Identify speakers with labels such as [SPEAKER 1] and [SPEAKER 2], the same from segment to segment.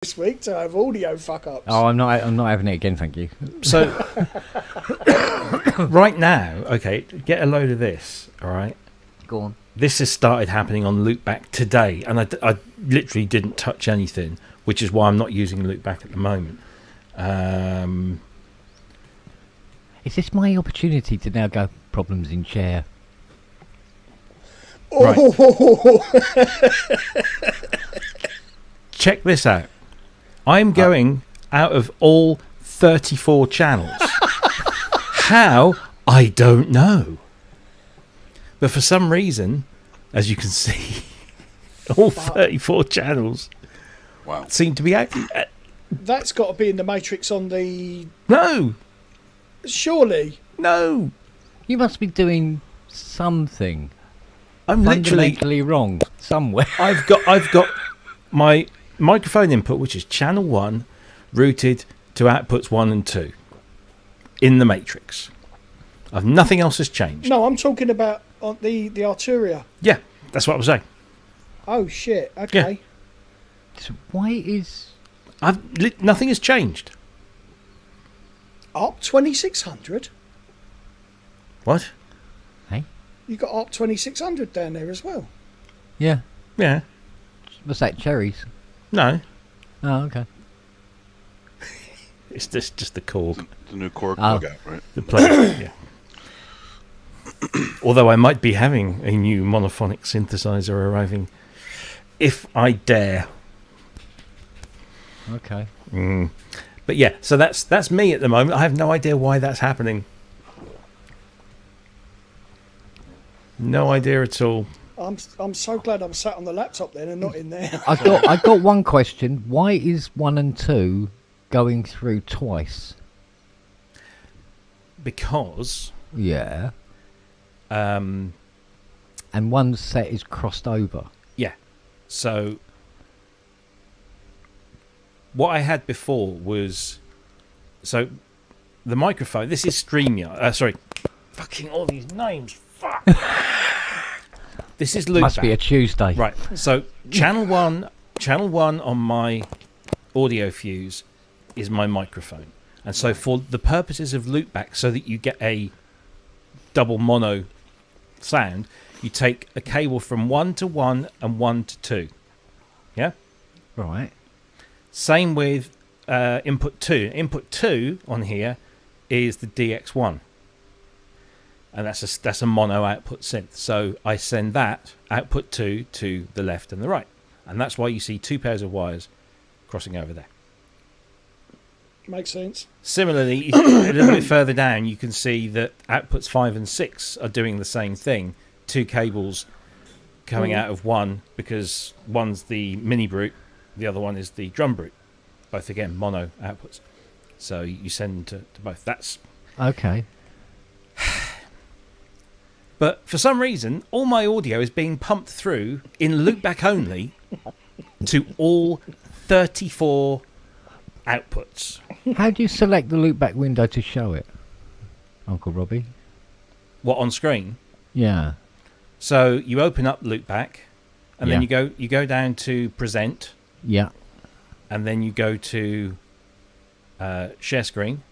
[SPEAKER 1] this week to have audio fuck-ups.
[SPEAKER 2] Oh, I'm not having it again, thank you.
[SPEAKER 3] So, right now, okay, get a load of this, all right?
[SPEAKER 2] Go on.
[SPEAKER 3] This has started happening on Loopback today, and I literally didn't touch anything, which is why I'm not using Loopback at the moment.
[SPEAKER 2] Is this my opportunity to now go problems in chair?
[SPEAKER 3] Right.
[SPEAKER 1] Oh,
[SPEAKER 3] Check this out. I'm going out of all 34 channels. How? I don't know. But for some reason, as you can see, all 34 channels seem to be active.
[SPEAKER 1] that's got to be in the Matrix on the...
[SPEAKER 3] No,
[SPEAKER 1] Surely.
[SPEAKER 3] no.
[SPEAKER 2] You must be doing something
[SPEAKER 3] I'm literally.
[SPEAKER 2] fundamentally wrong somewhere.
[SPEAKER 3] I've got my microphone input, which is channel 1, routed to outputs 1 and 2 in the Matrix. Nothing else has changed.
[SPEAKER 1] No, I'm talking about on the Arturia.
[SPEAKER 3] Yeah, that's what I was saying.
[SPEAKER 1] Oh, shit. Okay.
[SPEAKER 2] So why is...
[SPEAKER 3] Nothing has changed.
[SPEAKER 1] ARP 2600?
[SPEAKER 3] What?
[SPEAKER 2] Hey?
[SPEAKER 1] You got ARP 2600 down there as well.
[SPEAKER 2] Yeah.
[SPEAKER 3] Yeah.
[SPEAKER 2] What's that, cherries?
[SPEAKER 3] No.
[SPEAKER 2] Oh, okay.
[SPEAKER 3] It's just the Korg.
[SPEAKER 4] The new Korg plug out, right?
[SPEAKER 3] The plug. Yeah. Although I might be having a new monophonic synthesizer arriving, if I dare.
[SPEAKER 2] Okay.
[SPEAKER 3] But yeah, so that's me at the moment. I have no idea why that's happening. No idea at all.
[SPEAKER 1] I'm so glad I'm sat on the laptop then and not in there.
[SPEAKER 2] I got one question. Why is 1 and 2 going through twice?
[SPEAKER 3] Because
[SPEAKER 2] Yeah. And one set is crossed over.
[SPEAKER 3] yeah. So what I had before was the microphone. This is StreamYard. Sorry, fucking all these names. Fuck. This is Loopback.
[SPEAKER 2] Must be a Tuesday.
[SPEAKER 3] Right. So channel one on my audio fuse is my microphone, and so for the purposes of Loopback, so that you get a double mono sound, you take a cable from 1 to 1 and 1 to 2. Yeah.
[SPEAKER 2] Right.
[SPEAKER 3] Same with input 2. Input 2 on here is the DX1. And that's a mono output synth. So I send that output 2 to the left and the right. And that's why you see 2 pairs of wires crossing over there.
[SPEAKER 1] Makes sense.
[SPEAKER 3] Similarly, a little bit further down, you can see that outputs 5 and 6 are doing the same thing. 2 cables coming out of one, because one's the mini brute, the other one is the drum brute. Both, again, mono outputs. So you send them to both. That's
[SPEAKER 2] Okay.
[SPEAKER 3] But for some reason, all my audio is being pumped through in loopback only to all 34 outputs.
[SPEAKER 2] How do you select the loopback window to show it, Uncle Robbie?
[SPEAKER 3] What, on screen?
[SPEAKER 2] Yeah.
[SPEAKER 3] So you open up loopback, and then
[SPEAKER 2] Yeah.
[SPEAKER 3] you go down to present,
[SPEAKER 2] Yeah.
[SPEAKER 3] and then you go to share screen,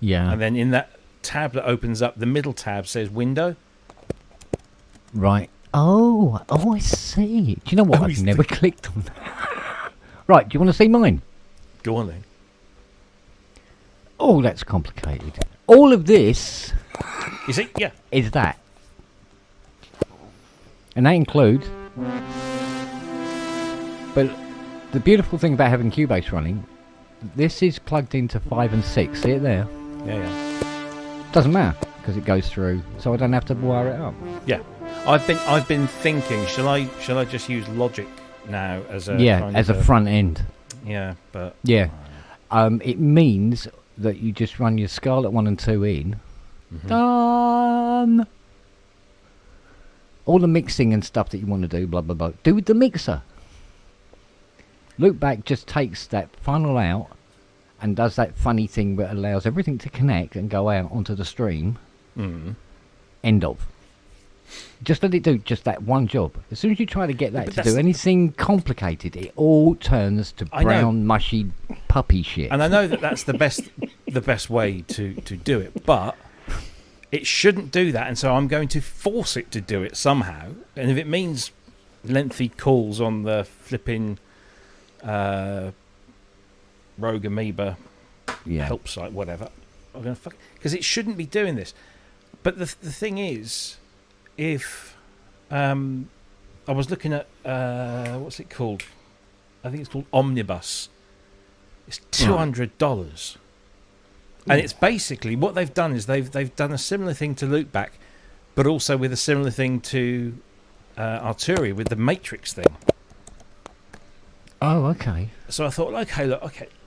[SPEAKER 2] Yeah.
[SPEAKER 3] and then in that tab that opens up, the middle tab says window.
[SPEAKER 2] Right. Oh, I see. Do you know what? I've never clicked on that. Right, do you want to see mine?
[SPEAKER 3] Go on then.
[SPEAKER 2] Oh, that's complicated. All of this
[SPEAKER 3] You see? Yeah.
[SPEAKER 2] is that. And that includes... But the beautiful thing about having Cubase running, this is plugged into 5 and 6. See it there?
[SPEAKER 3] Yeah.
[SPEAKER 2] Doesn't matter, because it goes through, so I don't have to wire it up.
[SPEAKER 3] Yeah. I've been thinking, shall I just use Logic now as a
[SPEAKER 2] As a front end.
[SPEAKER 3] Yeah, but
[SPEAKER 2] Yeah. It means that you just run your Scarlet 1 and 2 in. Done! All the mixing and stuff that you want to do, blah, blah, blah. Do with the mixer. Loopback just takes that funnel out and does that funny thing that allows everything to connect and go out onto the stream. End of. Just let it do just that one job. As soon as you try to get that
[SPEAKER 3] but
[SPEAKER 2] to
[SPEAKER 3] that's
[SPEAKER 2] do
[SPEAKER 3] the-
[SPEAKER 2] anything complicated, it all turns to
[SPEAKER 3] I know.
[SPEAKER 2] brown, mushy puppy shit.
[SPEAKER 3] And I know that that's the best way to do it, but it shouldn't do that, and so I'm going to force it to do it somehow. And if it means lengthy calls on the flipping Rogue Amoeba help site, whatever, I'm going to because it shouldn't be doing this. But the thing is, if I was looking at what's it called? I think it's called Omnibus. It's $200, and it's basically what they've done is they've done a similar thing to Loopback, but also with a similar thing to Arturia with the Matrix thing.
[SPEAKER 2] Oh, okay.
[SPEAKER 3] So I thought, okay,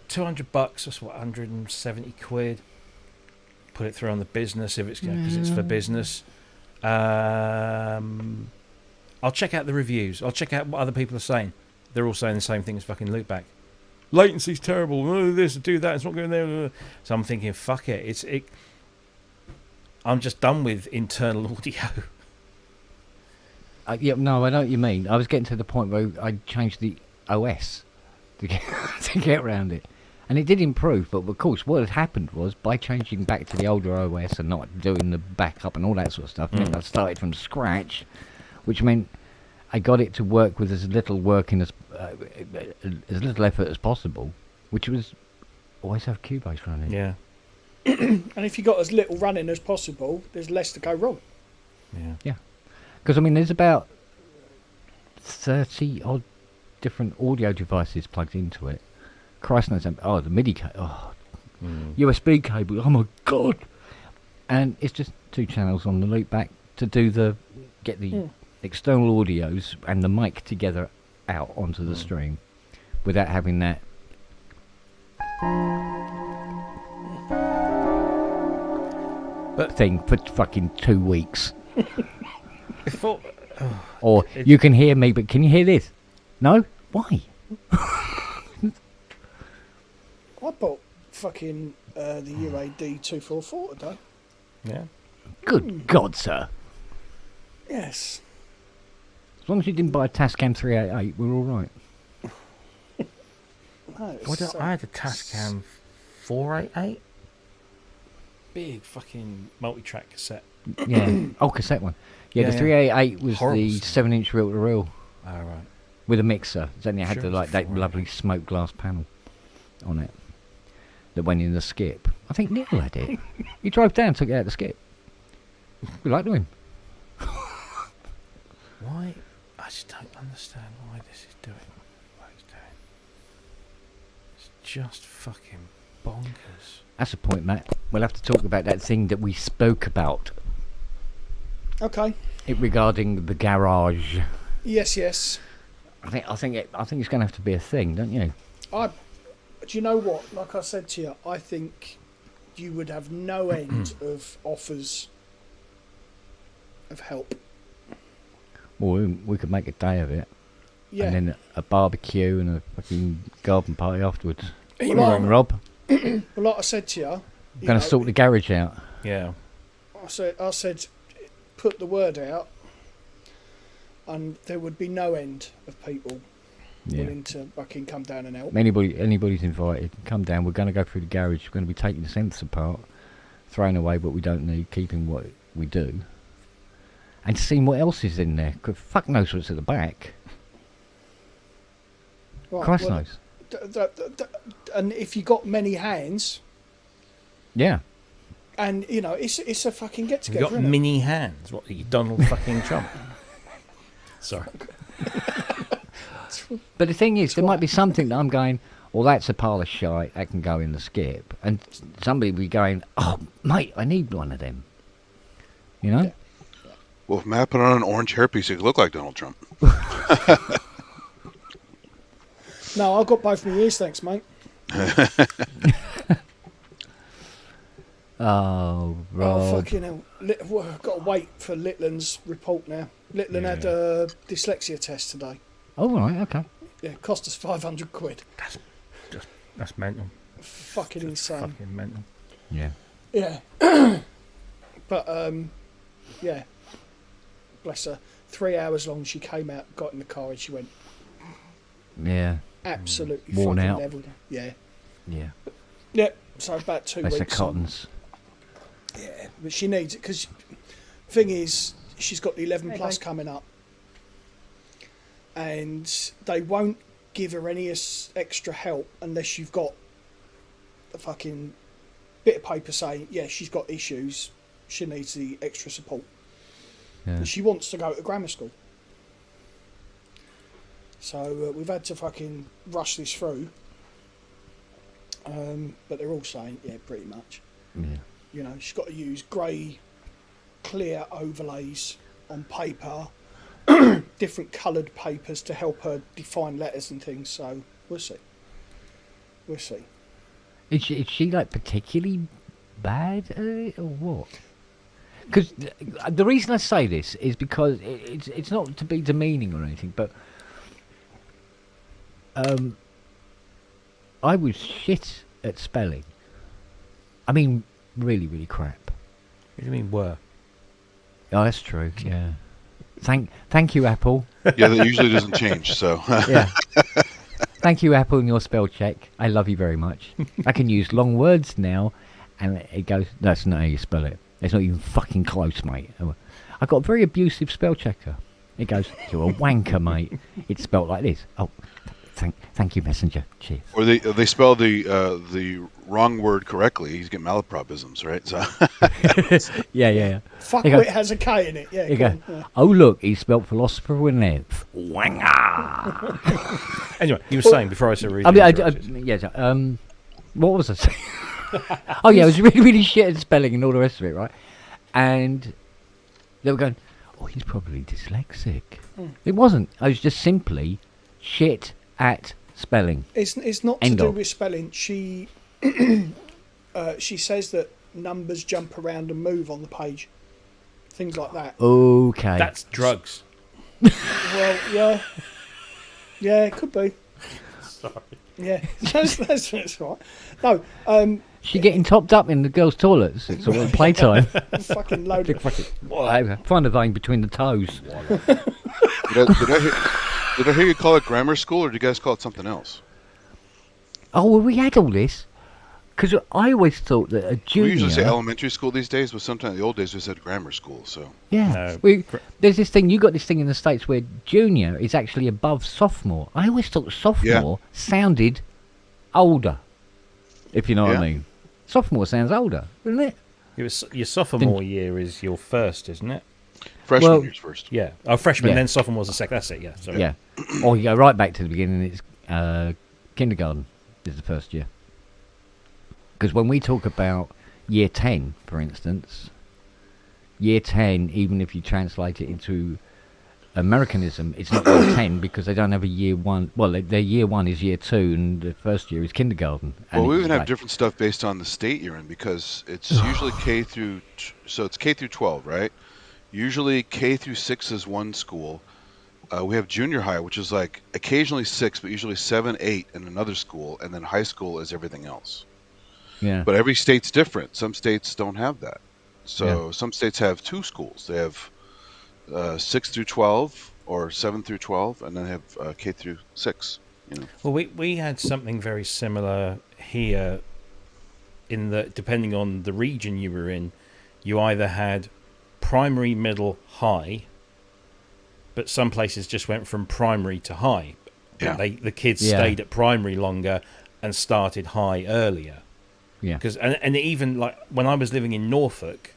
[SPEAKER 3] $200. That's what, 170 quid. Put it through on the business if it's because it's for business. I'll check out the reviews. I'll check out what other people are saying. They're all saying the same thing as fucking Loopback. Latency's terrible. Oh, this, do that. It's not going there. So I'm thinking, fuck it. I'm just done with internal audio.
[SPEAKER 2] Yeah, no, I know what you mean. I was getting to the point where I changed the OS to get around it. And it did improve, but of course what had happened was by changing back to the older OS and not doing the backup and all that sort of stuff, meant I started from scratch, which meant I got it to work with as little little effort as possible, which was always have Cubase running.
[SPEAKER 3] Yeah.
[SPEAKER 1] And if you got as little running as possible, there's less to go wrong.
[SPEAKER 3] Yeah.
[SPEAKER 2] Because I mean, there's about 30 odd different audio devices plugged into it. Christ knows, the MIDI cable, USB cable, oh my god! And it's just 2 channels on the loopback to get the external audios and the mic together out onto the stream, without having that. Thing for fucking 2 weeks. Or you can hear me, but can you hear this? No? Why?
[SPEAKER 1] I bought fucking the UAD 244 today.
[SPEAKER 3] Yeah.
[SPEAKER 2] Good God, sir.
[SPEAKER 1] Yes.
[SPEAKER 2] As long as you didn't buy a Tascam 388, we're all right.
[SPEAKER 1] No,
[SPEAKER 3] I had a Tascam 488. Big fucking multi-track cassette.
[SPEAKER 2] Yeah. Cassette one. Yeah,
[SPEAKER 3] Yeah,
[SPEAKER 2] the 388 was
[SPEAKER 3] Horrible
[SPEAKER 2] the
[SPEAKER 3] stuff.
[SPEAKER 2] 7-inch reel-to-reel
[SPEAKER 3] Oh, right.
[SPEAKER 2] with a mixer. It only had
[SPEAKER 3] Sure
[SPEAKER 2] the,
[SPEAKER 3] it
[SPEAKER 2] like
[SPEAKER 3] was
[SPEAKER 2] that
[SPEAKER 3] 488.
[SPEAKER 2] lovely smoked glass panel on it that went in the skip. I think Neil had it. He drove down, took it out of the skip. We liked him.
[SPEAKER 3] Why? I just don't understand why this is doing what it's doing. It's just fucking bonkers.
[SPEAKER 2] That's a point, Matt. We'll have to talk about that thing that we spoke about.
[SPEAKER 1] Okay.
[SPEAKER 2] It regarding the garage.
[SPEAKER 1] Yes.
[SPEAKER 2] I think it's going to have to be a thing, don't you?
[SPEAKER 1] Do you know what? Like I said to you, I think you would have no end of offers of help.
[SPEAKER 2] Well, we could make a day of it.
[SPEAKER 1] Yeah.
[SPEAKER 2] And then a barbecue and a fucking garden party afterwards.
[SPEAKER 1] You
[SPEAKER 2] Come on,
[SPEAKER 1] are.
[SPEAKER 2] Rob.
[SPEAKER 1] Well, like I said to you,
[SPEAKER 2] Going to sort the garage out.
[SPEAKER 3] Yeah.
[SPEAKER 1] I said, put the word out, and there would be no end of people willing to fucking come down and help.
[SPEAKER 2] Anybody's invited. Come down. We're going to go through the garage. We're going to be taking the synths apart, throwing away what we don't need, keeping what we do, and seeing what else is in there. 'Cause fuck knows what's at the back.
[SPEAKER 1] Right,
[SPEAKER 2] Christ
[SPEAKER 1] well,
[SPEAKER 2] knows.
[SPEAKER 1] And if you got many hands,
[SPEAKER 2] Yeah.
[SPEAKER 1] and it's a fucking get
[SPEAKER 3] You've
[SPEAKER 1] together.
[SPEAKER 3] got mini hands. What are you, Donald fucking Trump? Sorry.
[SPEAKER 2] But the thing is, there might be something that I'm going, well, that's a pile of shite. That can go in the skip. And somebody will be going, oh, mate, I need one of them. You know?
[SPEAKER 1] Yeah.
[SPEAKER 4] Well, if Matt put on an orange hairpiece, it could look like Donald Trump.
[SPEAKER 1] No, I've got both my ears, thanks, mate.
[SPEAKER 2] Oh, Rob.
[SPEAKER 1] Oh, fucking hell. I've got to wait for Litland's report now. Litland had a dyslexia test today.
[SPEAKER 2] Oh, right, okay.
[SPEAKER 1] Yeah, cost us 500 quid.
[SPEAKER 3] That's mental.
[SPEAKER 1] Fucking insane.
[SPEAKER 3] Fucking mental.
[SPEAKER 2] Yeah.
[SPEAKER 1] Yeah. But, yeah. bless her. 3 hours long, she came out, got in the car, and she went
[SPEAKER 2] Yeah.
[SPEAKER 1] absolutely
[SPEAKER 2] Worn
[SPEAKER 1] fucking
[SPEAKER 2] out.
[SPEAKER 1] leveled. Yeah.
[SPEAKER 2] Yeah.
[SPEAKER 1] Yeah. So about 2
[SPEAKER 2] That's the
[SPEAKER 1] weeks.
[SPEAKER 2] cottons.
[SPEAKER 1] Yeah, but she needs it because thing is, she's got the 11 plus coming up, and they won't give her any extra help unless you've got a fucking bit of paper saying, yeah, she's got issues, she needs the extra support.
[SPEAKER 2] Yeah.
[SPEAKER 1] And she wants to go to grammar school. So we've had to fucking rush this through. But they're all saying, yeah, pretty much.
[SPEAKER 2] Yeah.
[SPEAKER 1] You know, she's got to use grey, clear overlays on paper, different coloured papers to help her define letters and things. So we'll see. We'll see.
[SPEAKER 2] Is she like particularly bad at it or what? Because the reason I say this is because it's not to be demeaning or anything, but I was shit at spelling. I mean, really, really crap.
[SPEAKER 3] What do you mean were?
[SPEAKER 2] Oh, that's true. Yeah. Thank you, Apple.
[SPEAKER 4] Yeah, that usually doesn't change. So
[SPEAKER 2] Yeah. Thank you, Apple, and your spell check. I love you very much. I can use long words now, and it goes, that's not how you spell it. It's not even fucking close, mate. I got a very abusive spell checker. It goes, you're a wanker, mate. It's spelled like this. Oh, thank you, Messenger. Cheers.
[SPEAKER 4] or they spell the wrong word correctly. He's getting malapropisms, right? So
[SPEAKER 2] Yeah.
[SPEAKER 1] Fuck
[SPEAKER 2] There you go.
[SPEAKER 1] it has a K in it. Yeah,
[SPEAKER 2] There you
[SPEAKER 1] go
[SPEAKER 2] go.
[SPEAKER 1] on, yeah.
[SPEAKER 2] Oh, look, he spelled philosopher with an F. Wanger.
[SPEAKER 3] Anyway, you were saying before I said read.
[SPEAKER 2] I mean, what was I saying? Oh, yeah, I was really, really shit at spelling and all the rest of it, right? And they were going, oh, he's probably dyslexic. It wasn't. I was just simply shit at spelling.
[SPEAKER 1] It's not
[SPEAKER 2] End
[SPEAKER 1] to do
[SPEAKER 2] of.
[SPEAKER 1] with spelling. She she says that numbers jump around and move on the page, things like that.
[SPEAKER 2] Okay.
[SPEAKER 3] That's drugs.
[SPEAKER 1] Well, yeah, it could be.
[SPEAKER 3] Sorry.
[SPEAKER 1] Yeah, that's right. No,
[SPEAKER 2] she getting topped up in the girls' toilets. It's all playtime.
[SPEAKER 1] fucking load of
[SPEAKER 2] Find a vein between the toes.
[SPEAKER 4] did I hear you call it grammar school, or did you guys call it something else?
[SPEAKER 2] Oh, well, we had all this. Because I always thought that a junior...
[SPEAKER 4] We usually say elementary school these days, but sometimes in the old days we said grammar school. So
[SPEAKER 2] Yeah.
[SPEAKER 3] No.
[SPEAKER 2] There's this thing, you got this thing in the States where junior is actually above sophomore. I always thought sophomore sounded older, if you know what I
[SPEAKER 4] Yeah.
[SPEAKER 2] mean. Sophomore sounds older, doesn't it?
[SPEAKER 3] Your sophomore year is your first, isn't it?
[SPEAKER 4] freshman
[SPEAKER 2] Well-
[SPEAKER 4] year's first.
[SPEAKER 3] Yeah. Oh, freshman,
[SPEAKER 2] Yeah.
[SPEAKER 3] then sophomore's the second. That's it. Yeah. Sorry.
[SPEAKER 2] Yeah. Or you go right back to the beginning, it's kindergarten is the first year. Because when we talk about year 10, for instance, year 10, even if you translate it into Americanism, it's not year 10 because they don't have a year 1. Well, their year 1 is year 2 and the first year is kindergarten. And
[SPEAKER 4] Well, we
[SPEAKER 2] it's
[SPEAKER 4] even have
[SPEAKER 2] like-
[SPEAKER 4] different stuff based on the state you're in, because it's usually K through, so it's K through 12, right? Usually K through 6 is one school. We have junior high, which is like occasionally 6, but usually 7, 8 in another school, and then high school is everything else.
[SPEAKER 2] Yeah.
[SPEAKER 4] But every state's different. Some states don't have that. So some states have 2 schools. They have 6 through 12 or 7 through 12, and then they have K through 6. You know.
[SPEAKER 3] Well, we had something very similar here. In that, depending on the region you were in, you either had primary, middle, high, but some places just went from primary to high.
[SPEAKER 4] Yeah.
[SPEAKER 3] The kids
[SPEAKER 2] Yeah.
[SPEAKER 3] stayed at primary longer and started high earlier.
[SPEAKER 2] Yeah.
[SPEAKER 3] Because and even like when I was living in Norfolk,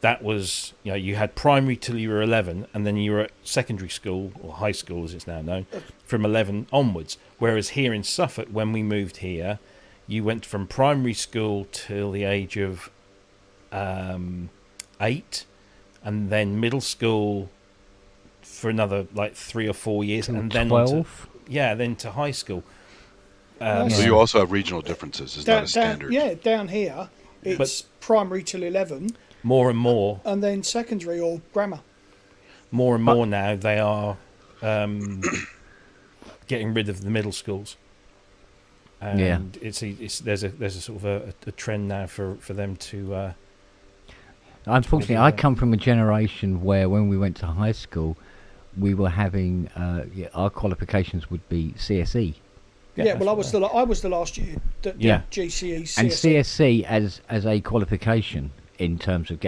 [SPEAKER 3] that was, you know, you had primary till you were 11, and then you were at secondary school or high school as it's now known from 11 onwards. Whereas here in Suffolk, when we moved here, you went from primary school till the age of 8, and then middle school for another like 3 or 4 years,
[SPEAKER 2] Till
[SPEAKER 3] and then
[SPEAKER 2] 12?
[SPEAKER 3] then to high school.
[SPEAKER 4] So you also have regional differences. It's not a standard.
[SPEAKER 1] down here it's primary till 11,
[SPEAKER 3] More and more,
[SPEAKER 1] and then secondary or grammar.
[SPEAKER 3] more and more now they are getting rid of the middle schools, and it's there's a sort of a trend now for them to
[SPEAKER 2] Unfortunately, I come from a generation where when we went to high school, we were having our qualifications would be CSE.
[SPEAKER 1] Yeah, well, I was the last year that
[SPEAKER 2] Yeah.
[SPEAKER 1] did GCE, CSE.
[SPEAKER 2] And CSC as a qualification in terms of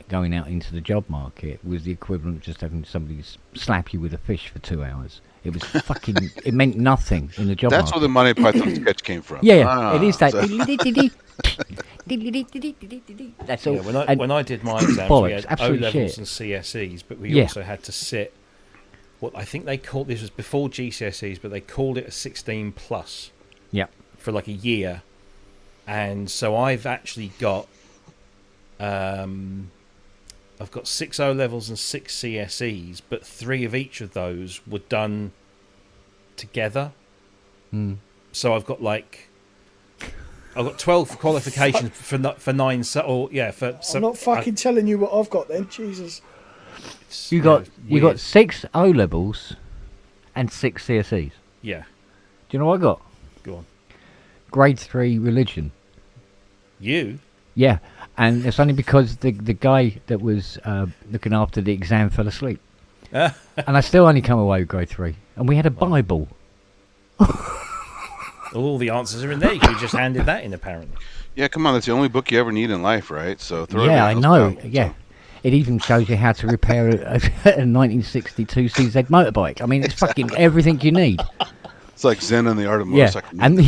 [SPEAKER 2] going out into the job market was the equivalent of just having somebody slap you with a fish for 2 hours. It was fucking. It meant nothing in the job
[SPEAKER 4] That's
[SPEAKER 2] market.
[SPEAKER 4] where the Monty Python sketch came from.
[SPEAKER 2] Yeah, it is that.
[SPEAKER 4] So-
[SPEAKER 2] That's all.
[SPEAKER 3] Yeah, when I did my exams,
[SPEAKER 2] bollocks,
[SPEAKER 3] we had O
[SPEAKER 2] absolute
[SPEAKER 3] levels
[SPEAKER 2] shit.
[SPEAKER 3] and CSEs, but we
[SPEAKER 2] Yeah.
[SPEAKER 3] also had to sit. What I think they called this was before GCSEs, but they called it a 16 plus
[SPEAKER 2] Yeah.
[SPEAKER 3] for like a year, and so I've actually got. I've got 6 O levels and 6 CSEs, but 3 of each of those were done together. So I've got 12 qualifications for 9.
[SPEAKER 1] I'm not fucking telling you what I've got then. Jesus.
[SPEAKER 2] You got 6 O levels and 6 CSEs.
[SPEAKER 3] Yeah.
[SPEAKER 2] Do you know what I got?
[SPEAKER 3] Go on.
[SPEAKER 2] Grade 3 religion.
[SPEAKER 3] You.
[SPEAKER 2] Yeah, and it's only because the guy that was looking after the exam fell asleep. And I still only come away with grade 3. And we had a Bible.
[SPEAKER 3] All the answers are in there. You could have just handed that in, apparently.
[SPEAKER 4] Yeah, come on. That's the only book you ever need in life, right? So throw
[SPEAKER 2] Yeah, I
[SPEAKER 4] everything
[SPEAKER 2] know.
[SPEAKER 4] else out.
[SPEAKER 2] Yeah. It even shows you how to repair a 1962 CZ motorbike. I mean, it's fucking everything you need.
[SPEAKER 4] It's like Zen and the Art of
[SPEAKER 2] Yeah,
[SPEAKER 4] Motorcycle.
[SPEAKER 2] and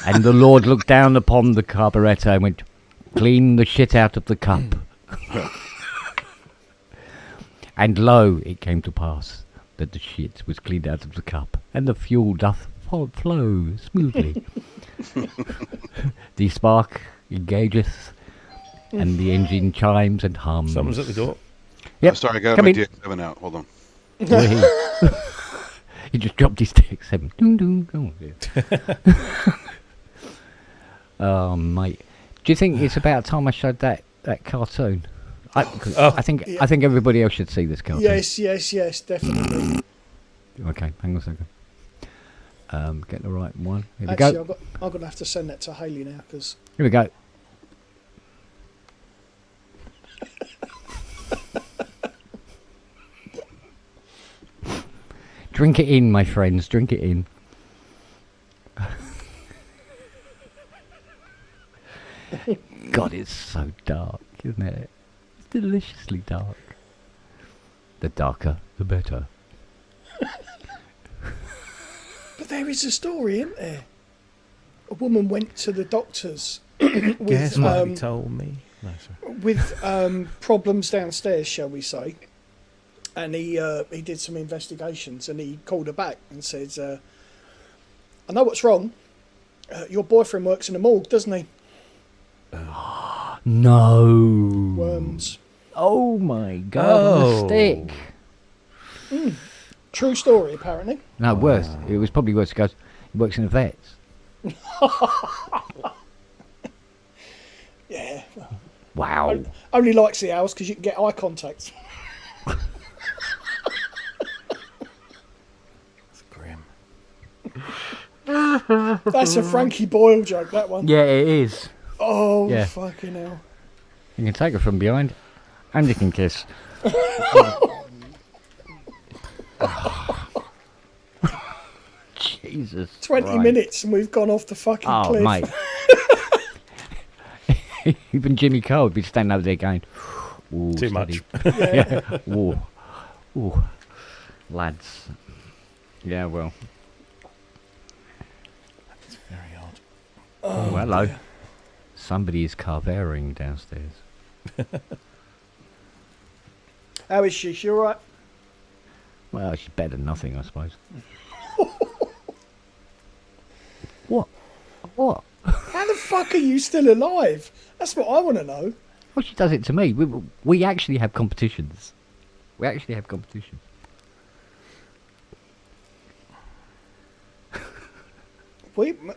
[SPEAKER 2] and the Lord looked down upon the carburettor and went, clean the shit out of the cup. And lo, it came to pass that the shit was cleaned out of the cup, and the fuel doth flow smoothly. The spark engageth, and the engine chimes and hums.
[SPEAKER 3] Someone's at the door.
[SPEAKER 2] Yep.
[SPEAKER 4] Oh, sorry, I got
[SPEAKER 2] Come
[SPEAKER 4] my
[SPEAKER 2] in.
[SPEAKER 4] DX7 out. Hold on.
[SPEAKER 2] He just dropped his DX7. Doom, doom. Oh, dear. Oh, mate. Do you think it's about time I showed that cartoon? I think everybody else should see this cartoon.
[SPEAKER 1] Yes, definitely.
[SPEAKER 2] Okay, hang on a second. Get the right one. Here we
[SPEAKER 1] Actually,
[SPEAKER 2] go.
[SPEAKER 1] I'm going to have to send that to Hayley now because
[SPEAKER 2] Here we go. Drink it in, my friends. Drink it in. God, it's so dark, isn't it? It's deliciously dark. The darker, the better.
[SPEAKER 1] But there is a story, isn't there? A woman went to the doctors
[SPEAKER 3] Guess what he
[SPEAKER 1] with,
[SPEAKER 3] told me. No, sorry.
[SPEAKER 1] with problems downstairs, shall we say. And he did some investigations and he called her back and said, I know what's wrong. Your boyfriend works in a morgue, doesn't he?
[SPEAKER 2] No.
[SPEAKER 1] Worms.
[SPEAKER 2] Oh my God, on the stick.
[SPEAKER 1] True story, apparently.
[SPEAKER 2] No, worse. It was probably worse because he works in a vet's.
[SPEAKER 1] Yeah.
[SPEAKER 2] Wow.
[SPEAKER 1] Only likes the hours because you can get eye contact.
[SPEAKER 3] It's grim.
[SPEAKER 1] That's a Frankie Boyle joke, that one.
[SPEAKER 2] Yeah, it is.
[SPEAKER 1] Oh,
[SPEAKER 2] Yeah.
[SPEAKER 1] fucking hell.
[SPEAKER 2] You can take her from behind, and you can kiss. Jesus.
[SPEAKER 1] 20
[SPEAKER 2] Christ.
[SPEAKER 1] minutes and we've gone off the fucking
[SPEAKER 2] Oh,
[SPEAKER 1] cliff.
[SPEAKER 2] mate. Even Jimmy Cole would be standing over there going, "Ooh,
[SPEAKER 3] Too
[SPEAKER 2] steady."
[SPEAKER 3] much.
[SPEAKER 2] Yeah. Ooh. Ooh. Lads. Yeah, well.
[SPEAKER 3] It's very odd.
[SPEAKER 2] Oh, hello. Somebody is carvering downstairs.
[SPEAKER 1] How is she? She all right?
[SPEAKER 2] Well, she's better than nothing, I suppose. What? What?
[SPEAKER 1] How the fuck are you still alive? That's what I want to know.
[SPEAKER 2] Well, she does it to me. We actually have competitions. We actually have competitions.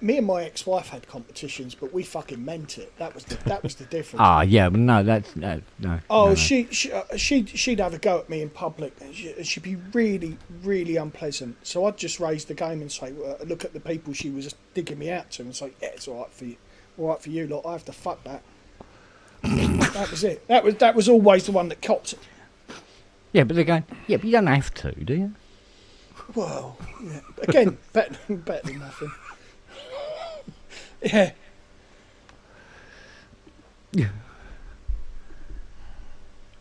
[SPEAKER 1] Me and my ex-wife had competitions, but we fucking meant it. That was the difference.
[SPEAKER 2] Ah, yeah, but no, that's no.
[SPEAKER 1] Oh,
[SPEAKER 2] no.
[SPEAKER 1] she'd have a go at me in public, and she'd be really, really unpleasant. So I'd just raise the game and say, look at the people she was digging me out to, and say, yeah, it's all right for you, lot. I have to fuck that. That's That was it. That was always the one that copped it.
[SPEAKER 2] Yeah, but they're going, yeah, but you don't have to, do you?
[SPEAKER 1] Well, yeah. Again, better than nothing. Yeah.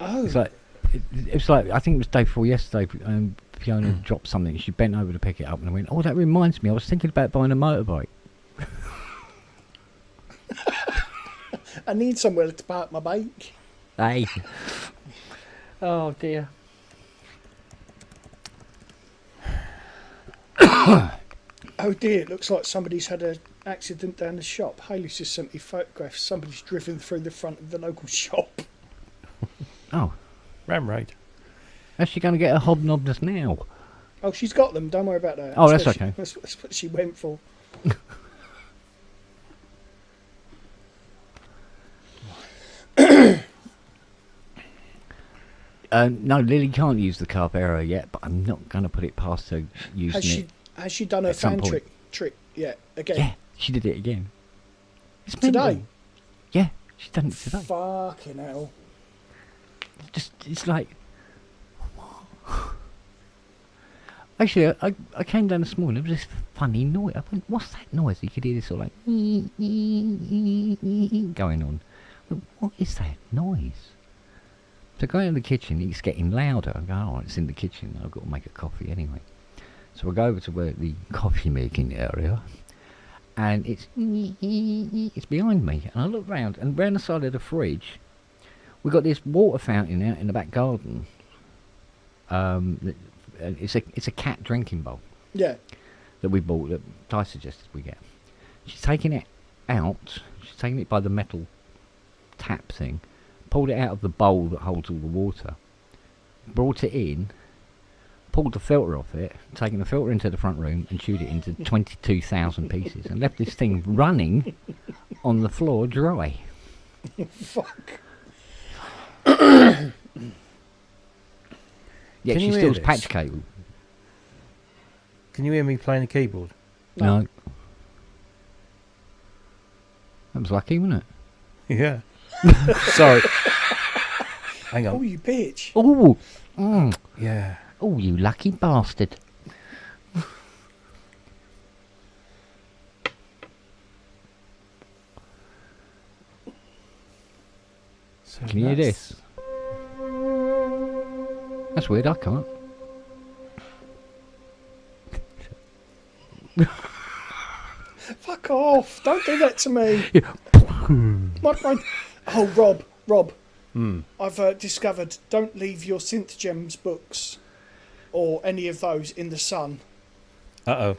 [SPEAKER 1] Oh.
[SPEAKER 2] It's like, I think it was day before yesterday, Fiona dropped something. She bent over to pick it up and I went, oh, that reminds me, I was thinking about buying a motorbike.
[SPEAKER 1] I need somewhere to park my bike.
[SPEAKER 2] Hey. Oh, dear.
[SPEAKER 1] Oh dear, it looks like somebody's had an accident down the shop. Hayley's just sent me photographs. Somebody's driven through the front of the local shop.
[SPEAKER 2] Oh.
[SPEAKER 3] Ram raid.
[SPEAKER 2] How's she going to get her hobnobs now?
[SPEAKER 1] Oh, she's got them. Don't worry about that.
[SPEAKER 2] Oh, that's
[SPEAKER 1] what
[SPEAKER 2] okay.
[SPEAKER 1] That's what she went for.
[SPEAKER 2] No, Lily can't use the Carvera yet, but I'm not going to put it past her using it.
[SPEAKER 1] Has she done her
[SPEAKER 2] at some
[SPEAKER 1] fan
[SPEAKER 2] point.
[SPEAKER 1] trick yet? Again?
[SPEAKER 2] Yeah, she did it again. It's
[SPEAKER 1] Today?
[SPEAKER 2] mental. Yeah, she's done it today.
[SPEAKER 1] Fucking hell.
[SPEAKER 2] It's like... Actually, I came down this morning, there was this funny noise. I went, what's that noise? You could hear this sort of like... going on. I went, what is that noise? So going in the kitchen, it's getting louder. I go, oh, it's in the kitchen. I've got to make a coffee anyway. So I go over to where the coffee making area, and it's behind me. And I look round, and round the side of the fridge, we've got this water fountain out in the back garden. It's a cat drinking bowl.
[SPEAKER 1] Yeah.
[SPEAKER 2] That we bought, that Ty suggested we get. She's taking it out. She's taking it by the metal tap thing. Pulled it out of the bowl that holds all the water. Brought it in. Pulled the filter off it. Taken the filter into the front room and chewed it into 22,000 pieces. And left this thing running on the floor dry.
[SPEAKER 1] Fuck.
[SPEAKER 2] Yeah,
[SPEAKER 3] Can
[SPEAKER 2] she
[SPEAKER 3] you hear
[SPEAKER 2] steals
[SPEAKER 3] this?
[SPEAKER 2] patch cable.
[SPEAKER 3] Can you hear me playing the keyboard?
[SPEAKER 2] No. That was lucky, wasn't it?
[SPEAKER 3] Yeah. Sorry. Hang
[SPEAKER 1] Oh,
[SPEAKER 3] on.
[SPEAKER 1] you bitch.
[SPEAKER 2] Oh,
[SPEAKER 3] Yeah.
[SPEAKER 2] oh, you lucky bastard.
[SPEAKER 3] So
[SPEAKER 2] Can you hear
[SPEAKER 3] that's-
[SPEAKER 2] this? That's weird, I can't.
[SPEAKER 1] Fuck off. Don't do that to me. My brain. Oh, Rob. I've discovered don't leave your Synth Gems books or any of those in the sun.
[SPEAKER 3] Uh-oh.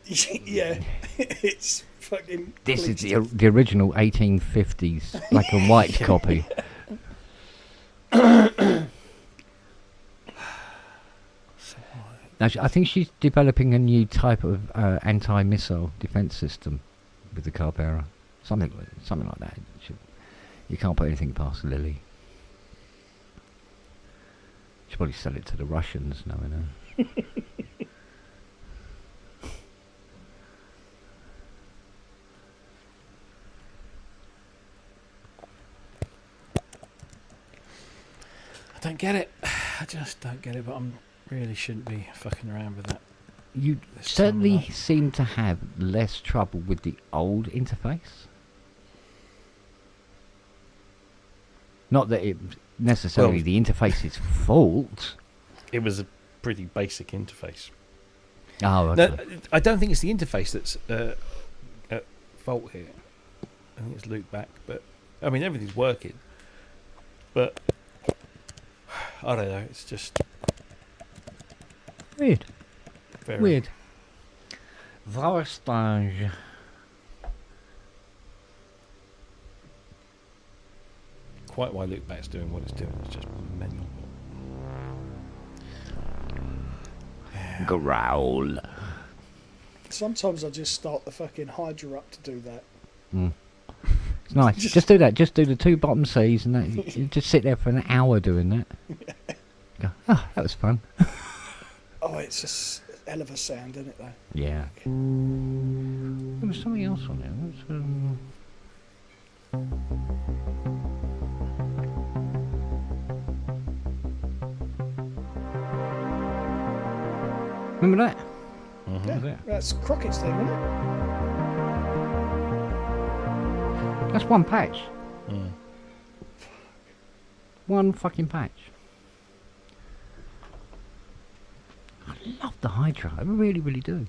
[SPEAKER 1] Yeah. It's fucking...
[SPEAKER 2] This is
[SPEAKER 1] bleached.
[SPEAKER 2] the original 1850s black and white copy. Now, I think she's developing a new type of anti-missile defence system with the Carvera. Something like that. You can't put anything past Lily. She'll probably sell it to the Russians, knowing her.
[SPEAKER 3] I don't get it. I just don't get it, but I really shouldn't be fucking around with that.
[SPEAKER 2] You
[SPEAKER 3] This
[SPEAKER 2] certainly
[SPEAKER 3] time
[SPEAKER 2] seem to have less trouble with the old interface. Not that it necessarily
[SPEAKER 3] Well-
[SPEAKER 2] the interface's fault.
[SPEAKER 3] It was a pretty basic interface.
[SPEAKER 2] Oh,
[SPEAKER 3] No,
[SPEAKER 2] okay.
[SPEAKER 3] I don't think it's the interface that's at fault here. I think it's looped back, but I mean everything's working. But I don't know. It's just
[SPEAKER 2] Weird.
[SPEAKER 3] very
[SPEAKER 2] Weird. Very strange.
[SPEAKER 3] Quite why loopback's doing what it's doing. It's just mental.
[SPEAKER 2] Growl.
[SPEAKER 1] Sometimes I just start the fucking Hydra up to do that.
[SPEAKER 2] It's nice. Just do that. Just do the two bottom C's and that. You just sit there for an hour doing that. Go, oh, that was fun.
[SPEAKER 1] Oh, it's just a hell of a sound, isn't it, though?
[SPEAKER 2] Yeah. There was something else on there. Remember that?
[SPEAKER 1] Yeah, that's Crockett's thing, isn't it?
[SPEAKER 2] That's one patch. One fucking patch. I love the Hydra. I really, really do.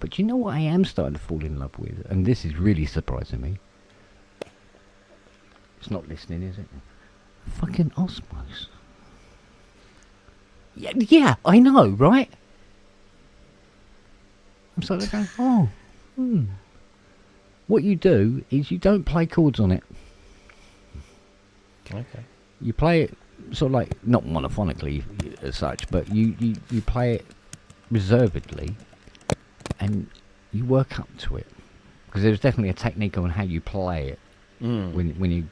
[SPEAKER 2] But you know what I am starting to fall in love with? And this is really surprising me. It's not listening, is it? Fucking Osmos. Yeah, I know, right? I'm starting to go, What you do is you don't play chords on it.
[SPEAKER 3] Okay.
[SPEAKER 2] You play it sort of like, not monophonically as such, but you play it reservedly and you work up to it. Because there's definitely a technique on how you play it when you're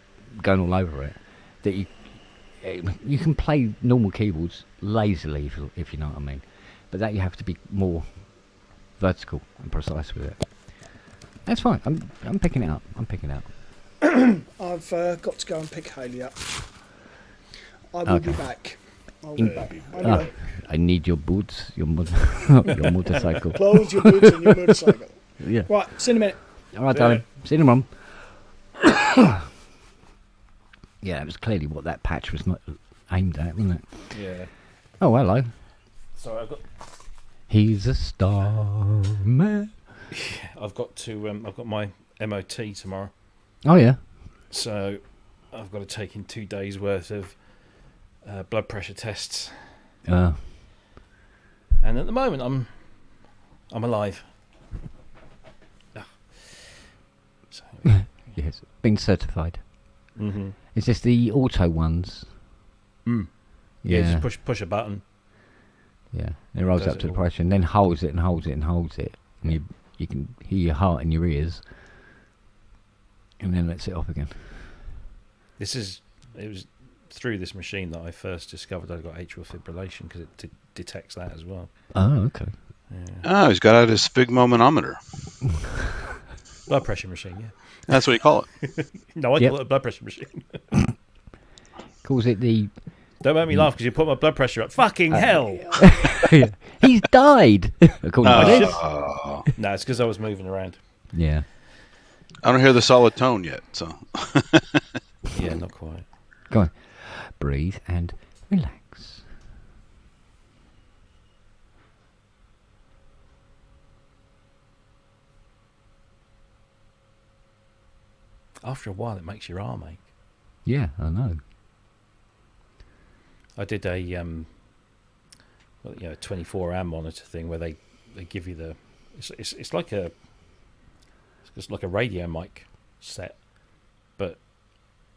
[SPEAKER 2] going all over it. That you can play normal keyboards lazily, if you know what I mean. But that you have to be more vertical and precise with it. That's fine. I'm picking it up.
[SPEAKER 1] I've got to go and pick Haley up. I will be back. I'll be back. Anyway,
[SPEAKER 2] I need your boots, your motorcycle.
[SPEAKER 1] close your boots and your motorcycle.
[SPEAKER 2] Yeah.
[SPEAKER 1] Right, see you in a minute.
[SPEAKER 2] All right, darling. See you, Mum. Yeah, that was clearly what that patch was not aimed at, wasn't it?
[SPEAKER 3] Yeah.
[SPEAKER 2] Oh, hello.
[SPEAKER 3] Sorry,
[SPEAKER 2] He's a star man.
[SPEAKER 3] I've got my MOT tomorrow.
[SPEAKER 2] Oh, yeah.
[SPEAKER 3] So I've got to take in 2 days worth of blood pressure tests. And at the moment I'm alive. So,
[SPEAKER 2] Yes, been certified.
[SPEAKER 3] mm-hmm.
[SPEAKER 2] Is this the auto ones?
[SPEAKER 3] Yeah, just push a button.
[SPEAKER 2] Yeah, it rolls up to the pressure and then holds it and holds it and holds it. And you can hear your heart in your ears. And then lets it off again.
[SPEAKER 3] It was through this machine that I first discovered I got atrial fibrillation because it detects that as well.
[SPEAKER 2] Oh, okay.
[SPEAKER 3] Yeah.
[SPEAKER 4] Oh, he's got out his sphygmomanometer.
[SPEAKER 3] Blood pressure machine, yeah.
[SPEAKER 4] That's what you call it.
[SPEAKER 3] No, I call it a blood pressure machine.
[SPEAKER 2] Calls it the...
[SPEAKER 3] Don't make me laugh because you put my blood pressure up. Fucking hell!
[SPEAKER 2] He's died! According to this.
[SPEAKER 3] No, it's because I was moving around.
[SPEAKER 2] Yeah.
[SPEAKER 4] I don't hear the solid tone yet, so.
[SPEAKER 3] Yeah, not quite.
[SPEAKER 2] Go on. Breathe and relax.
[SPEAKER 3] After a while, it makes your arm ache.
[SPEAKER 2] Yeah, I know.
[SPEAKER 3] I did a 24-hour monitor thing where they give you the it's like a radio mic set, but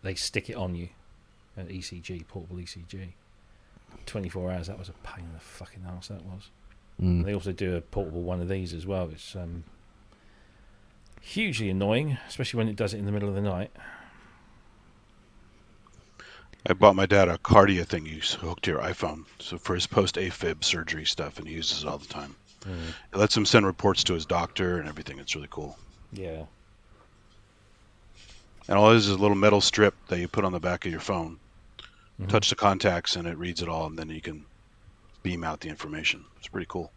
[SPEAKER 3] they stick it on you, an ECG, portable ECG. 24 hours. That was a pain in the fucking ass. That was. They also do a portable one of these as well. It's hugely annoying, especially when it does it in the middle of the night.
[SPEAKER 4] I bought my dad a cardia thing you hook to your iPhone, so for his post-AFib surgery stuff, and he uses it all the time. It lets him send reports to his doctor and everything. It's really cool.
[SPEAKER 3] Yeah.
[SPEAKER 4] And all it is a little metal strip that you put on the back of your phone. Touch the contacts and it reads it all, and then you can beam out the information. It's pretty cool.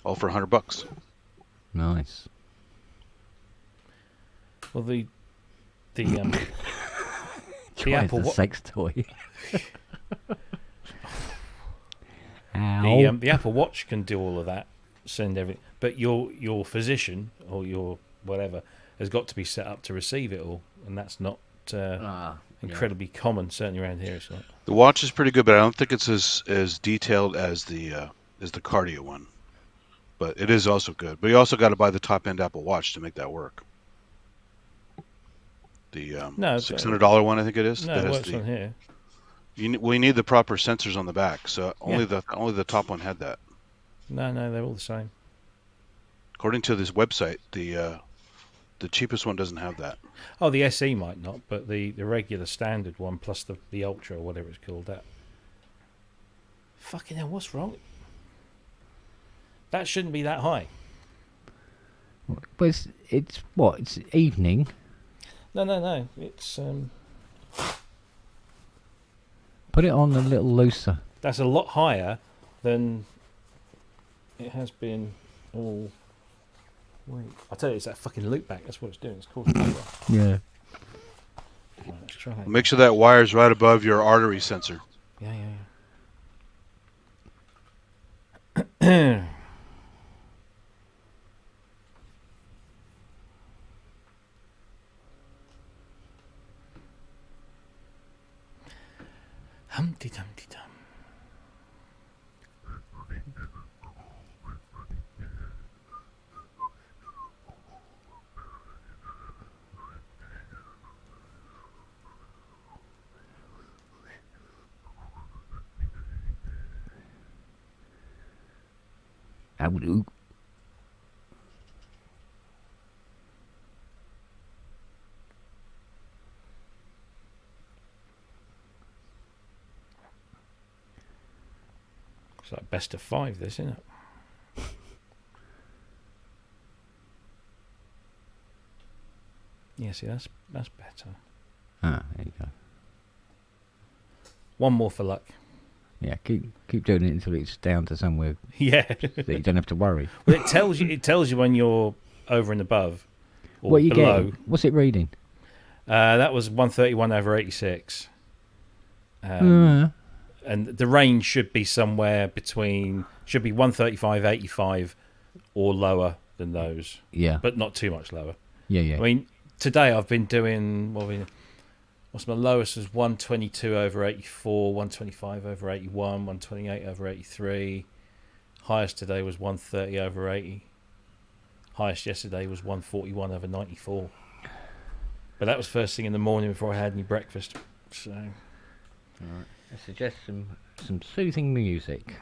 [SPEAKER 4] All for $100.
[SPEAKER 2] Nice.
[SPEAKER 3] Well, the
[SPEAKER 2] The
[SPEAKER 3] Apple
[SPEAKER 2] the sex toy.
[SPEAKER 3] the Apple Watch can do all of that, send everything, but your physician or your whatever has got to be set up to receive it all, and that's not incredibly common. Certainly around here, it's not.
[SPEAKER 4] The watch is pretty good, but I don't think it's as detailed as the cardio one. But it is also good. But you also got to buy the top end Apple Watch to make that work. The $600 one, I think it is.
[SPEAKER 3] No, it works on here.
[SPEAKER 4] We need the proper sensors on the back, so only the top one had that.
[SPEAKER 3] No, they're all the same.
[SPEAKER 4] According to this website, the cheapest one doesn't have that.
[SPEAKER 3] Oh, the SE might not, but the regular standard one plus the Ultra or whatever it's called, that. Fucking hell, what's wrong? That shouldn't be that high.
[SPEAKER 2] But it's what? It's evening.
[SPEAKER 3] No. It's
[SPEAKER 2] Put it on a little looser.
[SPEAKER 3] that's a lot higher than it has been all week. I tell you, it's that fucking loop back. That's what it's doing. It's causing power.
[SPEAKER 2] Yeah.
[SPEAKER 3] Right, let's try that.
[SPEAKER 4] Make sure that wire's right above your artery sensor.
[SPEAKER 3] Yeah. Humpty Dumpty Dum.
[SPEAKER 2] Ow.
[SPEAKER 3] It's like best of 5, this, isn't it? Yeah, see, that's better.
[SPEAKER 2] Ah, there you go.
[SPEAKER 3] One more for luck.
[SPEAKER 2] Yeah, keep doing it until it's down to somewhere
[SPEAKER 3] Yeah.
[SPEAKER 2] that you don't have to worry.
[SPEAKER 3] Well, it tells you when you're over and above or
[SPEAKER 2] What are you
[SPEAKER 3] below.
[SPEAKER 2] getting? What's it reading?
[SPEAKER 3] That was 131/86.
[SPEAKER 2] Uh,
[SPEAKER 3] And the range should be somewhere between, should be 135/85 or lower than those,
[SPEAKER 2] yeah.
[SPEAKER 3] but not too much lower.
[SPEAKER 2] Yeah.
[SPEAKER 3] I mean, today I've been doing, what's my lowest was 122/84, 125/81, 128/83. Highest today was 130/80. Highest yesterday was 141/94. But that was first thing in the morning before I had any breakfast. So,
[SPEAKER 2] Alright. I suggest some soothing music.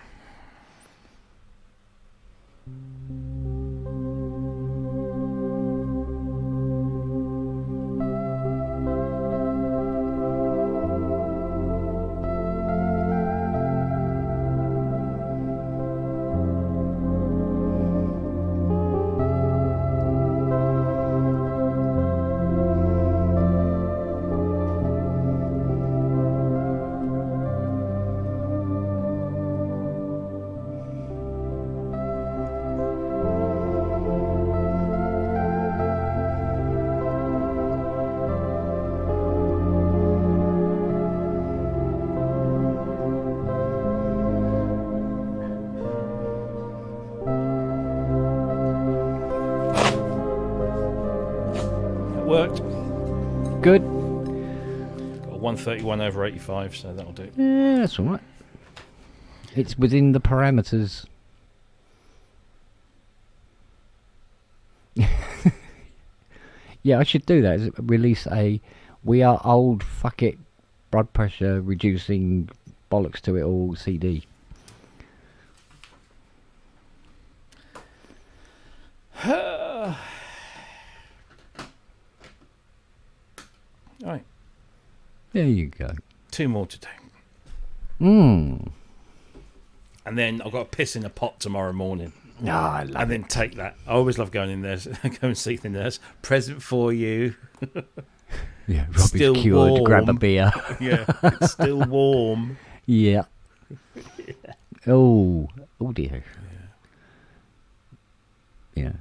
[SPEAKER 3] it worked.
[SPEAKER 2] Good.
[SPEAKER 3] Got a 131/85, so that'll do.
[SPEAKER 2] Yeah, that's all right. It's within the parameters. Yeah, I should do that. Release a "We Are Old, Fuck It, Blood Pressure Reducing Bollocks to It All" CD.
[SPEAKER 3] Right,
[SPEAKER 2] There you go.
[SPEAKER 3] 2 more to do.
[SPEAKER 2] Mmm.
[SPEAKER 3] And then I've got to piss in a pot tomorrow morning.
[SPEAKER 2] Ah, I love
[SPEAKER 3] And then take that. I always love going in there, go and see the nurse. Present for you.
[SPEAKER 2] Yeah, Robbie's
[SPEAKER 3] still
[SPEAKER 2] cured. Grab a
[SPEAKER 3] warm.
[SPEAKER 2] beer.
[SPEAKER 3] Yeah, it's still warm.
[SPEAKER 2] Yeah. Oh dear. Yeah.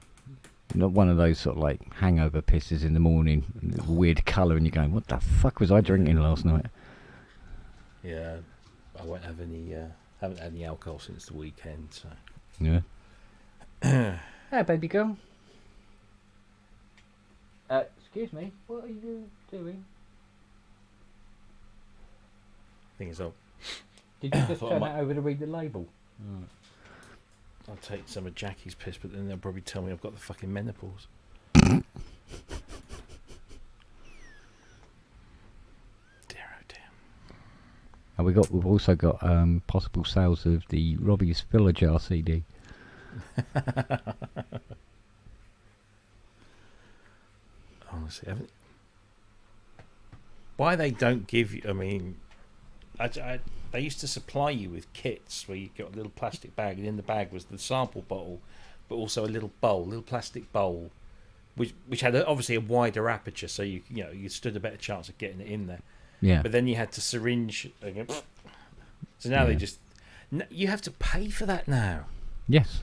[SPEAKER 2] Not one of those sort of like hangover pisses in the morning, weird colour, and you're going, "What the fuck was I drinking last night?"
[SPEAKER 3] Yeah, I won't have any. Haven't had any alcohol since the weekend. So.
[SPEAKER 2] Yeah. Hey, baby girl. Excuse me. What are you doing?
[SPEAKER 3] Thing is, I'll
[SPEAKER 2] Did you just
[SPEAKER 3] thought I
[SPEAKER 2] turn
[SPEAKER 3] might-
[SPEAKER 2] that over to read the label?
[SPEAKER 3] take some of Jackie's piss, but then they'll probably tell me I've got the fucking menopause. Dear oh dear.
[SPEAKER 2] And we've also got possible sales of the Robbie's Filler Jar CD.
[SPEAKER 3] Honestly, why they don't give you? I mean, they used to supply you with kits where you got a little plastic bag, and in the bag was the sample bottle, but also a little bowl, little plastic bowl which had obviously a wider aperture, so you stood a better chance of getting it in there.
[SPEAKER 2] Yeah.
[SPEAKER 3] But then you had to syringe again. So now you have to pay for that now.
[SPEAKER 2] Yes.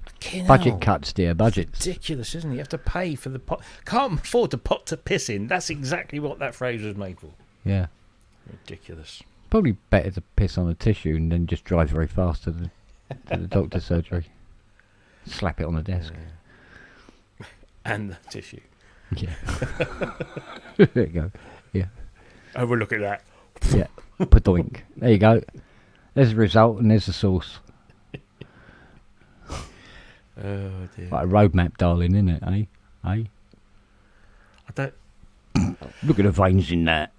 [SPEAKER 3] Fucking
[SPEAKER 2] Budget
[SPEAKER 3] hell.
[SPEAKER 2] cuts, dear. Budgets.
[SPEAKER 3] Ridiculous, isn't it? You have to pay for the pot. Can't afford the pot to piss in. That's exactly what that phrase was made for.
[SPEAKER 2] Yeah.
[SPEAKER 3] Ridiculous.
[SPEAKER 2] Probably better to piss on a tissue and then just drive very fast to the doctor's surgery. Slap it on the desk.
[SPEAKER 3] And the tissue.
[SPEAKER 2] Yeah. There you go. Yeah.
[SPEAKER 3] Have a look at that.
[SPEAKER 2] Yeah. Padoink. There you go. There's the result and there's the source.
[SPEAKER 3] Oh dear.
[SPEAKER 2] Like a roadmap, darling, isn't it? Eh?
[SPEAKER 3] I don't.
[SPEAKER 2] Look at the veins in that.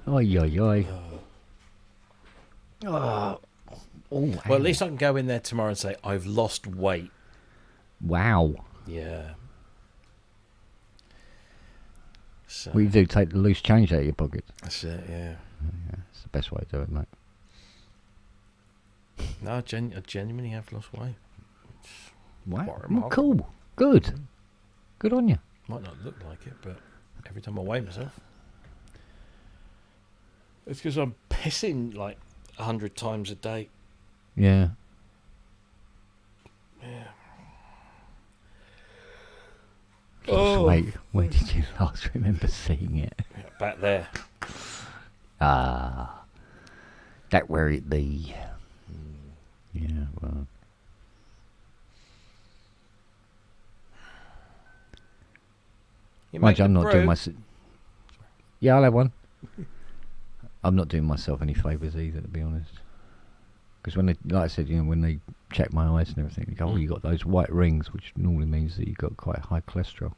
[SPEAKER 2] Oi, oi, oi. Oh.
[SPEAKER 3] Well, at least I can go in there tomorrow and say I've lost weight.
[SPEAKER 2] Wow.
[SPEAKER 3] Yeah. So
[SPEAKER 2] Well, you do take the loose change out of your pocket.
[SPEAKER 3] that's it. Yeah.
[SPEAKER 2] Yeah, it's the best way to do it, mate.
[SPEAKER 3] No, I genuinely have lost weight.
[SPEAKER 2] Wow.
[SPEAKER 3] Quite
[SPEAKER 2] Well,
[SPEAKER 3] remarkable.
[SPEAKER 2] cool. Good. Good on you.
[SPEAKER 3] Might not look like it, but every time I weigh myself, it's because I'm pissing like 100 times a day.
[SPEAKER 2] Yeah.
[SPEAKER 3] Yeah.
[SPEAKER 2] Lost weight. Where did you last remember seeing it?
[SPEAKER 3] Back there.
[SPEAKER 2] Ah. That where it be. Yeah, well.
[SPEAKER 3] You
[SPEAKER 2] Mind you, I'm
[SPEAKER 3] the
[SPEAKER 2] not doing
[SPEAKER 3] brew.
[SPEAKER 2] Yeah, I'll have one. I'm not doing myself any favours either, to be honest. Because when they, like I said, when they check my eyes and everything, they go, "Oh, you got those white rings," which normally means that you've got quite high cholesterol.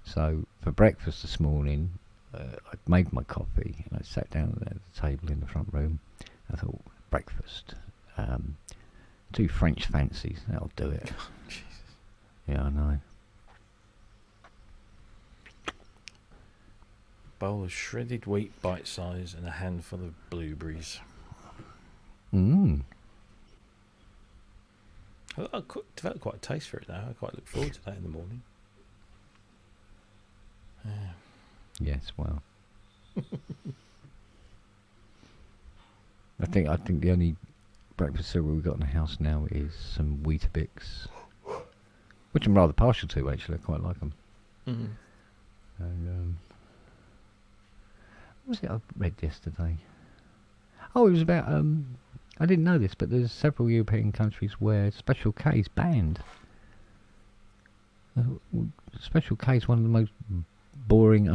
[SPEAKER 2] So for breakfast this morning, I made my coffee and I sat down at the table in the front room. I thought, breakfast, 2 French fancies, that'll do it.
[SPEAKER 3] Jesus.
[SPEAKER 2] Yeah, I know.
[SPEAKER 3] Bowl of shredded wheat bite size and a handful of blueberries.
[SPEAKER 2] Mmm.
[SPEAKER 3] I've developed quite a taste for it now. I quite look forward to that in the morning. Yeah.
[SPEAKER 2] Yes, well. I think the only breakfast cereal we've got in the house now is some Weetabix, which I'm rather partial to, actually. I quite like them.
[SPEAKER 3] Mm-hmm.
[SPEAKER 2] And, what was it I read yesterday? Oh, it was about, I didn't know this, but there's several European countries where Special K is banned. Special K is one of the most boring,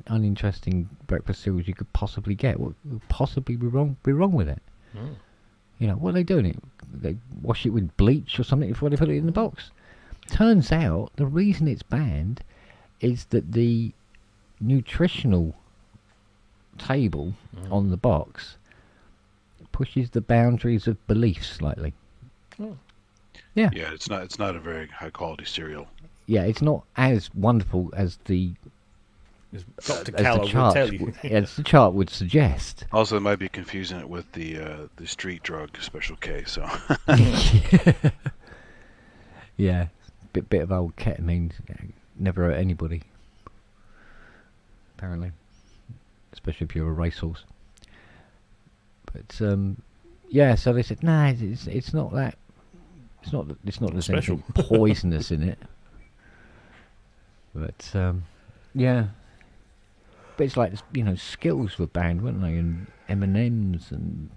[SPEAKER 2] uninteresting breakfast cereals you could possibly get. What could possibly be wrong with it?
[SPEAKER 3] Mm.
[SPEAKER 2] What are they doing? They wash it with bleach or something before they put it in the box. Turns out the reason it's banned is that the nutritional table on the box pushes the boundaries of belief slightly.
[SPEAKER 3] Oh.
[SPEAKER 2] Yeah,
[SPEAKER 4] Yeah, it's not a very high quality cereal.
[SPEAKER 2] yeah, it's not as wonderful as the
[SPEAKER 3] As Dr.
[SPEAKER 2] as
[SPEAKER 3] Callum
[SPEAKER 2] the
[SPEAKER 3] will
[SPEAKER 2] chart
[SPEAKER 3] tell you.
[SPEAKER 2] as the chart would suggest.
[SPEAKER 4] Also, it might be confusing it with the street drug Special K. So
[SPEAKER 2] Yeah, bit of old ketamine never hurt anybody. Apparently, especially if you're a racehorse. But yeah, so they said, nah, it's not that. It's not there's
[SPEAKER 3] special.
[SPEAKER 2] anything poisonous in it. But yeah, but it's like Skittles were banned, weren't they? And M&Ms and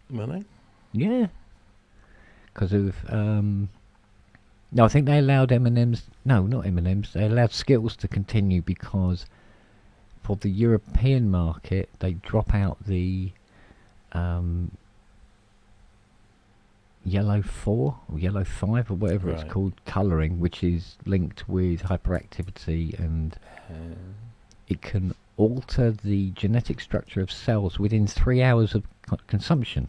[SPEAKER 3] Really?
[SPEAKER 2] yeah, because of no, I think they allowed M&Ms. No, not M&Ms. They allowed Skittles to continue because for the European market they drop out the yellow 4 or yellow 5 or whatever it's
[SPEAKER 3] Right.
[SPEAKER 2] called colouring, which is linked with hyperactivity, and it can alter the genetic structure of cells within 3 hours of consumption.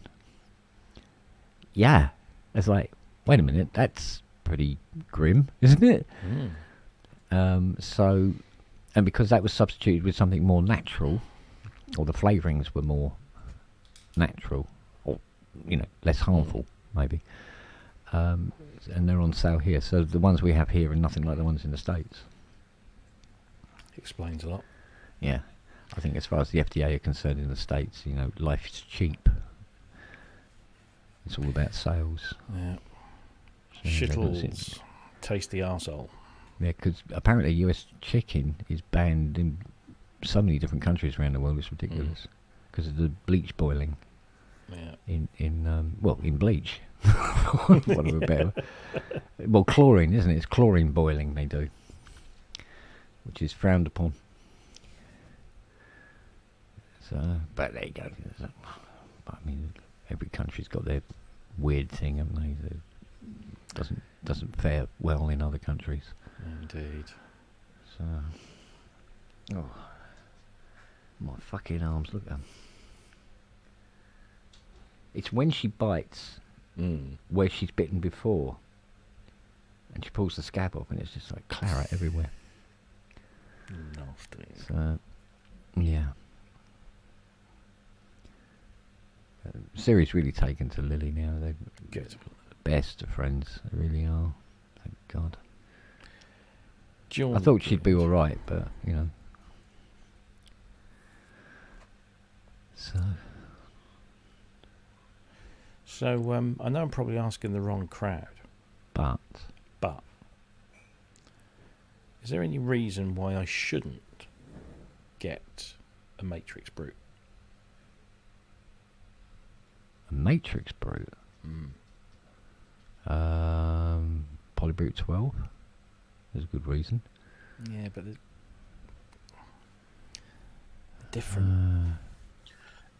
[SPEAKER 2] Yeah, it's like, wait a minute, that's pretty grim, isn't it? So, and because that was substituted with something more natural, or the flavourings were more natural, or less harmful, maybe. and they're on sale here. So the ones we have here are nothing like the ones in the States.
[SPEAKER 3] Explains a lot.
[SPEAKER 2] Yeah, I think as far as the FDA are concerned in the States, you know, life is cheap. It's all about sales.
[SPEAKER 3] Yeah.
[SPEAKER 2] So
[SPEAKER 3] Shittles. Tasty arsehole.
[SPEAKER 2] Yeah, because apparently US chicken is banned in so many different countries around the world. It's ridiculous because of the bleach boiling.
[SPEAKER 3] Yeah.
[SPEAKER 2] In bleach. What a better. Well, chlorine, isn't it? It's chlorine boiling they do, which is frowned upon. So, but there you go. I mean, every country's got their weird thing, haven't they? That doesn't fare well in other countries.
[SPEAKER 3] Indeed.
[SPEAKER 2] So, oh, my fucking arms! Look at them. It's when she bites where she's bitten before, and she pulls the scab off, and it's just like claret everywhere.
[SPEAKER 3] Nasty.
[SPEAKER 2] So, yeah. Siri's really taken to Lily now. They're
[SPEAKER 3] Good.
[SPEAKER 2] the best of friends. They really are. Thank God. I thought she'd be all right, but you know.
[SPEAKER 3] So I know I'm probably asking the wrong crowd,
[SPEAKER 2] But
[SPEAKER 3] is there any reason why I shouldn't get a Matrix Brute?
[SPEAKER 2] a Matrix Brute. Polybrute 12. There's a good reason.
[SPEAKER 3] Yeah, but they're different.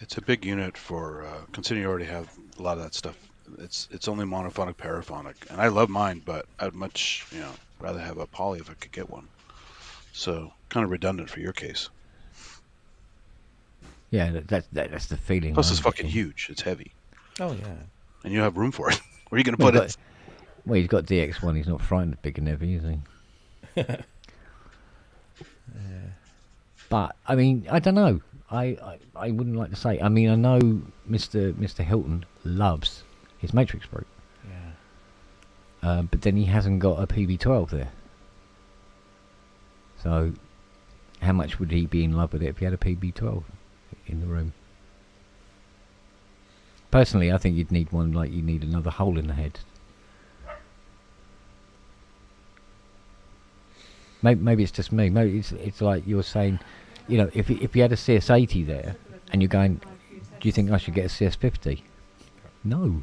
[SPEAKER 4] It's a big unit for considering you already have a lot of that stuff. It's only monophonic, paraphonic, and I love mine, but I'd much rather have a poly if I could get one. So kind of redundant for your case.
[SPEAKER 2] Yeah, that's the feeling.
[SPEAKER 4] Plus,
[SPEAKER 2] I'm
[SPEAKER 4] it's fucking
[SPEAKER 2] getting.
[SPEAKER 4] huge. It's heavy,
[SPEAKER 3] Oh yeah.
[SPEAKER 4] and you have room for it. Where are you going to
[SPEAKER 2] Well,
[SPEAKER 4] put
[SPEAKER 2] but-
[SPEAKER 4] it?
[SPEAKER 2] Well, he's got DX1. He's not frightened of big and heavy, is he? But I mean, I don't know. I wouldn't like to say. I mean, I know Mr. Hilton loves his Matrix Brute,
[SPEAKER 3] Yeah.
[SPEAKER 2] but then he hasn't got a PB12 there. So, how much would he be in love with it if he had a PB12 in the room? Personally, I think you'd need one like you need another hole in the head. Maybe it's just me. Maybe it's like you're saying, you know, if you had a CS80 there, and you're going, do you think I should get a CS50? No.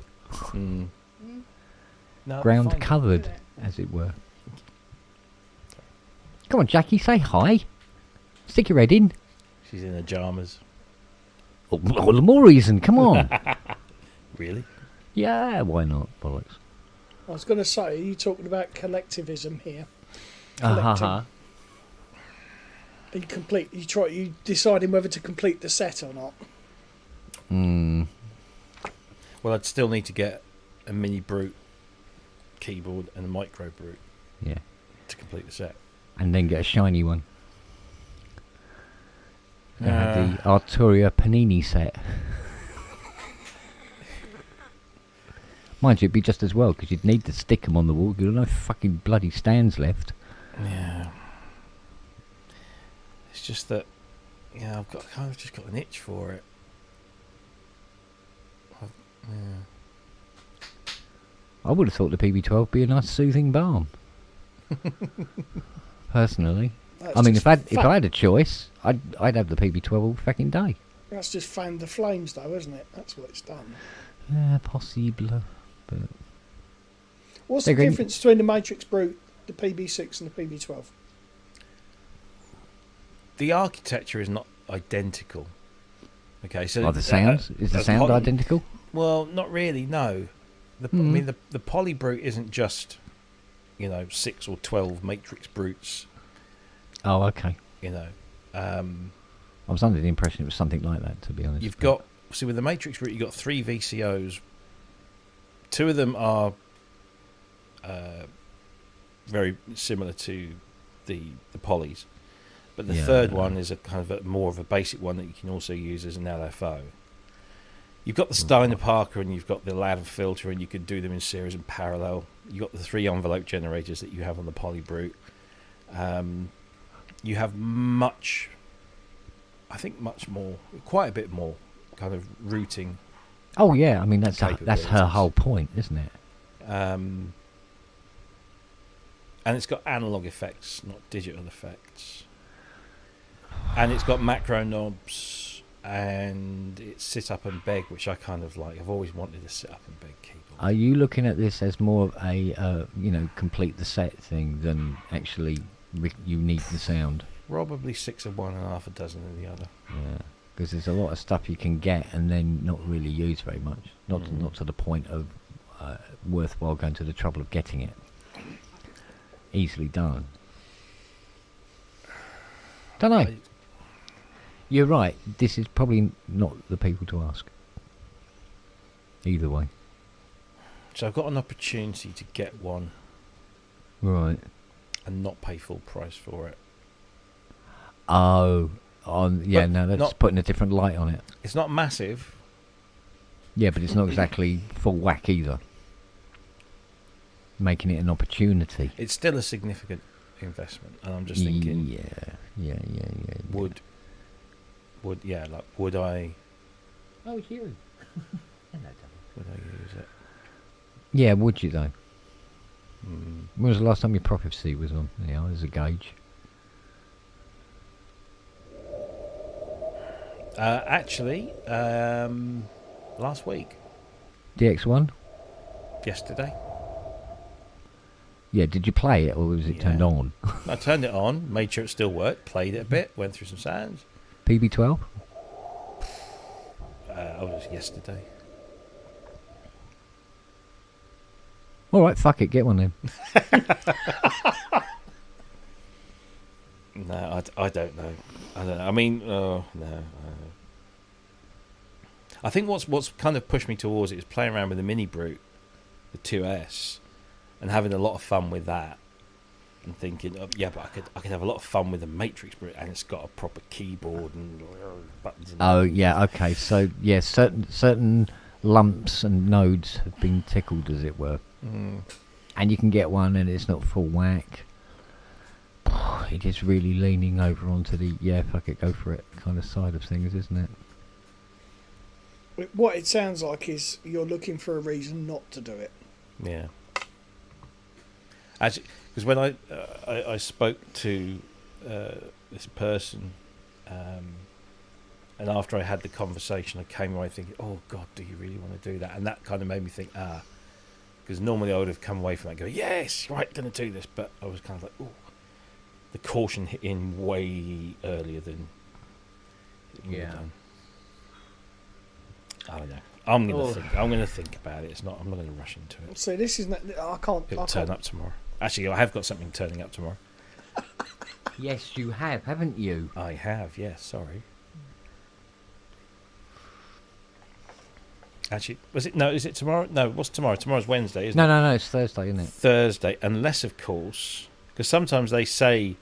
[SPEAKER 3] No,
[SPEAKER 2] Ground
[SPEAKER 3] fine.
[SPEAKER 2] covered, as it were. Come on, Jackie, say hi. Stick your head in.
[SPEAKER 3] She's in her pajamas.
[SPEAKER 2] Oh, all the more reason. Come on.
[SPEAKER 3] Really?
[SPEAKER 2] Yeah, why not? Bollocks.
[SPEAKER 1] I was going to say, you're talking about collectivism here.
[SPEAKER 2] Uh-huh.
[SPEAKER 1] You deciding whether to complete the set or not.
[SPEAKER 3] Well, I'd still need to get a mini Brute keyboard and a micro Brute
[SPEAKER 2] Yeah.
[SPEAKER 3] to complete the set.
[SPEAKER 2] And then get a shiny one. They had the Arturia Panini set. Mind you, it'd be just as well, because you'd need to stick them on the wall. You've got no fucking bloody stands left.
[SPEAKER 3] Yeah. It's just that, I've just got an itch for it.
[SPEAKER 2] I would have thought the PB12 would be a nice soothing balm. Personally.
[SPEAKER 1] That's
[SPEAKER 2] I mean,
[SPEAKER 1] just
[SPEAKER 2] if I had a choice, I'd have the PB12 all fucking day.
[SPEAKER 1] That's just fanned the flames, though, isn't it? That's what it's done.
[SPEAKER 2] Yeah, possible. But
[SPEAKER 1] What's
[SPEAKER 2] They're
[SPEAKER 1] the
[SPEAKER 2] going-
[SPEAKER 1] difference between the Matrix Brute, the PB6, and the PB12?
[SPEAKER 3] The architecture is not identical. Okay, so
[SPEAKER 2] are the sounds? Is the sound identical?
[SPEAKER 3] Well, not really. No, I mean the Poly Brute isn't just 6 or 12 Matrix Brutes.
[SPEAKER 2] Oh, okay. I was under the impression it was something like that, to be honest.
[SPEAKER 3] You've got with the Matrix Brute, you've got 3 VCOs. 2 of them are very similar to the Polys, but the third one is a kind of more of a basic one that you can also use as an LFO. You've got the Steiner Parker and you've got the ladder filter, and you could do them in series and parallel. You've got the 3 envelope generators that you have on the Polybrute. You have much more, quite a bit more kind of routing.
[SPEAKER 2] Oh yeah, I mean that's her
[SPEAKER 3] Capabilities.
[SPEAKER 2] whole point, isn't it?
[SPEAKER 3] And it's got analog effects, not digital effects. And it's got macro knobs, and it's sit up and beg, which I kind of like. I've always wanted a sit up and beg keyboard.
[SPEAKER 2] Are you looking at this as more of a complete the set thing than actually you need the sound?
[SPEAKER 3] Probably 6 of one and half a dozen of the other.
[SPEAKER 2] Yeah, because there's a lot of stuff you can get and then not really use very much. Not to the point of worthwhile going to the trouble of getting it. Easily done. Don't know. You're right. This is probably not the people to ask. Either way.
[SPEAKER 3] So I've got an opportunity to get one
[SPEAKER 2] Right.
[SPEAKER 3] and not pay full price for it.
[SPEAKER 2] Oh, yeah.
[SPEAKER 3] But
[SPEAKER 2] No, that's
[SPEAKER 3] not-
[SPEAKER 2] putting a different light on it.
[SPEAKER 3] It's not massive.
[SPEAKER 2] Yeah, but it's not exactly full whack either. Making it an opportunity.
[SPEAKER 3] It's still a significant investment, and I'm just thinking,
[SPEAKER 2] Yeah.
[SPEAKER 3] would I
[SPEAKER 2] Oh, it's you.
[SPEAKER 3] would I use it?
[SPEAKER 2] Yeah, would you though?
[SPEAKER 3] Mm.
[SPEAKER 2] When was the last time your prophecy was on? Yeah, there's a gauge.
[SPEAKER 3] Actually, last week,
[SPEAKER 2] DX1?
[SPEAKER 3] yesterday,
[SPEAKER 2] Yeah, did you play it or was it turned
[SPEAKER 3] Yeah.
[SPEAKER 2] on?
[SPEAKER 3] I turned it on, made sure it still worked, played it a bit, went through some sounds.
[SPEAKER 2] PB12?
[SPEAKER 3] Oh, it was yesterday.
[SPEAKER 2] Alright, fuck it, get one then.
[SPEAKER 3] No, I don't know. I mean, no. I think what's kind of pushed me towards it is playing around with the Mini Brute, the 2S, and having a lot of fun with that, and thinking, but I could have a lot of fun with the Matrix Brute, and it's got a proper keyboard and buttons. And
[SPEAKER 2] Oh, yeah, okay. So, yeah, certain lumps and nodes have been tickled, as it were. And you can get one and it's not full whack. It is really leaning over onto the, fuck it, go for it kind of side of things, isn't it?
[SPEAKER 1] What it sounds like is you're looking for a reason not to do it.
[SPEAKER 3] Yeah. Actually, because when I spoke to this person, and after I had the conversation, I came away thinking, "Oh God, do you really want to do that?" And that kind of made me think, because normally I would have come away from that going, "Yes, you're right, going to do this," but I was kind of like, "Oh." The caution hit in way earlier than it would have done. I don't know. I'm gonna think about it. I'm not gonna rush into it.
[SPEAKER 1] So this is not, I can't.
[SPEAKER 3] It'll turn up tomorrow. Actually, I have got something turning up tomorrow.
[SPEAKER 2] Yes, you have, haven't you?
[SPEAKER 3] I have. Yes. Sorry. Actually, was it? No, is it tomorrow? No, what's tomorrow? Tomorrow's Wednesday, isn't it?
[SPEAKER 2] No, it's Thursday, isn't it?
[SPEAKER 3] Thursday, unless of course, because sometimes they say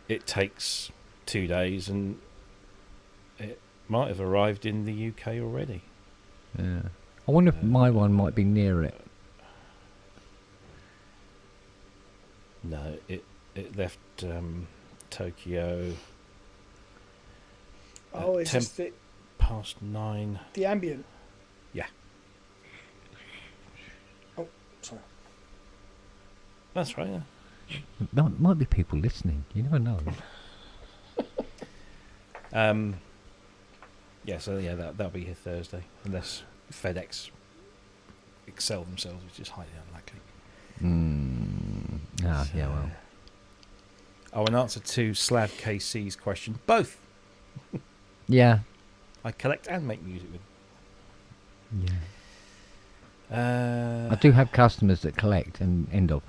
[SPEAKER 3] it takes 2 days, and it might have arrived in the UK already.
[SPEAKER 2] Yeah. I wonder if my one might be near it.
[SPEAKER 3] No, it left Tokyo.
[SPEAKER 1] Oh, is this the
[SPEAKER 3] 9:30.
[SPEAKER 1] ambient?
[SPEAKER 3] Yeah.
[SPEAKER 1] Oh, sorry.
[SPEAKER 3] That's right. Yeah.
[SPEAKER 2] Might be people listening. You never know.
[SPEAKER 3] That'll be here Thursday, unless FedEx excel themselves, which is highly unlikely.
[SPEAKER 2] Yeah, well.
[SPEAKER 3] Oh, in answer to Slav KC's question, both.
[SPEAKER 2] Yeah.
[SPEAKER 3] I collect and make music with.
[SPEAKER 2] Yeah. I do have customers that collect and end up.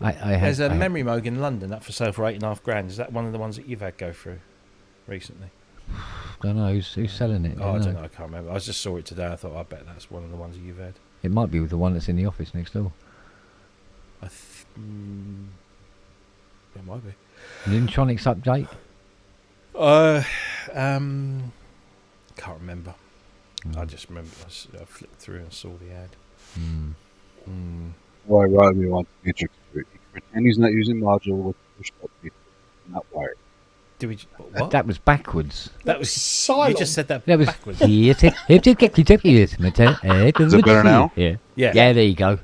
[SPEAKER 3] There's a Memory Moog in London up for sale for $8,500. Is that one of the ones that you've had go through recently?
[SPEAKER 2] Don't know who's selling it.
[SPEAKER 3] I don't know. I can't remember. I just saw it today. I thought, I bet that's one of the ones that you've had.
[SPEAKER 2] It might be with the one that's in the office next door.
[SPEAKER 3] It might be.
[SPEAKER 2] Nintronics update.
[SPEAKER 3] Can't remember. I just remember I flipped through and saw the ad.
[SPEAKER 4] Why Robbie wants matrix boot. He can pretend he's not using module with push button, not wired.
[SPEAKER 3] Did we? What?
[SPEAKER 2] That was backwards.
[SPEAKER 3] That was
[SPEAKER 1] Cylon.
[SPEAKER 3] You just said that
[SPEAKER 2] That was
[SPEAKER 3] backwards.
[SPEAKER 2] Is
[SPEAKER 4] it better now?
[SPEAKER 2] Yeah.
[SPEAKER 3] Yeah.
[SPEAKER 2] Yeah, there you go.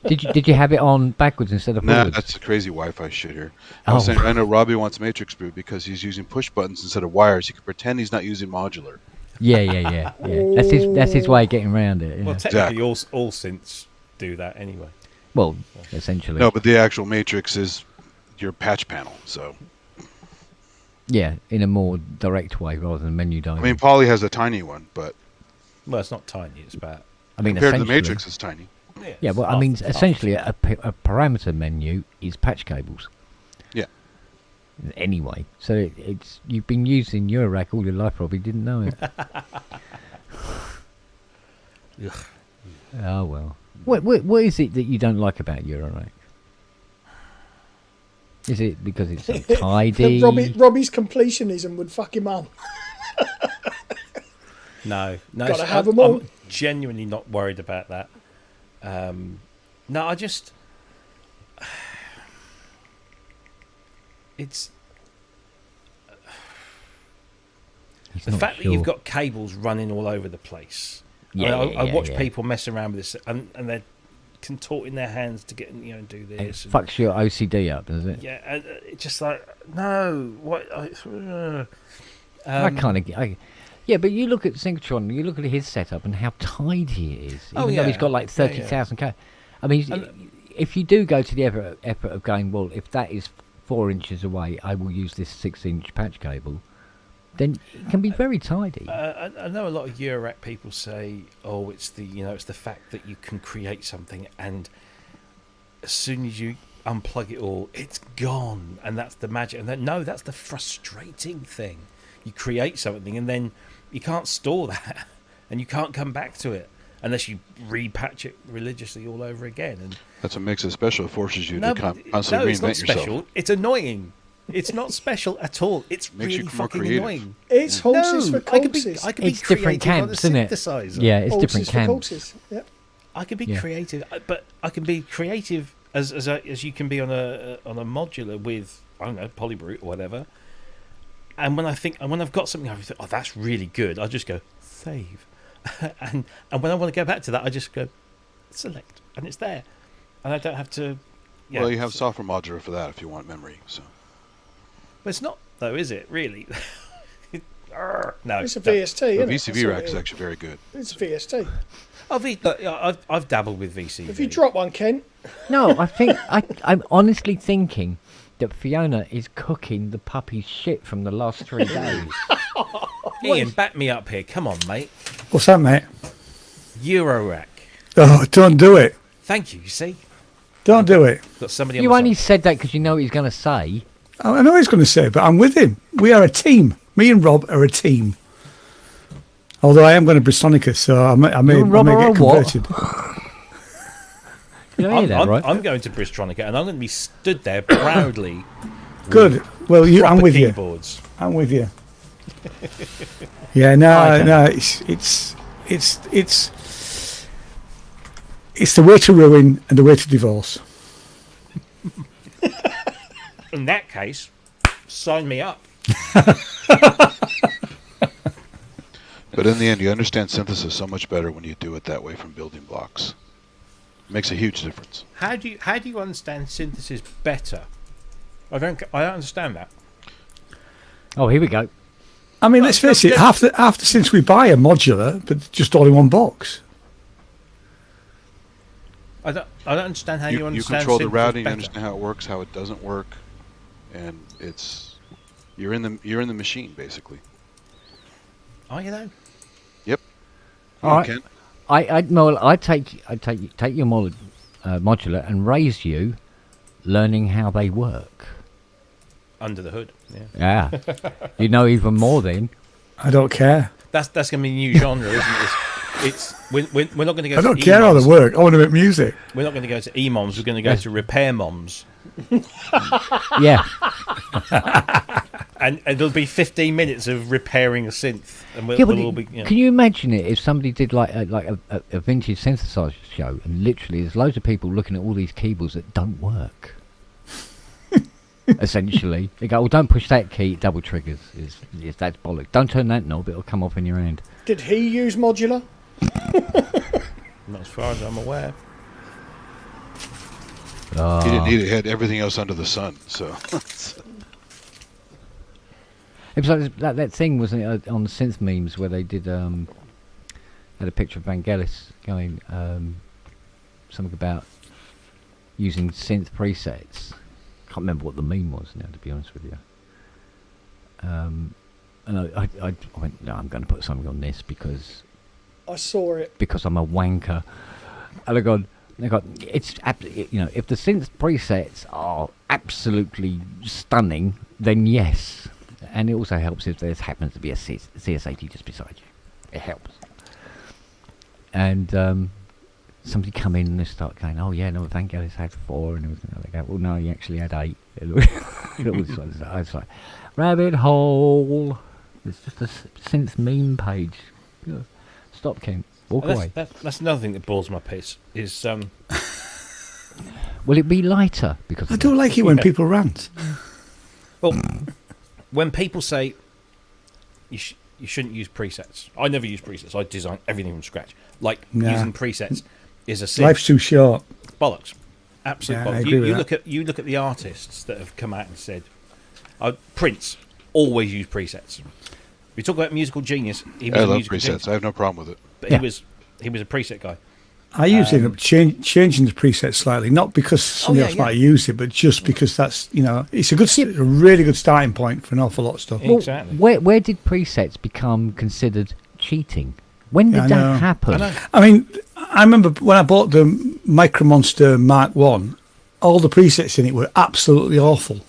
[SPEAKER 2] Did you have it on backwards instead of
[SPEAKER 4] Nah,
[SPEAKER 2] forwards?
[SPEAKER 4] that's the crazy Wi-Fi shit here. I was saying, I know Robbie wants matrix boot because he's using push buttons instead of wires. He can pretend he's not using modular.
[SPEAKER 2] Yeah. That's his way of getting around it. Yeah.
[SPEAKER 3] Well, technically, all synths do that anyway.
[SPEAKER 2] Well, essentially.
[SPEAKER 4] No, but the actual matrix is your patch panel. So
[SPEAKER 2] Yeah, in a more direct way rather than menu
[SPEAKER 4] I
[SPEAKER 2] diagram.
[SPEAKER 4] mean, Poly has a tiny one, but
[SPEAKER 3] Well, it's not tiny. It's about.
[SPEAKER 2] I mean,
[SPEAKER 4] compared to the
[SPEAKER 2] essentially-
[SPEAKER 4] matrix, it's tiny.
[SPEAKER 2] Yeah, well, I mean, essentially, a parameter menu is patch cables.
[SPEAKER 4] Yeah.
[SPEAKER 2] Anyway, so it's you've been using Eurorack all your life, probably didn't know it. Oh well. What is it that you don't like about Eurorack? Is it because it's so tidy?
[SPEAKER 1] Robbie's completionism would fuck him up.
[SPEAKER 3] No.
[SPEAKER 1] Gotta have 'em all.
[SPEAKER 3] I'm genuinely not worried about that. No, I just. It's
[SPEAKER 2] He's
[SPEAKER 3] the
[SPEAKER 2] not
[SPEAKER 3] fact that
[SPEAKER 2] sure.
[SPEAKER 3] you've got cables running all over the place.
[SPEAKER 2] Yeah,
[SPEAKER 3] I watch
[SPEAKER 2] yeah.
[SPEAKER 3] people mess around with this, and they're contorting their hands to get and do
[SPEAKER 2] It
[SPEAKER 3] this. and-
[SPEAKER 2] fucks your OCD up, does it?
[SPEAKER 3] Yeah, and it's just like no. What?
[SPEAKER 2] I kind of. Yeah, but you look at Synchrotron, you look at his setup and how tidy it is.
[SPEAKER 3] Oh,
[SPEAKER 2] Even though he's
[SPEAKER 3] yeah.
[SPEAKER 2] got like
[SPEAKER 3] Yeah, yeah.
[SPEAKER 2] 30,000 K. I mean, if you do go to the effort of going, well, if that is 4 inches away, I will use this 6-inch patch cable, then it can be very tidy.
[SPEAKER 3] I know a lot of Eurorack people say, "Oh, it's the fact that you can create something, and as soon as you unplug it all, it's gone, and that's the magic." And then, no, that's the frustrating thing. You create something, and then you can't store that, and you can't come back to it unless you repatch it religiously all over again. And
[SPEAKER 4] That's what makes it special. It forces you
[SPEAKER 3] no,
[SPEAKER 4] to
[SPEAKER 3] but-
[SPEAKER 4] constantly
[SPEAKER 3] it's not
[SPEAKER 4] reinvent yourself.
[SPEAKER 3] special. It's annoying. It's not special at all. It's
[SPEAKER 4] Makes you
[SPEAKER 3] really
[SPEAKER 4] more
[SPEAKER 3] fucking
[SPEAKER 4] creative.
[SPEAKER 3] annoying.
[SPEAKER 1] It's horses for
[SPEAKER 3] I could be
[SPEAKER 1] courses.
[SPEAKER 3] creative
[SPEAKER 2] It's different
[SPEAKER 3] on a
[SPEAKER 2] camps, isn't it?
[SPEAKER 3] synthesizer.
[SPEAKER 2] Yeah, it's
[SPEAKER 1] Horses
[SPEAKER 2] different
[SPEAKER 1] for
[SPEAKER 2] camps.
[SPEAKER 1] courses. Yep.
[SPEAKER 3] I can be
[SPEAKER 2] Yeah.
[SPEAKER 3] creative, but I can be creative as you can be on a modular with, I don't know, Polybrute or whatever. And when I've got something, I think, oh, that's really good. I just go save, and when I want to go back to that, I just go select, and it's there, and I don't have to. Yeah,
[SPEAKER 4] Well, you have software modular for that if you want memory. So
[SPEAKER 3] but it's not though, is it? Really? No,
[SPEAKER 1] It's a
[SPEAKER 3] don't.
[SPEAKER 1] VST,
[SPEAKER 4] the
[SPEAKER 1] isn't it?
[SPEAKER 4] VCV
[SPEAKER 1] That's what
[SPEAKER 4] rack
[SPEAKER 1] it
[SPEAKER 4] is actually very good.
[SPEAKER 1] It's a VST.
[SPEAKER 3] I've dabbled with VCV.
[SPEAKER 1] If you drop one, Ken,
[SPEAKER 2] No, I think I'm honestly thinking that Fiona is cooking the puppy's shit from the last 3 days.
[SPEAKER 3] Ian, back me up here. Come on, mate.
[SPEAKER 5] What's that, mate?
[SPEAKER 3] Eurorack.
[SPEAKER 5] Oh, don't do it.
[SPEAKER 3] Thank you. You see,
[SPEAKER 5] Don't do it.
[SPEAKER 3] got somebody. On
[SPEAKER 2] You
[SPEAKER 3] my
[SPEAKER 2] only
[SPEAKER 3] side.
[SPEAKER 2] said that because you know what he's going to say.
[SPEAKER 5] I know what he's going to say, but I'm with him. We are a team. Me and Rob are a team. Although I am going to Bristonica, so I may
[SPEAKER 2] You and Rob are
[SPEAKER 5] get
[SPEAKER 2] a what?
[SPEAKER 5] converted.
[SPEAKER 2] You know that, right?
[SPEAKER 3] I'm going to Bristronica, and I'm going to be stood there proudly.
[SPEAKER 5] Good. Well, I'm
[SPEAKER 3] proper
[SPEAKER 5] with you.
[SPEAKER 3] keyboards.
[SPEAKER 5] I'm with you. Yeah, no,
[SPEAKER 2] Okay.
[SPEAKER 5] no. It's the way to ruin and the way to divorce.
[SPEAKER 3] In that case, sign me up.
[SPEAKER 4] But in the end, you understand synthesis so much better when you do it that way from building blocks. It makes a huge difference.
[SPEAKER 3] How do you understand synthesis better? I don't understand that.
[SPEAKER 2] Oh, here we go.
[SPEAKER 5] I mean, let's face it. After since we buy a modular, but just all in one box.
[SPEAKER 3] I don't understand how you
[SPEAKER 4] You
[SPEAKER 3] understand
[SPEAKER 4] control the
[SPEAKER 3] synthesis
[SPEAKER 4] routing, you
[SPEAKER 3] better.
[SPEAKER 4] understand how it works, how it doesn't work, and you're in the machine basically.
[SPEAKER 3] Oh, you know.
[SPEAKER 4] Yep.
[SPEAKER 2] All right.
[SPEAKER 4] Ken.
[SPEAKER 2] I take your modular and raise you learning how they work.
[SPEAKER 3] Under the hood. Yeah.
[SPEAKER 2] Yeah. You know even more then.
[SPEAKER 5] I don't care.
[SPEAKER 3] That's going to be a new genre, isn't it? We're not going to go.
[SPEAKER 5] I
[SPEAKER 3] to
[SPEAKER 5] don't care how
[SPEAKER 3] E-moms.
[SPEAKER 5] they work. I want to make music.
[SPEAKER 3] We're not going to go to E-moms. We're going to go to repair moms.
[SPEAKER 2] Yeah.
[SPEAKER 3] and it'll be 15 minutes of repairing a synth, and we'll,
[SPEAKER 2] Yeah, but
[SPEAKER 3] we'll all be. You know.
[SPEAKER 2] can you imagine it if somebody did like a vintage synthesizer show, and literally there's loads of people looking at all these keyboards that don't work. Essentially, they go, "Well, don't push that key; it double triggers. Is that's bollocks. Don't turn that knob; it'll come off in your hand."
[SPEAKER 1] Did he use modular?
[SPEAKER 3] Not as far as I'm aware.
[SPEAKER 4] He didn't need it. He had everything else under the sun. So
[SPEAKER 2] It was like that thing, wasn't it, on the synth memes where they did had a picture of Vangelis going something about using synth presets. Can't remember what the meme was now, to be honest with you. And I went, no, I'm going to put something on this because
[SPEAKER 1] I saw it.
[SPEAKER 2] I'm a wanker. And I got, it's if the synth presets are absolutely stunning, then yes. And it also helps if there happens to be a CS80 just beside you. It helps. And somebody come in and they start going, "Oh yeah, no, Vangelis had 4 and everything." They go, "Well, no, he actually had 8." I was like, rabbit hole. It's just a synth meme page. Stop, Ken. Walk away.
[SPEAKER 3] That's another thing that bores my piss. Is
[SPEAKER 2] Will it be lighter? Because
[SPEAKER 5] I don't like it when people rant.
[SPEAKER 3] well, when people say you shouldn't use presets. I never use presets. I design everything from scratch. Like using presets is a sin.
[SPEAKER 5] Life's too short.
[SPEAKER 3] Bollocks. Absolute
[SPEAKER 5] Yeah, I
[SPEAKER 3] bollocks.
[SPEAKER 5] agree with
[SPEAKER 3] You look at the artists that have come out and said, Prince always used presets. We talk about musical genius. He was
[SPEAKER 4] I
[SPEAKER 3] a
[SPEAKER 4] love
[SPEAKER 3] musical
[SPEAKER 4] presets.
[SPEAKER 3] genius,
[SPEAKER 4] I have no problem with it.
[SPEAKER 3] but
[SPEAKER 2] Yeah.
[SPEAKER 3] he was a preset guy.
[SPEAKER 5] I usually end up changing the preset slightly, not because somebody else might use it, but just because that's, it's a really good starting point for an awful lot of stuff.
[SPEAKER 2] Well,
[SPEAKER 3] Exactly.
[SPEAKER 2] where did presets become considered cheating? When did
[SPEAKER 5] I
[SPEAKER 2] that
[SPEAKER 5] know.
[SPEAKER 2] happen?
[SPEAKER 5] I mean, I remember when I bought the Micro Monster Mark 1, all the presets in it were absolutely awful.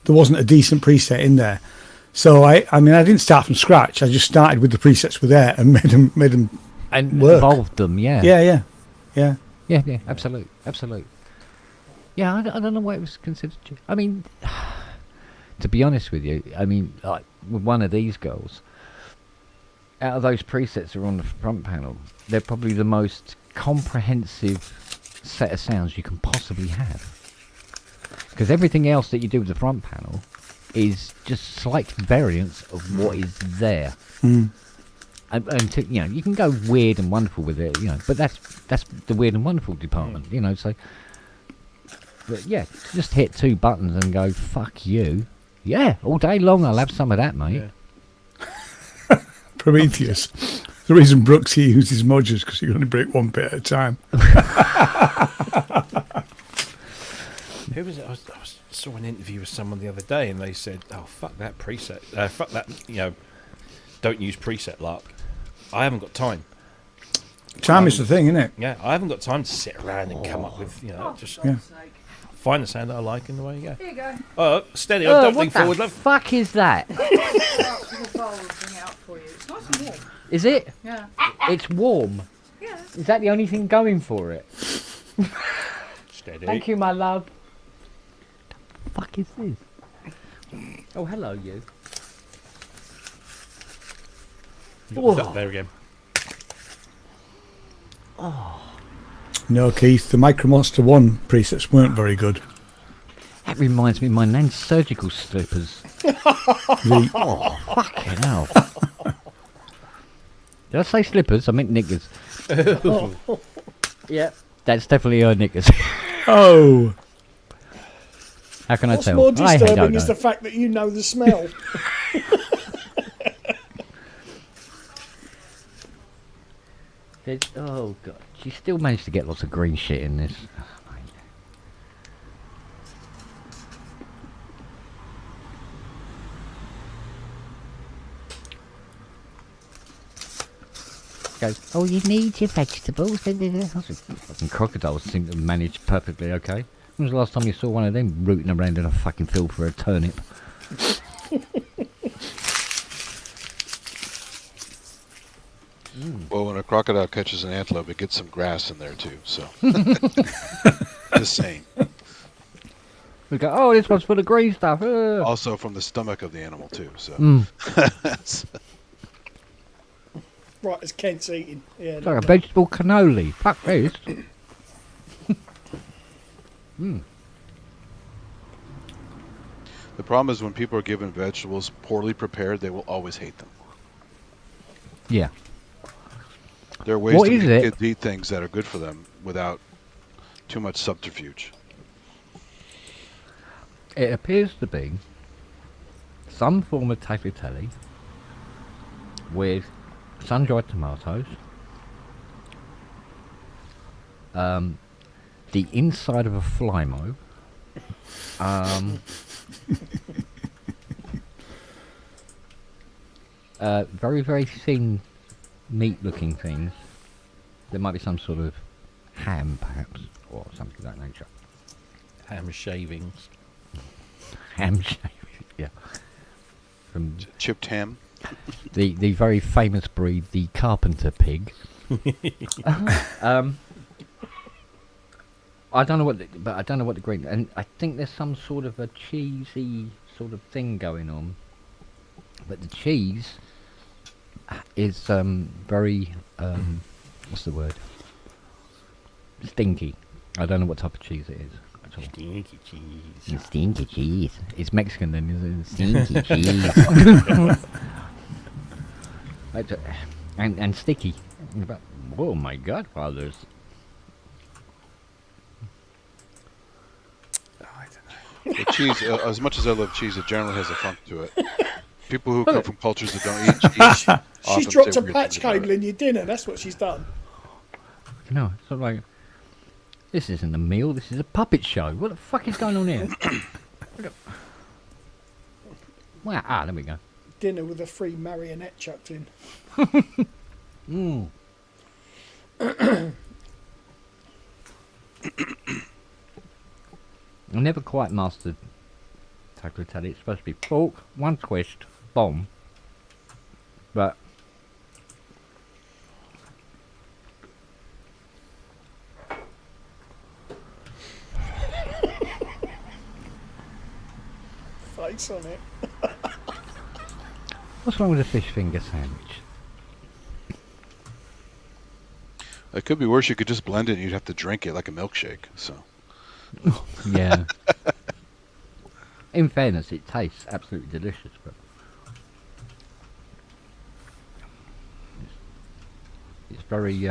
[SPEAKER 5] There wasn't a decent preset in there. So I didn't start from scratch. I just started with the presets were there and made them
[SPEAKER 2] And
[SPEAKER 5] work.
[SPEAKER 2] evolved them, yeah.
[SPEAKER 5] Yeah.
[SPEAKER 2] Yeah, absolute. Yeah, I don't know why it was considered. I mean, to be honest with you, like with one of these girls, out of those presets that are on the front panel, they're probably the most comprehensive set of sounds you can possibly have. Because everything else that you do with the front panel is just slight variants of what is there.
[SPEAKER 5] Mm.
[SPEAKER 2] And you can go weird and wonderful with it, but that's the weird and wonderful department, so. But yeah, just hit 2 buttons and go, fuck you. Yeah, all day long I'll have some of that, mate.
[SPEAKER 3] Yeah.
[SPEAKER 5] Prometheus. The reason Brooks uses modules because you can only break one bit at a time.
[SPEAKER 3] Who was it? I saw an interview with someone the other day, and they said, "Oh, fuck that preset. Fuck that. Don't use preset lark. I haven't got time.
[SPEAKER 5] Time is the thing, isn't it?
[SPEAKER 3] Yeah, I haven't got time to sit around and come up with just
[SPEAKER 5] Yeah.
[SPEAKER 3] find the sound that I like in the way you go.
[SPEAKER 6] Here you go.
[SPEAKER 3] Oh, steady. I don't
[SPEAKER 2] what
[SPEAKER 3] think
[SPEAKER 2] the
[SPEAKER 3] forward, love.
[SPEAKER 2] fuck is that?
[SPEAKER 6] Well, it's a bowl, bring it out for you. It's nice and warm.
[SPEAKER 2] Is it?
[SPEAKER 6] Yeah.
[SPEAKER 2] It's warm.
[SPEAKER 6] Yeah.
[SPEAKER 2] Is that the only thing going for it?
[SPEAKER 3] Steady.
[SPEAKER 2] Thank you, my love. The fuck is this? Oh, hello, you.
[SPEAKER 3] There again.
[SPEAKER 5] No, Keith, the Micro Monster 1 presets weren't very good.
[SPEAKER 2] That reminds me of my nan's surgical slippers. Oh, fucking hell. Did I say slippers? I meant knickers. Yeah, that's definitely her knickers.
[SPEAKER 5] Oh,
[SPEAKER 2] How can
[SPEAKER 1] What's
[SPEAKER 2] I tell?
[SPEAKER 1] more
[SPEAKER 2] I don't
[SPEAKER 1] disturbing
[SPEAKER 2] know.
[SPEAKER 1] is the fact that you know the smell.
[SPEAKER 2] Oh, God. She still managed to get lots of green shit in this. Oh, mate. Goes, oh, you need your vegetables. Fucking crocodiles seem to manage perfectly okay. When was the last time you saw one of them rooting around in a fucking field for a turnip?
[SPEAKER 4] Well, when a crocodile catches an antelope, it gets some grass in there too. So, just saying.
[SPEAKER 2] We go, oh, this one's for the green stuff.
[SPEAKER 4] Also from the stomach of the animal too. So
[SPEAKER 1] Right as Kent's eating. Yeah.
[SPEAKER 2] It's like a vegetable cannoli. Fuck this.
[SPEAKER 4] the problem is when people are given vegetables poorly prepared, they will always hate them.
[SPEAKER 2] Yeah.
[SPEAKER 4] There are ways
[SPEAKER 2] What
[SPEAKER 4] to
[SPEAKER 2] is
[SPEAKER 4] make
[SPEAKER 2] it?
[SPEAKER 4] kids eat things that are good for them without too much subterfuge.
[SPEAKER 2] It appears to be some form of tagliatelle with sun-dried tomatoes, the inside of a flymo, very, very thin meat-looking things. There might be some sort of ham, perhaps, or something of that nature.
[SPEAKER 3] Ham shavings.
[SPEAKER 2] Ham shaving, yeah. From
[SPEAKER 4] Chipped ham.
[SPEAKER 2] the very famous breed, the Carpenter pig. I don't know what, but I don't know what the green. And I think there's some sort of a cheesy sort of thing going on. But the cheese is very what's the word? Stinky. I don't know what type of cheese it is at all.
[SPEAKER 3] Stinky cheese.
[SPEAKER 2] Stinky cheese. It's Mexican then, isn't it? Stinky cheese. And sticky. But, oh my God, fathers.
[SPEAKER 4] The cheese, as much as I love cheese, it generally has a funk to it. People who come from cultures that don't eat cheese often
[SPEAKER 1] She's dropped
[SPEAKER 4] say
[SPEAKER 1] a
[SPEAKER 4] weird
[SPEAKER 1] patch
[SPEAKER 4] things about
[SPEAKER 1] cable
[SPEAKER 4] it.
[SPEAKER 1] in your dinner. That's what she's done.
[SPEAKER 2] No, it's not like, this isn't a meal, this is a puppet show. What the fuck is going on here? Well, there we go.
[SPEAKER 1] Dinner with a free marionette chucked in.
[SPEAKER 2] Mm. I never quite mastered tagliatelle. It's supposed to be pork, one twist, bomb. But
[SPEAKER 1] Face on it.
[SPEAKER 2] what's wrong with a fish finger sandwich?
[SPEAKER 4] It could be worse. You could just blend it and you'd have to drink it like a milkshake. So
[SPEAKER 2] Yeah. In fairness, it tastes absolutely delicious, but it's very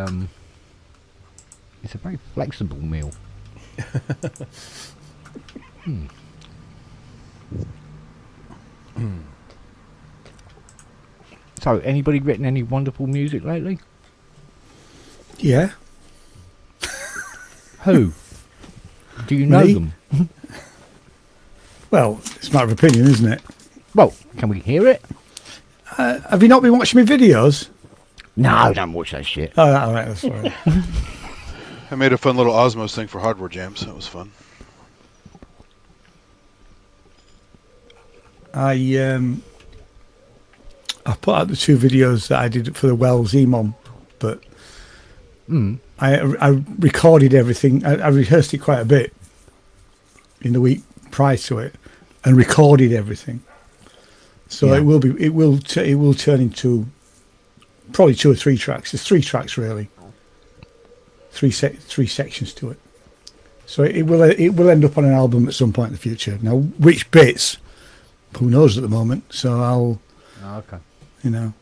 [SPEAKER 2] it's a very flexible meal. So, anybody written any wonderful music lately?
[SPEAKER 5] Yeah.
[SPEAKER 2] Who? Do you know
[SPEAKER 5] Me?
[SPEAKER 2] them?
[SPEAKER 5] Well, it's a matter of opinion, isn't it?
[SPEAKER 2] Well, can we hear it?
[SPEAKER 5] Have you not been watching my videos?
[SPEAKER 2] No, don't watch that shit.
[SPEAKER 5] Oh, all right, that's all right.
[SPEAKER 4] I made a fun little Osmos thing for hardware jams. That was fun.
[SPEAKER 5] I put out the 2 videos that I did for the Wells EMOM, but I recorded everything. I rehearsed it quite a bit in the week prior to it, and recorded everything. So
[SPEAKER 2] Yeah.
[SPEAKER 5] it will turn into probably 2 or 3 tracks. There's 3 tracks really, 3 sections to it. So it will end up on an album at some point in the future. Now, which bits, who knows at the moment? So I'll,
[SPEAKER 2] Oh, okay.
[SPEAKER 5] you know.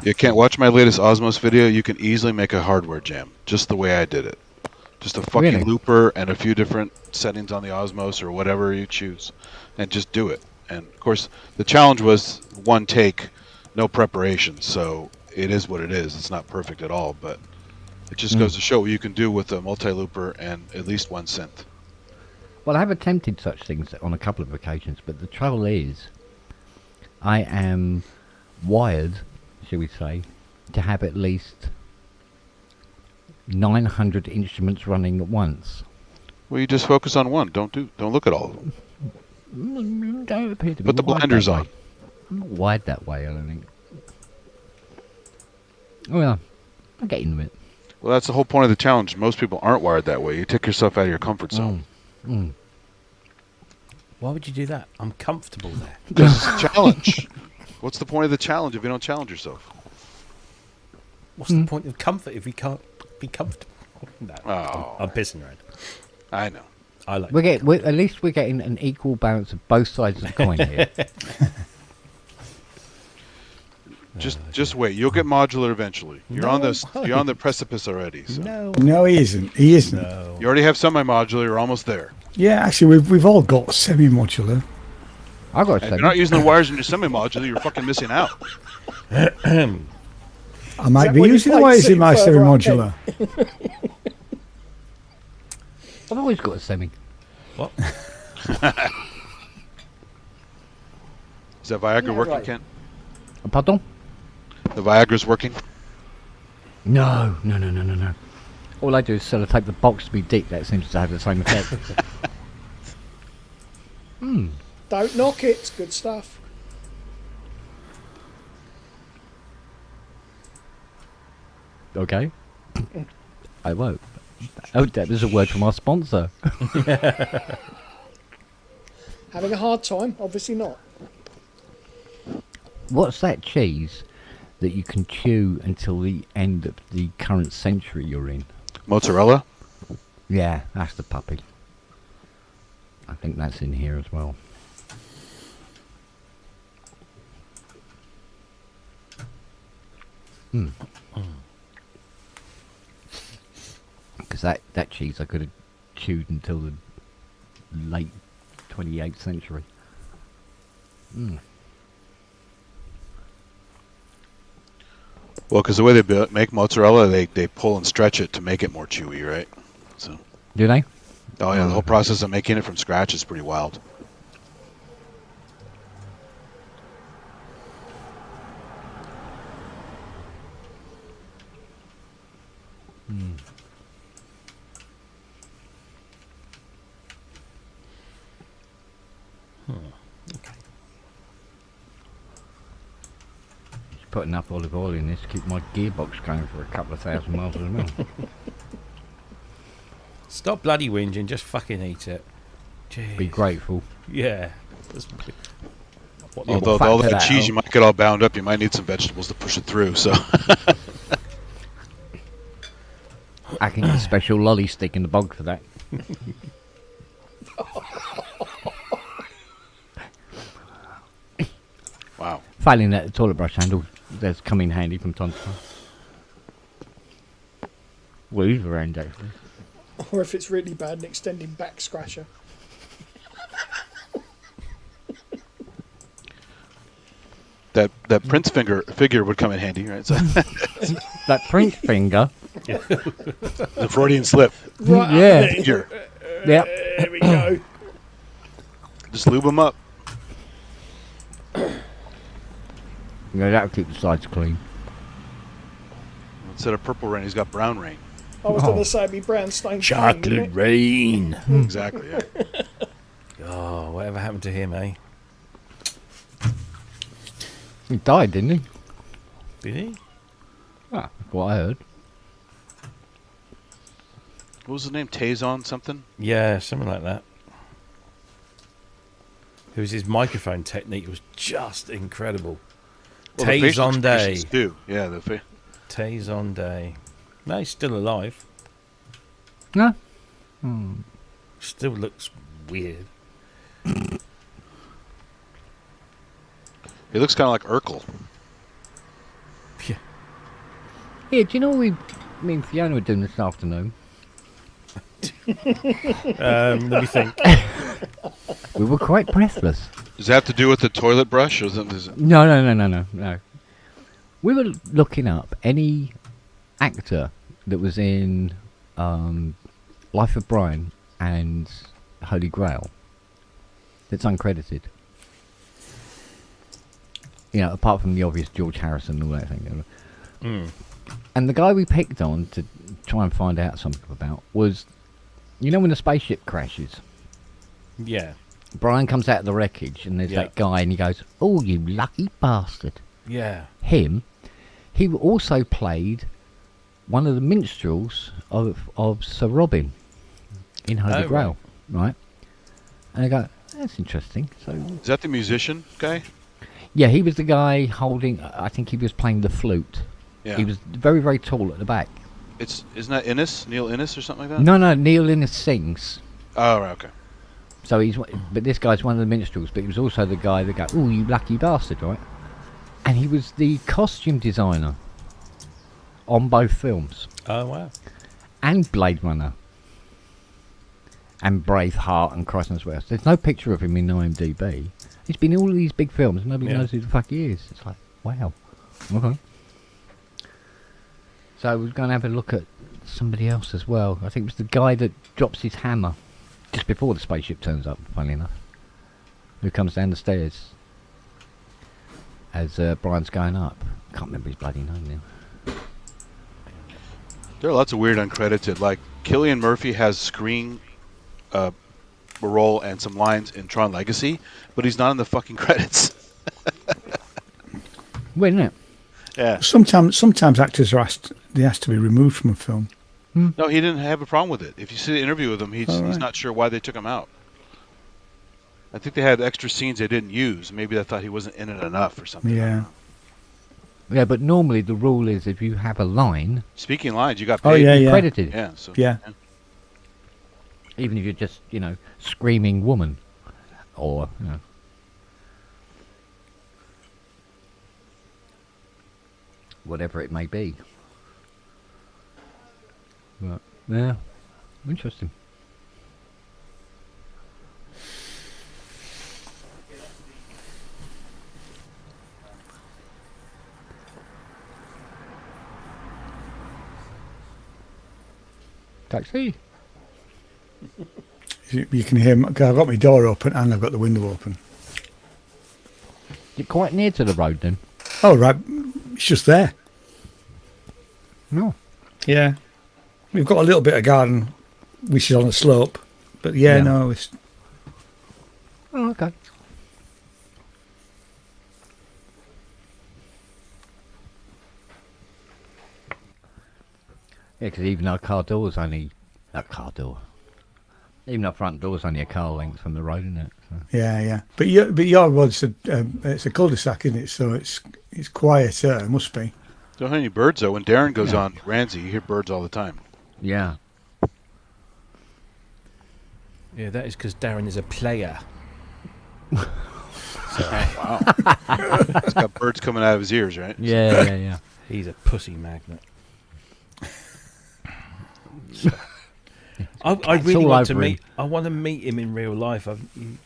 [SPEAKER 4] You can't watch my latest Osmos video. You can easily make a hardware jam just the way I did it. Just a fucking
[SPEAKER 2] Really?
[SPEAKER 4] looper and a few different settings on the Osmos or whatever you choose, and just do it. And of course, the challenge was 1 take, no preparation. So it is what it is. It's not perfect at all, but it just goes to show what you can do with a multi-looper and at least 1 synth.
[SPEAKER 2] Well, I have attempted such things on a couple of occasions, but the trouble is, I am wired, shall we say, to have at least 900 instruments running at once.
[SPEAKER 4] Well, you just focus on one. Don't look at all of them.
[SPEAKER 2] Don't appear to be
[SPEAKER 4] Put the
[SPEAKER 2] wired
[SPEAKER 4] blinders
[SPEAKER 2] that
[SPEAKER 4] on.
[SPEAKER 2] way. I'm not wired that way, I don't think. Well, I'll get into it.
[SPEAKER 4] Well, that's the whole point of the challenge. Most people aren't wired that way. You take yourself out of your comfort zone.
[SPEAKER 3] Why would you do that? I'm comfortable there.
[SPEAKER 4] Because it's a challenge. What's the point of the challenge if you don't challenge yourself?
[SPEAKER 3] What's the point of comfort if you can't be comfortable? No,
[SPEAKER 4] Oh.
[SPEAKER 3] I'm pissing around.
[SPEAKER 4] I know.
[SPEAKER 3] I like.
[SPEAKER 2] At least we're getting an equal balance of both sides of the coin here.
[SPEAKER 4] Just wait. You'll get modular eventually. You're on this. You're on the precipice already. So.
[SPEAKER 5] No, he isn't. He isn't.
[SPEAKER 3] No.
[SPEAKER 4] You already have semi-modular. You're almost there.
[SPEAKER 5] Yeah, actually, we've all got semi-modular.
[SPEAKER 2] I got
[SPEAKER 4] If
[SPEAKER 2] seven.
[SPEAKER 4] you're not using the wires in your semi-modular, you're fucking missing out.
[SPEAKER 5] I might
[SPEAKER 1] that
[SPEAKER 5] be
[SPEAKER 1] when you
[SPEAKER 5] using the
[SPEAKER 1] played
[SPEAKER 5] wires in
[SPEAKER 1] sitting
[SPEAKER 5] my
[SPEAKER 1] further up,
[SPEAKER 5] semi-modular.
[SPEAKER 2] I've always got a semi.
[SPEAKER 3] What?
[SPEAKER 4] Is that Viagra working,
[SPEAKER 1] right.
[SPEAKER 4] Kent?
[SPEAKER 2] Pardon?
[SPEAKER 4] The Viagra's working?
[SPEAKER 2] No. All I do is sellotape the box to be dick. That seems to have the same effect.
[SPEAKER 1] Don't knock it. It's good stuff.
[SPEAKER 2] Okay. I won't. Oh, that was a word from our sponsor.
[SPEAKER 1] Having a hard time? Obviously not.
[SPEAKER 2] What's that cheese that you can chew until the end of the current century you're in?
[SPEAKER 4] Mozzarella?
[SPEAKER 2] Yeah, that's the puppy. I think that's in here as well. Because that cheese I could have chewed until the late 28th century.
[SPEAKER 4] Well, because the way they make mozzarella, they pull and stretch it to make it more chewy, right? So.
[SPEAKER 2] Do they?
[SPEAKER 4] Oh yeah, the whole process of making it from scratch is pretty wild.
[SPEAKER 2] Just put enough olive oil in this to keep my gearbox going for a couple of thousand miles as well.
[SPEAKER 3] Stop bloody whinging. Just fucking eat it. Jeez.
[SPEAKER 2] Be grateful.
[SPEAKER 3] Yeah. What the-
[SPEAKER 4] Although with
[SPEAKER 2] fact
[SPEAKER 4] all
[SPEAKER 2] of
[SPEAKER 4] that
[SPEAKER 2] that,
[SPEAKER 4] cheese,
[SPEAKER 2] huh?
[SPEAKER 4] you might get all bound up. You might need some vegetables to push it through. So.
[SPEAKER 2] I can get a special lolly stick in the bog for that.
[SPEAKER 4] Wow.
[SPEAKER 2] Failing that, the toilet brush handle does come in handy from time to time. Well, these are around actually.
[SPEAKER 1] Or if it's really bad, an extending back scratcher.
[SPEAKER 4] That Prince figure would come in handy, right? So
[SPEAKER 2] That Prince finger.
[SPEAKER 4] the Freudian slip.
[SPEAKER 1] Right.
[SPEAKER 2] Yeah.
[SPEAKER 1] There,
[SPEAKER 4] Figure.
[SPEAKER 2] Yep.
[SPEAKER 1] there we go.
[SPEAKER 4] Just lube them up.
[SPEAKER 2] Yeah, that'll keep the sides clean.
[SPEAKER 4] Instead of purple rain, he's got brown rain.
[SPEAKER 1] I was
[SPEAKER 2] Oh.
[SPEAKER 1] going to say it'd be brown stained.
[SPEAKER 3] Chocolate rain.
[SPEAKER 4] Exactly. Yeah.
[SPEAKER 3] Oh, whatever happened to him, eh?
[SPEAKER 2] He died, didn't he?
[SPEAKER 3] Did he?
[SPEAKER 2] Ah, that's what I heard.
[SPEAKER 4] What was his name? Tazon something?
[SPEAKER 3] Yeah, something like that. It was his microphone technique was just incredible.
[SPEAKER 4] Well, the
[SPEAKER 3] Taze
[SPEAKER 4] facial
[SPEAKER 3] on day.
[SPEAKER 4] expressions too. Yeah,
[SPEAKER 3] Taze on day. No, he's still alive.
[SPEAKER 2] No?
[SPEAKER 3] Still looks weird.
[SPEAKER 4] he looks kind of like Urkel.
[SPEAKER 2] Yeah, do you know what me and Fiona were doing this afternoon?
[SPEAKER 3] Let me think.
[SPEAKER 2] We were quite breathless.
[SPEAKER 4] Does that have to do with the toilet brush? Or is it...
[SPEAKER 2] No. We were looking up any actor that was in Life of Brian and Holy Grail that's uncredited. You know, apart from the obvious George Harrison and all that thing. And the guy we picked on to try and find out something about was, you know when the spaceship crashes?
[SPEAKER 3] Yeah.
[SPEAKER 2] Brian comes out of the wreckage and there's
[SPEAKER 3] Yeah.
[SPEAKER 2] that guy and he goes, "Oh, you lucky bastard."
[SPEAKER 3] Yeah.
[SPEAKER 2] Him. He also played one of the minstrels of Sir Robin in Holy
[SPEAKER 3] Oh,
[SPEAKER 2] Grail, right? And I go, that's interesting. So
[SPEAKER 4] Is that the musician guy?
[SPEAKER 2] yeah, he was the guy holding. I think he was playing the flute.
[SPEAKER 4] Yeah.
[SPEAKER 2] He was very, very tall at the back.
[SPEAKER 4] Isn't that Innes? Neil Innes or something like that?
[SPEAKER 2] No, Neil Innes sings.
[SPEAKER 4] Oh, right, okay.
[SPEAKER 2] So but this guy's one of the minstrels, but he was also the guy that go, "Oh, you lucky bastard," right? And he was the costume designer on both films,
[SPEAKER 3] Oh wow.
[SPEAKER 2] and Blade Runner, and Braveheart, and Christ knows what else. There's no picture of him in IMDb. He's been in all of these big films. Nobody
[SPEAKER 3] Yeah.
[SPEAKER 2] knows who the fuck he is. It's like, wow. Okay. So we're going to have a look at somebody else as well. I think it was the guy that drops his hammer just before the spaceship turns up, funnily enough. Who comes down the stairs as Brian's going up. Can't remember his bloody name now.
[SPEAKER 4] There are lots of weird uncredited. Like Cillian Murphy has screen a role and some lines in Tron Legacy, but he's not in the fucking credits.
[SPEAKER 2] Weird, isn't it?
[SPEAKER 4] Yeah.
[SPEAKER 5] Sometimes actors are asked to be removed from a film.
[SPEAKER 4] No, he didn't have a problem with it. If you see the interview with him, he's
[SPEAKER 5] right.
[SPEAKER 4] not sure why they took him out. I think they had extra scenes they didn't use. Maybe they thought he wasn't in it enough or something.
[SPEAKER 5] Yeah.
[SPEAKER 2] Yeah, but normally the rule is if you have a line,
[SPEAKER 4] Speaking lines, you got paid.
[SPEAKER 5] Oh yeah,
[SPEAKER 2] you're
[SPEAKER 5] yeah.
[SPEAKER 2] credited.
[SPEAKER 4] Yeah. So,
[SPEAKER 5] Yeah.
[SPEAKER 2] Even if you're just, screaming woman. Or, whatever it may be. But, yeah, interesting. Taxi.
[SPEAKER 5] You can hear. I've got my door open and I've got the window open.
[SPEAKER 2] You're quite near to the road then.
[SPEAKER 5] Oh right, it's just there.
[SPEAKER 2] No.
[SPEAKER 5] Yeah, we've got a little bit of garden, which is on a slope, but yeah. No, it's
[SPEAKER 2] Oh, okay. Yeah, because even our car door's only even our front door's only a car length from the road, isn't it? So.
[SPEAKER 5] yeah. But your road's it's a cul-de-sac, isn't it? So it's quieter. It must be.
[SPEAKER 4] Don't have any birds though. When Darren goes on Ramsey, you hear birds all the time.
[SPEAKER 2] Yeah.
[SPEAKER 3] Yeah, that is because Darren is a player.
[SPEAKER 4] Wow. He's got birds coming out of his ears, right?
[SPEAKER 2] Yeah.
[SPEAKER 3] He's a pussy magnet. I really
[SPEAKER 2] all
[SPEAKER 3] want to
[SPEAKER 2] over
[SPEAKER 3] meet.
[SPEAKER 2] him.
[SPEAKER 3] I want to meet him in real life.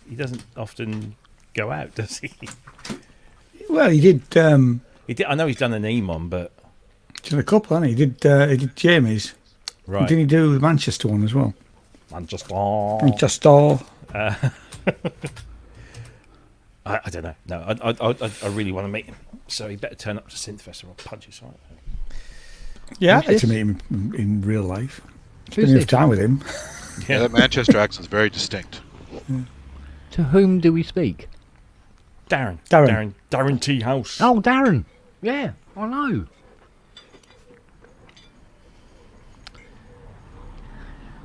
[SPEAKER 3] He doesn't often go out, does he?
[SPEAKER 5] Well, he did.
[SPEAKER 3] He did. I know he's done an EMON, but
[SPEAKER 5] He's done a couple, hasn't he? He did Jamie's.
[SPEAKER 3] right.
[SPEAKER 5] Didn't he do the Manchester one as well?
[SPEAKER 3] Manchester.
[SPEAKER 5] Manchester.
[SPEAKER 3] I don't know. No, I really want to meet him. So he better turn up to Synth Festival. Punch his right.
[SPEAKER 5] Yeah, I'd
[SPEAKER 2] Who's
[SPEAKER 5] like to
[SPEAKER 2] this?
[SPEAKER 5] meet him in real life.
[SPEAKER 2] Who's
[SPEAKER 5] Spend enough
[SPEAKER 2] this?
[SPEAKER 5] time with him.
[SPEAKER 4] Yeah, that Manchester accent's very distinct.
[SPEAKER 2] To whom do we speak?
[SPEAKER 3] Darren T. House.
[SPEAKER 2] Oh, Darren. Yeah, I know.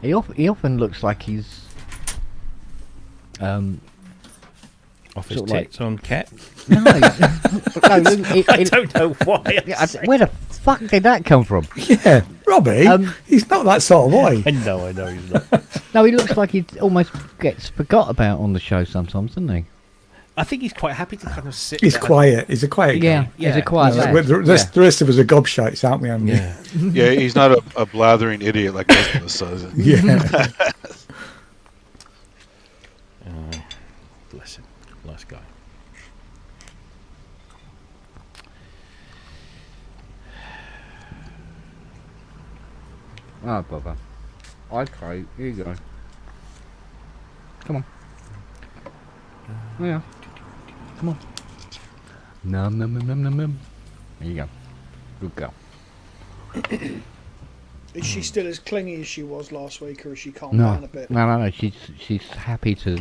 [SPEAKER 2] He often looks like he's
[SPEAKER 3] Off his
[SPEAKER 2] sort of like-
[SPEAKER 3] tits on cat.
[SPEAKER 2] no, no,
[SPEAKER 3] I don't know why.
[SPEAKER 2] where the fuck did that come from?
[SPEAKER 5] Yeah, Robbie. He's not that sort of boy.
[SPEAKER 3] I know he's not.
[SPEAKER 2] No, he looks like he almost gets forgot about on the show sometimes, doesn't he?
[SPEAKER 3] I think he's quite happy to kind of sit.
[SPEAKER 5] He's
[SPEAKER 3] there.
[SPEAKER 5] quiet. He's a quiet guy.
[SPEAKER 2] Yeah, he's a
[SPEAKER 3] Yeah.
[SPEAKER 2] quiet lad.
[SPEAKER 5] The rest of us are gobshites, aren't we, Andy?
[SPEAKER 3] Yeah.
[SPEAKER 4] Yeah, he's not a blathering idiot like most of us. So is it?
[SPEAKER 5] Yeah.
[SPEAKER 3] Bless him. Nice guy.
[SPEAKER 2] Oh, bother. Okay, here you go. Come on. Yeah. Come on. Num num num num num num. There you go. Good girl.
[SPEAKER 1] Is she still as clingy as she was last week, or is she calmed
[SPEAKER 2] No,
[SPEAKER 1] down a bit?
[SPEAKER 2] no. She's happy to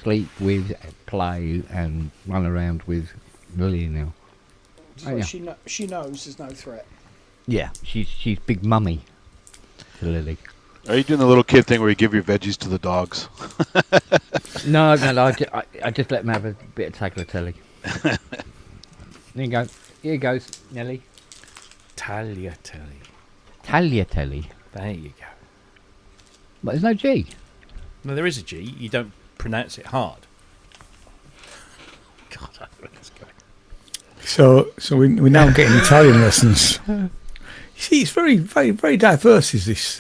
[SPEAKER 2] sleep with, play, and run around with Lily now.
[SPEAKER 1] So
[SPEAKER 2] Oh, yeah.
[SPEAKER 1] she knows there's no threat.
[SPEAKER 2] Yeah, she's big mummy to Lily.
[SPEAKER 4] Are you doing the little kid thing where you give your veggies to the dogs?
[SPEAKER 2] No, I just let them have a bit of tagliatelle. There you go. Here goes, Nelly.
[SPEAKER 3] Tagliatelle.
[SPEAKER 2] Tagliatelle.
[SPEAKER 3] There you go.
[SPEAKER 2] But there's no G.
[SPEAKER 3] No, there is a G. You don't pronounce it hard. God, I don't know where this going.
[SPEAKER 5] So we're now getting Italian lessons. You see, it's very, very, very diverse. Is this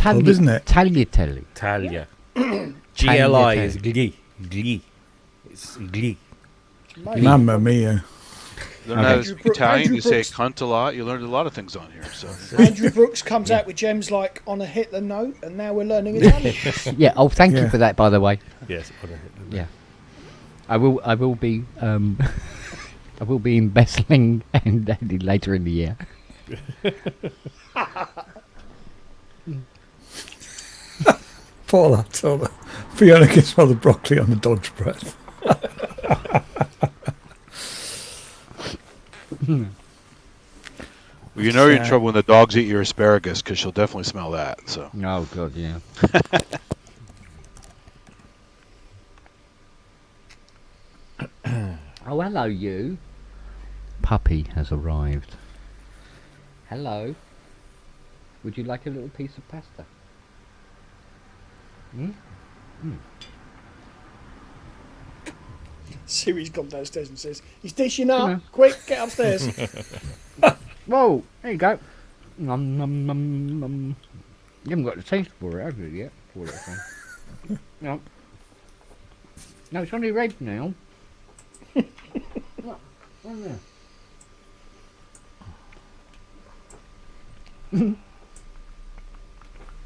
[SPEAKER 5] pub, isn't it?
[SPEAKER 2] Tagliatelle.
[SPEAKER 3] Talia. GLI is gli. Gli. It's gli.
[SPEAKER 5] Mamma mia!
[SPEAKER 4] Learn how to speak Italian.
[SPEAKER 1] Andrew
[SPEAKER 4] You say
[SPEAKER 1] Brooks.
[SPEAKER 4] cunt a lot. You learned a lot of things on here. So
[SPEAKER 1] Andrew Brooks comes out with gems like on a Hitler note, and now we're learning Italian.
[SPEAKER 2] Yeah. Oh, thank you
[SPEAKER 5] Yeah.
[SPEAKER 2] for that, by the way.
[SPEAKER 3] Yes.
[SPEAKER 2] Yeah. I will be I will be embezzling and later in the year.
[SPEAKER 5] Paula, Fiona can smell the broccoli on the dog's breath.
[SPEAKER 4] well, you know you're in trouble when the dogs eat your asparagus because she'll definitely smell that. So
[SPEAKER 2] Oh god, yeah. Oh, hello, you. Puppy has arrived. Hello. Would you like a little piece of pasta? Hmm?
[SPEAKER 1] Siri's gone downstairs and says, "He's dishing up.
[SPEAKER 2] Yeah.
[SPEAKER 1] Quick, get upstairs."
[SPEAKER 2] Whoa, there you go. Nom, nom, nom, nom. You haven't got the taste for it, have you, yet? For that thing. No. No, it's only red now. Look, on there.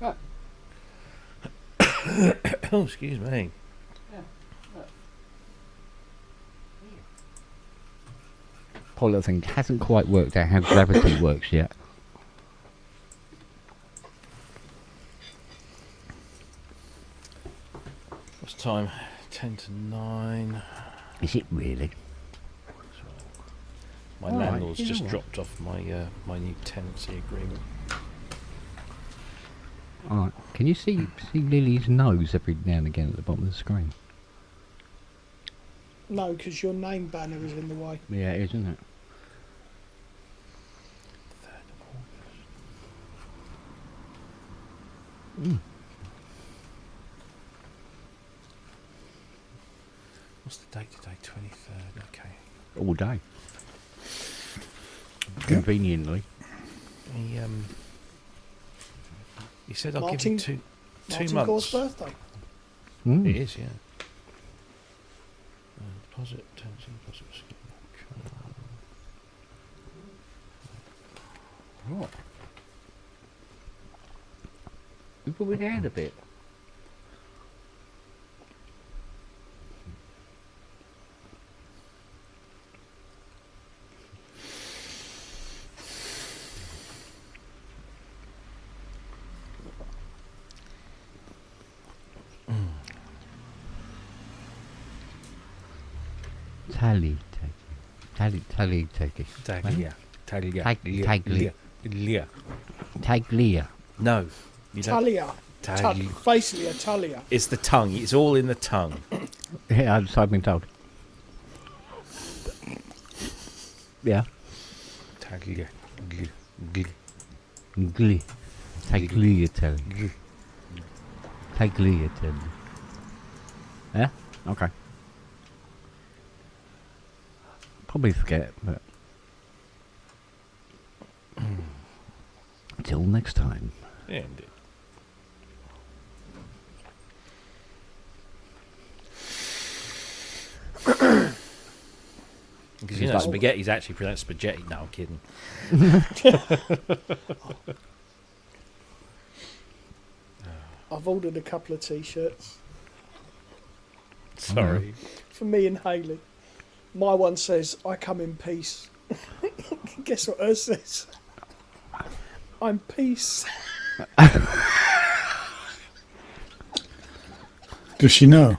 [SPEAKER 2] Look.
[SPEAKER 3] Oh, excuse me.
[SPEAKER 2] Poor little thing hasn't quite worked out how gravity works yet.
[SPEAKER 3] What's the time? 10 to 9.
[SPEAKER 2] Is it really?
[SPEAKER 3] My
[SPEAKER 2] All right,
[SPEAKER 3] landlord's
[SPEAKER 2] you know
[SPEAKER 3] just
[SPEAKER 2] what?
[SPEAKER 3] dropped off my my new tenancy agreement.
[SPEAKER 2] Alright. Can you see Lily's nose every now and again at the bottom of the screen?
[SPEAKER 1] No, because your name banner is in the way.
[SPEAKER 2] Yeah, it is, isn't it?
[SPEAKER 3] What's the date today? 23rd. Okay.
[SPEAKER 2] All day. Conveniently.
[SPEAKER 3] He said I'll give
[SPEAKER 1] Martin-
[SPEAKER 3] him two
[SPEAKER 1] Martin
[SPEAKER 3] months.
[SPEAKER 1] Gore's birthday.
[SPEAKER 3] It is, yeah. Deposit, tenancy, deposit scheme.
[SPEAKER 2] What? We put it down a bit. Tally, take it.
[SPEAKER 3] Taglia. Taglia.
[SPEAKER 2] Taglia.
[SPEAKER 3] Lia.
[SPEAKER 2] Taglia.
[SPEAKER 3] No. You don't.
[SPEAKER 1] Talia.
[SPEAKER 3] Taglia.
[SPEAKER 1] Basically a Talia.
[SPEAKER 3] It's the tongue. It's all in the tongue.
[SPEAKER 2] Yeah, I've been told. Yeah.
[SPEAKER 3] Taglia.
[SPEAKER 2] Glee. Tagliatelle. Tagliatelle. Yeah? Okay. Probably forget, but... Till next time.
[SPEAKER 3] Yeah, indeed. Because you know,
[SPEAKER 2] like-
[SPEAKER 3] spaghetti's actually pronounced spaghetti. No, I'm kidding.
[SPEAKER 1] I've ordered a couple of t-shirts
[SPEAKER 3] Sorry.
[SPEAKER 1] for me and Hayley. My one says, "I come in peace." Guess what hers says? "I'm peace."
[SPEAKER 5] Does she know?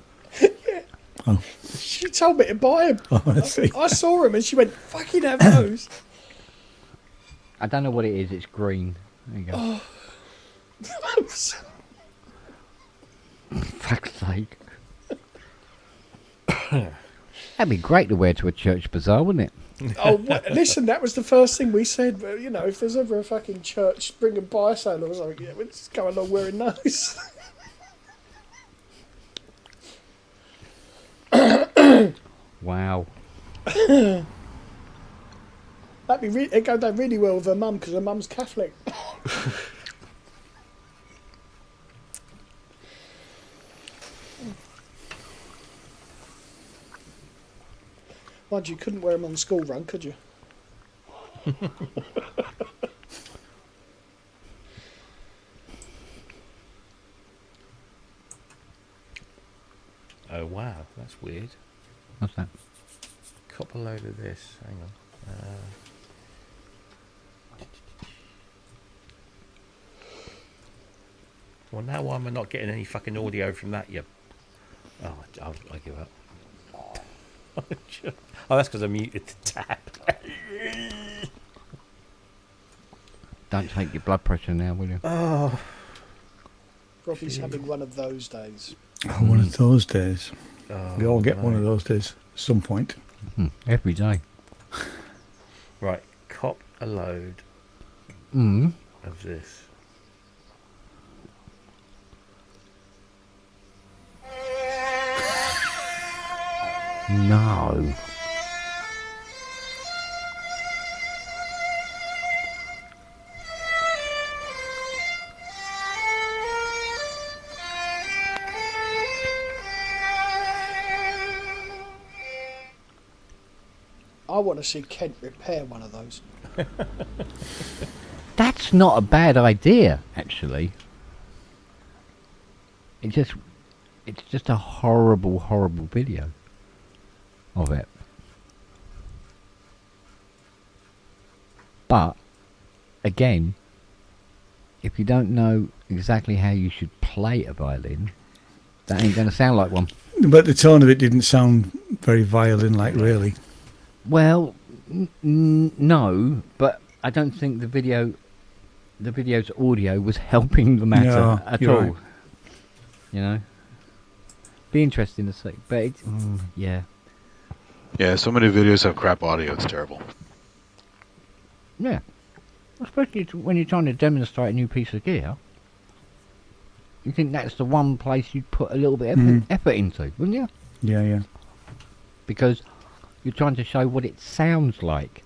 [SPEAKER 1] She told me to buy him.
[SPEAKER 5] Oh, I see.
[SPEAKER 1] I saw him and she went, "Fucking have those."
[SPEAKER 2] I don't know what it is. It's green. There you go. Fuck's sake. That'd be great to wear to a church bazaar, wouldn't it?
[SPEAKER 1] Listen, that was the first thing we said. But, you know, if there's ever a fucking church spring and buy sale or something, yeah, we'll just go along wearing those.
[SPEAKER 2] Wow.
[SPEAKER 1] It'd go down really well with her mum because her mum's Catholic. Mind you couldn't wear them on the school run, could you?
[SPEAKER 3] Oh wow, that's weird.
[SPEAKER 2] What's that?
[SPEAKER 3] Cop a load of this. Hang on. Well, now why am I not getting any fucking audio from that? You. Oh, I give up. Oh, that's because I muted the tab.
[SPEAKER 2] Don't take your blood pressure now, will you?
[SPEAKER 3] Oh.
[SPEAKER 1] Robbie's having one of those days.
[SPEAKER 5] Oh, one of those days.
[SPEAKER 3] Oh,
[SPEAKER 5] We all get
[SPEAKER 3] no.
[SPEAKER 5] one of those days at some point.
[SPEAKER 2] Every day.
[SPEAKER 3] Right, cop a load
[SPEAKER 2] Mm.
[SPEAKER 3] of this.
[SPEAKER 2] No.
[SPEAKER 1] I want to see Kent repair one of those.
[SPEAKER 2] That's not a bad idea, actually. It's just a horrible, horrible video of it. But again, if you don't know exactly how you should play a violin, that ain't going to sound like one.
[SPEAKER 5] But the tone of it didn't sound very violin-like, really.
[SPEAKER 2] Well, no, but I don't think the video's audio was helping the matter
[SPEAKER 5] No,
[SPEAKER 2] at
[SPEAKER 5] you're
[SPEAKER 2] all.
[SPEAKER 5] right.
[SPEAKER 2] You know, be interesting to see. But it's, yeah,
[SPEAKER 4] Yeah, so many videos have crap audio. It's terrible.
[SPEAKER 2] yeah. Especially when you're trying to demonstrate a new piece of gear. You think that's the one place you'd put a little bit of effort into, wouldn't you?
[SPEAKER 5] Yeah, yeah.
[SPEAKER 2] Because you're trying to show what it sounds like.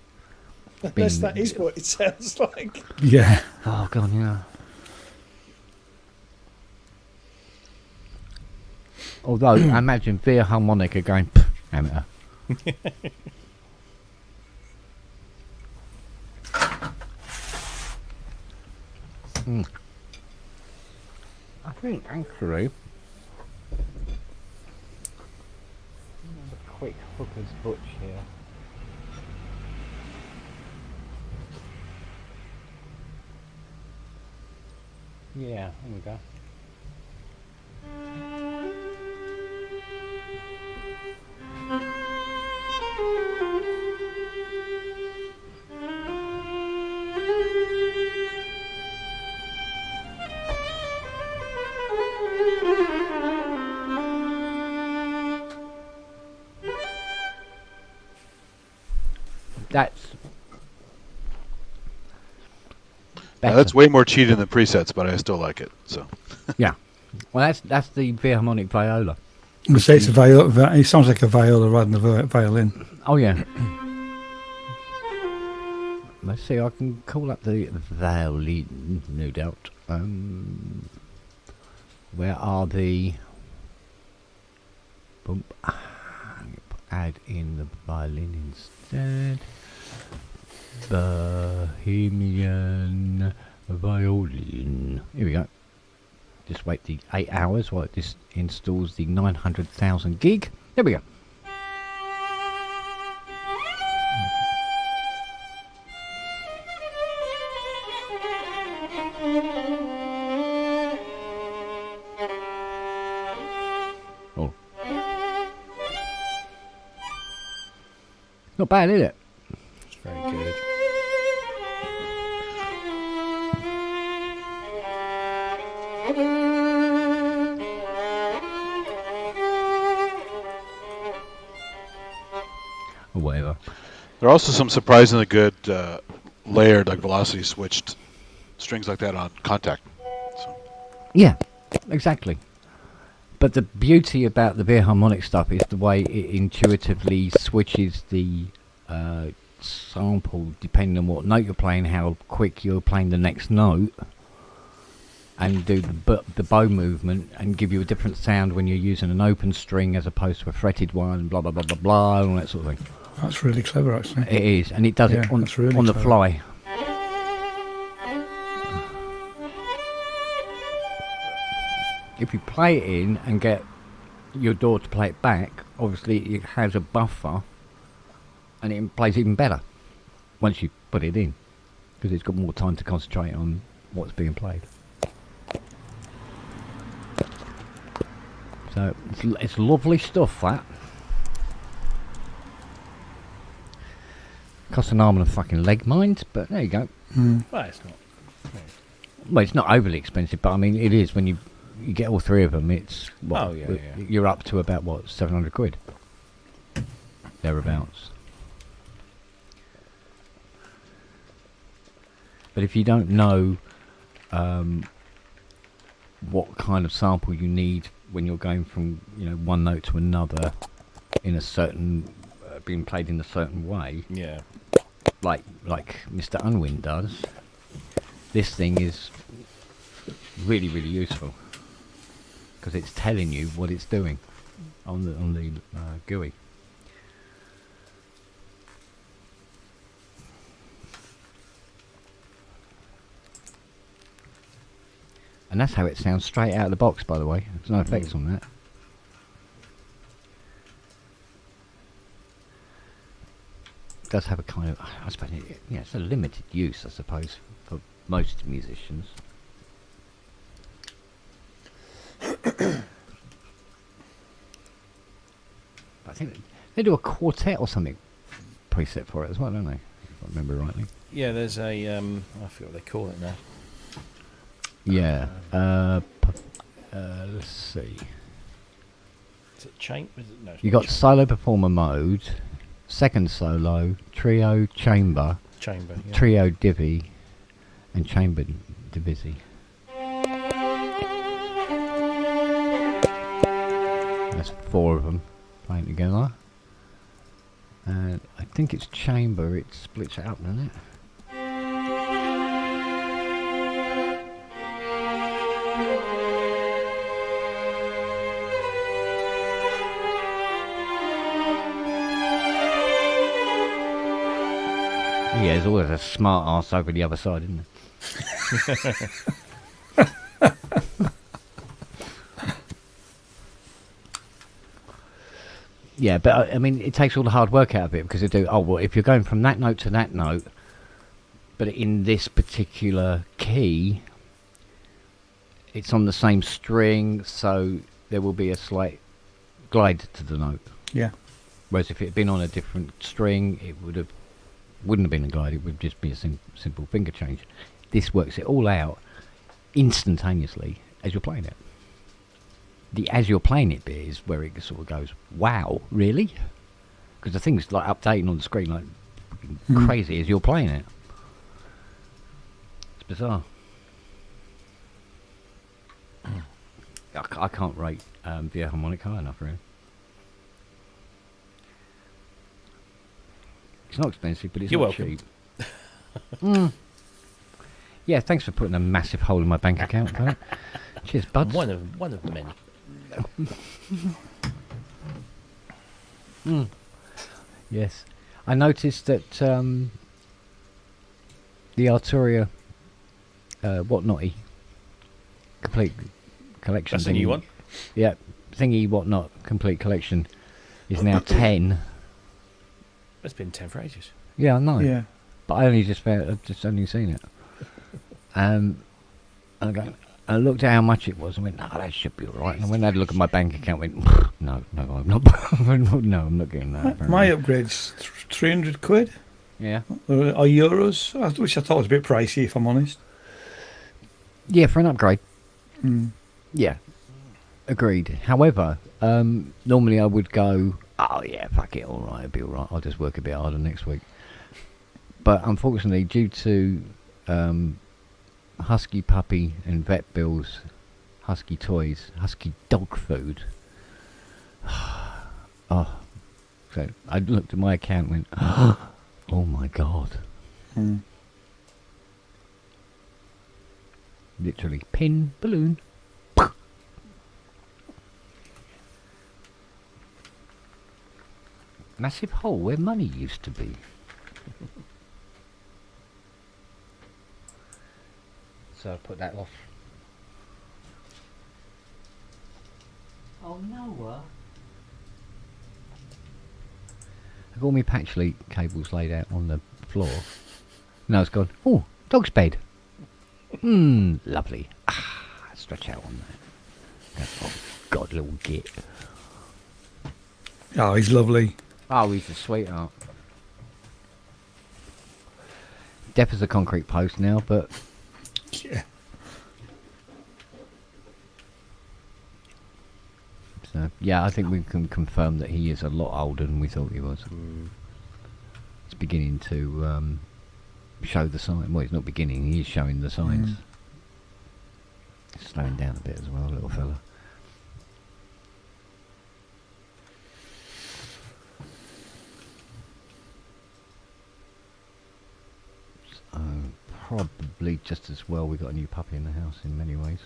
[SPEAKER 1] Unless that is what it sounds like.
[SPEAKER 5] Yeah.
[SPEAKER 2] Oh god, yeah. Although I imagine via harmonica going amateur. I think actually a quick hooker's butch here. Yeah, there we go. That's
[SPEAKER 4] Now, that's way more cheating than presets, but I still like it. So
[SPEAKER 2] yeah. Well, that's the Philharmonic viola.
[SPEAKER 5] I say it's a viola. It sounds like a viola rather than a violin.
[SPEAKER 2] Oh yeah. Let's see. I can call up the violin, no doubt. Where are the? Boom. Add in the violin instead. Bohemian violin. Here we go. Just wait the 8 hours while this installs the 900,000 gig. There we go. Oh. Not bad, is it?
[SPEAKER 3] It's very good.
[SPEAKER 2] Or whatever.
[SPEAKER 4] There are also some surprisingly good layered, like velocity switched strings like that on Contact. So,
[SPEAKER 2] Yeah, exactly. But the beauty about the beer harmonic stuff is the way it intuitively switches the sample depending on what note you're playing, how quick you're playing the next note, and do the bow movement and give you a different sound when you're using an open string as opposed to a fretted one, blah blah blah blah blah, and all that sort of thing.
[SPEAKER 5] That's really clever, actually.
[SPEAKER 2] It is, and it does
[SPEAKER 5] Yeah,
[SPEAKER 2] it on,
[SPEAKER 5] that's really
[SPEAKER 2] on the
[SPEAKER 5] clever.
[SPEAKER 2] fly. If you play it in and get your DAW to play it back, obviously it has a buffer and it plays even better once you put it in, because it's got more time to concentrate on what's being played. So it's lovely stuff, that. Costs an arm and a fucking leg, mind, but there you go.
[SPEAKER 3] Well, it's not.
[SPEAKER 2] Well, it's not overly expensive, but I mean it is when you get all three of them. It's what,
[SPEAKER 3] Oh, yeah, yeah.
[SPEAKER 2] you're up to about what, 700 quid, thereabouts. But if you don't know what kind of sample you need when you're going from one note to another in a certain being played in a certain way,
[SPEAKER 3] Yeah.
[SPEAKER 2] like Mr. Unwin does, this thing is really useful because it's telling you what it's doing on the GUI. And that's how it sounds straight out of the box, by the way. There's no effects on that. It does have a kind of, I suppose, it's a limited use, I suppose, for most musicians. I think they do a quartet or something preset for it as well, don't they? If I remember rightly.
[SPEAKER 3] Yeah, there's a I forget what they call it now.
[SPEAKER 2] Yeah. Let's see.
[SPEAKER 3] Is it chain? No, it's
[SPEAKER 2] You
[SPEAKER 3] not
[SPEAKER 2] got solo performer mode, second solo, trio chamber,
[SPEAKER 3] chamber. Yeah.
[SPEAKER 2] trio divvy, and chamber divisi. That's 4 of them playing together. And I think it's chamber, it splits it up, doesn't it? Yeah, there's always a smart ass over the other side, isn't there? Yeah, but I mean, it takes all the hard work out of it because they do. Oh well, if you're going from that note to that note, but in this particular key, it's on the same string, so there will be a slight glide to the note.
[SPEAKER 5] Yeah.
[SPEAKER 2] Whereas if it had been on a different string, it wouldn't have been a glide. It would just be a simple finger change. This works it all out instantaneously as you're playing it. The as you're playing it bit is where it sort of goes, wow, really? Because the thing's like updating on the screen like crazy as you're playing it. It's bizarre. I can't rate the harmonic high enough, really. It's not expensive, but it's
[SPEAKER 3] You're
[SPEAKER 2] not
[SPEAKER 3] welcome.
[SPEAKER 2] cheap. Yeah, thanks for putting a massive hole in my bank account, Kurt. Cheers, buds.
[SPEAKER 3] One of many.
[SPEAKER 2] Yes, I noticed that the Arturia Whatnotty complete collection.
[SPEAKER 3] That's a new one.
[SPEAKER 2] Yeah, thingy whatnot complete collection is now 10.
[SPEAKER 3] It's been 10 for ages.
[SPEAKER 2] Yeah, I know.
[SPEAKER 5] Yeah.
[SPEAKER 2] But I only just only seen it. And I looked at how much it was and went, that should be all right. And when I had a look at my bank account, I went, no, I'm not. No, I'm not getting that.
[SPEAKER 5] My
[SPEAKER 2] apparently.
[SPEAKER 5] upgrade's 300 quid
[SPEAKER 2] Yeah.
[SPEAKER 5] or euros, which I thought was a bit pricey, if I'm honest.
[SPEAKER 2] Yeah, for an upgrade. Yeah, agreed. However, normally I would go, oh yeah, fuck it, all right, it'll be all right. I'll just work a bit harder next week. But unfortunately, due to husky puppy and vet bills, husky toys, husky dog food. Oh, so I looked at my account and went, oh my god. Literally, pin, balloon. Massive hole where money used to be. So I put that off. Oh no! I've got all my patch leak cables laid out on the floor. Now it's gone. Oh, dog's bed. Lovely. Stretch out on that. Oh God, little git.
[SPEAKER 5] Oh, he's lovely.
[SPEAKER 2] Oh, he's a sweetheart. Deaf as a concrete post now, but
[SPEAKER 5] Yeah.
[SPEAKER 2] so, yeah, I think we can confirm that he is a lot older than we thought he was. It's beginning to show the sign. Well, it's not beginning. He is showing the signs. He's slowing down a bit as well, little fella. So probably just as well we got a new puppy in the house in many ways.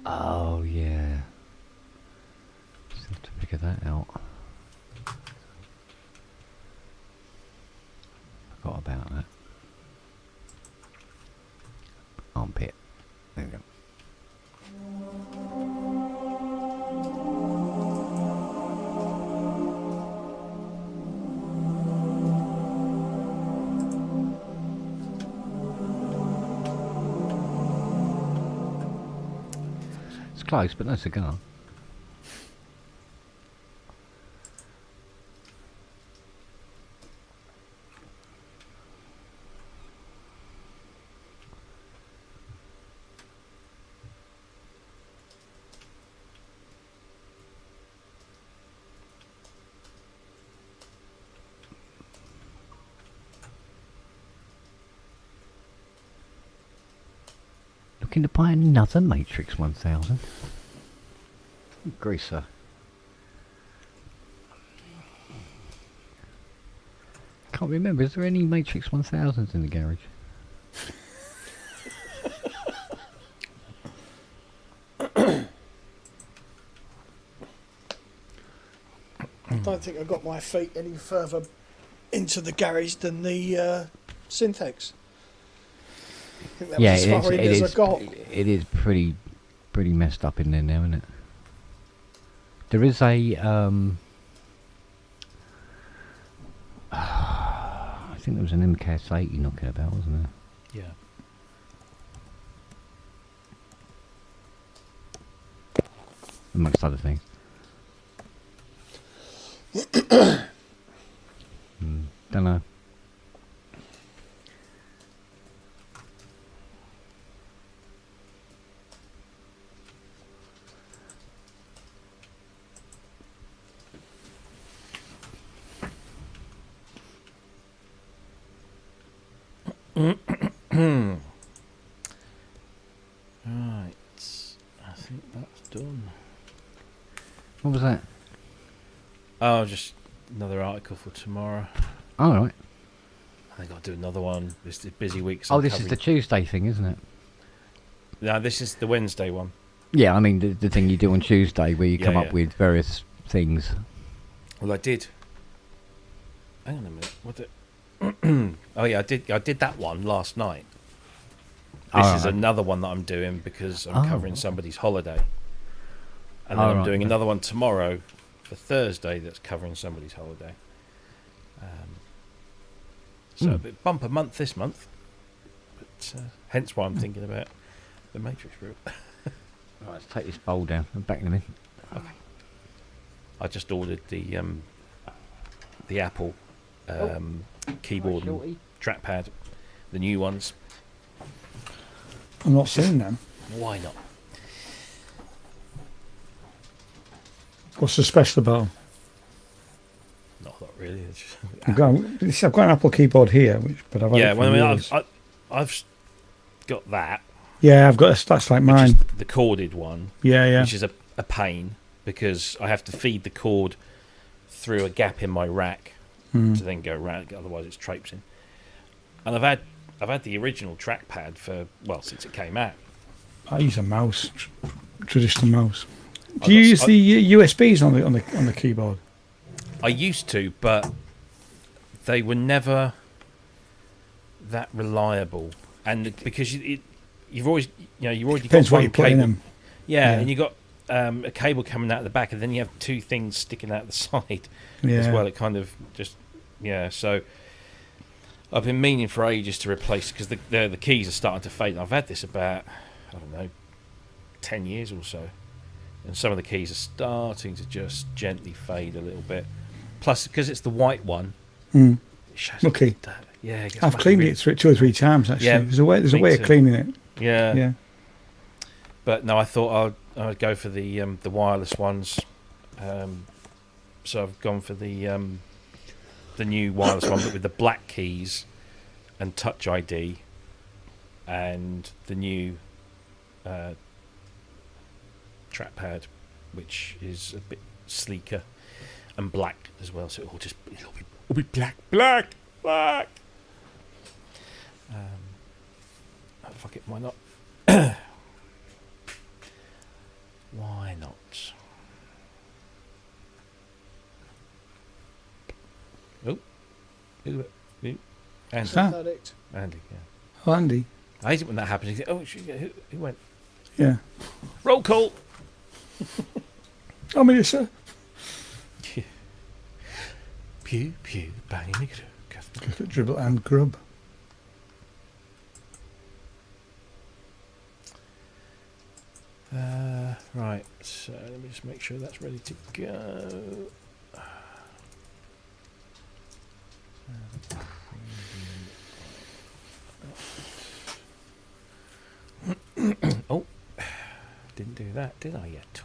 [SPEAKER 2] Oh yeah. Just have to figure that out. Forgot about that. Armpit. There we go. It's close, but no cigar. Looking to buy another Matrix 1000. Greaser. Can't remember, is there any Matrix 1000s in the garage?
[SPEAKER 1] I don't think I got my feet any further into the garage than the Synthex. I think that was as far in as I got.
[SPEAKER 2] It is pretty messed up in there now, isn't it? There is a I think there was an MKS80 knocking about, wasn't there?
[SPEAKER 3] Yeah.
[SPEAKER 2] Amongst other things. Don't know.
[SPEAKER 3] Right. I think that's done.
[SPEAKER 2] What was that?
[SPEAKER 3] Oh, just another article for tomorrow.
[SPEAKER 2] Oh, right.
[SPEAKER 3] I think I'll do another one. This is a busy week.
[SPEAKER 2] Oh, this is the Tuesday thing, isn't it?
[SPEAKER 3] No, this is the Wednesday one.
[SPEAKER 2] Yeah, I mean the thing you do on Tuesday where you
[SPEAKER 3] Yeah,
[SPEAKER 2] come
[SPEAKER 3] yeah.
[SPEAKER 2] up with various things.
[SPEAKER 3] Well, I did. Hang on a minute. What the? Oh yeah, I did that one last night. This is
[SPEAKER 2] Alright.
[SPEAKER 3] another one that I'm doing because I'm
[SPEAKER 2] Oh.
[SPEAKER 3] covering somebody's holiday, and then I'm
[SPEAKER 2] Alright,
[SPEAKER 3] doing
[SPEAKER 2] okay.
[SPEAKER 3] another one tomorrow for Thursday that's covering somebody's holiday. So a bit bumper month this month, but hence why I'm thinking about the Matrix route.
[SPEAKER 2] Right, let's take this bowl down. I'm back in a minute.
[SPEAKER 3] I just ordered the Apple keyboard and trackpad, the new ones.
[SPEAKER 5] I'm not seeing them.
[SPEAKER 3] Why not?
[SPEAKER 5] What's so special about them?
[SPEAKER 3] Not really. It's just,
[SPEAKER 5] I've got an Apple keyboard here, but I've had it for years.
[SPEAKER 3] I've got that.
[SPEAKER 5] Yeah, I've got that's like mine.
[SPEAKER 3] Which is the corded one.
[SPEAKER 5] Yeah.
[SPEAKER 3] Which is a pain because I have to feed the cord through a gap in my rack to then go around. Otherwise, it's traipsing. And I've had the original trackpad since it came out.
[SPEAKER 5] I use a mouse, traditional mouse. Do you use the USBs on the keyboard?
[SPEAKER 3] I used to, but they were never that reliable, and because you've already
[SPEAKER 5] Depends
[SPEAKER 3] got
[SPEAKER 5] what
[SPEAKER 3] one
[SPEAKER 5] you put in
[SPEAKER 3] cable.
[SPEAKER 5] them.
[SPEAKER 3] Yeah,
[SPEAKER 5] Yeah.
[SPEAKER 3] and you got a cable coming out the back, and then you have two things sticking out the side as
[SPEAKER 5] Yeah.
[SPEAKER 3] well. It kind of just So I've been meaning for ages to replace because the keys are starting to fade. I've had this about 10 years or so, and some of the keys are starting to just gently fade a little bit. Plus, because it's the white one, it shows
[SPEAKER 5] Okay.
[SPEAKER 3] Yeah, it gets
[SPEAKER 5] I've
[SPEAKER 3] much
[SPEAKER 5] cleaned
[SPEAKER 3] really-
[SPEAKER 5] it 2 or 3 times actually.
[SPEAKER 3] Yeah,
[SPEAKER 5] There's a way
[SPEAKER 3] me
[SPEAKER 5] of
[SPEAKER 3] too.
[SPEAKER 5] cleaning it.
[SPEAKER 3] Yeah.
[SPEAKER 5] Yeah.
[SPEAKER 3] But no, I thought I'd go for the wireless ones. So I've gone for the new wireless one, but with the black keys and Touch ID, and the new trackpad, which is a bit sleeker and black as well. So it'll be black. Fuck it, why not? Why not? Oh, Andy.
[SPEAKER 5] that?
[SPEAKER 1] Addict.
[SPEAKER 3] Andy, yeah.
[SPEAKER 5] Oh, Andy.
[SPEAKER 3] I hate it when that happens. You think, oh, who went?
[SPEAKER 5] Yeah.
[SPEAKER 3] Roll call.
[SPEAKER 5] Oh, Melissa.
[SPEAKER 3] Pew, bang in the grove.
[SPEAKER 5] Dribble and grub.
[SPEAKER 3] Right, so let me just make sure that's ready to go. Oh, didn't do that, did I yet?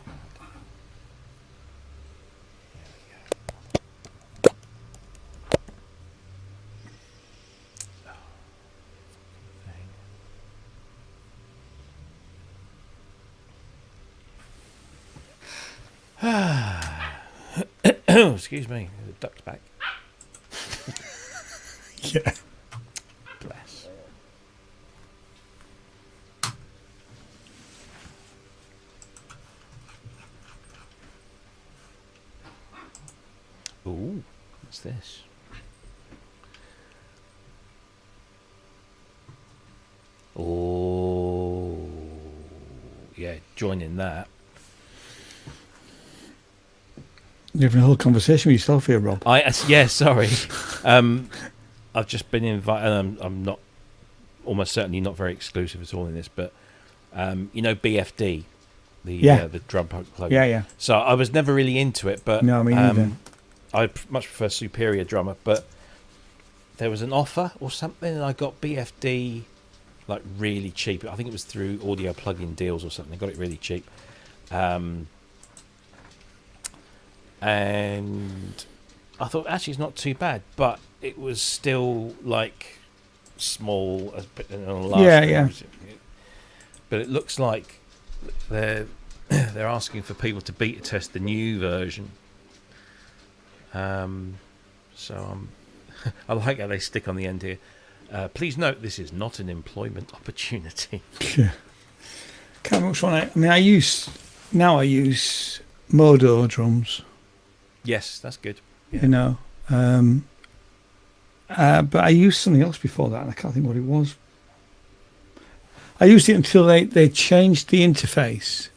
[SPEAKER 3] Excuse me, the duck's back.
[SPEAKER 5] Yeah.
[SPEAKER 3] Bless. Ooh, what's this? Oh, yeah, join in that.
[SPEAKER 5] You're having a whole conversation with yourself here, Rob.
[SPEAKER 3] Sorry. I've just been invited. I'm not, almost certainly not very exclusive at all in this, but BFD, the drum plug.
[SPEAKER 5] Yeah.
[SPEAKER 3] So I was never really into it, but
[SPEAKER 5] No, me neither.
[SPEAKER 3] I much prefer Superior Drummer. But there was an offer or something, and I got BFD like really cheap. I think it was through Audio Plugin Deals or something. I got it really cheap. And I thought actually it's not too bad, but it was still like small as large.
[SPEAKER 5] Yeah.
[SPEAKER 3] But it looks like they're asking for people to beta test the new version. So I like how they stick on the end here. Please note this is not an employment opportunity.
[SPEAKER 5] Yeah. Can't remember which one I use Modo drums.
[SPEAKER 3] Yes, that's good. Yeah.
[SPEAKER 5] You know, but I used something else before that, and I can't think what it was. I used it until they changed the interface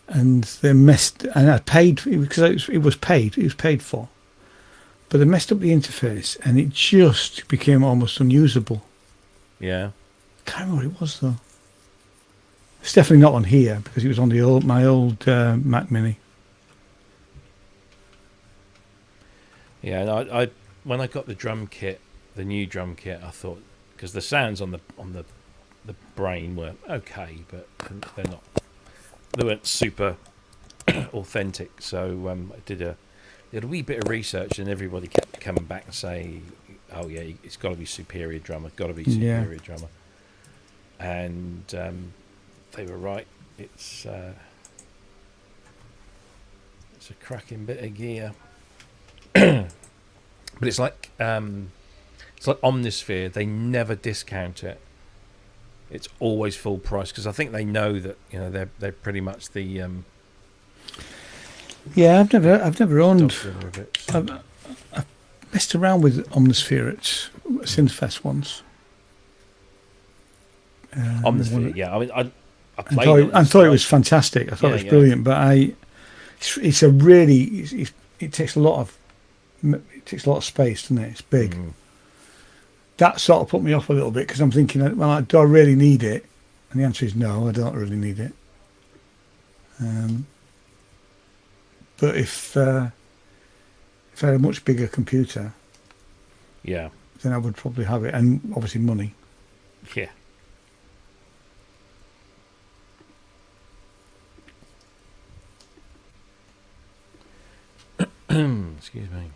[SPEAKER 5] and they messed. And I paid because it was paid. It was paid for, but they messed up the interface, and it just became almost unusable.
[SPEAKER 3] Yeah.
[SPEAKER 5] Can't remember what it was though. It's definitely not on here because it was on my old Mac Mini.
[SPEAKER 3] Yeah, and I when I got the drum kit, the new drum kit, I thought, because the sounds on the brain were okay, but they weren't super authentic. So I did a wee bit of research, and everybody kept coming back and saying, "Oh yeah, it's got to be Superior Drummer, got to be Superior Drummer," and they were right. It's a cracking bit of gear. But it's like Omnisphere. They never discount it. It's always full price because I think they know that they're pretty much the
[SPEAKER 5] Yeah, I've never owned.
[SPEAKER 3] dog of it. So.
[SPEAKER 5] I've messed around with Omnisphere at Synthfest once.
[SPEAKER 3] Omnisphere, yeah. I mean, I
[SPEAKER 5] I
[SPEAKER 3] played it.
[SPEAKER 5] thought, I thought it was fantastic. I thought it was brilliant, but it's a really it takes a lot of space, doesn't it? It's big.
[SPEAKER 3] Mm.
[SPEAKER 5] That sort of put me off a little bit because I'm thinking, well, do I really need it? And the answer is no, I don't really need it. But if I had a much bigger computer,
[SPEAKER 3] Yeah,
[SPEAKER 5] then I would probably have it, and obviously money.
[SPEAKER 3] yeah. Excuse me.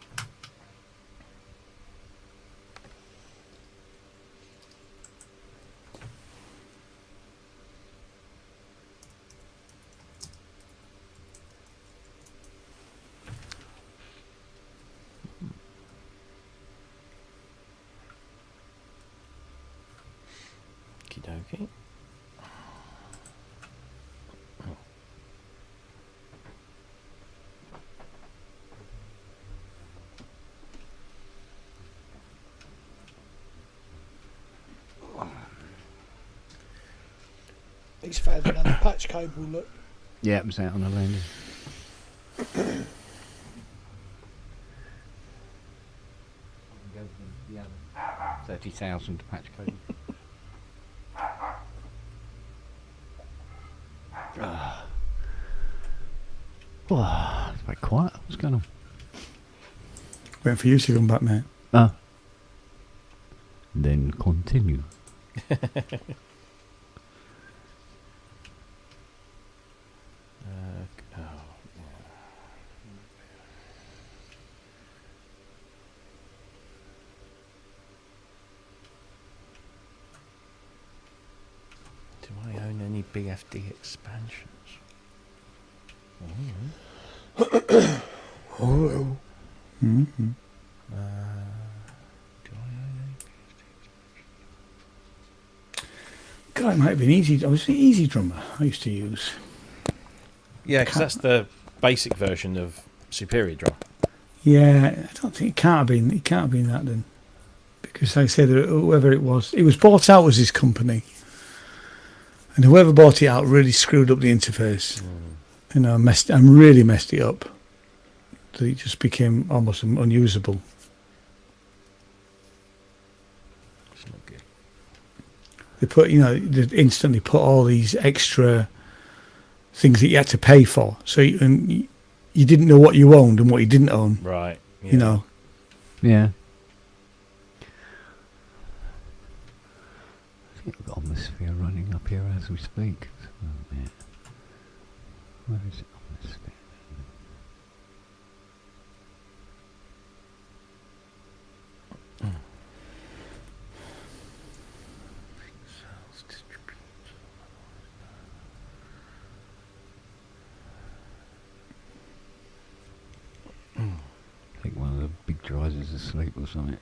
[SPEAKER 3] Okie dokie.
[SPEAKER 1] He's found another patch cable, look.
[SPEAKER 2] Yeah, it was out on the landing. 30,000 patch cable. Oh, it's very quiet. What's going on?
[SPEAKER 5] Waiting for you to come back, mate.
[SPEAKER 2] Then continue.
[SPEAKER 3] Do I own any BFD expansions?
[SPEAKER 5] Oh. Mm-hmm.
[SPEAKER 3] Do I own any?
[SPEAKER 5] God, it might have been easy. I was the Easy Drummer I used to use.
[SPEAKER 3] Yeah, because that's the basic version of Superior Drum.
[SPEAKER 5] Yeah, I don't think it can't have been. It can't have been that then, because like I said, whoever it was bought out as his company, and whoever bought it out really screwed up the interface. You know, really messed it up. That it just became almost unusable.
[SPEAKER 3] It's not good.
[SPEAKER 5] They instantly put all these extra things that you had to pay for. So you didn't know what you owned and what you didn't own.
[SPEAKER 3] Right. Yeah.
[SPEAKER 5] You know.
[SPEAKER 2] Yeah. I think I've got Omnisphere running up here as we speak. Oh, yeah. Where is it? Omnisphere. Sales distributor. I think one of the big drives is asleep or something.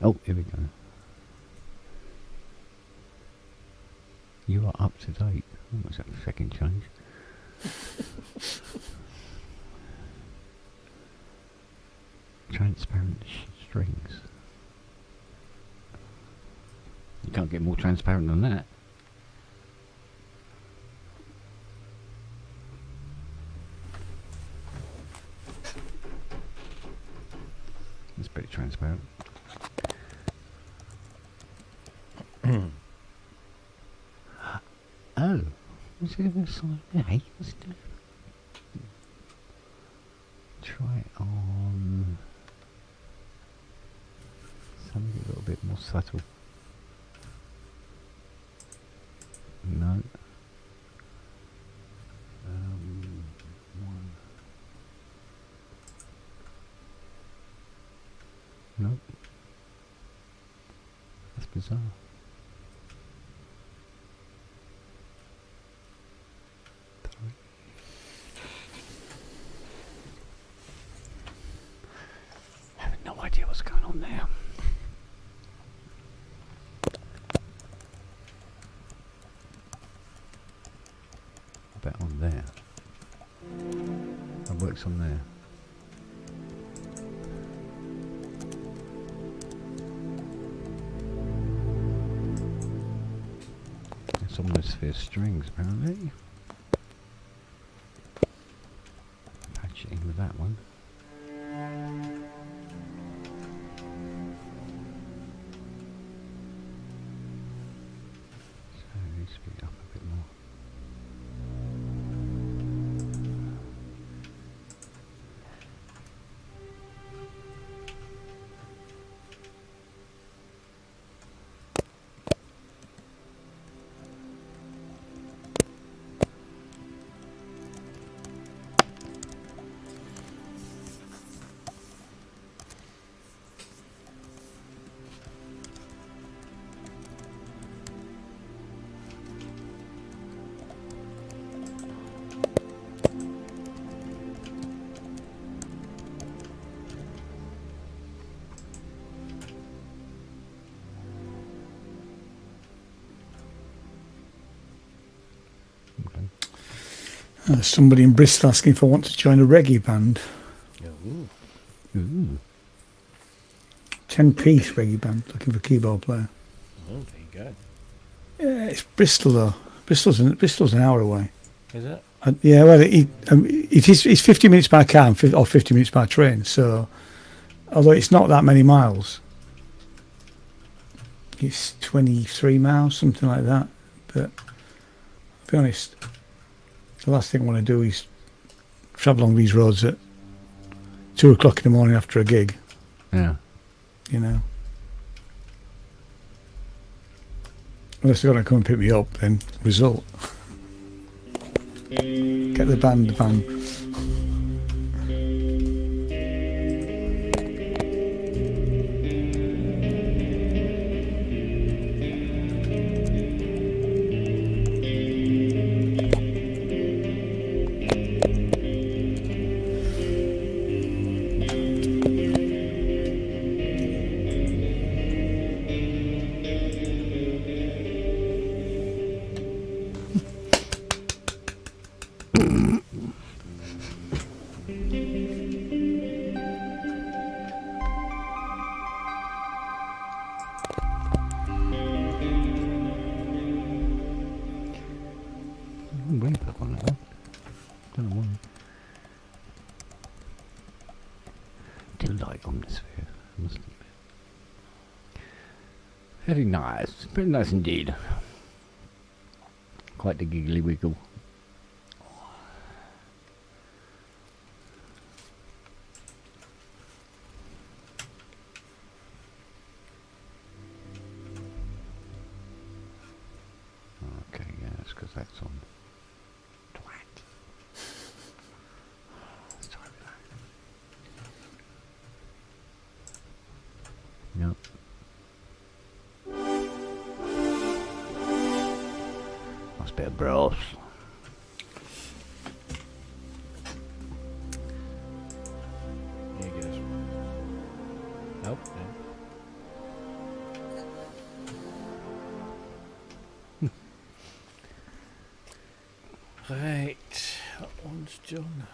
[SPEAKER 2] Oh, here we go. You are up to date. Oh, what's that second change? Transparent strings. Can't get more transparent than that. It's pretty transparent. Oh, what's the other side there? Hey, what's it doing? Try it on something a little bit more subtle. No. One. Nope. That's bizarre. I have no idea what's going on there. Bet on there. That works on there. It's almost sphere strings apparently. Patch it in with that one. So it needs to be up a bit more.
[SPEAKER 5] Somebody in Bristol asking if I want to join a reggae band.
[SPEAKER 2] Ooh.
[SPEAKER 5] 10-piece reggae band, looking for a keyboard player.
[SPEAKER 3] Oh, there you go.
[SPEAKER 5] Yeah, it's Bristol though. Bristol's an hour away.
[SPEAKER 3] Is it?
[SPEAKER 5] Yeah, well, it's 50 minutes by car or 50 minutes by train. So, although it's not that many miles, it's 23 miles, something like that. But to be honest, the last thing I want to do is travel along these roads at 2 o'clock in the morning after a gig.
[SPEAKER 2] Yeah.
[SPEAKER 5] You know, unless they're going to come and pick me up, then result. Get the band van.
[SPEAKER 2] Wait for one of that. Don't know why. Do like atmosphere, must admit. Very nice, very nice indeed. Quite the giggly wiggle. Okay, yeah, that's because that's on. Sorry about that. Yep. That's a bit of brass.
[SPEAKER 3] Here he goes. Nope. Right, that one's done.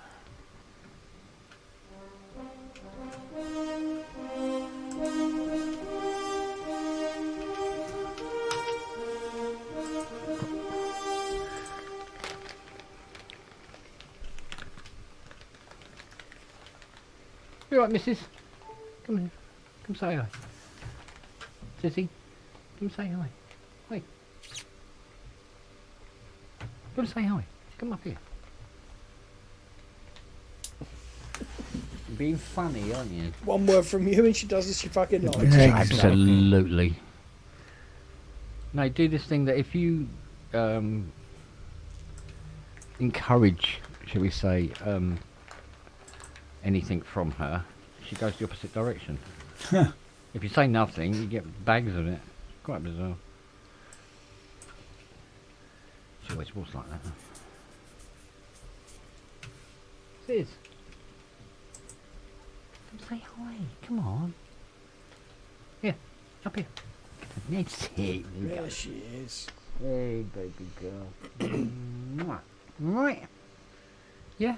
[SPEAKER 2] You alright, missus? Come on. Come say hi. Sissy, come say hi. Hey. Come say hi. Come up here. You're being funny, aren't you?
[SPEAKER 1] One word from you and she does as she fucking likes.
[SPEAKER 2] Absolutely. No, do this thing that if you encourage, shall we say, anything from her, she goes the opposite direction. If you say nothing, you get bags of it. Quite bizarre. She always was like that. Sis, come say hi. Come on. Here, up here. That's it.
[SPEAKER 1] There she is.
[SPEAKER 2] Hey, baby girl. Mwah. Right. Yeah.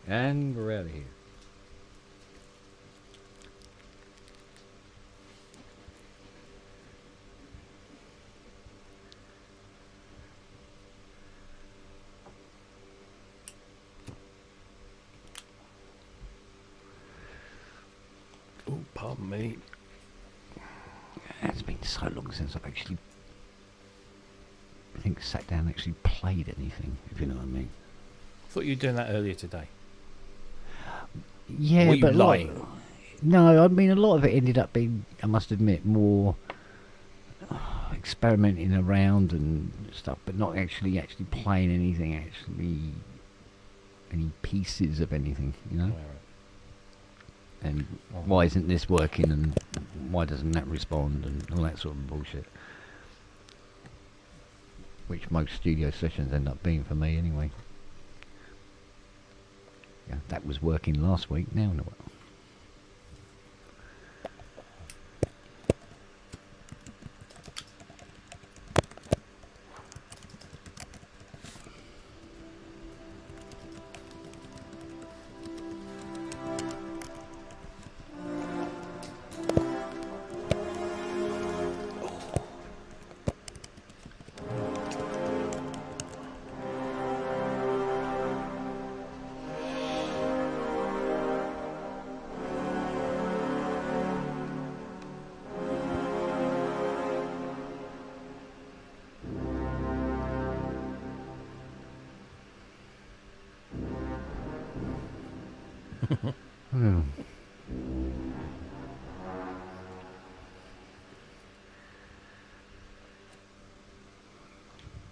[SPEAKER 2] And we're out of here.
[SPEAKER 3] Oh, pardon me.
[SPEAKER 2] It's been so long since I've actually, I think, sat down and actually played anything, if you know what I mean.
[SPEAKER 3] I thought you were doing that earlier today.
[SPEAKER 2] Yeah,
[SPEAKER 3] Were you
[SPEAKER 2] but
[SPEAKER 3] lying?
[SPEAKER 2] like, no, I mean a lot of it ended up being, I must admit, more experimenting around and stuff, but not actually playing anything, any pieces of anything, you know.
[SPEAKER 3] Right.
[SPEAKER 2] And why isn't this working, and why doesn't that respond, and all that sort of bullshit. Which most studio sessions end up being for me anyway. Yeah, that was working last week, now not.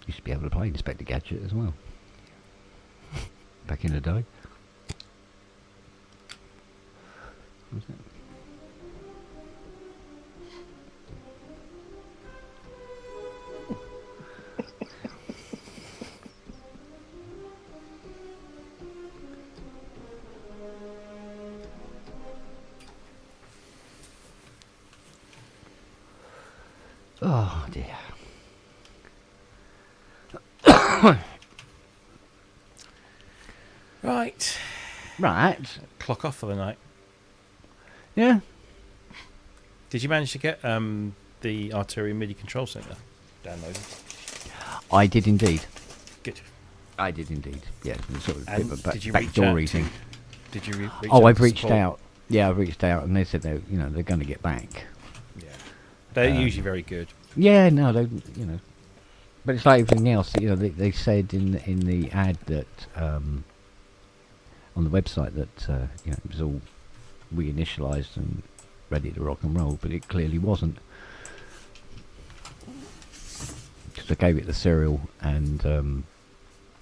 [SPEAKER 2] Used to be able to play Inspector Gadget as well. Back in the day. What was that? Oh dear.
[SPEAKER 3] Right.
[SPEAKER 2] Right.
[SPEAKER 3] Clock off for the night.
[SPEAKER 2] Yeah.
[SPEAKER 3] Did you manage to get the Artillery MIDI control center downloaded?
[SPEAKER 2] I did indeed.
[SPEAKER 3] Good.
[SPEAKER 2] I did indeed. Yeah, it was sort of a
[SPEAKER 3] And
[SPEAKER 2] bit of a
[SPEAKER 3] did you
[SPEAKER 2] back
[SPEAKER 3] reach
[SPEAKER 2] door
[SPEAKER 3] out
[SPEAKER 2] thing.
[SPEAKER 3] Did you reach
[SPEAKER 2] Oh,
[SPEAKER 3] out
[SPEAKER 2] I've
[SPEAKER 3] to
[SPEAKER 2] reached
[SPEAKER 3] support?
[SPEAKER 2] out. Yeah, I've reached out, and they said they're going to get back.
[SPEAKER 3] Yeah. They're usually very good.
[SPEAKER 2] Yeah, no, they, but it's like everything else. They said in the ad that on the website that it was all reinitialized and ready to rock and roll, but it clearly wasn't. Because I gave it the serial and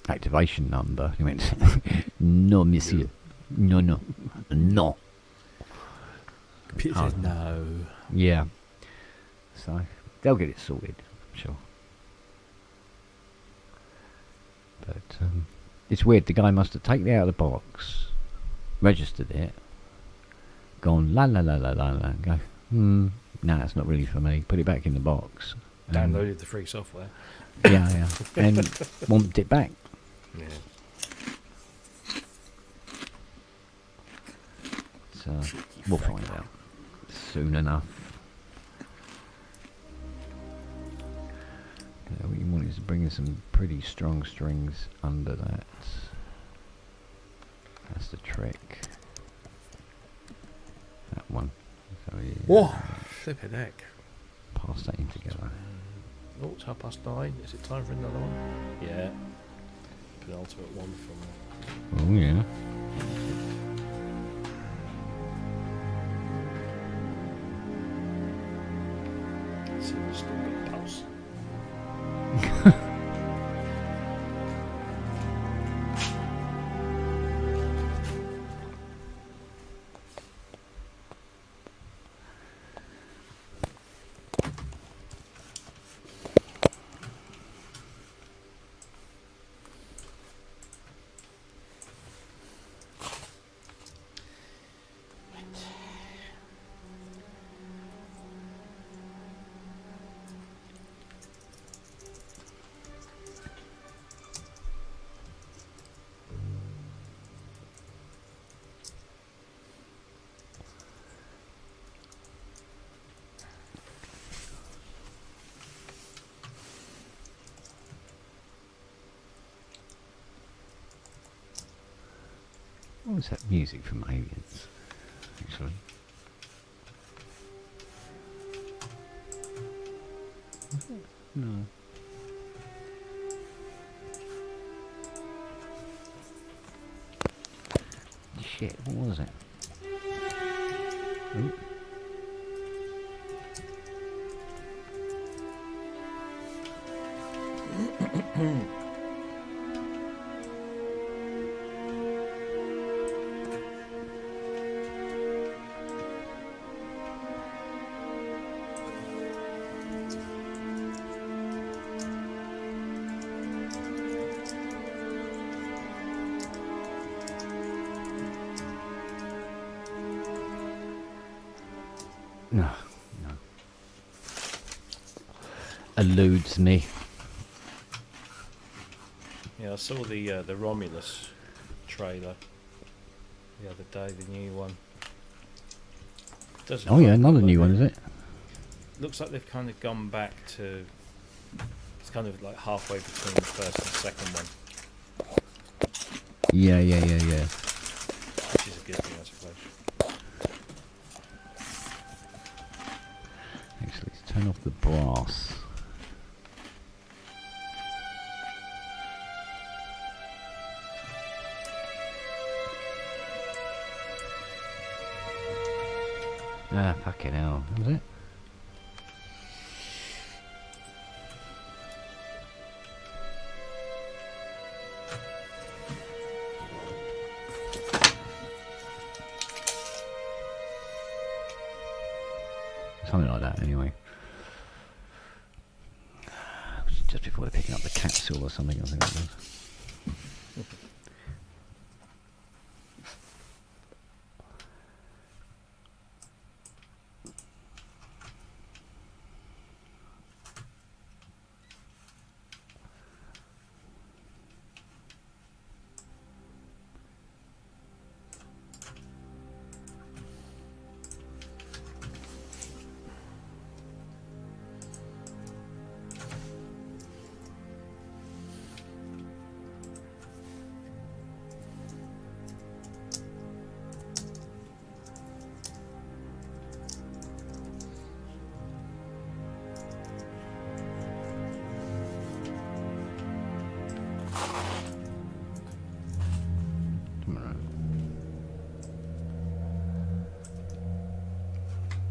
[SPEAKER 2] activation number. He went, "No, monsieur, no."
[SPEAKER 3] Computer says no.
[SPEAKER 2] Yeah. So they'll get it sorted, I'm sure. But it's weird. The guy must have taken it out of the box, registered it, gone la la la la la la, and go, no, that's not really for me. Put it back in the box.
[SPEAKER 3] Downloaded the free software.
[SPEAKER 2] Yeah, and want it back.
[SPEAKER 3] Yeah.
[SPEAKER 2] So we'll find out soon enough. What you want is to bring in some pretty strong strings under that. That's the trick. That one. So yeah,
[SPEAKER 3] Whoa! Flipping heck.
[SPEAKER 2] pass that in together.
[SPEAKER 3] Oh, it's 9:30. Is it time for another one? Yeah. Penultimate one from.
[SPEAKER 2] Oh yeah.
[SPEAKER 3] Let's see if we still get pulse.
[SPEAKER 2] What was that music from Aliens? Actually. Was it? No. Shit, what was it? Ooh. No, no. Eludes me.
[SPEAKER 3] Yeah, I saw the Romulus trailer the other day, the new one. Doesn't
[SPEAKER 2] Oh yeah,
[SPEAKER 3] quite
[SPEAKER 2] another
[SPEAKER 3] look
[SPEAKER 2] new
[SPEAKER 3] like
[SPEAKER 2] one, is it?
[SPEAKER 3] Looks like they've kind of gone back to. It's kind of like halfway between the first and second one,
[SPEAKER 2] Yeah.
[SPEAKER 3] which is a good thing, I suppose.
[SPEAKER 2] Actually, let's turn off the brass. Ah, fucking hell. That was it? Something like that, anyway. Just before they're picking up the capsule or something, I think it was.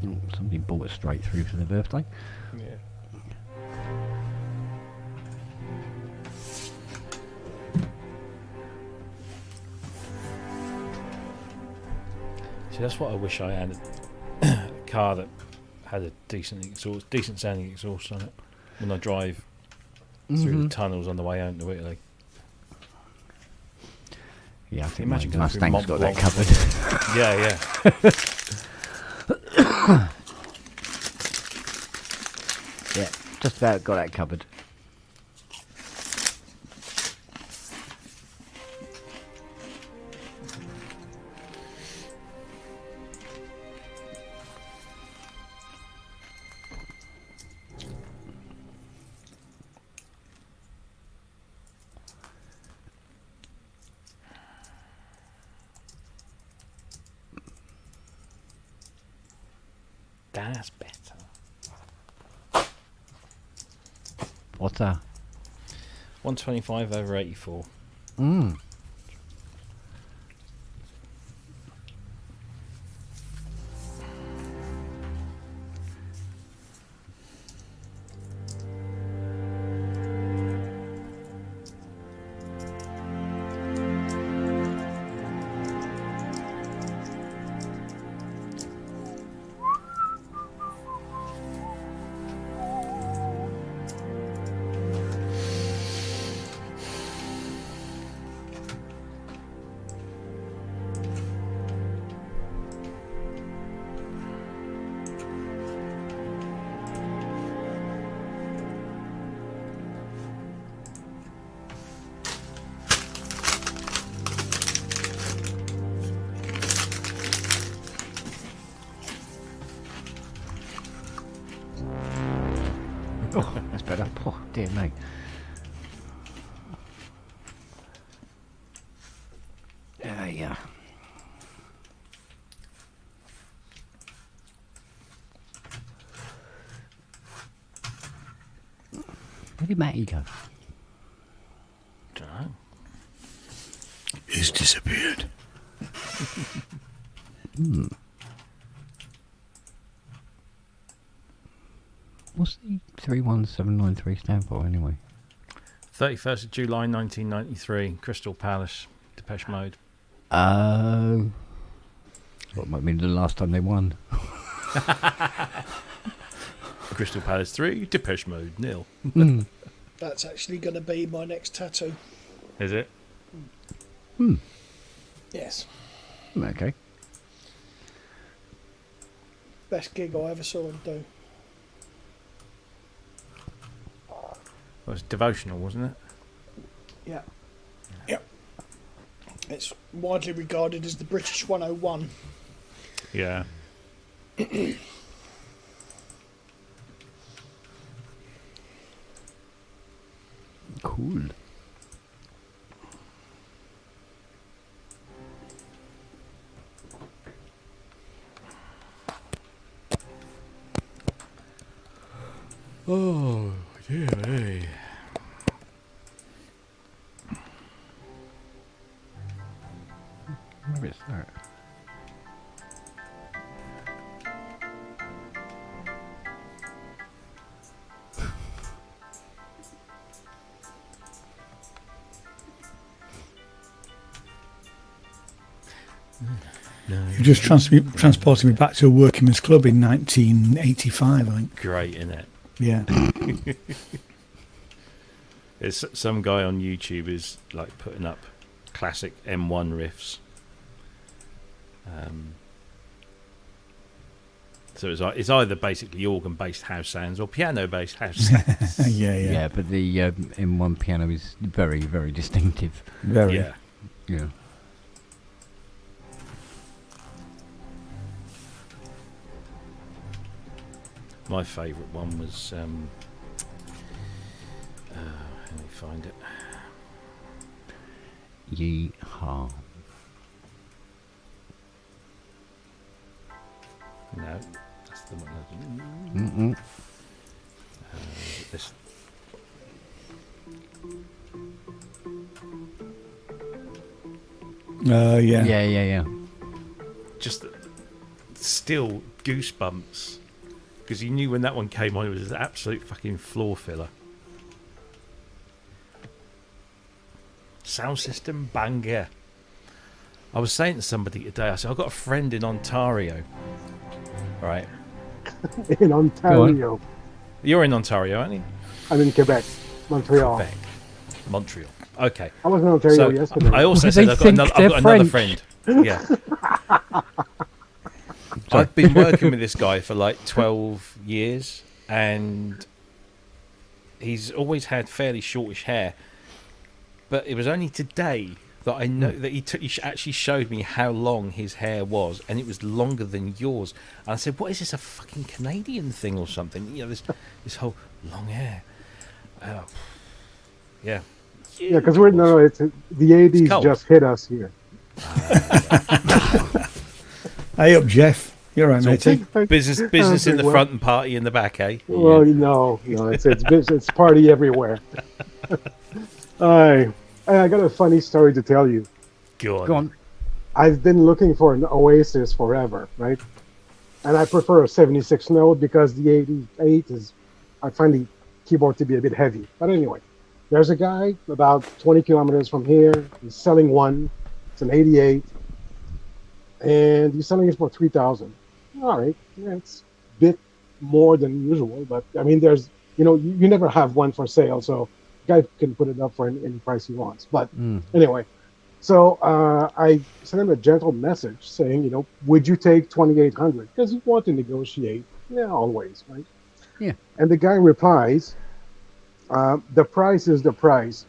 [SPEAKER 2] Oh, somebody bought it straight through for their birthday.
[SPEAKER 3] Yeah. See, that's what I wish I had. A car that had a decent exhaust, decent sounding exhaust on it when I drive through the tunnels on the way out to Italy.
[SPEAKER 2] Yeah, I think
[SPEAKER 3] Imagine
[SPEAKER 2] my
[SPEAKER 3] going through
[SPEAKER 2] Mustang's got that
[SPEAKER 3] Mont Blanc.
[SPEAKER 2] covered.
[SPEAKER 3] Yeah.
[SPEAKER 2] Yeah, just about got that covered.
[SPEAKER 3] That's better.
[SPEAKER 2] What's that?
[SPEAKER 3] 125/84.
[SPEAKER 2] Mm. Oh, that's better. Oh, dear me. Yeah. Where did Matty go?
[SPEAKER 3] Dunno.
[SPEAKER 5] He's disappeared.
[SPEAKER 2] What's the 31793 stand for anyway?
[SPEAKER 3] 31st of July 1993, Crystal Palace, Depeche Mode.
[SPEAKER 2] What might be the last time they won?
[SPEAKER 3] Crystal Palace 3, Depeche Mode 0.
[SPEAKER 1] That's actually going to be my next tattoo.
[SPEAKER 3] Is it?
[SPEAKER 1] Yes.
[SPEAKER 2] Okay.
[SPEAKER 1] Best gig I ever saw him do.
[SPEAKER 3] Well, it was devotional, wasn't it?
[SPEAKER 1] Yeah. Yep. It's widely regarded as the British 101.
[SPEAKER 3] Yeah.
[SPEAKER 2] Cool.
[SPEAKER 3] Oh, dear me.
[SPEAKER 2] Where is that?
[SPEAKER 5] You just transported me back to a workingmen's club in 1985, I think.
[SPEAKER 3] Great, isn't it?
[SPEAKER 5] Yeah.
[SPEAKER 3] There's some guy on YouTube is like putting up classic M1 riffs. So it's either basically organ-based house sounds or piano-based house sounds.
[SPEAKER 5] Yeah.
[SPEAKER 2] But the M1 piano is very, very distinctive.
[SPEAKER 5] Very.
[SPEAKER 3] Yeah.
[SPEAKER 2] Yeah.
[SPEAKER 3] My favourite one was let me find it.
[SPEAKER 2] Yeehaw.
[SPEAKER 3] No, that's the one.
[SPEAKER 2] Mm-mm.
[SPEAKER 3] This.
[SPEAKER 5] Yeah.
[SPEAKER 2] Yeah.
[SPEAKER 3] Just still goosebumps because you knew when that one came on it was an absolute fucking floor filler. Sound system banger. I was saying to somebody today, I said I've got a friend in Ontario, right?
[SPEAKER 7] In Ontario.
[SPEAKER 3] You're in Ontario, aren't you?
[SPEAKER 7] I'm in Quebec, Montreal.
[SPEAKER 3] Quebec. Montreal. Okay.
[SPEAKER 7] I was in Ontario
[SPEAKER 3] So
[SPEAKER 7] yesterday.
[SPEAKER 3] I also
[SPEAKER 2] Well,
[SPEAKER 3] said
[SPEAKER 2] they
[SPEAKER 3] I've got
[SPEAKER 2] think
[SPEAKER 3] another,
[SPEAKER 2] they're
[SPEAKER 3] I've got another
[SPEAKER 2] French.
[SPEAKER 3] friend. Yeah. I've been working with this guy for like 12 years and he's always had fairly shortish hair. But it was only today that I know that he actually showed me how long his hair was, and it was longer than yours. And I said, "What is this? A fucking Canadian thing or something? You know, this whole long hair." Yeah.
[SPEAKER 7] Yeah, because we're it's the '80s
[SPEAKER 3] cold.
[SPEAKER 7] just hit us here.
[SPEAKER 5] Hey up, Jeff. You're right, matey.
[SPEAKER 3] Business in the
[SPEAKER 7] Well,
[SPEAKER 3] front and party in the back, eh?
[SPEAKER 7] Well, no, it's party everywhere. I I got a funny story to tell you.
[SPEAKER 3] Go
[SPEAKER 2] Go
[SPEAKER 3] on.
[SPEAKER 2] on.
[SPEAKER 7] I've been looking for an Oasis forever, right? And I prefer a 76 note because the 88 is, I find the keyboard to be a bit heavy. But anyway, there's a guy about 20 kilometers from here. He's selling one. It's an 88, and he's selling it for 3,000. All right, yeah, it's a bit more than usual, but I mean, you never have one for sale, so guy can put it up for any price he wants. But anyway, so I sent him a gentle message saying, would you take 2,800? Because you want to negotiate, yeah, always, right?
[SPEAKER 2] Yeah.
[SPEAKER 7] And the guy replies, the price is the price.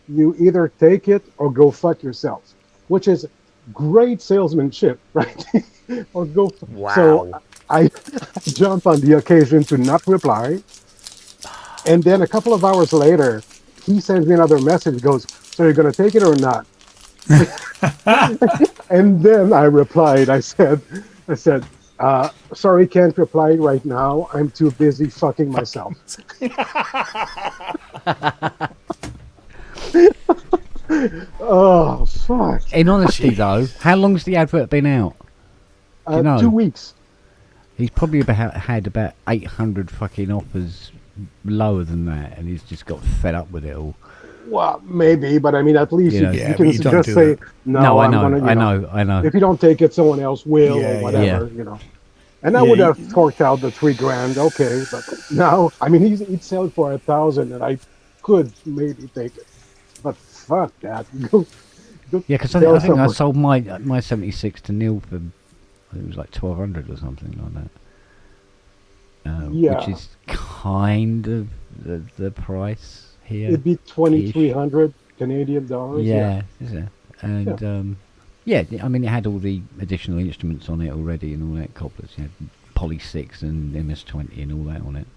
[SPEAKER 7] You either take it or go fuck yourself, which is great salesmanship, right? Or go.
[SPEAKER 3] Wow.
[SPEAKER 7] So I jump on the occasion to not reply. And then a couple of hours later, he sends me another message, goes, so you're going to take it or not? And then I replied, I said, sorry, can't reply right now. I'm too busy fucking myself. Oh, fuck.
[SPEAKER 2] In honesty, though, how long's the advert been out? Do you know?
[SPEAKER 7] 2 weeks.
[SPEAKER 2] He's probably had about 800 fucking offers lower than that, and he's just got fed up with it all.
[SPEAKER 7] Well, maybe, but I mean, at least
[SPEAKER 2] Yeah,
[SPEAKER 7] you
[SPEAKER 5] but
[SPEAKER 7] can
[SPEAKER 5] you don't
[SPEAKER 7] just
[SPEAKER 5] do
[SPEAKER 7] say,
[SPEAKER 5] that.
[SPEAKER 7] no,
[SPEAKER 2] I
[SPEAKER 7] I'm
[SPEAKER 2] know,
[SPEAKER 7] gonna,
[SPEAKER 2] I know.
[SPEAKER 7] if you don't take it, someone else will,
[SPEAKER 5] Yeah,
[SPEAKER 7] or whatever,
[SPEAKER 2] yeah.
[SPEAKER 7] And I
[SPEAKER 5] Yeah,
[SPEAKER 7] would have forked out the $3,000, okay, but now, I mean, he'd sell it for 1,000, and I could maybe take it, but fuck that.
[SPEAKER 2] Yeah, because
[SPEAKER 7] Tell
[SPEAKER 2] I think I
[SPEAKER 7] someone.
[SPEAKER 2] sold my 76 to Neil for, I think it was like 1,200 or something like that.
[SPEAKER 7] Yeah.
[SPEAKER 2] Which is kind of the price here.
[SPEAKER 7] It'd be 2,300 Canadian dollars.
[SPEAKER 2] Yeah. And yeah, I mean, it had all the additional instruments on it already and all that cobblers. You had Poly 6 and MS-20 and all that on it.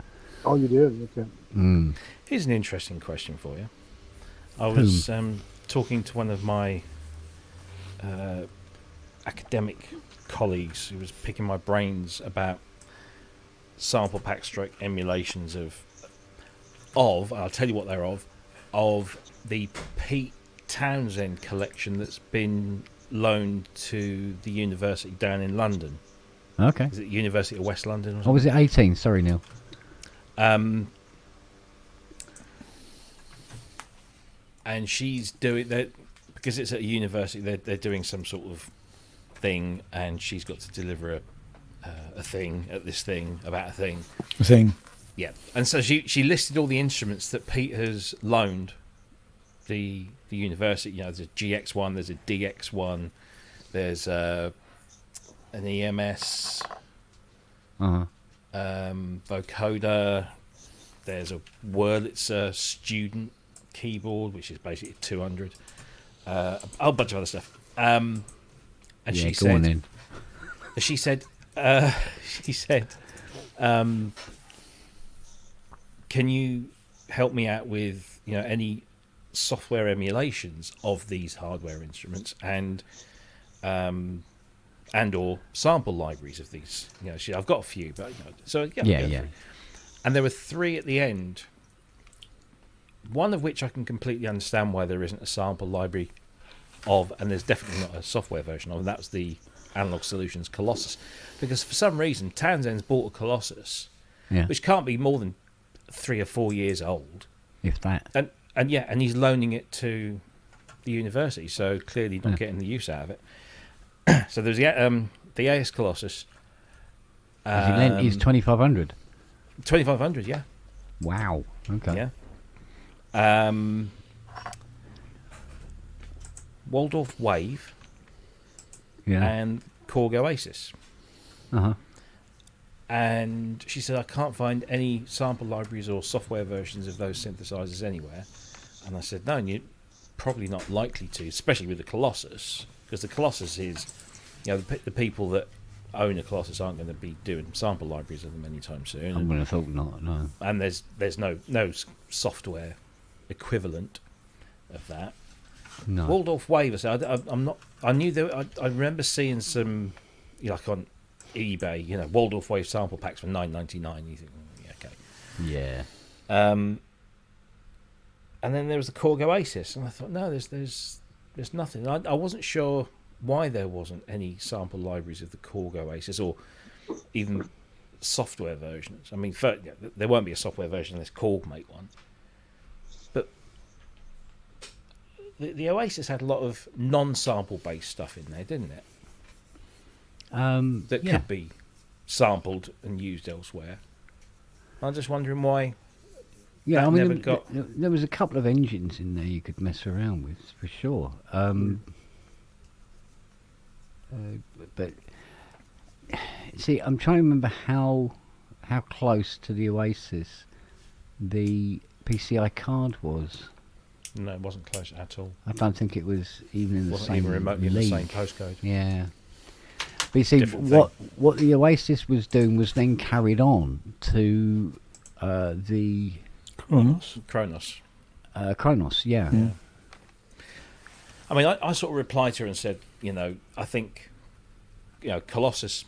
[SPEAKER 7] Oh, you did? Okay.
[SPEAKER 3] Here's an interesting question for you. I was talking to one of my academic colleagues who was picking my brains about sample pack stroke emulations of I'll tell you what they're of the Pete Townsend collection that's been loaned to the university down in London.
[SPEAKER 2] Okay.
[SPEAKER 3] Is it University of West London or something?
[SPEAKER 2] Oh, was it 18? Sorry, Neil.
[SPEAKER 3] And she's doing that because it's at a university. They're doing some sort of thing, and she's got to deliver a thing at this thing about a thing. Yeah, and so she listed all the instruments that Pete has loaned the university. There's a GX1, there's a DX1, there's an EMS, vocoder. There's a Wurlitzer student keyboard, which is basically 200. A whole bunch of other stuff. And
[SPEAKER 2] Yeah,
[SPEAKER 3] she
[SPEAKER 2] go on then.
[SPEAKER 3] said, can you help me out with any software emulations of these hardware instruments and or sample libraries of these? I've got a few, but so
[SPEAKER 2] Yeah.
[SPEAKER 3] And there were 3 at the end. One of which I can completely understand why there isn't a sample library of, and there's definitely not a software version of, and that's the Analog Solutions Colossus. Because for some reason, Townsend's bought a Colossus,
[SPEAKER 2] Yeah.
[SPEAKER 3] which can't be more than 3 or 4 years old.
[SPEAKER 2] If that.
[SPEAKER 3] And he's loaning it to the university, so clearly not getting the use out of it. So there's the AS Colossus.
[SPEAKER 2] Has he lent his 2,500?
[SPEAKER 3] 2,500, yeah.
[SPEAKER 2] Wow. Okay.
[SPEAKER 3] Yeah. Waldorf Wave
[SPEAKER 2] Yeah.
[SPEAKER 3] and Korg Oasis.
[SPEAKER 2] Uh-huh.
[SPEAKER 3] And she said, I can't find any sample libraries or software versions of those synthesizers anywhere. And I said, no, you're probably not likely to, especially with the Colossus, because the Colossus is, the people that own a Colossus aren't going to be doing sample libraries of them anytime soon.
[SPEAKER 2] I would have thought not, no.
[SPEAKER 3] And there's no software equivalent of that.
[SPEAKER 2] No.
[SPEAKER 3] Waldorf Wave, I said, I'm not. I knew there. I remember seeing some, like on eBay, Waldorf Wave sample packs for $9.99. You think, yeah, okay.
[SPEAKER 2] Yeah.
[SPEAKER 3] And then there was the Korg Oasis, and I thought, no, there's nothing. I wasn't sure why there wasn't any sample libraries of the Korg Oasis, or even software versions. I mean, there won't be a software version unless Korg make one. But the Oasis had a lot of non-sample based stuff in there, didn't it? That could be sampled and used elsewhere. I'm just wondering why.
[SPEAKER 2] Yeah, I mean,
[SPEAKER 3] never got...
[SPEAKER 2] there was a couple of engines in there you could mess around with, for sure. But see, I'm trying to remember how close to the Oasis the PCI card was.
[SPEAKER 3] No, it wasn't close at all.
[SPEAKER 2] I don't think it was even in the
[SPEAKER 3] Wasn't
[SPEAKER 2] same
[SPEAKER 3] even remotely in the
[SPEAKER 2] league.
[SPEAKER 3] same postcode.
[SPEAKER 2] Yeah. But you see,
[SPEAKER 3] Different
[SPEAKER 2] what the Oasis was doing was then carried on to the
[SPEAKER 5] Kronos.
[SPEAKER 2] Kronos, yeah.
[SPEAKER 3] I mean, I sort of replied to her and said, I think, Colossus,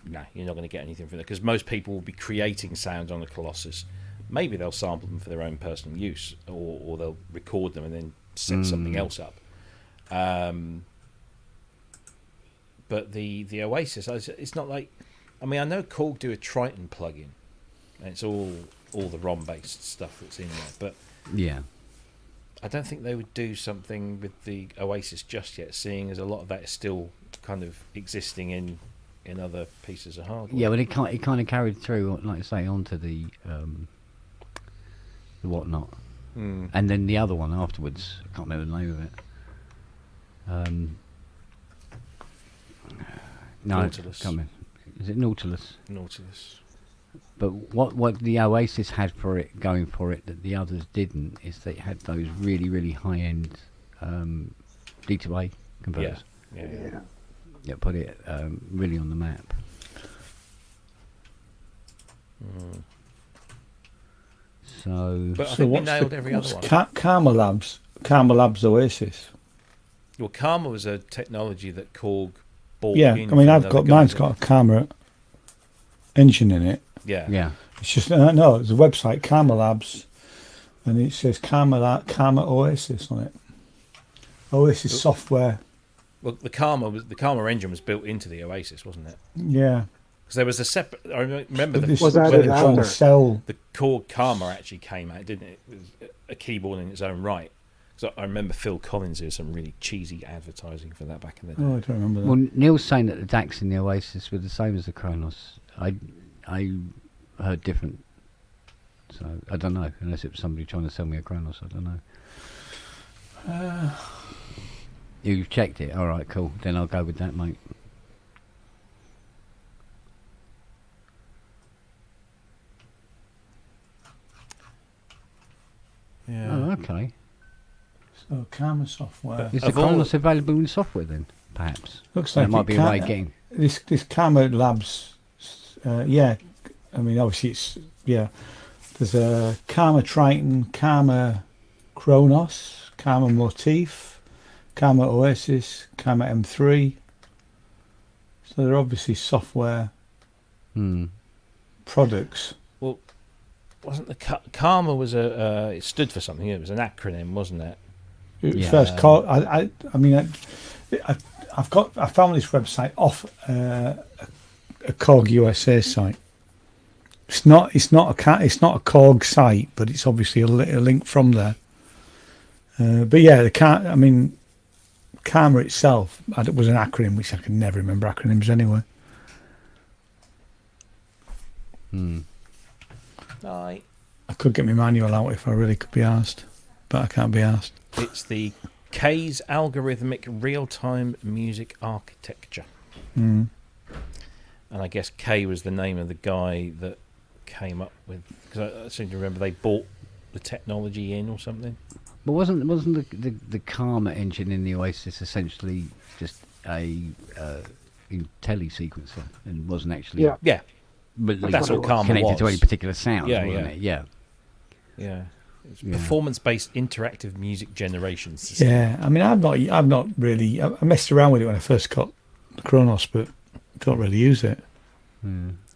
[SPEAKER 3] you're not going to get anything from it, because most people will be creating sounds on the Colossus. Maybe they'll sample them for their own personal use, or they'll record them and then set something else up. But the Oasis, it's not like... I mean, I know Korg do a Triton plugin, and it's all the ROM-based stuff that's in there, but
[SPEAKER 2] Yeah.
[SPEAKER 3] I don't think they would do something with the Oasis just yet, seeing as a lot of that is still kind of existing in other pieces of hardware.
[SPEAKER 2] Yeah, but it kind of carried through, like I say, onto the whatnot, and then the other one afterwards. I can't remember the name of it. No,
[SPEAKER 3] Nautilus.
[SPEAKER 2] can't remember. Is it Nautilus?
[SPEAKER 3] Nautilus.
[SPEAKER 2] But what the Oasis had for it, going for it, that the others didn't, is they had those really, really high-end D2A converters.
[SPEAKER 3] Yeah.
[SPEAKER 2] Yeah, put it really on the map. So,
[SPEAKER 3] But I
[SPEAKER 5] So
[SPEAKER 3] think we
[SPEAKER 5] what's
[SPEAKER 3] nailed every other one.
[SPEAKER 5] Karma Labs Oasis.
[SPEAKER 3] Well, Karma was a technology that Korg bought
[SPEAKER 5] Yeah,
[SPEAKER 3] in
[SPEAKER 5] I mean,
[SPEAKER 3] from
[SPEAKER 5] mine's
[SPEAKER 3] another
[SPEAKER 5] got a Karma engine in it.
[SPEAKER 3] Yeah.
[SPEAKER 2] yeah.
[SPEAKER 5] It's just no, it's a website, Karma Labs, and it says Karma Oasis on it. Oasis software.
[SPEAKER 3] Well, the Karma engine was built into the Oasis, wasn't it?
[SPEAKER 5] Yeah.
[SPEAKER 3] Because there was a separate... I remember
[SPEAKER 5] This
[SPEAKER 7] Was
[SPEAKER 5] is
[SPEAKER 7] added
[SPEAKER 5] where they're trying to
[SPEAKER 7] after.
[SPEAKER 5] sell.
[SPEAKER 3] the Korg Karma actually came out, didn't it? It was a keyboard in its own right. So I remember Phil Collins did some really cheesy advertising for that back in the day.
[SPEAKER 5] Oh, I don't remember that.
[SPEAKER 2] Well, Neil's saying that the DACs in the Oasis were the same as the Kronos. I heard different. So, I don't know. Unless it was somebody trying to sell me a Kronos, I don't know. You've checked it? Alright, cool. Then I'll go with that, mate.
[SPEAKER 3] Yeah.
[SPEAKER 2] Oh, okay.
[SPEAKER 5] So Karma software.
[SPEAKER 2] Is the
[SPEAKER 3] Of all-
[SPEAKER 2] Kronos available in software then? Perhaps.
[SPEAKER 5] Looks
[SPEAKER 2] That
[SPEAKER 5] like
[SPEAKER 2] might
[SPEAKER 5] it
[SPEAKER 2] be a way of getting.
[SPEAKER 5] this Karma Labs. Yeah, I mean, obviously it's There's a Karma Triton, Karma Kronos, Karma Motif, Karma Oasis, Karma M3. So they're obviously software products.
[SPEAKER 3] Well, wasn't the Karma was it stood for something? It was an acronym, wasn't it?
[SPEAKER 5] It was
[SPEAKER 2] Yeah.
[SPEAKER 5] first called. I mean, I found this website off a Korg USA site. It's not a Korg site, but it's obviously a link from there. But yeah, Karma itself was an acronym, which I can never remember acronyms anyway.
[SPEAKER 3] Aye.
[SPEAKER 5] I could get my manual out if I really could be asked, but I can't be asked.
[SPEAKER 3] It's the K's Algorithmic Real-Time Music Architecture. And I guess K was the name of the guy that came up with... Because I seem to remember they bought the technology in or something.
[SPEAKER 2] But wasn't the Karma engine in the Oasis essentially just a telesequencer and wasn't actually
[SPEAKER 3] Yeah.
[SPEAKER 2] really
[SPEAKER 3] That's all Karma
[SPEAKER 2] connected to
[SPEAKER 3] was.
[SPEAKER 2] any particular sound,
[SPEAKER 3] Yeah,
[SPEAKER 2] wasn't
[SPEAKER 3] yeah.
[SPEAKER 2] it? Yeah.
[SPEAKER 3] Yeah. It's
[SPEAKER 2] Yeah.
[SPEAKER 3] performance-based interactive music generation system.
[SPEAKER 5] Yeah, I mean, I've not really. I messed around with it when I first got the Kronos, but don't really use it.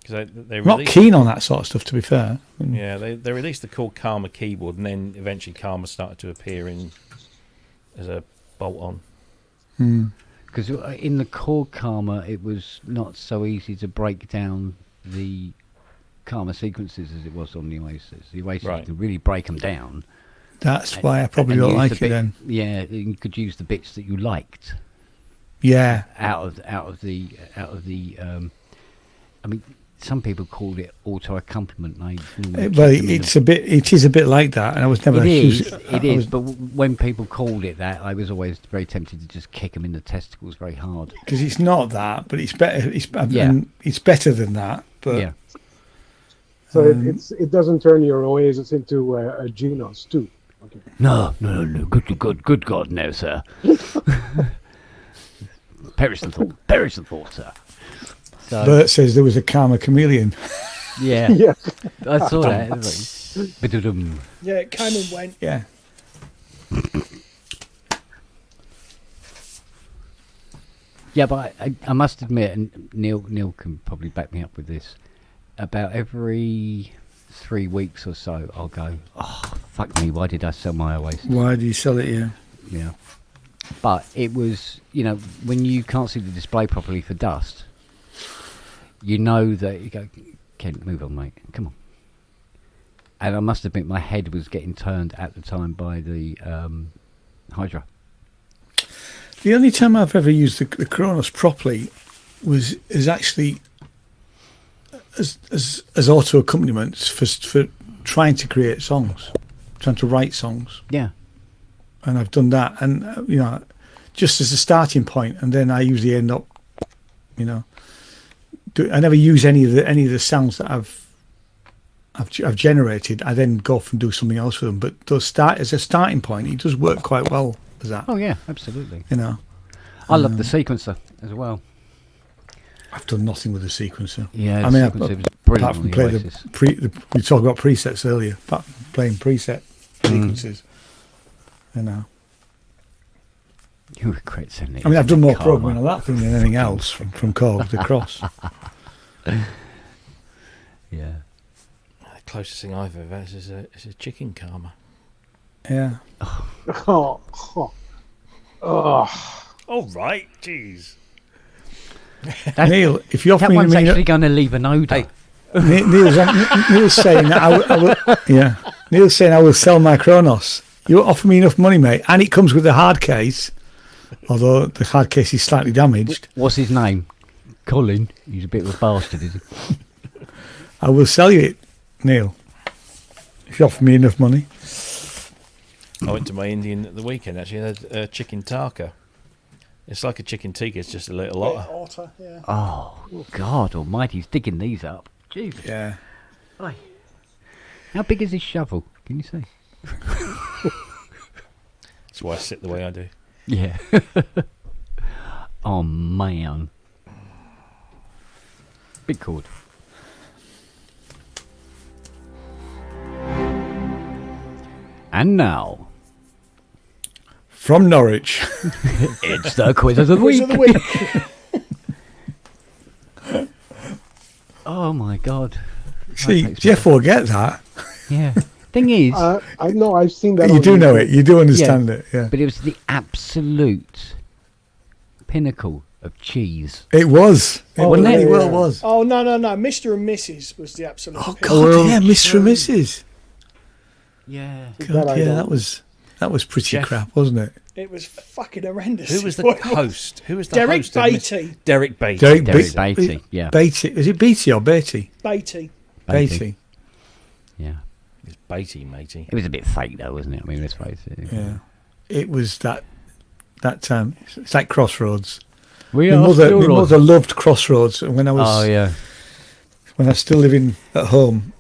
[SPEAKER 3] Because they
[SPEAKER 5] I'm not
[SPEAKER 3] released,
[SPEAKER 5] keen on that sort of stuff, to be fair.
[SPEAKER 3] yeah, they released the Core Karma keyboard, and then eventually Karma started to appear as a bolt-on.
[SPEAKER 2] Because in the core Karma, it was not so easy to break down the Karma sequences as it was on the Oasis. The Oasis,
[SPEAKER 3] Right.
[SPEAKER 2] you can really break them down.
[SPEAKER 5] That's why I probably
[SPEAKER 2] and
[SPEAKER 5] don't
[SPEAKER 2] use
[SPEAKER 5] like
[SPEAKER 2] the
[SPEAKER 5] it
[SPEAKER 2] bit-
[SPEAKER 5] then.
[SPEAKER 2] Yeah, you could use the bits that you liked
[SPEAKER 5] Yeah.
[SPEAKER 2] out of the. I mean, some people called it auto accompaniment.
[SPEAKER 5] Well, it is a bit like that, and I was never.
[SPEAKER 2] It is,
[SPEAKER 5] I
[SPEAKER 2] it is.
[SPEAKER 5] was-
[SPEAKER 2] But when people called it that, I was always very tempted to just kick them in the testicles very hard.
[SPEAKER 5] because it's not that, but it's better.
[SPEAKER 2] Yeah.
[SPEAKER 5] And it's better than that. But
[SPEAKER 2] Yeah.
[SPEAKER 7] So it doesn't turn your Oasis into a Genos too. Okay.
[SPEAKER 2] No. Good God, no, sir. Perish the thought, sir. So,
[SPEAKER 5] Bert says there was a Karma chameleon.
[SPEAKER 2] yeah,
[SPEAKER 7] Yeah.
[SPEAKER 2] I saw that. It was like, ba-dum.
[SPEAKER 1] Yeah, it came and went.
[SPEAKER 5] Yeah.
[SPEAKER 2] Yeah, but I must admit, and Neil can probably back me up with this. About every 3 weeks or so, I'll go, oh, fuck me, why did I sell my Oasis?
[SPEAKER 5] Why do you sell it here?
[SPEAKER 2] Yeah. But it was, when you can't see the display properly for dust, you know that you go, Kent, move on, mate. Come on. And I must admit, my head was getting turned at the time by the Hydra.
[SPEAKER 5] The only time I've ever used the Kronos properly is actually as auto accompaniments for trying to create songs, trying to write songs.
[SPEAKER 2] Yeah.
[SPEAKER 5] And I've done that, and just as a starting point, and then I usually end up, I never use any of the sounds that I've generated. I then go off and do something else with them. But as a starting point, it does work quite well as that.
[SPEAKER 2] Oh, yeah, absolutely.
[SPEAKER 5] I
[SPEAKER 2] I love the sequencer as well.
[SPEAKER 5] I've done nothing with the sequencer.
[SPEAKER 2] Yeah,
[SPEAKER 5] I
[SPEAKER 2] the
[SPEAKER 5] mean,
[SPEAKER 2] sequencer was brilliant
[SPEAKER 5] apart
[SPEAKER 2] on
[SPEAKER 5] from
[SPEAKER 2] the
[SPEAKER 5] play
[SPEAKER 2] Oasis.
[SPEAKER 5] we talked about presets earlier. Apart from playing preset sequences,
[SPEAKER 2] You regret sending it.
[SPEAKER 5] I mean, I've done more
[SPEAKER 2] Karma.
[SPEAKER 5] programming on that thing than anything else from Core to Cross.
[SPEAKER 2] Yeah.
[SPEAKER 3] The closest thing I've ever had is a chicken Karma.
[SPEAKER 5] Yeah.
[SPEAKER 7] Oh, oh, oh.
[SPEAKER 3] All right, jeez.
[SPEAKER 5] Neil, if you offer
[SPEAKER 2] That
[SPEAKER 5] me
[SPEAKER 2] one's
[SPEAKER 5] the
[SPEAKER 2] actually going to leave an odour.
[SPEAKER 5] Neil's saying that I will, yeah. Neil's saying I will sell my Kronos. You offer me enough money, mate, and it comes with a hard case. Although the hard case is slightly damaged,
[SPEAKER 2] What's his name? Colin. He's a bit of a bastard, is he?
[SPEAKER 5] I will sell you it, Neil. If you offer me enough money.
[SPEAKER 3] I went to my Indian at the weekend, actually, and had a chicken taka. It's like a chicken tikka, it's just a little otter.
[SPEAKER 1] Otter, yeah.
[SPEAKER 2] Oh, God almighty. He's digging these up. Jesus.
[SPEAKER 5] Yeah.
[SPEAKER 2] Oi. How big is his shovel? Can you see?
[SPEAKER 3] That's why I sit the way I do.
[SPEAKER 2] Yeah. Oh, man. Big chord. And now,
[SPEAKER 5] From Norwich.
[SPEAKER 2] it's the quiz of the
[SPEAKER 1] Quiz
[SPEAKER 2] week.
[SPEAKER 1] of the week.
[SPEAKER 2] Oh, my God.
[SPEAKER 5] See,
[SPEAKER 2] That takes
[SPEAKER 5] Jeff will get that.
[SPEAKER 2] Yeah. Thing is,
[SPEAKER 7] I know, I've seen that.
[SPEAKER 5] You
[SPEAKER 7] on
[SPEAKER 5] do know
[SPEAKER 7] YouTube.
[SPEAKER 5] it. You do understand it. Yeah.
[SPEAKER 2] but it was the absolute pinnacle of cheese.
[SPEAKER 5] It was. It
[SPEAKER 7] Oh,
[SPEAKER 5] really
[SPEAKER 7] yeah,
[SPEAKER 5] well
[SPEAKER 7] yeah.
[SPEAKER 5] was.
[SPEAKER 1] Oh, no. Mr. and Mrs. was the absolute.
[SPEAKER 5] Oh,
[SPEAKER 1] pick.
[SPEAKER 5] God, yeah, Mr. and Mrs.
[SPEAKER 2] Yeah.
[SPEAKER 5] God,
[SPEAKER 7] I
[SPEAKER 5] yeah,
[SPEAKER 7] don't-
[SPEAKER 5] that was pretty
[SPEAKER 3] Jeff.
[SPEAKER 5] crap, wasn't it?
[SPEAKER 1] It was fucking horrendous.
[SPEAKER 3] Who was the
[SPEAKER 1] What it was.
[SPEAKER 3] host? Who was the
[SPEAKER 1] Derek
[SPEAKER 3] host? of Miss-
[SPEAKER 1] Beatty.
[SPEAKER 3] Derek Beatty.
[SPEAKER 5] Derek
[SPEAKER 2] Derek
[SPEAKER 5] Be-
[SPEAKER 2] Beatty, yeah.
[SPEAKER 5] Beatty. Is it Beatty or Beatty?
[SPEAKER 1] Beatty.
[SPEAKER 5] Beatty.
[SPEAKER 2] Yeah.
[SPEAKER 3] It's Beatty, matey.
[SPEAKER 2] It was a bit fake, though, wasn't it? I mean, let's face it.
[SPEAKER 5] Yeah. It was that time. It's like Crossroads.
[SPEAKER 2] We
[SPEAKER 5] My
[SPEAKER 2] are
[SPEAKER 5] mother,
[SPEAKER 2] still
[SPEAKER 5] my
[SPEAKER 2] lost.
[SPEAKER 5] mother loved Crossroads, and when I was
[SPEAKER 2] Oh, yeah.
[SPEAKER 5] when I was still living at home,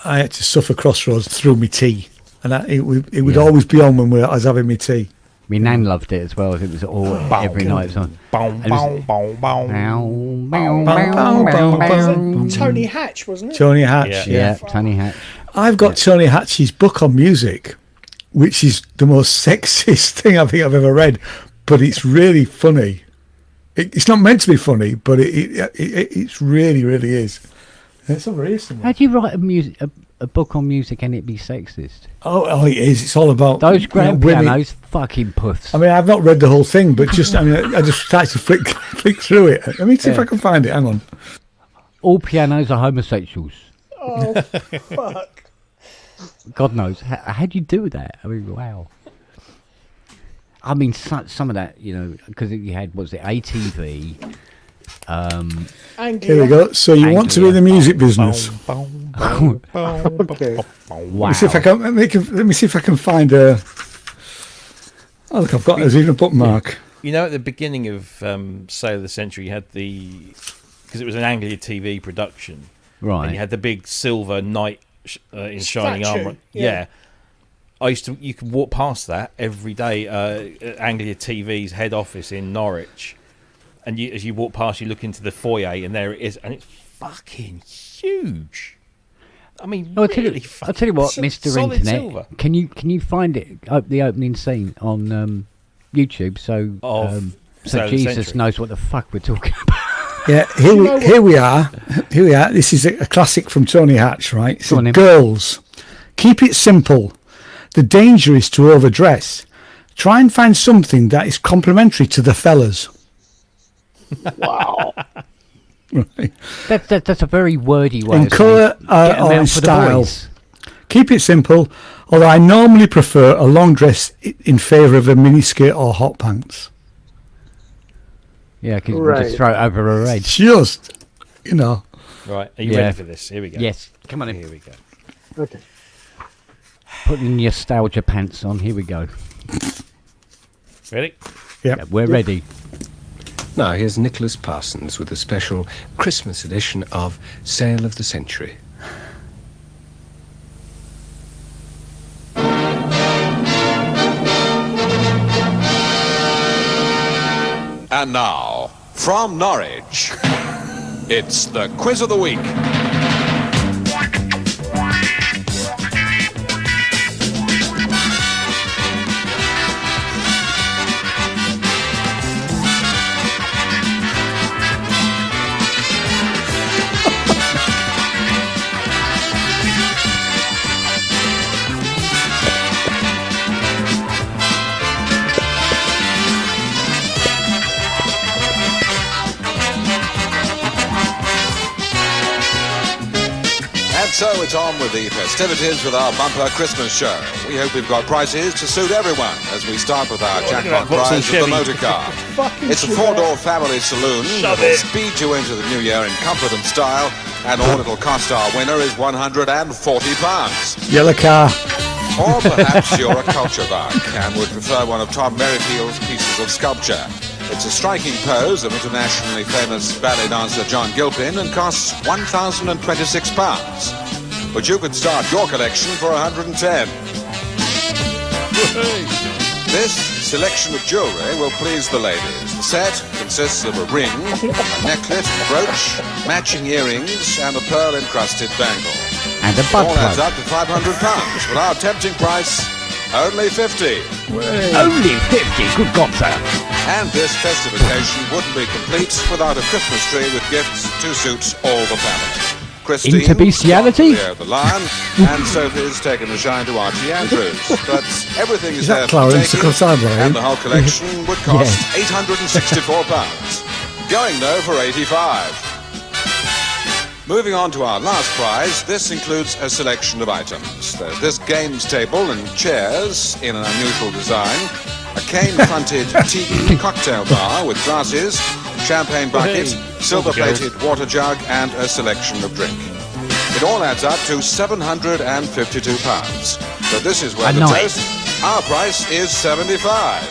[SPEAKER 5] I had to suffer Crossroads through my tea, and it would
[SPEAKER 2] Yeah.
[SPEAKER 5] always be on when I was having my tea.
[SPEAKER 2] My nan loved it as well. It was all every night. It was on.
[SPEAKER 3] Bow,
[SPEAKER 2] And it was-
[SPEAKER 3] bow, bow, bow.
[SPEAKER 1] Was it Tony Hatch, wasn't it?
[SPEAKER 5] Tony Hatch.
[SPEAKER 3] Yeah.
[SPEAKER 2] Yeah, Tony Hatch.
[SPEAKER 5] I've got Tony Hatch's book on music, which is the most sexist thing I think I've ever read, but it's really funny. It's not meant to be funny, but it's really, really is. It's over here somewhere.
[SPEAKER 2] How do you write a book on music and it be sexist?
[SPEAKER 5] Oh, it is. It's all about
[SPEAKER 2] Those grand
[SPEAKER 5] women.
[SPEAKER 2] pianos, fucking puths.
[SPEAKER 5] I mean, I've not read the whole thing, but I just tried to flick through it. Let me see if I can find it. Hang on.
[SPEAKER 2] All pianos are homosexuals.
[SPEAKER 1] Oh, fuck.
[SPEAKER 2] God knows. How do you do that? I mean, wow. I mean, some of that, because you had, what was it, ATV?
[SPEAKER 1] Anglia.
[SPEAKER 5] Here we go. So you want to be in the music business?
[SPEAKER 7] Okay.
[SPEAKER 2] Wow.
[SPEAKER 5] Let me see if I can find a. Oh, look, there's even a bookmark.
[SPEAKER 3] At the beginning of Sale of the Century, you had because it was an Anglia TV production,
[SPEAKER 2] Right.
[SPEAKER 3] and you had the big silver knight in shining
[SPEAKER 1] Statue,
[SPEAKER 3] armour.
[SPEAKER 1] yeah.
[SPEAKER 3] You could walk past that every day at Anglia TV's head office in Norwich, and as you walk past, you look into the foyer, and there it is, and it's fucking huge. I mean,
[SPEAKER 2] I'll
[SPEAKER 3] really
[SPEAKER 2] tell you what, Mr.
[SPEAKER 3] solid
[SPEAKER 2] Internet,
[SPEAKER 3] silver.
[SPEAKER 2] can you find it, the opening scene on YouTube, so
[SPEAKER 3] Sale of the
[SPEAKER 2] Jesus
[SPEAKER 3] Century.
[SPEAKER 2] knows what the fuck we're talking about.
[SPEAKER 5] Yeah, here we are. This is a classic from Tony Hatch, right? So,
[SPEAKER 2] Go on then.
[SPEAKER 5] girls, keep it simple. The danger is to overdress. Try and find something that is complementary to the fellas.
[SPEAKER 7] Wow.
[SPEAKER 5] Right.
[SPEAKER 2] That's a very wordy way
[SPEAKER 5] In
[SPEAKER 2] of
[SPEAKER 5] colour
[SPEAKER 2] saying, get 'em
[SPEAKER 5] or
[SPEAKER 2] out
[SPEAKER 5] in
[SPEAKER 2] for the
[SPEAKER 5] style.
[SPEAKER 2] boys.
[SPEAKER 5] Keep it simple, although I normally prefer a long dress in favour of a miniskirt or hot pants.
[SPEAKER 2] Yeah, because you can
[SPEAKER 7] Right.
[SPEAKER 2] just throw it over her head.
[SPEAKER 5] Just,
[SPEAKER 3] Right, are you
[SPEAKER 2] Yeah.
[SPEAKER 3] ready for this? Here we go.
[SPEAKER 2] Yes, come on in.
[SPEAKER 3] Here we go.
[SPEAKER 7] Okay.
[SPEAKER 2] Putting your nostalgia pants on. Here we go.
[SPEAKER 3] Ready?
[SPEAKER 5] Yep.
[SPEAKER 2] Yeah, we're ready.
[SPEAKER 8] Now, here's Nicholas Parsons with a special Christmas edition of Sale of the Century.
[SPEAKER 9] And now, from Norwich, it's the Quiz of the Week. So it's on with the festivities with our bumper Christmas show. We hope we've got prizes to suit everyone as we start with our jackpot prize of the motor car. It's a four-door family saloon that will speed you into the new year in comfort and style, and all it'll cost our winner is £140.
[SPEAKER 5] Yellow car.
[SPEAKER 9] Or perhaps you're a culture buck and would prefer one of Tom Merrifield's pieces of sculpture. It's a striking pose of internationally famous ballet dancer John Gilpin and costs £1,026. But you could start your collection for 110. This selection of jewellery will please the ladies. The set consists of a ring, a necklet, a brooch, matching earrings, and a pearl-encrusted bangle.
[SPEAKER 2] And a
[SPEAKER 9] It
[SPEAKER 2] butt
[SPEAKER 9] all adds
[SPEAKER 2] plug.
[SPEAKER 9] up to £500, but our tempting price, only 50.
[SPEAKER 2] Only 50. Good God, sir.
[SPEAKER 9] And this festive occasion wouldn't be complete without a Christmas tree with gifts to suit all the family. Christine,
[SPEAKER 2] Into bestiality?
[SPEAKER 9] Leo the Lion, and Sophie's taken a shine to Archie Andrews. But everything is
[SPEAKER 5] Is
[SPEAKER 9] there
[SPEAKER 5] that
[SPEAKER 9] for the
[SPEAKER 5] Clarence
[SPEAKER 9] taking,
[SPEAKER 5] Sideline?
[SPEAKER 9] and the whole collection would cost £864. Going though for 85. Moving on to our last prize, this includes a selection of items. There's this games table and chairs in an unusual design, a cane-fronted teak cocktail bar with glasses, champagne bucket, silver-plated water jug, and a selection of drink. It all adds up to £752. So this is where
[SPEAKER 2] I
[SPEAKER 9] the
[SPEAKER 2] know
[SPEAKER 9] toast. Our price is 75.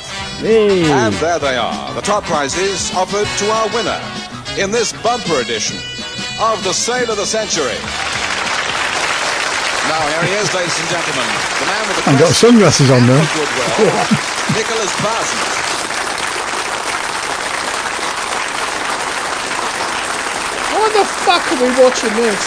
[SPEAKER 2] Hey.
[SPEAKER 9] And there they are, the top prizes offered to our winner in this bumper edition of the Sale of the Century. Now here he is, ladies and gentlemen, the man with the
[SPEAKER 5] I've got
[SPEAKER 9] crest
[SPEAKER 5] sunglasses on
[SPEAKER 9] and
[SPEAKER 5] now.
[SPEAKER 9] the goodwill, Nicholas Parsons.
[SPEAKER 1] Why the fuck are we watching this?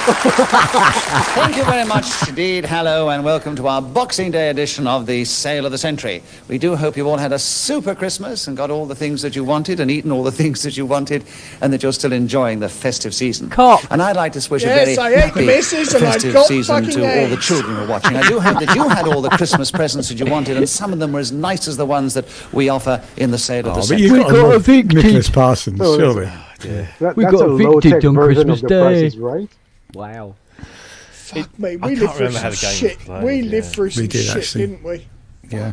[SPEAKER 10] Thank you very much indeed. Hello and welcome to our Boxing Day edition of the Sale of the Century. We do hope you all had a super Christmas and got all the things that you wanted and eaten all the things that you wanted and that you're still enjoying the festive season.
[SPEAKER 2] Cock.
[SPEAKER 10] And I'd like to wish
[SPEAKER 1] Yes,
[SPEAKER 10] a
[SPEAKER 1] I
[SPEAKER 10] very
[SPEAKER 1] ate
[SPEAKER 10] happy
[SPEAKER 1] misses and I
[SPEAKER 10] festive
[SPEAKER 1] got
[SPEAKER 10] season
[SPEAKER 1] fucking
[SPEAKER 10] to all the
[SPEAKER 1] eggs.
[SPEAKER 10] children who are watching. I do hope that you had all the Christmas presents that you wanted and some of them were as nice as the ones that we offer in the Sale of the
[SPEAKER 5] But
[SPEAKER 10] Century.
[SPEAKER 5] you
[SPEAKER 2] We
[SPEAKER 5] got,
[SPEAKER 2] got
[SPEAKER 5] evicted.
[SPEAKER 2] evicted.
[SPEAKER 5] Nicholas Parsons,
[SPEAKER 7] Oh,
[SPEAKER 5] surely.
[SPEAKER 7] That,
[SPEAKER 2] We
[SPEAKER 7] that's
[SPEAKER 2] got
[SPEAKER 7] a
[SPEAKER 2] evicted
[SPEAKER 7] low-tech
[SPEAKER 2] on
[SPEAKER 7] version
[SPEAKER 2] Christmas
[SPEAKER 7] of the
[SPEAKER 2] Day.
[SPEAKER 7] prices, right?
[SPEAKER 2] Wow.
[SPEAKER 1] Fuck me,
[SPEAKER 3] I
[SPEAKER 1] we
[SPEAKER 3] can't
[SPEAKER 1] lived through
[SPEAKER 3] remember how
[SPEAKER 1] some
[SPEAKER 3] the game was
[SPEAKER 1] shit.
[SPEAKER 3] played,
[SPEAKER 1] We
[SPEAKER 3] yeah.
[SPEAKER 1] lived through some
[SPEAKER 5] did,
[SPEAKER 1] shit,
[SPEAKER 5] actually.
[SPEAKER 1] didn't we?
[SPEAKER 5] Yeah.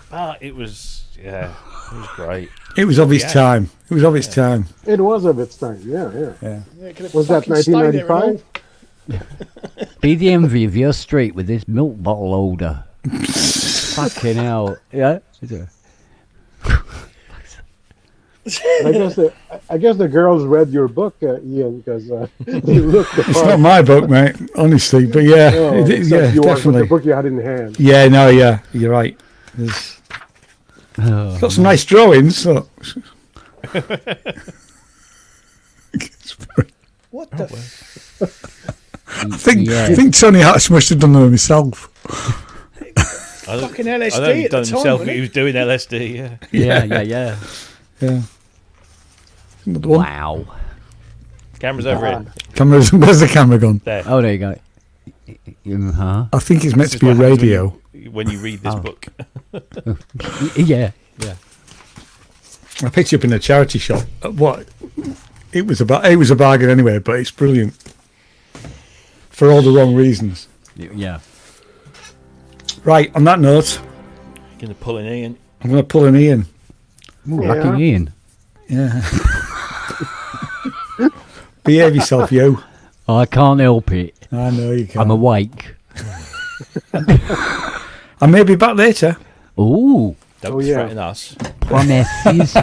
[SPEAKER 3] But it was, it was great.
[SPEAKER 5] It was of its
[SPEAKER 3] Yeah.
[SPEAKER 5] time. It was of its time.
[SPEAKER 7] It was of its time. Yeah.
[SPEAKER 5] Yeah.
[SPEAKER 1] Yeah, could have
[SPEAKER 7] Was that
[SPEAKER 1] fucking stayed there and
[SPEAKER 7] 1995?
[SPEAKER 2] Be the envy of your street with this milk bottle holder. Fucking hell. Yeah?
[SPEAKER 7] I guess the girls read your book, Ian, because they looked the
[SPEAKER 5] It's
[SPEAKER 7] part.
[SPEAKER 5] not my book, mate, honestly. But yeah,
[SPEAKER 7] Oh,
[SPEAKER 5] it,
[SPEAKER 7] except
[SPEAKER 5] yeah,
[SPEAKER 7] yours, but
[SPEAKER 5] definitely.
[SPEAKER 7] the book you had in hand.
[SPEAKER 5] Yeah, no, yeah, you're right. It's got some nice drawings. So.
[SPEAKER 1] What the
[SPEAKER 5] I think Tony Hatch must have done them himself.
[SPEAKER 1] fucking
[SPEAKER 3] I
[SPEAKER 1] LSD
[SPEAKER 3] don't think
[SPEAKER 1] at
[SPEAKER 3] he'd
[SPEAKER 1] the
[SPEAKER 3] done
[SPEAKER 1] time,
[SPEAKER 3] himself,
[SPEAKER 1] wasn't
[SPEAKER 3] but he
[SPEAKER 1] it?
[SPEAKER 3] was doing LSD, yeah.
[SPEAKER 2] Yeah.
[SPEAKER 5] Yeah. Another one.
[SPEAKER 2] Wow.
[SPEAKER 3] Camera's over here.
[SPEAKER 5] Cameras, where's the camera gone?
[SPEAKER 3] There.
[SPEAKER 2] Oh, there you go. Huh?
[SPEAKER 5] I think it's meant
[SPEAKER 3] This
[SPEAKER 5] to
[SPEAKER 3] is
[SPEAKER 5] be a
[SPEAKER 3] what happens
[SPEAKER 5] radio.
[SPEAKER 3] when you read this book.
[SPEAKER 2] Yeah.
[SPEAKER 5] I picked it up in a charity shop. What? It was a bargain anyway, but it's brilliant for all the wrong reasons.
[SPEAKER 2] Yeah.
[SPEAKER 5] Right. On that note,
[SPEAKER 3] Going to pull an Ian.
[SPEAKER 5] I'm going to pull an Ian.
[SPEAKER 2] Ooh, lucky Ian.
[SPEAKER 5] Yeah. Behave yourself, you.
[SPEAKER 2] I can't help it.
[SPEAKER 5] I know you can.
[SPEAKER 2] I'm awake.
[SPEAKER 5] I may be back later.
[SPEAKER 2] Ooh.
[SPEAKER 3] Don't threaten us.
[SPEAKER 2] Promises,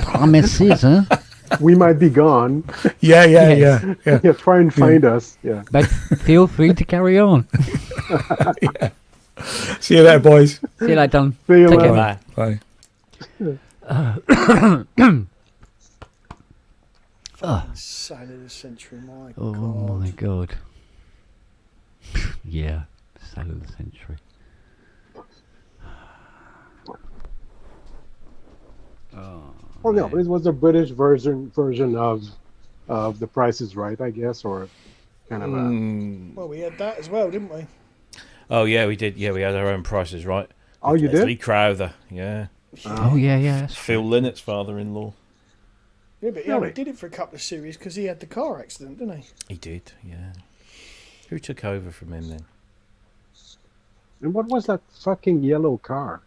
[SPEAKER 2] huh?
[SPEAKER 7] We might be gone.
[SPEAKER 5] Yeah.
[SPEAKER 7] Yeah, try and find us. Yeah.
[SPEAKER 2] But feel free to carry on.
[SPEAKER 5] See you later, boys.
[SPEAKER 2] See you later, Don.
[SPEAKER 7] See you
[SPEAKER 2] Take
[SPEAKER 7] later.
[SPEAKER 2] care.
[SPEAKER 3] Bye.
[SPEAKER 1] Sale of the century, my
[SPEAKER 2] Oh
[SPEAKER 1] God.
[SPEAKER 2] my god. Yeah. Sale of the century.
[SPEAKER 7] Well, no, but it was a British version of The Price is Right, I guess, or kind of a.
[SPEAKER 1] Well, we had that as well, didn't we?
[SPEAKER 3] Oh, yeah, we did. Yeah, we had our own prices, right?
[SPEAKER 7] Oh, you did?
[SPEAKER 3] Lee Crowther, yeah.
[SPEAKER 2] Oh yeah, that's
[SPEAKER 3] Phil Lynnett's father-in-law.
[SPEAKER 1] Yeah, but he only
[SPEAKER 7] Really?
[SPEAKER 1] did it for a couple of series because he had the car accident, didn't he?
[SPEAKER 3] He did, yeah. Who took over from him then?
[SPEAKER 7] And what was that fucking yellow car?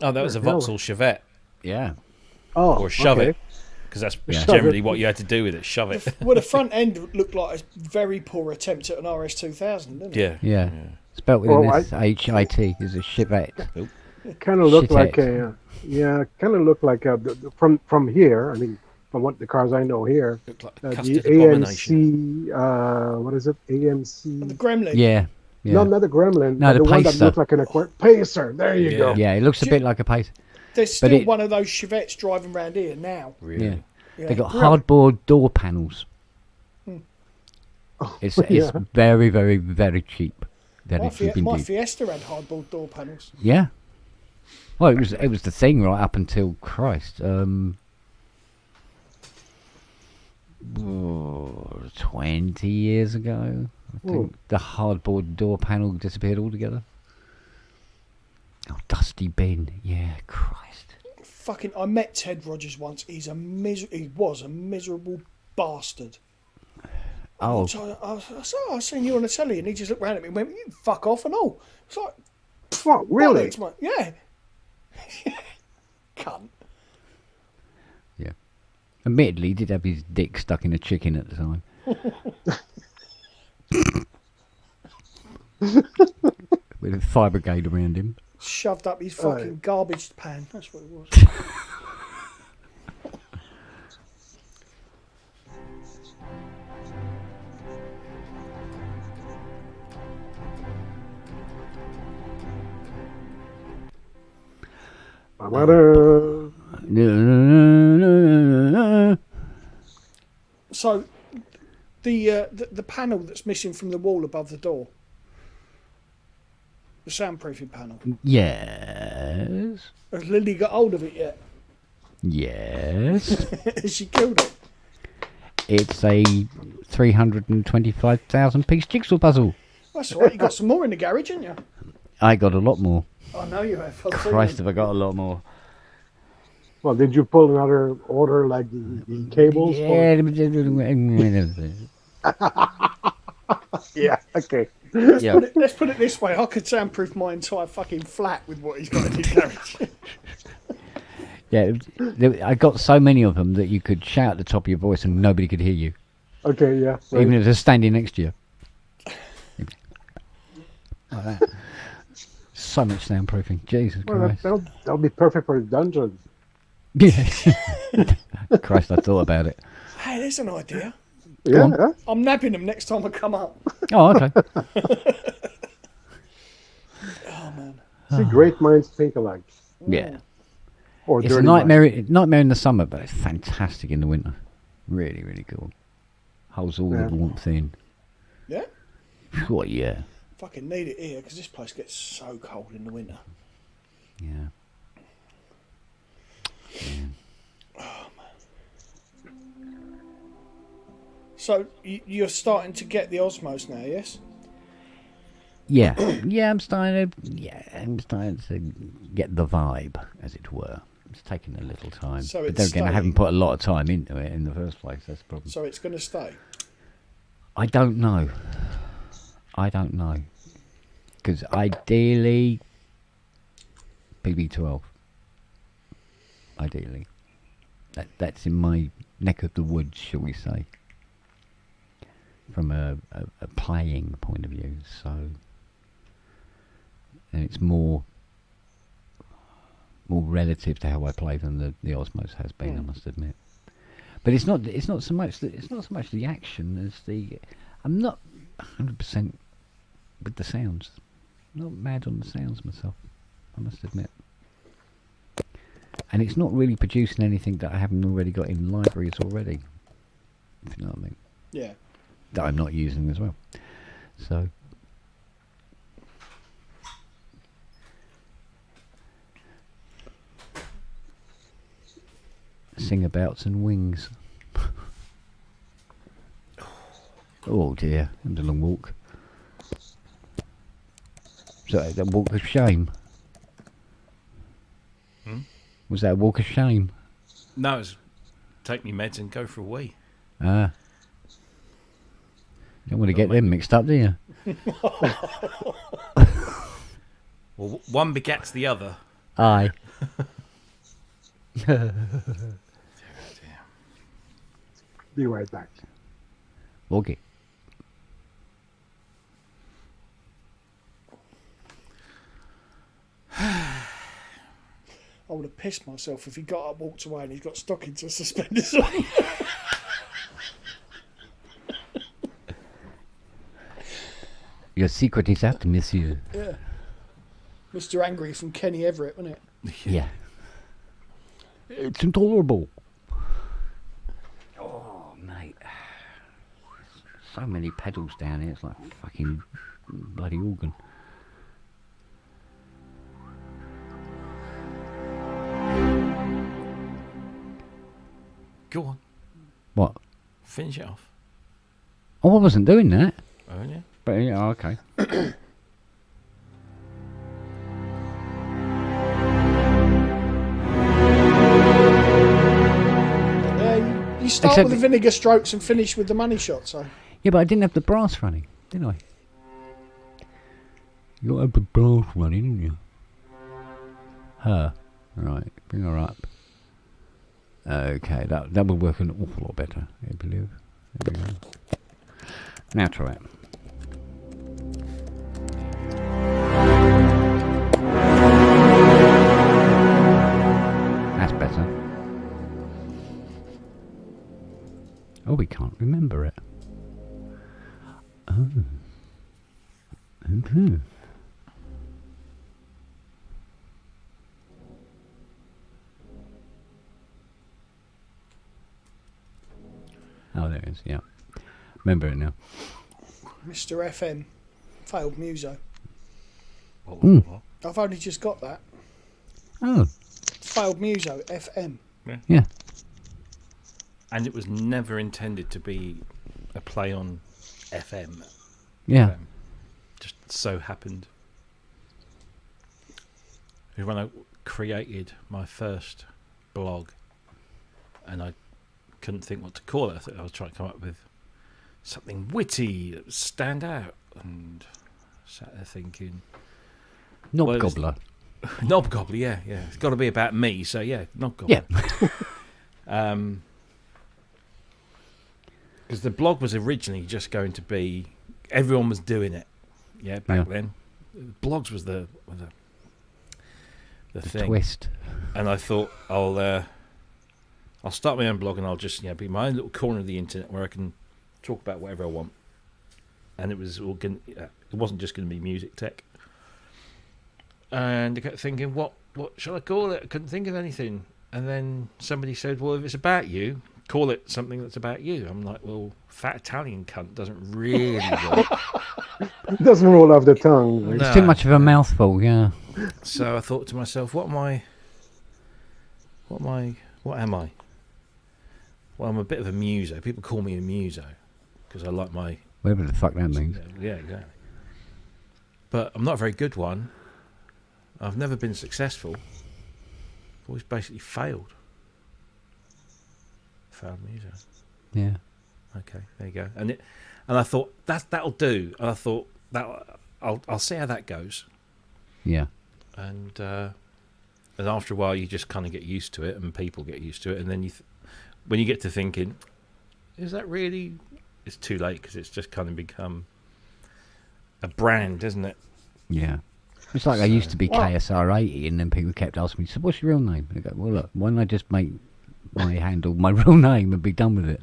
[SPEAKER 3] Oh, that was a
[SPEAKER 7] Where the hell?
[SPEAKER 3] Vauxhall Chevette.
[SPEAKER 2] yeah.
[SPEAKER 7] Oh,
[SPEAKER 3] Or shove
[SPEAKER 7] okay.
[SPEAKER 3] it. Because that's
[SPEAKER 2] Yeah.
[SPEAKER 3] generally what you had to do with it, shove it.
[SPEAKER 1] Well, the front end looked like a very poor attempt at an RS2000, didn't it?
[SPEAKER 3] Yeah.
[SPEAKER 2] Yeah. Spelt with
[SPEAKER 7] Oh,
[SPEAKER 2] an S-H-I-T is a Chevette.
[SPEAKER 7] Kind of looked like
[SPEAKER 2] Shithead.
[SPEAKER 7] kind of looked like from here. I mean, from what the cars I know here,
[SPEAKER 3] Looked like
[SPEAKER 7] the
[SPEAKER 3] custard abomination.
[SPEAKER 7] AMC. What is it?
[SPEAKER 1] The
[SPEAKER 7] AMC.
[SPEAKER 1] Gremlin.
[SPEAKER 2] Yeah. Yeah.
[SPEAKER 7] No, not the Gremlin.
[SPEAKER 2] No,
[SPEAKER 7] but
[SPEAKER 2] the
[SPEAKER 7] one that
[SPEAKER 2] Pacer.
[SPEAKER 7] looked like an Pacer. There you
[SPEAKER 3] Yeah.
[SPEAKER 7] go.
[SPEAKER 2] Yeah, it looks a bit like a pace.
[SPEAKER 1] There's still
[SPEAKER 2] it-
[SPEAKER 1] one of those Chevettes driving around here now.
[SPEAKER 3] Really?
[SPEAKER 2] Yeah.
[SPEAKER 1] Yeah.
[SPEAKER 2] They got hardboard door panels. It's
[SPEAKER 7] yeah.
[SPEAKER 2] very, very, very cheap. Very
[SPEAKER 1] My,
[SPEAKER 2] cheap
[SPEAKER 1] my
[SPEAKER 2] indeed.
[SPEAKER 1] Fiesta had hardboard door panels.
[SPEAKER 2] Yeah. Well, it was the thing right up until Christ. 20 years ago, I think the hardboard door panel disappeared altogether. Oh, Dusty Ben, yeah, Christ.
[SPEAKER 1] Fucking, I met Ted Rogers once. He was a miserable bastard.
[SPEAKER 2] Oh,
[SPEAKER 1] So I seen you on the telly, and he just looked round at me and went, "You fuck off and all." It's like,
[SPEAKER 7] What, really?
[SPEAKER 1] bollocks, mate. Yeah. Cunt.
[SPEAKER 2] yeah. Admittedly, he did have his dick stuck in a chicken at the time. With a fire brigade around him.
[SPEAKER 1] Shoved up his fucking garbage pan. That's what it was.
[SPEAKER 7] Ba-ba-da.
[SPEAKER 1] So, the panel that's missing from the wall above the door. The soundproofing panel.
[SPEAKER 2] Yes.
[SPEAKER 1] Has Lily got hold of it yet?
[SPEAKER 2] Yes.
[SPEAKER 1] Has she killed it?
[SPEAKER 2] It's a 325,000 piece jigsaw puzzle.
[SPEAKER 1] That's all right. You got some more in the garage, haven't you?
[SPEAKER 2] I got a lot more.
[SPEAKER 1] I know you have. I've seen
[SPEAKER 2] Christ,
[SPEAKER 1] them.
[SPEAKER 2] have I got a lot more.
[SPEAKER 7] Well, did you pull another order like the cables?
[SPEAKER 2] Yeah.
[SPEAKER 7] Yeah. Okay.
[SPEAKER 2] Yeah.
[SPEAKER 1] Let's put it this way. I could soundproof my entire fucking flat with what he's got in his garage.
[SPEAKER 2] Yeah, I got so many of them that you could shout at the top of your voice and nobody could hear you,
[SPEAKER 7] Okay. Yeah. Right.
[SPEAKER 2] even if they're standing next to you. Like that. So much soundproofing. Jesus
[SPEAKER 7] Well,
[SPEAKER 2] Christ.
[SPEAKER 7] that'll be perfect for the dungeon.
[SPEAKER 2] Yeah. Christ, I thought about it.
[SPEAKER 1] Hey, there's an idea.
[SPEAKER 7] Yeah.
[SPEAKER 2] on.
[SPEAKER 7] Yeah.
[SPEAKER 1] I'm nabbing them next time I come up.
[SPEAKER 2] Oh, okay.
[SPEAKER 1] Oh, man.
[SPEAKER 7] See, great minds think alike.
[SPEAKER 2] Yeah.
[SPEAKER 7] Or
[SPEAKER 2] It's a
[SPEAKER 7] dirty
[SPEAKER 2] nightmare in the summer, but it's fantastic in the winter. Really, really cool. Holds all
[SPEAKER 7] Yeah.
[SPEAKER 2] the warmth in.
[SPEAKER 1] Yeah?
[SPEAKER 2] Oh, yeah.
[SPEAKER 1] Fucking need it here because this place gets so cold in the winter.
[SPEAKER 2] Yeah.
[SPEAKER 1] So you're starting to get the Osmos now, yes?
[SPEAKER 2] Yeah. I'm starting to get the vibe, as it were. It's taking a little time.
[SPEAKER 1] So
[SPEAKER 2] but
[SPEAKER 1] it's
[SPEAKER 2] then again, I haven't
[SPEAKER 1] staying.
[SPEAKER 2] put a lot of time into it in the first place. That's the problem.
[SPEAKER 1] So it's going to stay.
[SPEAKER 2] I don't know. Because ideally, PB12. Ideally. That's in my neck of the woods, shall we say. From a playing point of view. So. And it's more relative to how I play than the Osmos has been, I must admit. But it's not so much the action as the. I'm not 100% with the sounds. I'm not mad on the sounds myself, I must admit. And it's not really producing anything that I haven't already got in libraries already. If you know what I mean.
[SPEAKER 1] Yeah.
[SPEAKER 2] That I'm not using as well. So. Singabouts and wings. Oh dear, it was a long walk. So that walk of shame. Was that a walk of shame?
[SPEAKER 3] No, it's take me meds and go for a wee.
[SPEAKER 2] Ah. You don't want to get them mixed up, do you?
[SPEAKER 3] Well, one begets the other.
[SPEAKER 2] Aye.
[SPEAKER 7] Be right back.
[SPEAKER 2] Okay.
[SPEAKER 1] I would have pissed myself if he got up, walked away, and he's got stockings and suspenders on.
[SPEAKER 2] Your secret is out, monsieur.
[SPEAKER 1] Yeah. Mr. Angry from Kenny Everett, wasn't it?
[SPEAKER 2] Yeah. It's intolerable. Oh, mate. So many pedals down here. It's like a fucking bloody organ.
[SPEAKER 3] Go on,
[SPEAKER 2] What?
[SPEAKER 3] finish it off.
[SPEAKER 2] Oh, I wasn't doing that.
[SPEAKER 3] Oh yeah.
[SPEAKER 2] But yeah, okay.
[SPEAKER 1] You start
[SPEAKER 2] Except
[SPEAKER 1] with the vinegar strokes and finish with the money shot, so.
[SPEAKER 2] Yeah, but I didn't have the brass running, did I? You got to have the brass running, didn't you? Her. Right, bring her up. Okay, that would work an awful lot better, I believe. There we go. Now try it. That's better. Oh, we can't remember it. Oh. Okay. Oh, there it is, yeah. remember it now.
[SPEAKER 1] Mr. FM, failed muso. I've only just got that.
[SPEAKER 2] Oh,
[SPEAKER 1] Failed muso, FM.
[SPEAKER 2] yeah.
[SPEAKER 3] And it was never intended to be a play on FM.
[SPEAKER 2] Yeah.
[SPEAKER 3] Just so happened. When I created my first blog, and I couldn't think what to call it, I was trying to come up with something witty that would stand out, and sat there thinking,
[SPEAKER 2] Knob Gobbler.
[SPEAKER 3] Knob Gobbler, yeah. It's got to be about me, so yeah, Knob Gobbler.
[SPEAKER 2] Yeah.
[SPEAKER 3] Because the blog was originally just going to be, everyone was doing it, back then. Blogs was the thing.
[SPEAKER 2] Twist.
[SPEAKER 3] And I thought I'll start my own blog, and I'll just be my own little corner of the internet where I can talk about whatever I want. And it was all it wasn't just going to be music tech. And I kept thinking, what shall I call it? I couldn't think of anything. And then somebody said, well, if it's about you, call it something that's about you. I'm like, well, fat Italian cunt doesn't really work.
[SPEAKER 7] It doesn't roll off the tongue. Right?
[SPEAKER 2] It's too much of a mouthful, yeah.
[SPEAKER 3] So I thought to myself, what am I? Well, I'm a bit of a muso. People call me a muso because I like my...
[SPEAKER 2] Whatever the fuck that means.
[SPEAKER 3] Yeah, exactly. But I'm not a very good one. I've never been successful. I've always basically failed. Failed muso.
[SPEAKER 2] Yeah.
[SPEAKER 3] Okay, there you go. And I thought that'll do. And I thought that I'll see how that goes.
[SPEAKER 2] Yeah.
[SPEAKER 3] And after a while, you just kind of get used to it, and people get used to it, and then when you get to thinking, is that really? It's too late because it's just kind of become a brand, isn't it?
[SPEAKER 2] Yeah. It's like I used to be KSR 80, and then people kept asking me, so what's your real name? I go, well, look, why don't I just make my handle my real name and be done with it?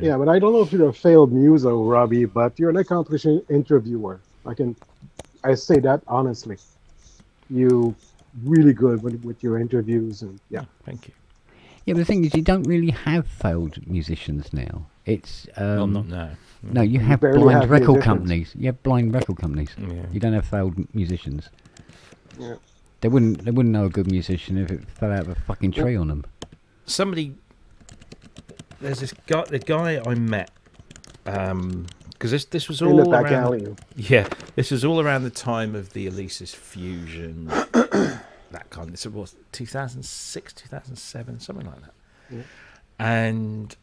[SPEAKER 7] Yeah, but I don't know if you're a failed muso, Robbie, but you're an accomplished interviewer. I say that honestly. You really good with your interviews, and
[SPEAKER 3] thank you.
[SPEAKER 2] Yeah, but the thing is, you don't really have failed musicians now. It's
[SPEAKER 3] not now.
[SPEAKER 2] No, you have
[SPEAKER 7] barely
[SPEAKER 2] blind
[SPEAKER 7] have
[SPEAKER 2] record
[SPEAKER 7] musicians.
[SPEAKER 2] companies. You have blind record companies.
[SPEAKER 3] Yeah.
[SPEAKER 2] You don't have failed musicians.
[SPEAKER 7] Yeah.
[SPEAKER 2] They wouldn't know a good musician if it fell out of a fucking tree on them.
[SPEAKER 3] There's this guy, the guy I met, because this was
[SPEAKER 7] In
[SPEAKER 3] all
[SPEAKER 7] the back
[SPEAKER 3] around.
[SPEAKER 7] alley.
[SPEAKER 3] Yeah, this was all around the time of the Alesis Fusion, that kind. This was 2006, 2007, something like that.
[SPEAKER 7] Yeah.
[SPEAKER 3] And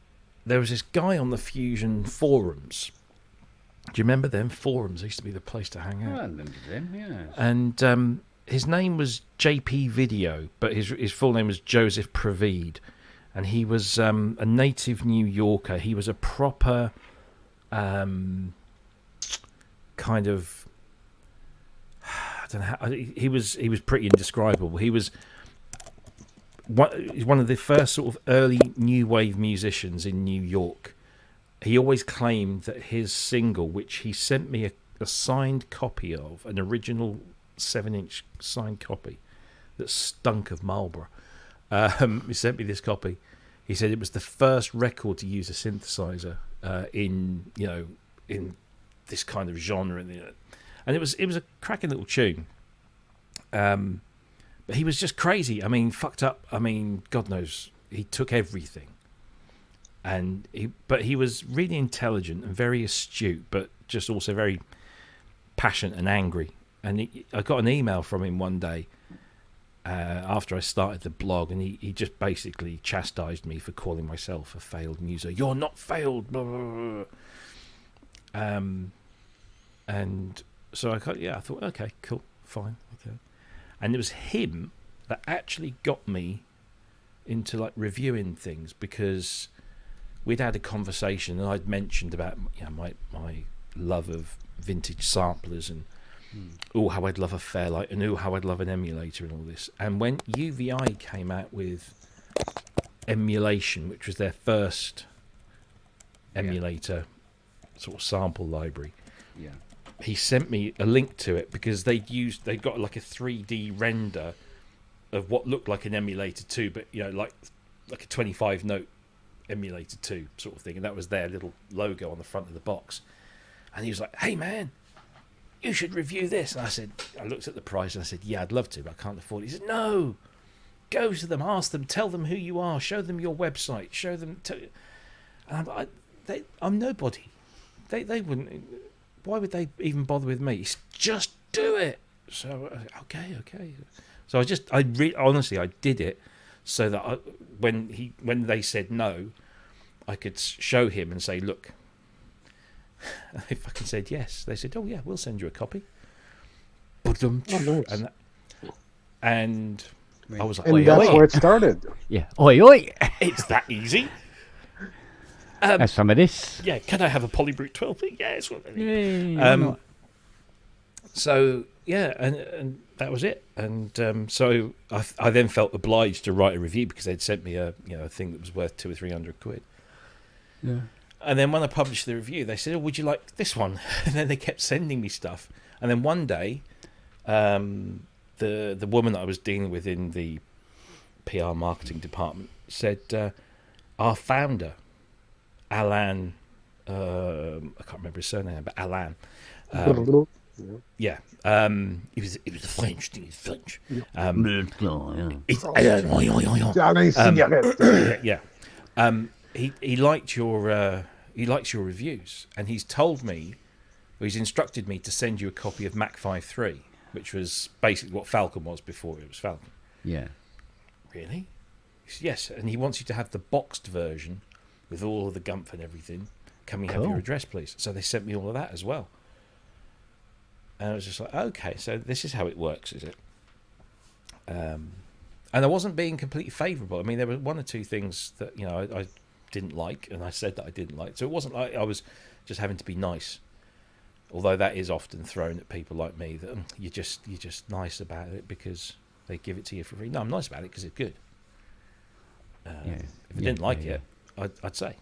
[SPEAKER 3] there was this guy on the Fusion forums. Do you remember them forums? They used to be the place to hang out.
[SPEAKER 2] I remember them, yeah.
[SPEAKER 3] And his name was JP Video, but his full name was Joseph Praveed, and he was a native New Yorker. He was a proper kind of, I don't know how, he was pretty indescribable. He was one of the first sort of early new wave musicians in New York. He always claimed that his single, which he sent me a signed copy of, an original 7-inch signed copy that stunk of Marlboro. He sent me this copy. He said it was the first record to use a synthesizer in this kind of genre, and it was a cracking little tune. But he was just crazy. I mean, fucked up. I mean, God knows, he took everything. And he was really intelligent and very astute, but just also very passionate and angry. And I got an email from him one day after I started the blog, and he just basically chastised me for calling myself a failed muso. You're not failed, blah, blah, blah. And so I thought, okay, cool, fine, okay. And it was him that actually got me into like reviewing things, because we'd had a conversation, and I'd mentioned about my love of vintage samplers, and how I'd love a Fairlight, and how I'd love an emulator and all this. And when UVI came out with Emulation, which was their first emulator sort of sample library, he sent me a link to it, because they got like a 3D render of what looked like an emulator too, but like a 25 note Emulator 2 sort of thing, and that was their little logo on the front of the box. And he was like, "Hey man, you should review this." And I looked at the price and I said, "Yeah, I'd love to, but I can't afford it." He said, "No, go to them, ask them, tell them who you are, show them your website, show them." And I'm nobody. They wouldn't. Why would they even bother with me? It's just do it. So okay. So honestly, I did it so that when they said no, I could show him and say, "Look." They fucking said yes. They said, "Oh yeah, we'll send you a copy."
[SPEAKER 7] Oh, nice.
[SPEAKER 3] And I was like,
[SPEAKER 7] And that's where it started.
[SPEAKER 2] Yeah. Oi, oi.
[SPEAKER 3] "It's that easy."
[SPEAKER 2] Have some of this.
[SPEAKER 3] Yeah, can I have a Polybrute 12? Yes.
[SPEAKER 2] Yay,
[SPEAKER 3] So yeah, and that was it. And so I then felt obliged to write a review because they'd sent me a thing that was worth £200 or £300.
[SPEAKER 2] Yeah.
[SPEAKER 3] And then when I published the review, they said, "Oh, would you like this one?" And then they kept sending me stuff. And then one day, the woman that I was dealing with in the PR marketing department said, "Our founder, Alan, I can't remember his surname, but Alan, yeah, he was French. He was French. He liked your he likes your reviews, and he's told me, or he's instructed me to send you a copy of Mac 5.3, which was basically what Falcon was before it was Falcon."
[SPEAKER 2] Yeah.
[SPEAKER 3] Really? He said, "Yes," and he wants you to have the boxed version with all of the gumph and everything. "Can we have your address, please?" So they sent me all of that as well. And I was just like, okay, so this is how it works, is it? And I wasn't being completely favourable. I mean, there were one or two things that I didn't like, and I said that I didn't like. So it wasn't like I was just having to be nice. Although that is often thrown at people like me, that you're just nice about it because they give it to you for free. No, I'm nice about it because it's good. If I didn't like it, I'd say.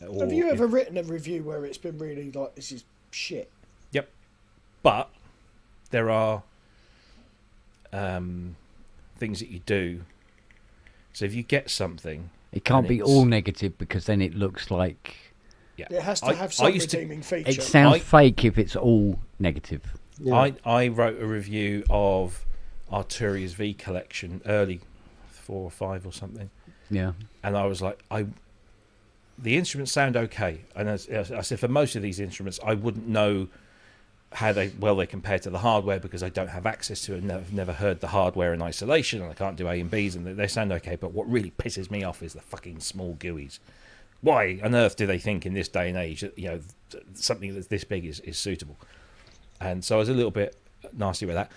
[SPEAKER 1] Have you ever written a review where it's been really like, this is shit?
[SPEAKER 3] Yep. But there are things that you do. So if you get something,
[SPEAKER 2] it can't be all negative because then it looks like.
[SPEAKER 3] Yeah.
[SPEAKER 1] It has to have some redeeming feature.
[SPEAKER 2] It sounds fake if it's all negative.
[SPEAKER 3] Yeah. I wrote a review of Arturia's V collection, early 4 or 5 or something.
[SPEAKER 2] Yeah.
[SPEAKER 3] And I was like, the instruments sound okay. And as I said, for most of these instruments, I wouldn't know how they compare to the hardware because I don't have access to it and I've never heard the hardware in isolation and I can't do A and Bs, and they sound okay. But what really pisses me off is the fucking small GUIs. Why on earth do they think in this day and age that something that's this big is suitable? And so I was a little bit nasty with that.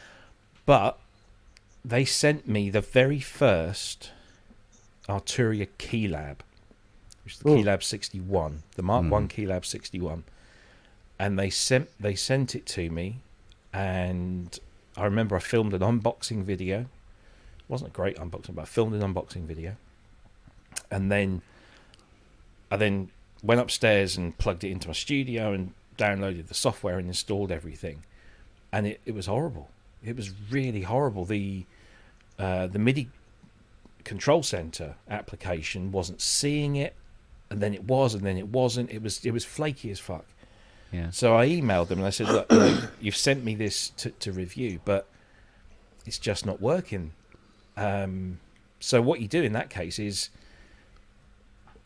[SPEAKER 3] But they sent me the very first Arturia Keylab, which is the Keylab 61, the Mark 1 Keylab 61. And they sent it to me, and I remember I filmed an unboxing video. It wasn't a great unboxing, but I filmed an unboxing video. And then I went upstairs and plugged it into my studio and downloaded the software and installed everything. And it was horrible. It was really horrible. The MIDI control center application wasn't seeing it, and then it was, and then it wasn't. It was flaky as fuck.
[SPEAKER 2] Yeah.
[SPEAKER 3] So I emailed them and I said, "Look, you've sent me this to review, but it's just not working." So what you do in that case is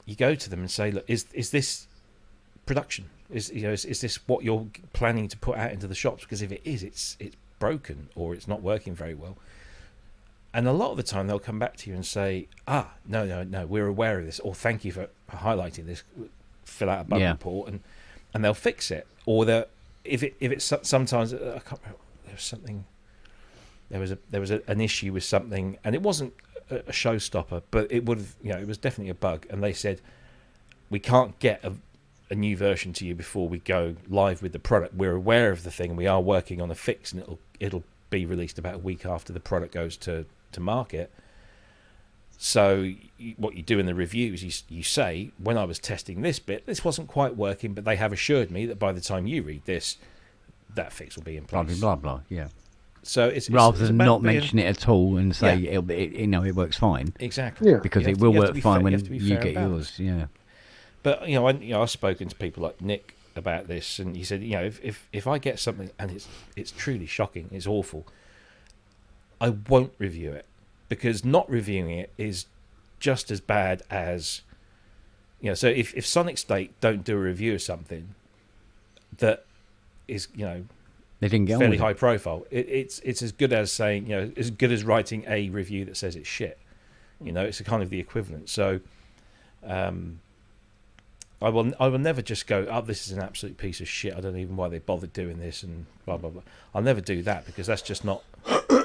[SPEAKER 3] you go to them and say, "Look, is this production? Is this what you're planning to put out into the shops? Because if it is, it's broken or it's not working very well." And a lot of the time they'll come back to you and say, no, we're aware of this, or thank you for highlighting this, fill out a bug report, and they'll fix it. Or if it's sometimes I can't remember, there was an issue with something, and it wasn't a showstopper, but it would have, it was definitely a bug, and they said, "We can't get a new version to you before we go live with the product. We're aware of the thing, we are working on a fix, and it'll be released about a week after the product goes to market." So what you do in the reviews, you say, "When I was testing this bit, this wasn't quite working, but they have assured me that by the time you read this, that fix will be in place."
[SPEAKER 2] Blah, blah, blah, yeah.
[SPEAKER 3] So it's
[SPEAKER 2] rather
[SPEAKER 3] it's
[SPEAKER 2] than
[SPEAKER 3] about
[SPEAKER 2] not
[SPEAKER 3] being-
[SPEAKER 2] mention it at all and say
[SPEAKER 3] Yeah.
[SPEAKER 2] it works fine.
[SPEAKER 3] Exactly.
[SPEAKER 7] Yeah.
[SPEAKER 2] Because
[SPEAKER 3] You
[SPEAKER 2] it
[SPEAKER 3] have
[SPEAKER 2] will
[SPEAKER 3] you have
[SPEAKER 2] work
[SPEAKER 3] be
[SPEAKER 2] fine
[SPEAKER 3] fair-
[SPEAKER 2] when
[SPEAKER 3] have to be
[SPEAKER 2] you
[SPEAKER 3] fair
[SPEAKER 2] get
[SPEAKER 3] and
[SPEAKER 2] yours.
[SPEAKER 3] balanced.
[SPEAKER 2] Yeah.
[SPEAKER 3] But I've spoken to people like Nick about this, and he said, if I get something and it's truly shocking, it's awful, I won't review it, because not reviewing it is just as bad as, So if Sonic State don't do a review of something that is
[SPEAKER 2] They didn't get on
[SPEAKER 3] fairly
[SPEAKER 2] with it.
[SPEAKER 3] high profile, it's as good as saying as good as writing a review that says it's shit. It's a kind of the equivalent. So. I will never just go, oh, this is an absolute piece of shit. I don't even know why they bothered doing this and blah blah blah. I'll never do that, because that's just not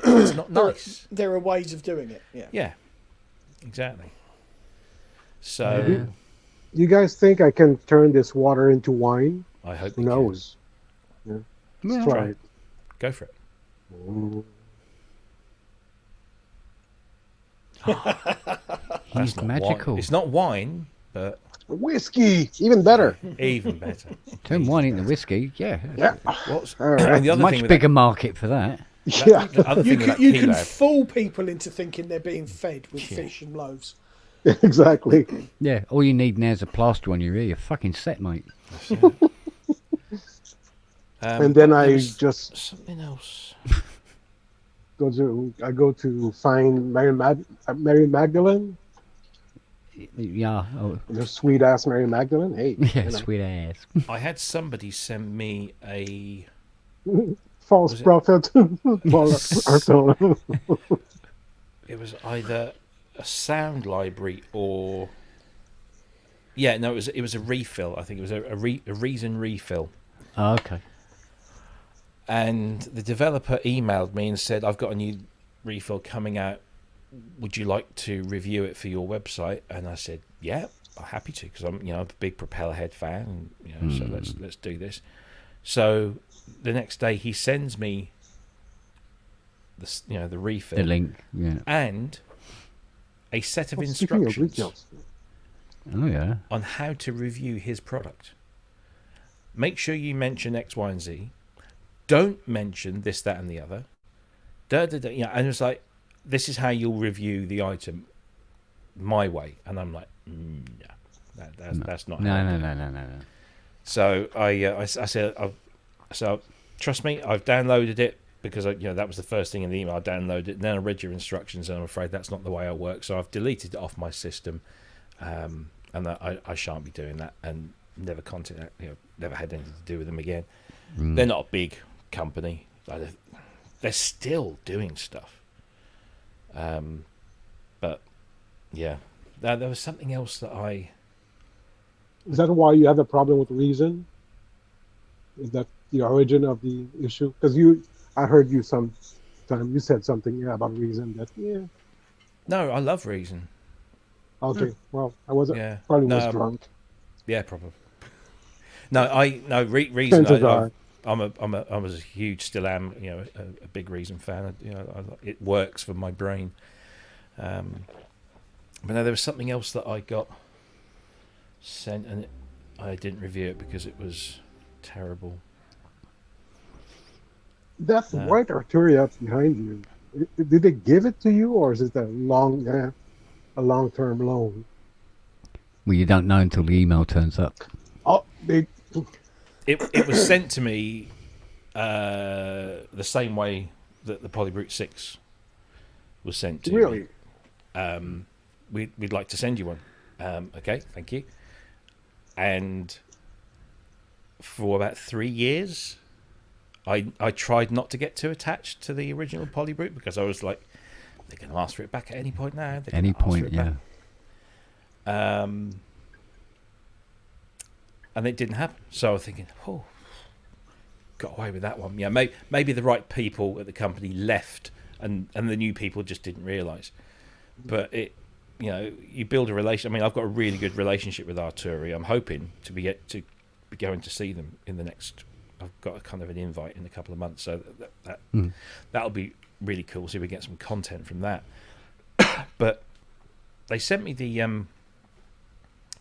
[SPEAKER 3] it's not nice.
[SPEAKER 1] There are ways of doing it. Yeah.
[SPEAKER 3] Yeah, exactly. So
[SPEAKER 7] You guys think I can turn this water into wine?
[SPEAKER 3] I hope
[SPEAKER 7] Who
[SPEAKER 3] you can.
[SPEAKER 7] knows? Yeah. Let's try it.
[SPEAKER 3] Go for it.
[SPEAKER 7] Ooh.
[SPEAKER 2] He's
[SPEAKER 3] Not
[SPEAKER 2] magical.
[SPEAKER 3] wine. It's not wine, but
[SPEAKER 7] Whiskey, even better.
[SPEAKER 3] even better.
[SPEAKER 2] Turn wine into whiskey. Yeah.
[SPEAKER 7] Yeah.
[SPEAKER 3] What's
[SPEAKER 7] All right.
[SPEAKER 3] and the other
[SPEAKER 2] Much
[SPEAKER 3] thing with
[SPEAKER 2] bigger market for that.
[SPEAKER 7] Yeah.
[SPEAKER 3] the other
[SPEAKER 1] You
[SPEAKER 3] thing with
[SPEAKER 1] can,
[SPEAKER 3] that
[SPEAKER 1] you
[SPEAKER 3] key
[SPEAKER 1] can
[SPEAKER 3] lab,
[SPEAKER 1] fool people into thinking they're being fed with fish and loaves.
[SPEAKER 7] Exactly.
[SPEAKER 2] Yeah. All you need now is a plaster on your ear. You're fucking set, mate.
[SPEAKER 7] And then
[SPEAKER 3] there
[SPEAKER 7] I
[SPEAKER 3] was
[SPEAKER 7] just
[SPEAKER 3] something else.
[SPEAKER 7] go to find Mary Magdalene,
[SPEAKER 2] Yeah. Oh,
[SPEAKER 7] the sweet ass Mary Magdalene. Hey,
[SPEAKER 2] yeah. Sweet ass.
[SPEAKER 3] I had somebody send me a
[SPEAKER 7] false
[SPEAKER 3] Was it-
[SPEAKER 7] prophet. Well,
[SPEAKER 3] it was either a sound library or it was a refill. I think it was a reason refill.
[SPEAKER 2] Oh, okay.
[SPEAKER 3] And the developer emailed me and said, I've got a new refill coming out, would you like to review it for your website? And I said, yeah, I'm happy to, because I'm a big Propellerhead fan, and so let's do this. So the next day he sends me the refill,
[SPEAKER 2] The link. Yeah.
[SPEAKER 3] and a set of
[SPEAKER 7] well, speaking of
[SPEAKER 3] instructions
[SPEAKER 7] refills,
[SPEAKER 2] Oh yeah.
[SPEAKER 3] on how to review his product. Make sure you mention X, Y, and Z. Don't mention this, that, and the other. And it's like, this is how you'll review the item my way. And I'm like, no, that's not. how I do it.
[SPEAKER 2] No.
[SPEAKER 3] So I said, so trust me, I've downloaded it, because that was the first thing in the email. I downloaded it, and then I read your instructions, and I'm afraid that's not the way I work. So I've deleted it off my system, and I shan't be doing that, and never never had anything to do with them again. They're not a big company. They're still doing stuff. But yeah, there was something else that I.
[SPEAKER 7] is that why you have a problem with Reason? Is that the origin of the issue? Because I heard you sometime you said something about Reason that
[SPEAKER 3] No, I love Reason.
[SPEAKER 7] okay, well I wasn't
[SPEAKER 3] Yeah.
[SPEAKER 7] probably
[SPEAKER 3] No,
[SPEAKER 7] was drunk.
[SPEAKER 3] Yeah, probably. Reason.
[SPEAKER 7] Chances are.
[SPEAKER 3] I was a huge, still am, a big Reason fan. It works for my brain. But no, there was something else that I got sent, and I didn't review it because it was terrible.
[SPEAKER 7] That white Arturia behind you, did they give it to you, or is it a long-term loan?
[SPEAKER 2] Well, you don't know until the email turns up.
[SPEAKER 7] Oh,
[SPEAKER 3] It was sent to me the same way that the Polybrute 6 was sent to
[SPEAKER 7] really?
[SPEAKER 3] me. We'd like to send you one. Okay, thank you. And for about 3 years, I tried not to get too attached to the original Polybrute, because I was like, they're going to ask for it back at any point now. They're
[SPEAKER 2] Any
[SPEAKER 3] gonna ask for
[SPEAKER 2] point,
[SPEAKER 3] it
[SPEAKER 2] yeah.
[SPEAKER 3] back. And it didn't happen. So I was thinking, got away with that one. Yeah, maybe the right people at the company left, and the new people just didn't realise. But you build a relation. I mean, I've got a really good relationship with Arturi. I'm hoping to be going to see them in the next. I've got a kind of an invite in a couple of months, so that'll be really cool. So we get some content from that. But they sent me the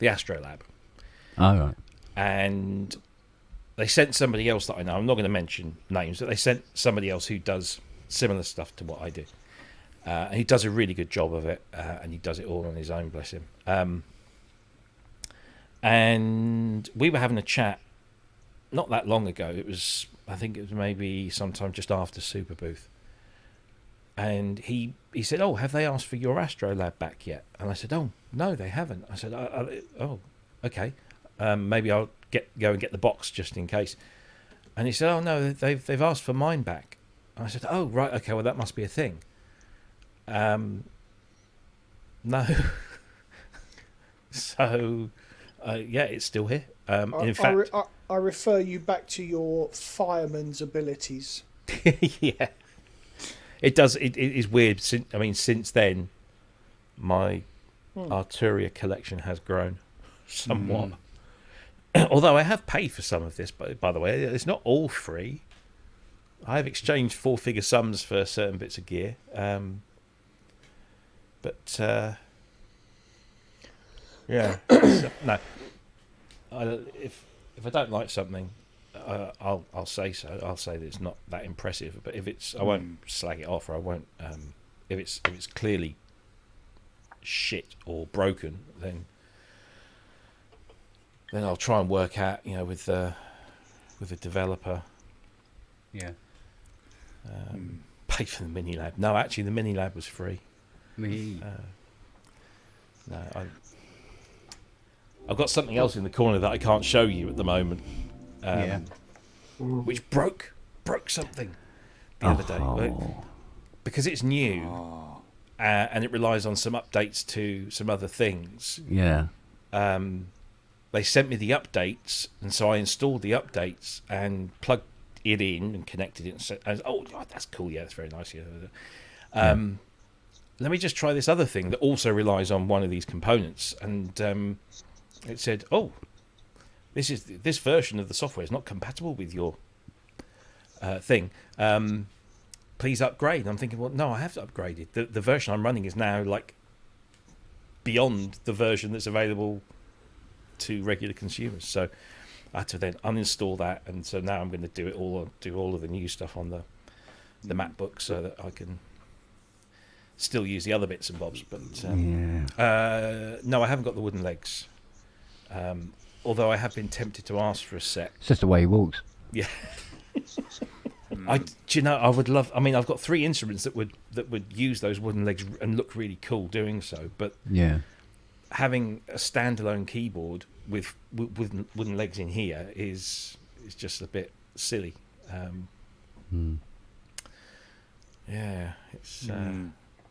[SPEAKER 3] Astrolab.
[SPEAKER 2] All right.
[SPEAKER 3] And they sent somebody else that I know. I'm not going to mention names, but they sent somebody else who does similar stuff to what I do. And he does a really good job of it, and he does it all on his own, bless him. And we were having a chat not that long ago. I think it was maybe sometime just after Super Booth. And he said, "Oh, have they asked for your Astrolab back yet?" And I said, "Oh, no, they haven't." I said, "Oh, okay. Maybe I'll go and get the box just in case." And he said, "Oh no, they've asked for mine back." And I said, "Oh, right, okay. Well, that must be a thing." No. So, yeah, it's still here. In fact,
[SPEAKER 1] I refer you back to your fireman's abilities.
[SPEAKER 3] yeah, it does. It is weird. Since then, my Arturia collection has grown somewhat. Although I have paid for some of this, by the way, it's not all free. I have exchanged 4-figure sums for certain bits of gear. But yeah, no. If I don't like something, I'll say so. I'll say that it's not that impressive. But if it's, I won't slag it off, or I won't. If it's clearly shit or broken, then I'll try and work out, with the developer.
[SPEAKER 2] Yeah.
[SPEAKER 3] Pay for the mini lab. No, actually, the mini lab was free. No, I've got something else in the corner that I can't show you at the moment. Which broke something the other day, because it's new, and it relies on some updates to some other things.
[SPEAKER 2] Yeah.
[SPEAKER 3] They sent me the updates, and so I installed the updates and plugged it in and connected it. And said, "Oh, that's cool. Yeah, that's very nice." Yeah. Let me just try this other thing that also relies on one of these components. And it said, "Oh, this version of the software is not compatible with your thing. Please upgrade." And I'm thinking, well, no, I have upgraded. The version I'm running is now like beyond the version that's available to regular consumers. So I had to then uninstall that, and so now I'm going to do all of the new stuff on the MacBook, so that I can still use the other bits and bobs. But no, I haven't got the wooden legs. Although I have been tempted to ask for a set.
[SPEAKER 2] It's just the way he walks.
[SPEAKER 3] Yeah. I would love. I mean, I've got 3 instruments that would use those wooden legs and look really cool doing so. But having a standalone keyboard with wooden legs in here is just a bit silly. Yeah, it's.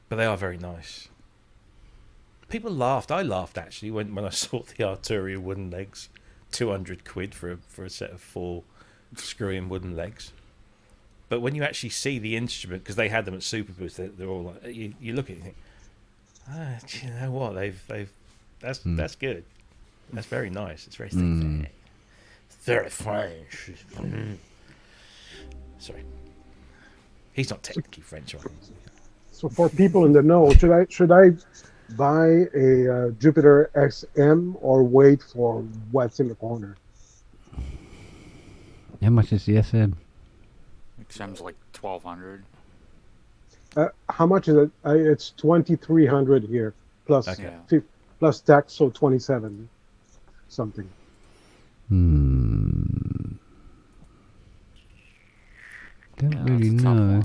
[SPEAKER 3] But they are very nice. People laughed. I laughed actually when I saw the Arturia wooden legs. £200 for a set of 4 screw-in wooden legs. But when you actually see the instrument, because they had them at Super Booth, they're all like, you look at it and think, do you know what? That's good. That's very nice. It's very thick. Very French. Sorry, he's not technically French, right?
[SPEAKER 7] So for people in the know, should I buy a Jupiter XM or wait for what's in the corner?
[SPEAKER 2] How much is the SM?
[SPEAKER 11] XM's like 1,200.
[SPEAKER 7] How much is it? It's 2,300 here plus plus tax, so 27 something.
[SPEAKER 2] Don't really know.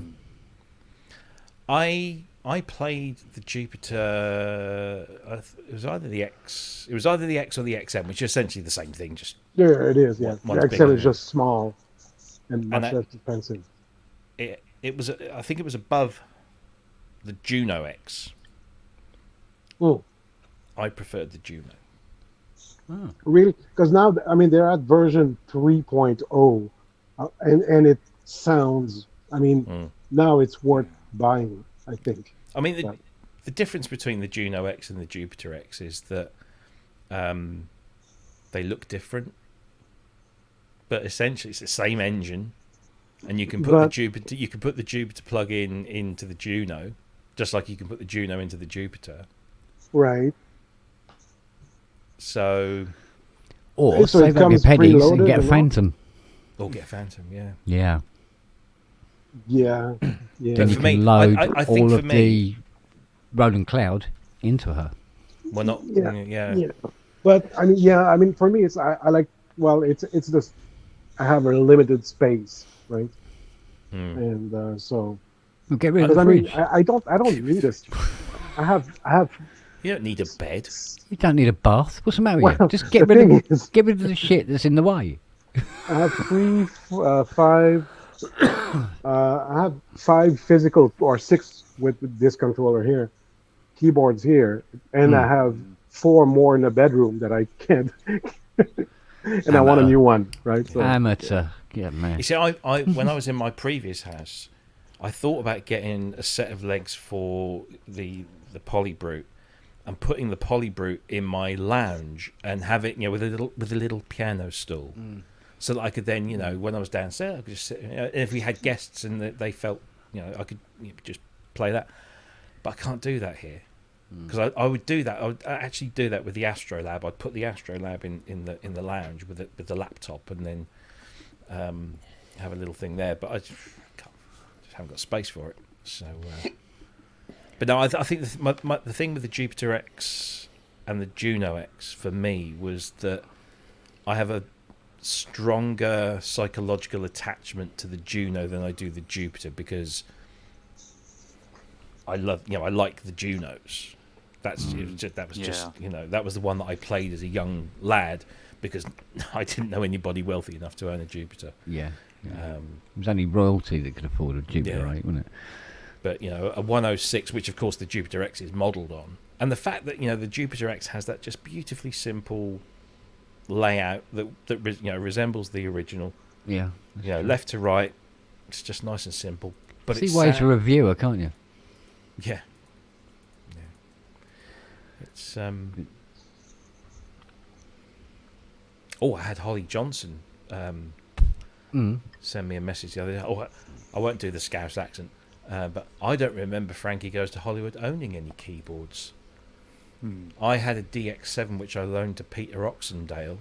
[SPEAKER 3] I played the Jupiter. It was either the X. It was either the X or the XM, which is essentially the same thing. Just
[SPEAKER 7] it is. Yeah, the XM is just small and much less expensive.
[SPEAKER 3] It was. I think it was above the Juno X.
[SPEAKER 7] Oh,
[SPEAKER 3] I preferred the Juno.
[SPEAKER 7] Oh. Really? Because now, they're at version 3.0, and it sounds. Now it's worth buying, I think.
[SPEAKER 3] The difference between the Juno X and the Jupiter X is that they look different, but essentially it's the same engine, and you can put the Jupiter plug-in into the Juno, just like you can put the Juno into the Jupiter.
[SPEAKER 7] Right.
[SPEAKER 2] Save up your pennies and get a Phantom.
[SPEAKER 3] Or get a Phantom, yeah.
[SPEAKER 2] Yeah.
[SPEAKER 7] Yeah, yeah.
[SPEAKER 2] Then you
[SPEAKER 3] for
[SPEAKER 2] can
[SPEAKER 3] me,
[SPEAKER 2] load
[SPEAKER 3] I think
[SPEAKER 2] all
[SPEAKER 3] for
[SPEAKER 2] of
[SPEAKER 3] me-
[SPEAKER 2] the rolling cloud into her.
[SPEAKER 3] Well, not
[SPEAKER 7] Yeah,
[SPEAKER 3] yeah.
[SPEAKER 7] yeah. But I mean, yeah, I mean, for me, it's I like. Well, it's just I have a limited space, right? And so
[SPEAKER 2] We'll get rid of
[SPEAKER 7] because
[SPEAKER 2] the
[SPEAKER 7] I mean,
[SPEAKER 2] fridge.
[SPEAKER 7] I don't need this. I have.
[SPEAKER 3] You don't need a bed.
[SPEAKER 2] You don't need a bath. What's the matter with you?
[SPEAKER 7] Well,
[SPEAKER 2] Just get
[SPEAKER 7] the
[SPEAKER 2] rid
[SPEAKER 7] thing
[SPEAKER 2] of
[SPEAKER 7] is-
[SPEAKER 2] get rid of the shit that's in the way.
[SPEAKER 7] I have 5. I have 5 physical or 6 with this controller here, keyboards here, and I have 4 more in the bedroom that I can't. And I want a new one, right? So,
[SPEAKER 2] Amateur. Yeah, man.
[SPEAKER 3] You see, I when I was in my previous house, I thought about getting a set of legs for the Polybrute and putting the Polybrute in my lounge and have it, with a little piano stool, so that I could then, when I was downstairs, I could just sit. And if we had guests and they felt, I could just play that. But I can't do that here. Because I would do that. I would actually do that with the Astrolab. I'd put the Astrolab in the lounge with the laptop, and then have a little thing there. But I just haven't got space for it. So, but no, I think the thing with the Jupiter X and the Juno X for me was that I have a stronger psychological attachment to the Juno than I do the Jupiter, because I like the Junos. That was just that was the one that I played as a young lad, because I didn't know anybody wealthy enough to own a Jupiter.
[SPEAKER 2] Yeah. It was only royalty that could afford a Jupiter 8, wasn't it?
[SPEAKER 3] But a 106, which of course the Jupiter X is modelled on, and the fact that the Jupiter X has that just beautifully simple layout that resembles the original.
[SPEAKER 2] Yeah.
[SPEAKER 3] Left to right, it's just nice and simple. But
[SPEAKER 2] See
[SPEAKER 3] it's
[SPEAKER 2] ways to review her, can't you?
[SPEAKER 3] Yeah. It's I had Holly Johnson send me a message the other day. I won't do the Scouse accent, but I don't remember Frankie Goes to Hollywood owning any keyboards. I had a DX7 which I loaned to Peter Oxendale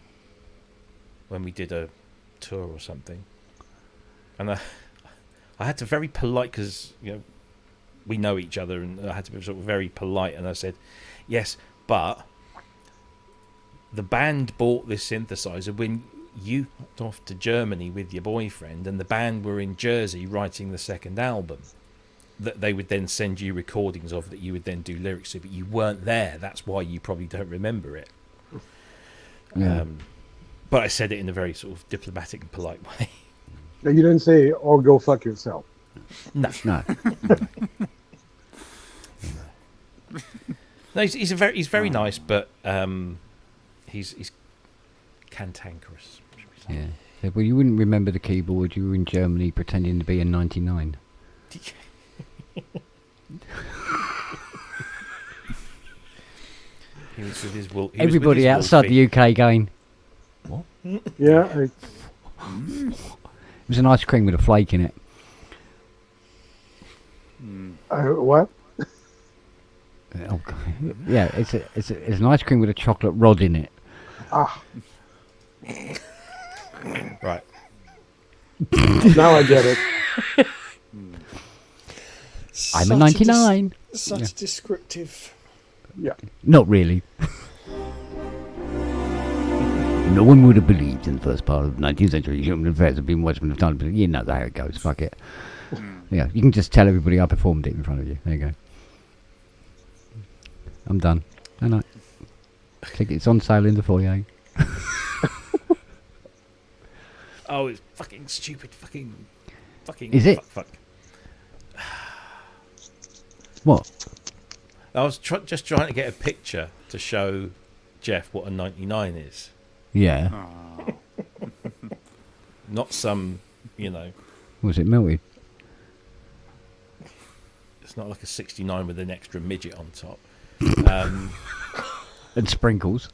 [SPEAKER 3] when we did a tour or something, and I had to very polite, because we know each other, and I had to be sort of very polite, and I said, yes, but the band bought this synthesizer when you went off to Germany with your boyfriend, and the band were in Jersey writing the second album that they would then send you recordings of, that you would then do lyrics to, but you weren't there. That's why you probably don't remember it.
[SPEAKER 2] Yeah.
[SPEAKER 3] But I said it in a very sort of diplomatic and polite way.
[SPEAKER 7] you didn't say, "Oh, go fuck yourself."
[SPEAKER 3] No. No, he's very nice, but he's cantankerous.
[SPEAKER 2] Yeah. So, well, you wouldn't remember the keyboard. You were in Germany pretending to be a 99.
[SPEAKER 3] He was with his wool.
[SPEAKER 2] Everybody outside the UK going, what?
[SPEAKER 7] Yeah.
[SPEAKER 2] It was an ice cream with a flake in it.
[SPEAKER 7] What?
[SPEAKER 2] Oh, God. Yeah, it's an ice cream with a chocolate rod in it.
[SPEAKER 7] Ah.
[SPEAKER 3] Right.
[SPEAKER 7] Now I get it.
[SPEAKER 2] I'm a 99.
[SPEAKER 1] Such descriptive.
[SPEAKER 7] Yeah.
[SPEAKER 2] Not really. No one would have believed in the first part of the 19th century human affairs have been watching the time, but you know how it goes. Fuck it. Yeah, you can just tell everybody I performed it in front of you. There you go. I'm done. Good night. Tickets on sale in the foyer.
[SPEAKER 3] Oh, it's fucking stupid. Fucking.
[SPEAKER 2] Is it?
[SPEAKER 3] Fuck.
[SPEAKER 2] What?
[SPEAKER 3] I was just trying to get a picture to show Jeff what a 99 is.
[SPEAKER 2] Yeah.
[SPEAKER 3] Not some,
[SPEAKER 2] Was it melted?
[SPEAKER 3] It's not like a 69 with an extra midget on top.
[SPEAKER 2] And sprinkles.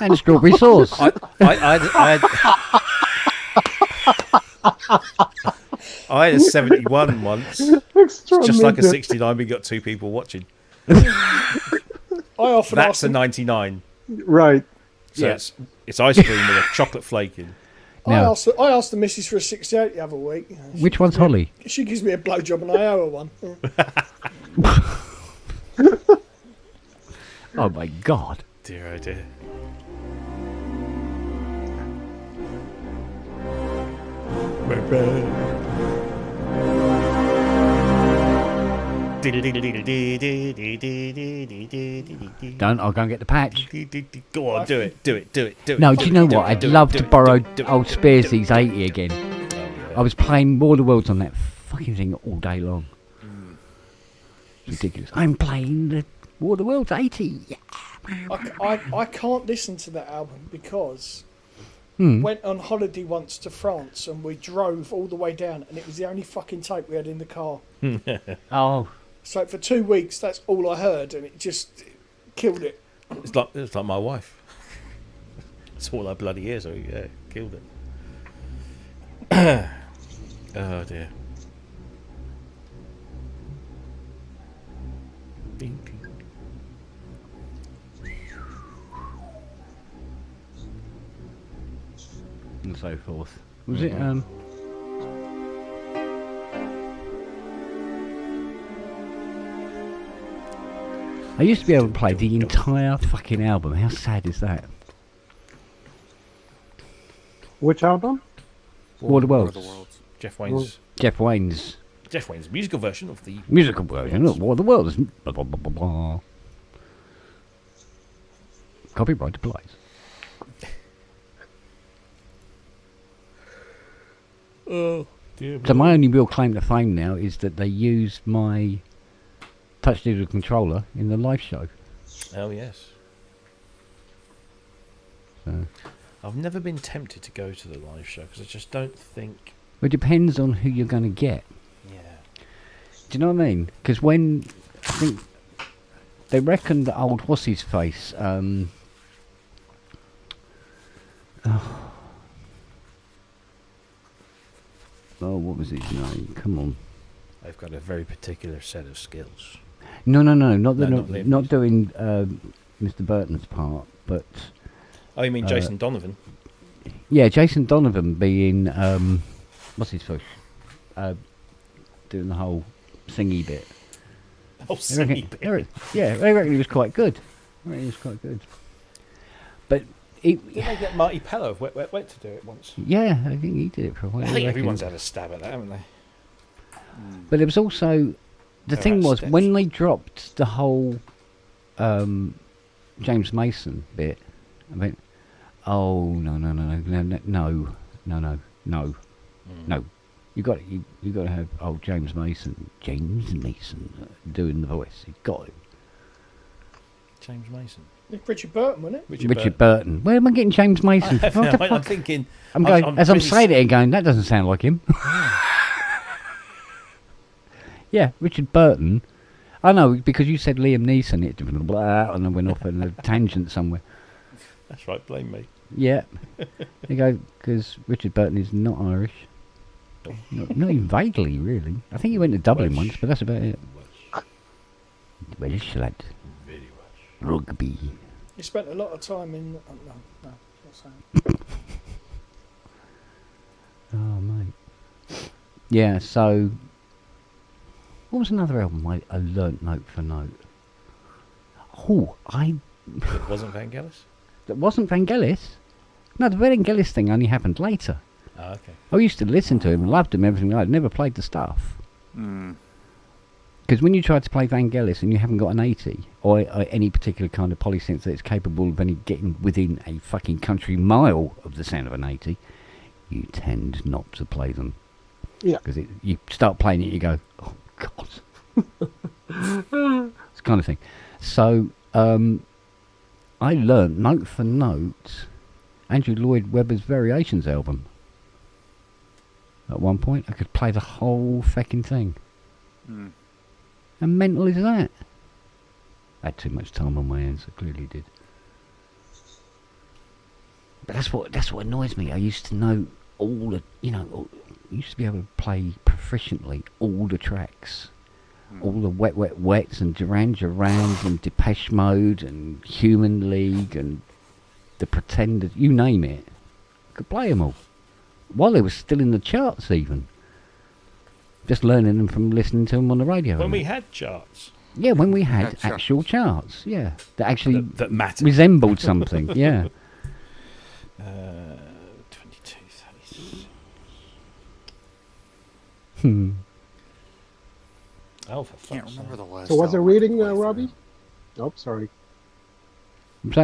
[SPEAKER 2] And strawberry sauce.
[SPEAKER 3] I had a 71 once. It's just like a 69, we got 2 people watching. That's a 99.
[SPEAKER 7] Right.
[SPEAKER 3] So it's ice cream with a chocolate flake in.
[SPEAKER 2] Now,
[SPEAKER 1] I asked the missus for a 68 the other week. You know,
[SPEAKER 2] which one's Holly?
[SPEAKER 1] She gives me a blowjob and I owe her one.
[SPEAKER 2] Oh my God.
[SPEAKER 3] Dear, oh dear.
[SPEAKER 2] Don't, I'll go and get the patch.
[SPEAKER 3] Go on, do it.
[SPEAKER 2] No, do you know what? I'd love to borrow old Spearsy's 80 again. I was playing War of the Worlds on that fucking thing all day long. It's ridiculous. I'm playing the War of the Worlds 80. Yeah.
[SPEAKER 1] I can't listen to that album because went on holiday once to France and we drove all the way down and it was the only fucking tape we had in the car.
[SPEAKER 2] Oh.
[SPEAKER 1] So for 2 weeks, that's all I heard, and it just killed it.
[SPEAKER 3] It's like my wife. It's all I bloody hear, so yeah, killed it. Oh dear. Bing, bing.
[SPEAKER 2] And so forth. Was it I used to be able to play the entire fucking album. How sad is that?
[SPEAKER 7] Which album?
[SPEAKER 2] War of the Worlds.
[SPEAKER 3] Jeff Wayne's
[SPEAKER 2] Jeff Wayne's
[SPEAKER 3] musical version of the
[SPEAKER 2] musical version of War of the Worlds. Blah, blah, blah, blah, blah. Copyright applies.
[SPEAKER 3] Oh dear.
[SPEAKER 2] So my only real claim to fame now is that they used my touch digital controller in the live show.
[SPEAKER 3] Oh yes.
[SPEAKER 2] So.
[SPEAKER 3] I've never been tempted to go to the live show because I just don't think.
[SPEAKER 2] Well, it depends on who you're going to get.
[SPEAKER 3] Yeah.
[SPEAKER 2] Do you know what I mean? Because when I think they reckon that old what's his face. Oh, what was his name? Come on.
[SPEAKER 3] They've got a very particular set of skills.
[SPEAKER 2] No, not
[SPEAKER 3] Liam.
[SPEAKER 2] doing Mr. Burton's part, but.
[SPEAKER 3] Oh, you mean Jason Donovan?
[SPEAKER 2] Yeah, Jason Donovan being what's his face? Doing the whole singy bit.
[SPEAKER 3] Oh, singy bit.
[SPEAKER 2] Yeah, I reckon he was quite good. But
[SPEAKER 3] did they get Marty Pello of Wet Wet Wet to do it once?
[SPEAKER 2] Yeah, I think he did it for a while.
[SPEAKER 3] I think everyone's had a stab at that, haven't they?
[SPEAKER 2] But there was also the thing was when they dropped the whole James Mason bit. I went, oh no! You got to have old James Mason doing the voice. You got him.
[SPEAKER 3] James Mason.
[SPEAKER 1] Richard Burton, wasn't it?
[SPEAKER 2] Richard Burton. Where am I getting James Mason?
[SPEAKER 3] I'm thinking.
[SPEAKER 2] I'm going I'm saying it and that doesn't sound like him. Yeah, Richard Burton. I know because you said Liam Neeson. It blah, and I went off on a tangent somewhere.
[SPEAKER 3] That's right. Blame me.
[SPEAKER 2] Yeah. You go because Richard Burton is not Irish. Not even vaguely, really. I think he went to Dublin once, but that's about it. Welsh lad.
[SPEAKER 3] Very Welsh.
[SPEAKER 2] Rugby.
[SPEAKER 1] He spent a lot of time in. Oh, no, not saying.
[SPEAKER 2] Oh, mate. Yeah, so. What was another album I learnt note for note? Oh,
[SPEAKER 3] It wasn't Vangelis?
[SPEAKER 2] That wasn't Vangelis? No, the Vangelis thing only happened later.
[SPEAKER 3] Oh, okay.
[SPEAKER 2] I used to listen to him, loved him, everything. I'd never played the stuff. Because when you try to play Vangelis and you haven't got an 80 or any particular kind of polysynth that's capable of getting within a fucking country mile of the sound of an 80, you tend not to play them.
[SPEAKER 7] Yeah.
[SPEAKER 2] Because you start playing it, you go, oh God. It's kind of thing. So I learnt note for note Andrew Lloyd Webber's Variations album. At one point, I could play the whole fucking thing. How mental is that? I had too much time on my hands. I clearly did. But that's what annoys me. I used to know all the, I used to be able to play proficiently all the tracks. All the Wet Wet Wets and Duran Durans and Depeche Mode and Human League and The Pretenders, you name it. I could play them all. while they were still in the charts even. Just learning them from listening to them on the radio.
[SPEAKER 3] When we had charts.
[SPEAKER 2] Yeah, when we had
[SPEAKER 11] Yeah,
[SPEAKER 2] actual charts, yeah. That actually
[SPEAKER 3] That mattered.
[SPEAKER 2] resembled something, yeah.
[SPEAKER 3] 22, 36. Oh, for
[SPEAKER 11] Can't
[SPEAKER 3] fuck's
[SPEAKER 11] remember
[SPEAKER 3] sake.
[SPEAKER 11] the last.
[SPEAKER 7] So what's the
[SPEAKER 11] album I
[SPEAKER 7] rating,
[SPEAKER 11] played through.
[SPEAKER 7] Robbie? Oh, sorry.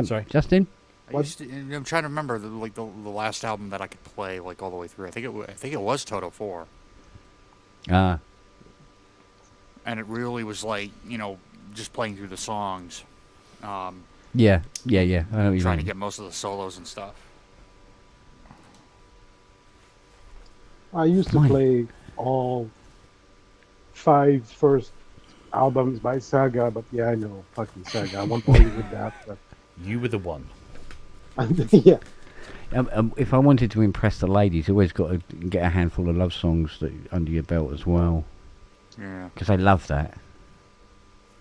[SPEAKER 3] Sorry.
[SPEAKER 2] Justin?
[SPEAKER 11] I'm trying to remember the last album that I could play like all the way through. I think it was Toto 4,
[SPEAKER 2] Ah,
[SPEAKER 11] and it really was like just playing through the songs,
[SPEAKER 2] yeah. I know what you
[SPEAKER 11] trying to
[SPEAKER 2] mean.
[SPEAKER 11] get most of the solos and stuff.
[SPEAKER 7] I used to
[SPEAKER 2] Mine.
[SPEAKER 7] play all 5 first albums by Saga, but yeah, I know, fucking Saga. I won't bore you with that. But
[SPEAKER 3] You were the one.
[SPEAKER 7] yeah,
[SPEAKER 2] If I wanted to impress the ladies, you always got to get a handful of love songs under your belt as well.
[SPEAKER 11] Yeah.
[SPEAKER 2] Because I love that.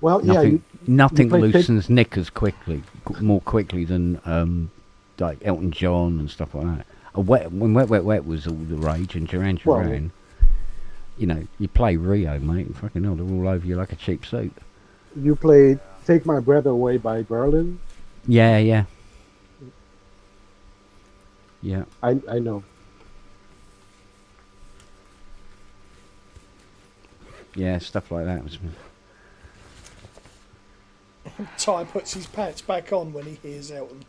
[SPEAKER 7] well,
[SPEAKER 2] Nothing, nothing
[SPEAKER 7] play
[SPEAKER 2] loosens knickers more quickly than like Elton John and stuff like that. When Wet Wet Wet was all the rage and Duran Duran, you play Rio, mate, and fucking hell, they're all over you like a cheap suit.
[SPEAKER 7] You played "Take My Breath Away" by Berlin.
[SPEAKER 2] Yeah.
[SPEAKER 7] I know.
[SPEAKER 2] Yeah, stuff like that was.
[SPEAKER 1] Ty puts his pants back on when he hears Elton.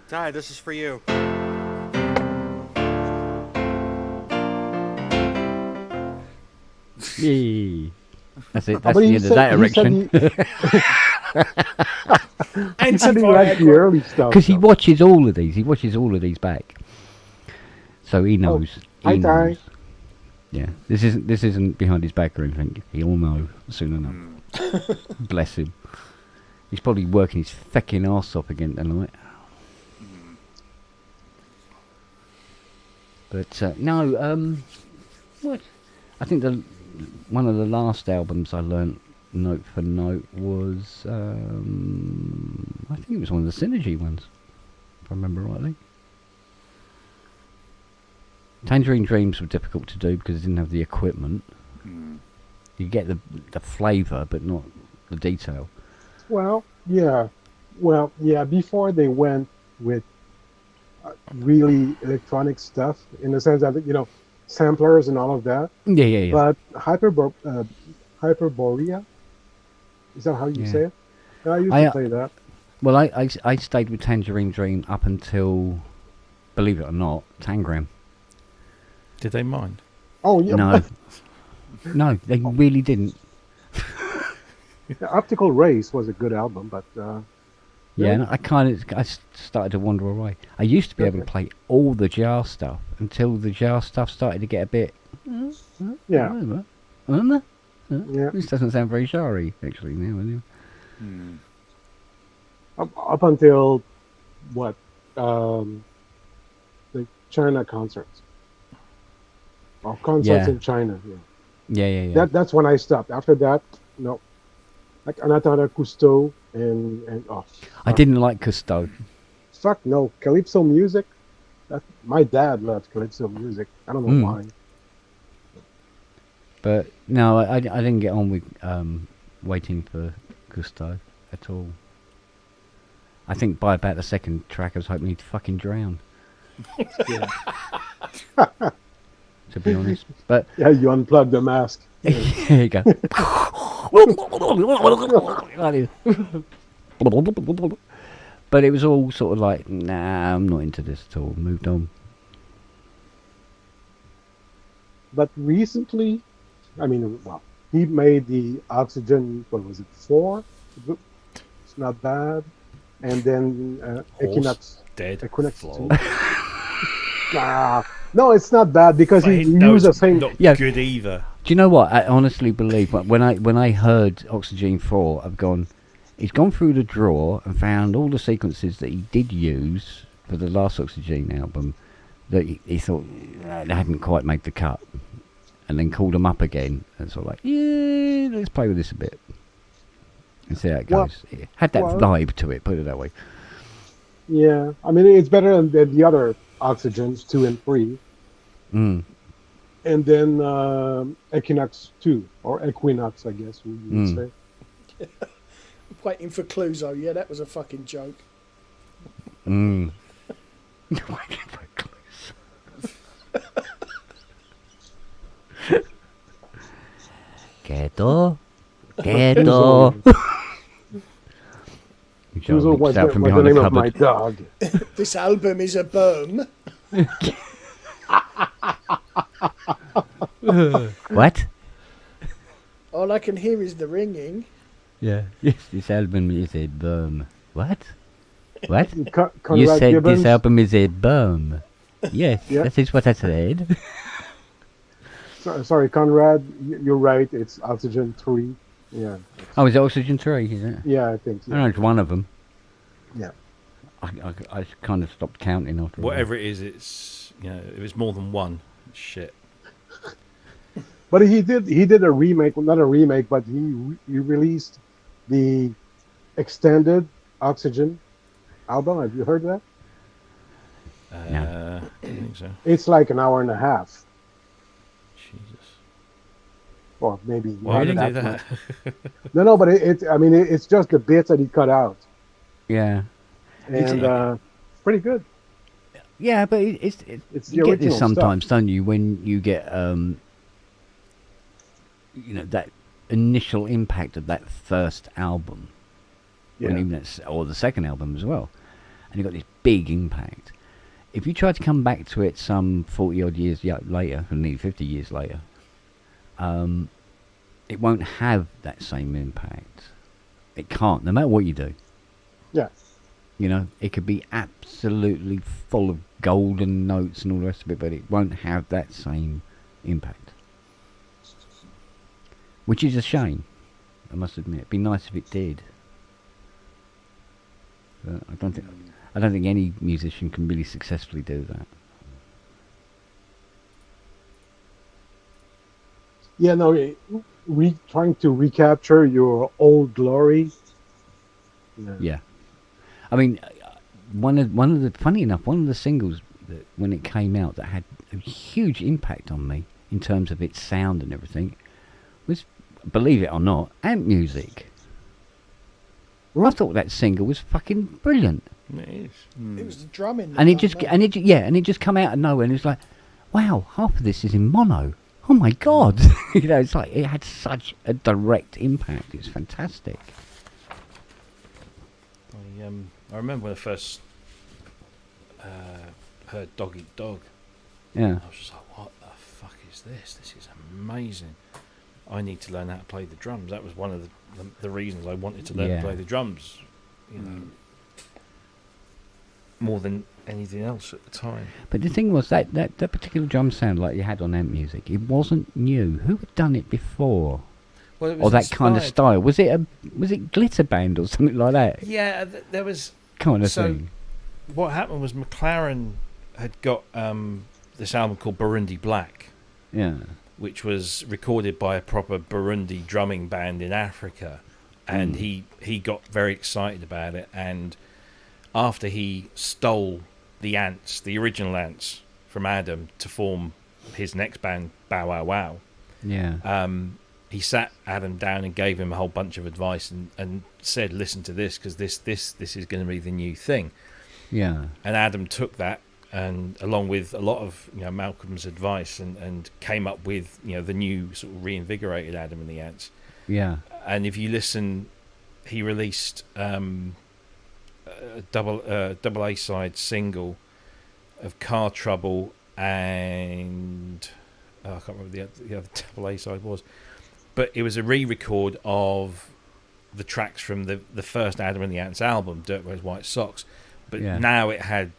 [SPEAKER 11] Ty, this is for you.
[SPEAKER 2] Yay. That's it.
[SPEAKER 7] But
[SPEAKER 2] That's the
[SPEAKER 7] he
[SPEAKER 2] end of
[SPEAKER 7] said-
[SPEAKER 2] that
[SPEAKER 7] he said
[SPEAKER 2] erection.
[SPEAKER 7] He said he liked the early stuff.
[SPEAKER 2] Because he
[SPEAKER 7] though.
[SPEAKER 2] watches all of these. He watches all of these back. So he knows.
[SPEAKER 7] Hi,
[SPEAKER 2] he
[SPEAKER 7] Ty.
[SPEAKER 2] knows. Yeah. This isn't behind his back or anything. He'll know soon enough. Bless him. He's probably working his fecking arse off again tonight. But no, what? I think one of the last albums I learnt note for note was I think it was one of the Synergy ones, if I remember rightly. Tangerine Dreams were difficult to do because it didn't have the equipment. You get the flavour, but not the detail.
[SPEAKER 7] Well, yeah. Before they went with really electronic stuff, in the sense that samplers and all of that.
[SPEAKER 2] Yeah.
[SPEAKER 7] But Hyperborea, is that how you
[SPEAKER 2] Yeah.
[SPEAKER 7] say it? I used
[SPEAKER 2] I,
[SPEAKER 7] to play that.
[SPEAKER 2] Well, I stayed with Tangerine Dream up until, believe it or not, Tangram.
[SPEAKER 3] Did they mind?
[SPEAKER 7] Oh yeah.
[SPEAKER 2] No. No, they really didn't.
[SPEAKER 7] Optical Race was a good album, but
[SPEAKER 2] Yeah, and I started to wander away. I used to be able to play all the Jar stuff until the Jar stuff started to get a bit.
[SPEAKER 7] yeah. Yeah.
[SPEAKER 2] This doesn't sound very Jar-y, actually, now. Anyway.
[SPEAKER 7] Up until what? The China concerts. Or concerts
[SPEAKER 2] Yeah.
[SPEAKER 7] in China. Yeah.
[SPEAKER 2] Yeah.
[SPEAKER 7] That's when I stopped. After that, no. Like Anatara Cousteau and
[SPEAKER 2] I didn't like Cousteau.
[SPEAKER 7] fuck no, Calypso music. My dad loved Calypso music. I don't know why.
[SPEAKER 2] But no, I didn't get on with waiting for Cousteau at all. I think by about the second track, I was hoping he'd fucking drown. To be honest, but
[SPEAKER 7] Yeah, you unplug the mask.
[SPEAKER 2] here you go. But it was all sort of like, nah, I'm not into this at all. Moved on.
[SPEAKER 7] But recently, he made the Oxygen. What was it? 4. It's not bad. And then Equinox.
[SPEAKER 3] Dead.
[SPEAKER 7] Equinox
[SPEAKER 3] Flow.
[SPEAKER 7] 2. No, it's not bad because he used the same.
[SPEAKER 3] Not
[SPEAKER 2] Yeah.
[SPEAKER 3] good either.
[SPEAKER 2] Do you know what? I honestly believe when I heard Oxygen 4, I've gone. He's gone through the drawer and found all the sequences that he did use for the last Oxygen album that he thought they hadn't quite made the cut, and then called them up again and sort of like, yeah, let's play with this a bit and see how it
[SPEAKER 7] Well-
[SPEAKER 2] goes. It had that
[SPEAKER 7] well-
[SPEAKER 2] vibe to it, put it that way.
[SPEAKER 7] Yeah, I mean it's better than the other Oxygens 2 and 3,
[SPEAKER 2] Mm.
[SPEAKER 7] and then Equinox 2 or Equinox, I guess you would
[SPEAKER 2] Mm.
[SPEAKER 7] say.
[SPEAKER 1] Waiting for Cluzo. Yeah, that was a fucking joke.
[SPEAKER 2] Mm. Keto. Keto.
[SPEAKER 7] Cluzo was
[SPEAKER 2] Shout
[SPEAKER 7] the,
[SPEAKER 2] from
[SPEAKER 7] was the
[SPEAKER 2] behind the
[SPEAKER 7] name of my
[SPEAKER 2] cupboard.
[SPEAKER 7] dog.
[SPEAKER 1] This album is a boom.
[SPEAKER 2] What?
[SPEAKER 1] All I can hear is the ringing.
[SPEAKER 2] Yeah. Yes, this album is a bum. What? What?
[SPEAKER 7] Conrad
[SPEAKER 2] You said
[SPEAKER 7] Gibbons?
[SPEAKER 2] this album is a bum. Yes,
[SPEAKER 7] Yeah.
[SPEAKER 2] that is what I said.
[SPEAKER 7] Sorry, Conrad, you're right. It's Oxygen 3. Yeah.
[SPEAKER 2] Oh, is it Oxygen 3, is it?
[SPEAKER 7] Yeah, I think.
[SPEAKER 2] I know it's one of them.
[SPEAKER 7] Yeah.
[SPEAKER 2] I kind of stopped counting after a while.
[SPEAKER 3] Whatever it is, it's if it's more than one, it's shit.
[SPEAKER 7] But he did a remake, well, not a remake, but he released the extended Oxygen album. Have you heard that?
[SPEAKER 3] I don't think so.
[SPEAKER 7] It's like an hour and a half,
[SPEAKER 3] Jesus.
[SPEAKER 7] or maybe
[SPEAKER 3] Why
[SPEAKER 7] not
[SPEAKER 3] would he do
[SPEAKER 7] that
[SPEAKER 3] that?
[SPEAKER 7] much. No, but it's just the bits that he cut out,
[SPEAKER 2] Yeah.
[SPEAKER 7] and pretty good.
[SPEAKER 2] Yeah, but it's
[SPEAKER 7] It's the
[SPEAKER 2] you get this
[SPEAKER 7] original
[SPEAKER 2] sometimes,
[SPEAKER 7] stuff.
[SPEAKER 2] don't you? When you get that initial impact of that first album,
[SPEAKER 7] Yeah.
[SPEAKER 2] or the second album as well, and you got this big impact. If you try to come back to it some 40 odd years later, or nearly 50 years later, it won't have that same impact. It can't, no matter what you do.
[SPEAKER 7] Yeah.
[SPEAKER 2] It could be absolutely full of golden notes and all the rest of it, but it won't have that same impact. Which is a shame, I must admit. It'd be nice if it did. But I don't think any musician can really successfully do that.
[SPEAKER 7] Yeah, no, trying to recapture your old glory.
[SPEAKER 2] Yeah. I mean, one of the singles that when it came out that had a huge impact on me in terms of its sound and everything was, believe it or not, Amp Music. I thought that single was fucking brilliant.
[SPEAKER 3] It is.
[SPEAKER 1] It was the drumming.
[SPEAKER 2] And it just come out of nowhere, and it was like, wow, half of this is in mono. Oh my god! It's like it had such a direct impact. It's fantastic.
[SPEAKER 3] I remember when I first heard Dog Eat Dog.
[SPEAKER 2] Yeah.
[SPEAKER 3] I was just like, what the fuck is this? This is amazing. I need to learn how to play the drums. That was one of the reasons I wanted to learn to play the drums. More than anything else at the time.
[SPEAKER 2] But the thing was that particular drum sound like you had on Amp Music, it wasn't new. Who had done it before?
[SPEAKER 3] Well, it was
[SPEAKER 2] or that kind of
[SPEAKER 3] inspired-
[SPEAKER 2] style? Was it Glitter Band or something like that?
[SPEAKER 3] Yeah, there was
[SPEAKER 2] Kind of
[SPEAKER 3] so
[SPEAKER 2] thing.
[SPEAKER 3] what happened was McLaren had got this album called Burundi Black,
[SPEAKER 2] Yeah.
[SPEAKER 3] which was recorded by a proper Burundi drumming band in Africa, and he got very excited about it. And after he stole the original Ants from Adam to form his next band, Bow Wow Wow,
[SPEAKER 2] Yeah.
[SPEAKER 3] he sat Adam down and gave him a whole bunch of advice and said, listen to this, because this is going to be the new thing.
[SPEAKER 2] Yeah.
[SPEAKER 3] And Adam took that, and along with a lot of Malcolm's advice, and came up with the new sort of reinvigorated Adam and the Ants.
[SPEAKER 2] Yeah.
[SPEAKER 3] And if you listen, he released a double A side single of Car Trouble, and I can't remember what the other double A side was, but it was a re-record of the tracks from the first Adam and the Ants album, Dirt Wears White Socks, but
[SPEAKER 2] Yeah.
[SPEAKER 3] now it had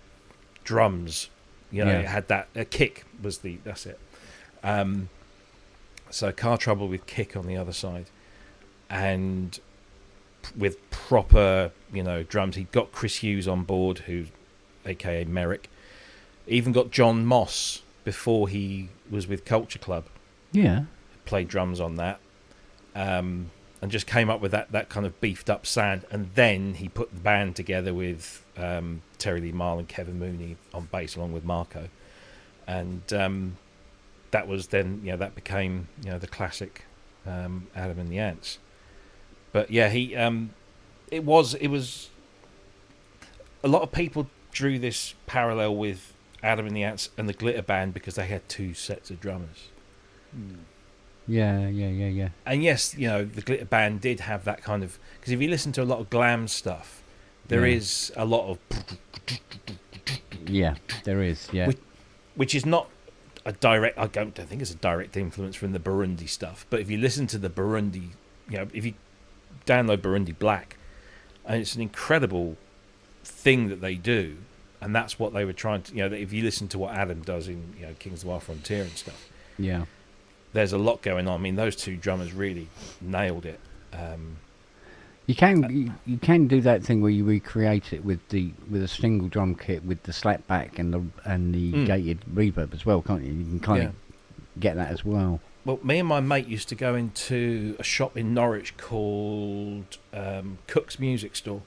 [SPEAKER 3] drums.
[SPEAKER 2] Yeah.
[SPEAKER 3] It had that kick was that's it. So Car Trouble with kick on the other side, and with proper drums. He'd got Chris Hughes on board, who's aka Merrick. Even got John Moss before he was with Culture Club.
[SPEAKER 2] Yeah.
[SPEAKER 3] Played drums on that. just came up with that kind of beefed up sound. And then he put the band together with Terry Lee Marl and Kevin Mooney on bass, along with Marco, and that was then that became the classic Adam and the Ants. But yeah, he it was a lot of people drew this parallel with Adam and the Ants and the Glitter Band because they had two sets of drummers.
[SPEAKER 2] Yeah.
[SPEAKER 3] And yes, the Glitter Band did have that kind of, because if you listen to a lot of glam stuff, there is a lot of
[SPEAKER 2] there is
[SPEAKER 3] which is not a direct. I don't think it's a direct influence from the Burundi stuff. But if you listen to the Burundi, if you download Burundi Black, and it's an incredible thing that they do, and that's what they were trying to. If you listen to what Adam does in Kings of the Wild Frontier and stuff, there's a lot going on. I mean, those two drummers really nailed it.
[SPEAKER 2] You can do that thing where you recreate it with a single drum kit with the slapback and the gated reverb as well, can't you? You can kind of get that as well.
[SPEAKER 3] Well, me and my mate used to go into a shop in Norwich called Cook's Music Store,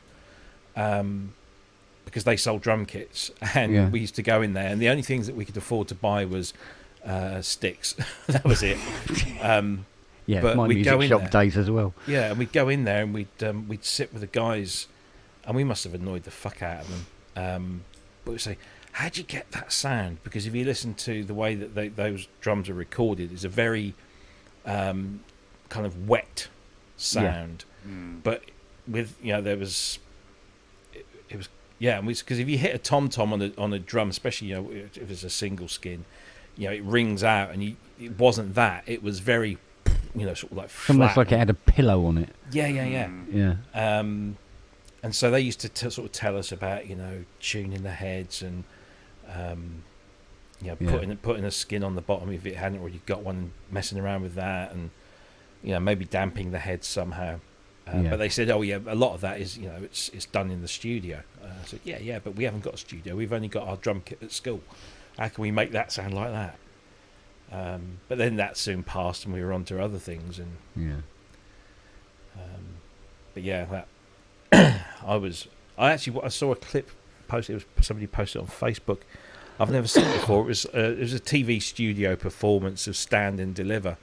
[SPEAKER 3] because they sold drum kits, and we used to go in there, and the only things that we could afford to buy was sticks. That was it.
[SPEAKER 2] But my music shop days as well.
[SPEAKER 3] Yeah, and we'd go in there and we'd sit with the guys, and we must have annoyed the fuck out of them. But we'd say, how'd you get that sound? Because if you listen to the way that those drums are recorded, it's a very kind of wet sound. But with there was it was because if you hit a tom-tom on a drum, especially if it's a single skin, it rings out, and it wasn't that. It was very sort of like flat.
[SPEAKER 2] Almost like it had a pillow on it.
[SPEAKER 3] Yeah. And so they used to sort of tell us about tuning the heads and putting a skin on the bottom if it hadn't already got one, messing around with that, and maybe damping the heads somehow. But they said, a lot of that is it's done in the studio. I said, but we haven't got a studio. We've only got our drum kit at school. How can we make that sound like that? But then that soon passed, and we were on to other things. And that I saw a clip posted. It was somebody posted on Facebook. I've never seen it before. It was a TV studio performance of Stand and Deliver.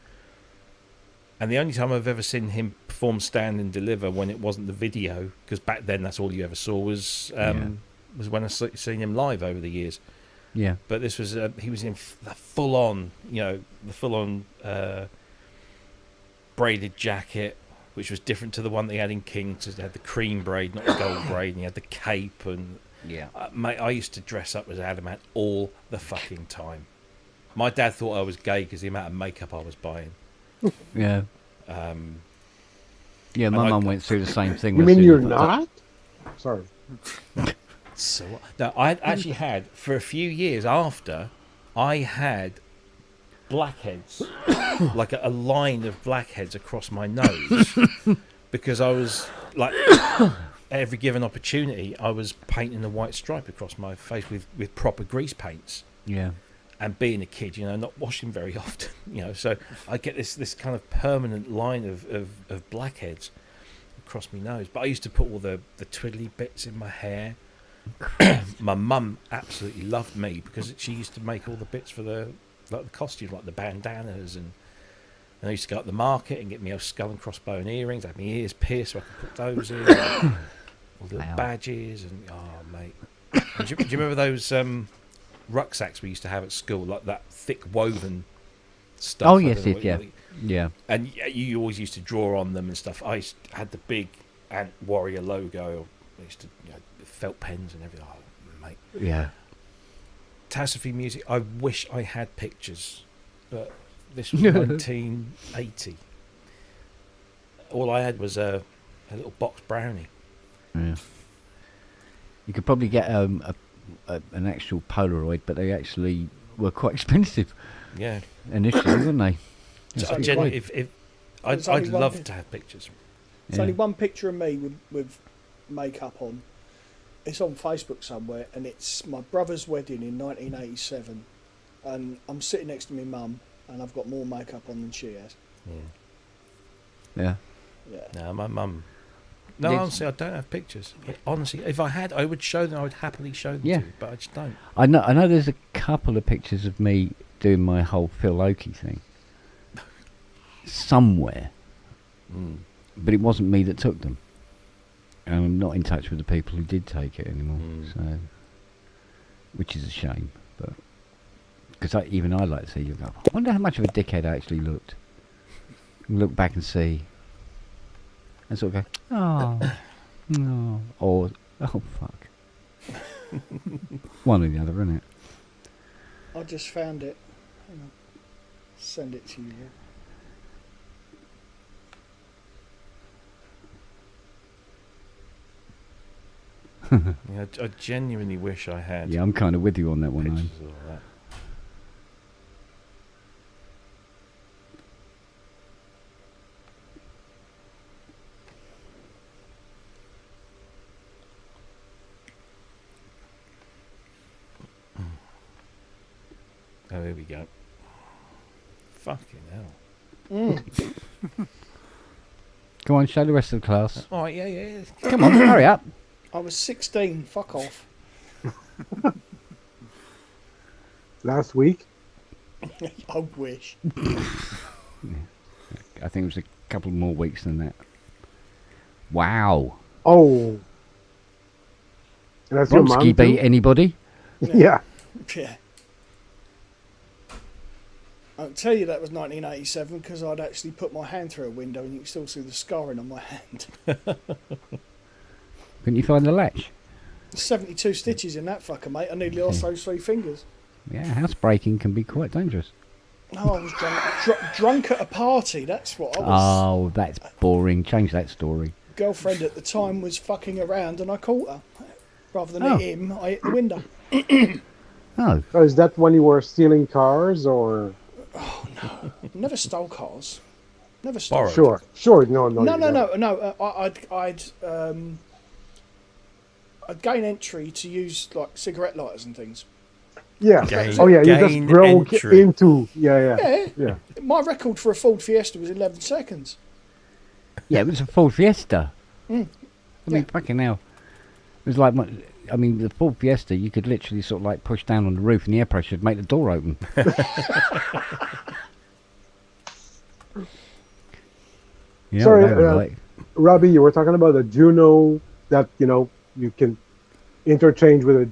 [SPEAKER 3] And the only time I've ever seen him perform Stand and Deliver when it wasn't the video, because back then that's all you ever saw, was when I seen him live over the years.
[SPEAKER 2] Yeah.
[SPEAKER 3] But this was he was in the full on braided jacket, which was different to the one they had in Kings. It had the cream braid, not the gold braid, and he had the cape. And mate, I used to dress up as Adam Ant all the fucking time. My dad thought I was gay because the amount of makeup I was buying.
[SPEAKER 2] Yeah. My mum went through the same thing.
[SPEAKER 7] You mean you're not? Sorry.
[SPEAKER 3] So now I actually had, for a few years after, I had blackheads, like a line of blackheads across my nose, because I was like, every given opportunity, I was painting a white stripe across my face with proper grease paints.
[SPEAKER 2] Yeah.
[SPEAKER 3] And being a kid, not washing very often, so I get this kind of permanent line of blackheads across my nose. But I used to put all the twiddly bits in my hair. My mum absolutely loved me because she used to make all the bits for the costume, like the bandanas, and I used to go up the market and get me a skull and crossbow and earrings. I had my ears pierced so I could put those in, all the badges, and mate. And do you remember those rucksacks we used to have at school, like that thick woven stuff?
[SPEAKER 2] Oh yes, yeah.
[SPEAKER 3] And you always used to draw on them and stuff. I had the big Ant Warrior logo. I used to felt pens and everything. Oh, mate.
[SPEAKER 2] Yeah.
[SPEAKER 3] Catastrophe Music. I wish I had pictures, but this was 1980. All I had was a little box brownie.
[SPEAKER 2] Yeah. You could probably get an actual Polaroid, but they actually were quite expensive.
[SPEAKER 3] Yeah.
[SPEAKER 2] Initially, weren't they?
[SPEAKER 3] So generally, I'd love to have pictures.
[SPEAKER 1] There's only one picture of me with makeup on. It's on Facebook somewhere, and it's my brother's wedding in 1987, and I'm sitting next to my mum, and I've got more makeup on than she has.
[SPEAKER 2] Yeah.
[SPEAKER 1] Yeah.
[SPEAKER 3] No, my mum. No,
[SPEAKER 2] Yes.
[SPEAKER 3] honestly, I don't have pictures. Honestly, if I had, I would show them. I would happily show them
[SPEAKER 2] Yeah.
[SPEAKER 3] to you, but I just don't.
[SPEAKER 2] I know. There's a couple of pictures of me doing my whole Phil Oakey thing somewhere, but it wasn't me that took them, and I'm not in touch with the people who did take it anymore. So, which is a shame, but because even I like to see you go. I wonder how much of a dickhead I actually looked. Look back and see, and sort of go, oh, no, or oh fuck. One or the other, isn't it?
[SPEAKER 1] I just found it. Hang on. Send it to you.
[SPEAKER 3] Yeah, I genuinely wish I had.
[SPEAKER 2] Yeah, I'm kind of with you on that one.
[SPEAKER 3] pictures
[SPEAKER 2] Ian.
[SPEAKER 3] of all that. Oh, here we go. Fucking hell.
[SPEAKER 2] Come on, show the rest of the class.
[SPEAKER 3] Oh, yeah.
[SPEAKER 2] Come on, hurry up.
[SPEAKER 1] I was 16. Fuck off.
[SPEAKER 7] Last week.
[SPEAKER 1] I wish.
[SPEAKER 2] I think it was a couple more weeks than that. Wow.
[SPEAKER 7] Oh. That's your mom
[SPEAKER 2] Vronsky beat
[SPEAKER 7] too?
[SPEAKER 2] anybody?
[SPEAKER 7] Yeah.
[SPEAKER 1] Yeah. I'll tell you that was 1987 because I'd actually put my hand through a window and you can still see the scarring on my hand.
[SPEAKER 2] Couldn't you find the latch?
[SPEAKER 1] 72 stitches in that fucker, mate. I nearly lost those 3 fingers.
[SPEAKER 2] Yeah, housebreaking can be quite dangerous.
[SPEAKER 1] No, I was drunk at a party. That's what I was.
[SPEAKER 2] Oh, that's boring. Change that story.
[SPEAKER 1] Girlfriend at the time was fucking around and I caught her. Rather than
[SPEAKER 2] Oh.
[SPEAKER 1] hit him, I hit the window.
[SPEAKER 2] Oh.
[SPEAKER 7] So is that when you were stealing cars or?
[SPEAKER 1] Never stole cars. Never stole.
[SPEAKER 3] Borrowed.
[SPEAKER 7] Sure. No.
[SPEAKER 1] No. I'd gain entry to use like cigarette lighters and things.
[SPEAKER 7] Yeah.
[SPEAKER 3] Gain-
[SPEAKER 7] Oh yeah. You just
[SPEAKER 3] gain
[SPEAKER 7] broke
[SPEAKER 3] entry.
[SPEAKER 7] into. Yeah.
[SPEAKER 1] Yeah. My record for a Ford Fiesta was 11 seconds.
[SPEAKER 2] Yeah, it was a Ford Fiesta. I mean,
[SPEAKER 1] Yeah.
[SPEAKER 2] fucking hell. It was like, the Ford Fiesta, you could literally sort of like push down on the roof and the air pressure would make the door open. You know
[SPEAKER 7] Sorry,
[SPEAKER 2] what they were like.
[SPEAKER 7] Robbie, you were talking about a Juno that you can interchange with a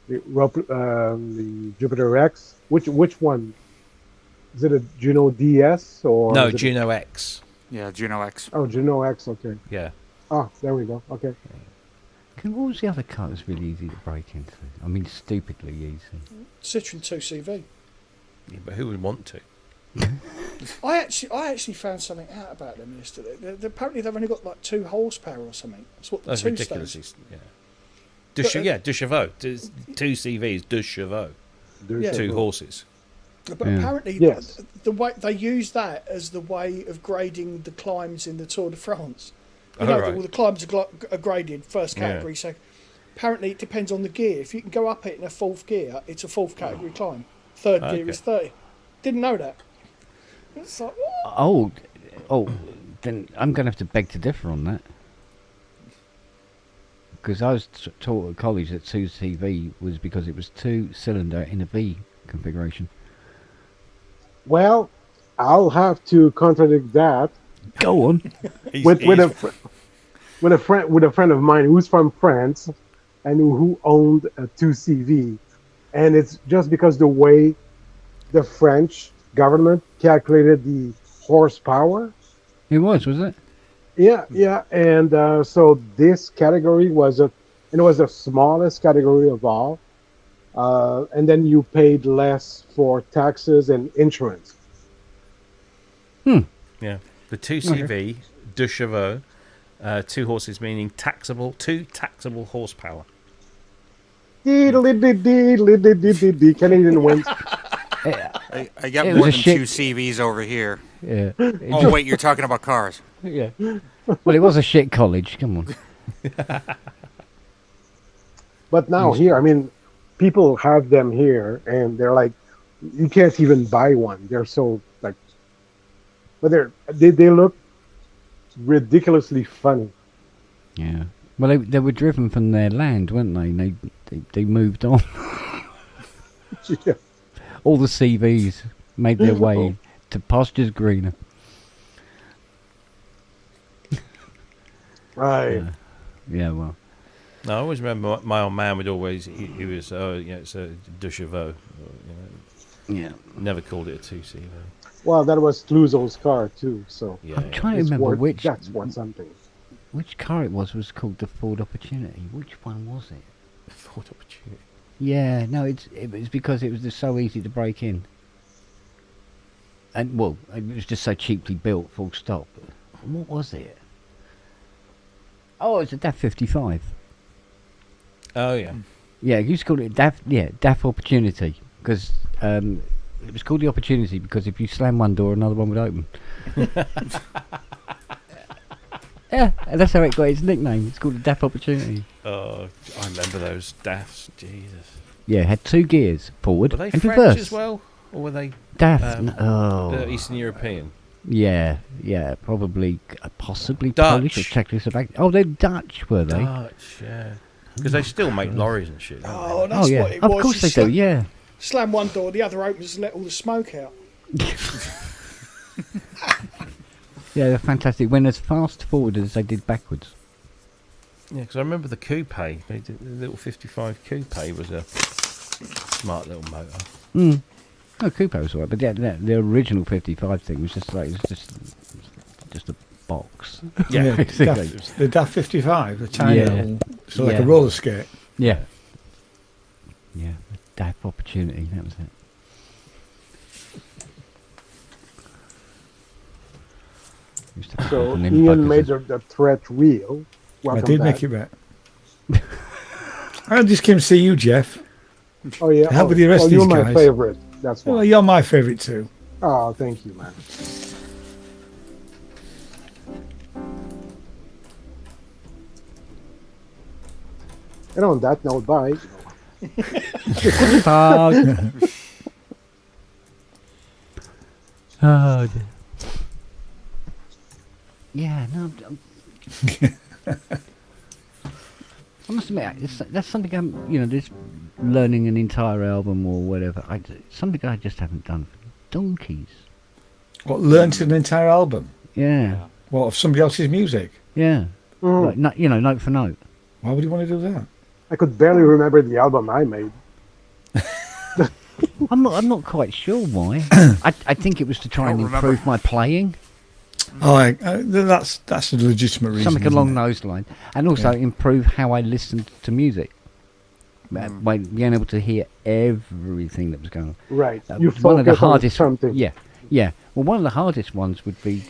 [SPEAKER 7] the Jupiter X. Which one? Is it a Juno DS or
[SPEAKER 3] No,
[SPEAKER 7] is it
[SPEAKER 3] Juno X.
[SPEAKER 11] Yeah, Juno X.
[SPEAKER 7] Oh, Juno X. Okay.
[SPEAKER 3] Yeah.
[SPEAKER 7] Ah, there we go. Okay.
[SPEAKER 2] What was the other car that was really easy to break into? I mean, stupidly easy.
[SPEAKER 1] Citroen 2CV.
[SPEAKER 3] Yeah, but who would want to?
[SPEAKER 1] I actually found something out about them yesterday. Apparently they've only got like 2 horsepower or something. That's what the
[SPEAKER 3] That's
[SPEAKER 1] 2
[SPEAKER 3] ridiculous.
[SPEAKER 1] stands.
[SPEAKER 3] Yeah. Deux chevaux. 2 CVs, deux chevaux.
[SPEAKER 1] Yeah.
[SPEAKER 3] 2 horses.
[SPEAKER 1] But apparently the way they use that as the way of grading the climbs in the Tour de France. You know,
[SPEAKER 3] right.
[SPEAKER 1] all the climbs are graded first category. So apparently it depends on the gear. If you can go up it in a 4th gear, it's a 4th category climb. 3rd gear is 30. Didn't know that. It's like, what?
[SPEAKER 2] Oh, then I'm going to have to beg to differ on that. Because I was taught at college that 2CV was because it was 2-cylinder in a V configuration.
[SPEAKER 7] Well, I'll have to contradict that.
[SPEAKER 2] Go on.
[SPEAKER 7] with a friend of mine who's from France and who owned a 2CV, and it's just because the way the French government calculated the horsepower.
[SPEAKER 2] It was it?
[SPEAKER 7] Yeah, and so this category was the smallest category of all, and then you paid less for taxes and insurance.
[SPEAKER 3] Yeah. The 2CV, deux chevaux, 2 horses meaning two taxable horsepower.
[SPEAKER 7] Canadian wins.
[SPEAKER 11] I got
[SPEAKER 2] It
[SPEAKER 11] more
[SPEAKER 2] was
[SPEAKER 11] than
[SPEAKER 2] a shit-
[SPEAKER 11] 2 CVs over here.
[SPEAKER 2] Yeah.
[SPEAKER 11] Oh, wait, you're talking about cars.
[SPEAKER 2] Yeah. Well, it was a shit college. Come on.
[SPEAKER 7] But now here, I mean, people have them here, and they're like, you can't even buy one. They're so like, but they look ridiculously funny.
[SPEAKER 2] Yeah. Well, they were driven from their land, weren't they? And they moved on.
[SPEAKER 7] Yeah.
[SPEAKER 2] All the CVs made their way to pastures greener.
[SPEAKER 7] Right.
[SPEAKER 2] Yeah, well.
[SPEAKER 3] No, I always remember my old man would always, he was, it's a de chevaux.
[SPEAKER 2] Yeah.
[SPEAKER 3] Never called it a 2CV.
[SPEAKER 7] Well, that was Clouseau's car too, so
[SPEAKER 3] Yeah.
[SPEAKER 2] I'm trying to
[SPEAKER 7] it's
[SPEAKER 2] remember
[SPEAKER 7] worth, that's worth something.
[SPEAKER 2] which car it was called the Ford Opportunity. Which one was it?
[SPEAKER 3] Ford Opportunity.
[SPEAKER 2] Yeah, no, it was because it was just so easy to break in. And, well, it was just so cheaply built, full stop. What was it? Oh, it's a DAF 55.
[SPEAKER 3] Oh, yeah.
[SPEAKER 2] Yeah, you used to call it DAF Opportunity. Because it was called the Opportunity because if you slam one door, another one would open. Yeah, and that's how it got its nickname. It's called the DAF Opportunity.
[SPEAKER 3] Oh, I remember those DAFs. Jesus.
[SPEAKER 2] Yeah, it had 2 gears, forward
[SPEAKER 3] Were they
[SPEAKER 2] and
[SPEAKER 3] French
[SPEAKER 2] reverse.
[SPEAKER 3] as well? Or were they
[SPEAKER 2] DAF,
[SPEAKER 3] Eastern European?
[SPEAKER 2] Yeah, probably, possibly
[SPEAKER 3] Dutch.
[SPEAKER 2] Polish or Czechoslovak. Oh, they're Dutch, were they?
[SPEAKER 3] Dutch, yeah. Because they still make lorries and shit. Don't
[SPEAKER 1] Oh, that's
[SPEAKER 2] yeah,
[SPEAKER 1] what it
[SPEAKER 2] of
[SPEAKER 1] was.
[SPEAKER 2] course
[SPEAKER 1] You
[SPEAKER 2] they do. Yeah.
[SPEAKER 1] Slam one door, the other opens and let all the smoke out.
[SPEAKER 2] Yeah, they're fantastic. When as fast forward as they did backwards.
[SPEAKER 3] Yeah, because I remember the coupe. The little 55 coupe was a smart little motor.
[SPEAKER 2] Mm. No, coupe was alright, but the original 55 thing was just like just a box.
[SPEAKER 3] Yeah,
[SPEAKER 2] basically.
[SPEAKER 5] The DAF 55, the tiny
[SPEAKER 2] Yeah.
[SPEAKER 5] little, so like
[SPEAKER 2] Yeah.
[SPEAKER 5] a roller skate.
[SPEAKER 2] Yeah. Yeah, the DAF Opportunity. That was it. Used to
[SPEAKER 7] So
[SPEAKER 2] have them in
[SPEAKER 7] Ian
[SPEAKER 2] buggers.
[SPEAKER 7] made the threat real. Welcome
[SPEAKER 5] I did
[SPEAKER 7] back.
[SPEAKER 5] make it back. I just came to see you, Jeff.
[SPEAKER 7] Oh yeah.
[SPEAKER 5] How with the rest of
[SPEAKER 7] you're
[SPEAKER 5] these
[SPEAKER 7] my
[SPEAKER 5] guys?
[SPEAKER 7] favorite. That's why.
[SPEAKER 5] Well, you're my favourite too.
[SPEAKER 7] Oh, thank you, man. And on that note, bye.
[SPEAKER 2] Oh, dear. Yeah, no. I must admit, that's something this learning an entire album or whatever. Something I just haven't done for donkeys.
[SPEAKER 5] What, learnt an entire album?
[SPEAKER 2] Yeah,
[SPEAKER 5] What, of somebody else's music?
[SPEAKER 2] yeah.
[SPEAKER 7] Mm.
[SPEAKER 2] Like, note for note.
[SPEAKER 5] Why would you want to do that?
[SPEAKER 7] I could barely remember the album I made.
[SPEAKER 2] I'm not quite sure why. I think it was to try and
[SPEAKER 11] Don't
[SPEAKER 2] improve my playing.
[SPEAKER 5] Oh, that's a legitimate reason.
[SPEAKER 2] Something
[SPEAKER 5] isn't
[SPEAKER 2] along
[SPEAKER 5] it?
[SPEAKER 2] those lines, and also improve how I listened to music by being able to hear everything that was going on.
[SPEAKER 7] Right. You
[SPEAKER 2] one of the
[SPEAKER 7] focus on
[SPEAKER 2] hardest.
[SPEAKER 7] something.
[SPEAKER 2] Yeah. Well, one of the hardest ones would be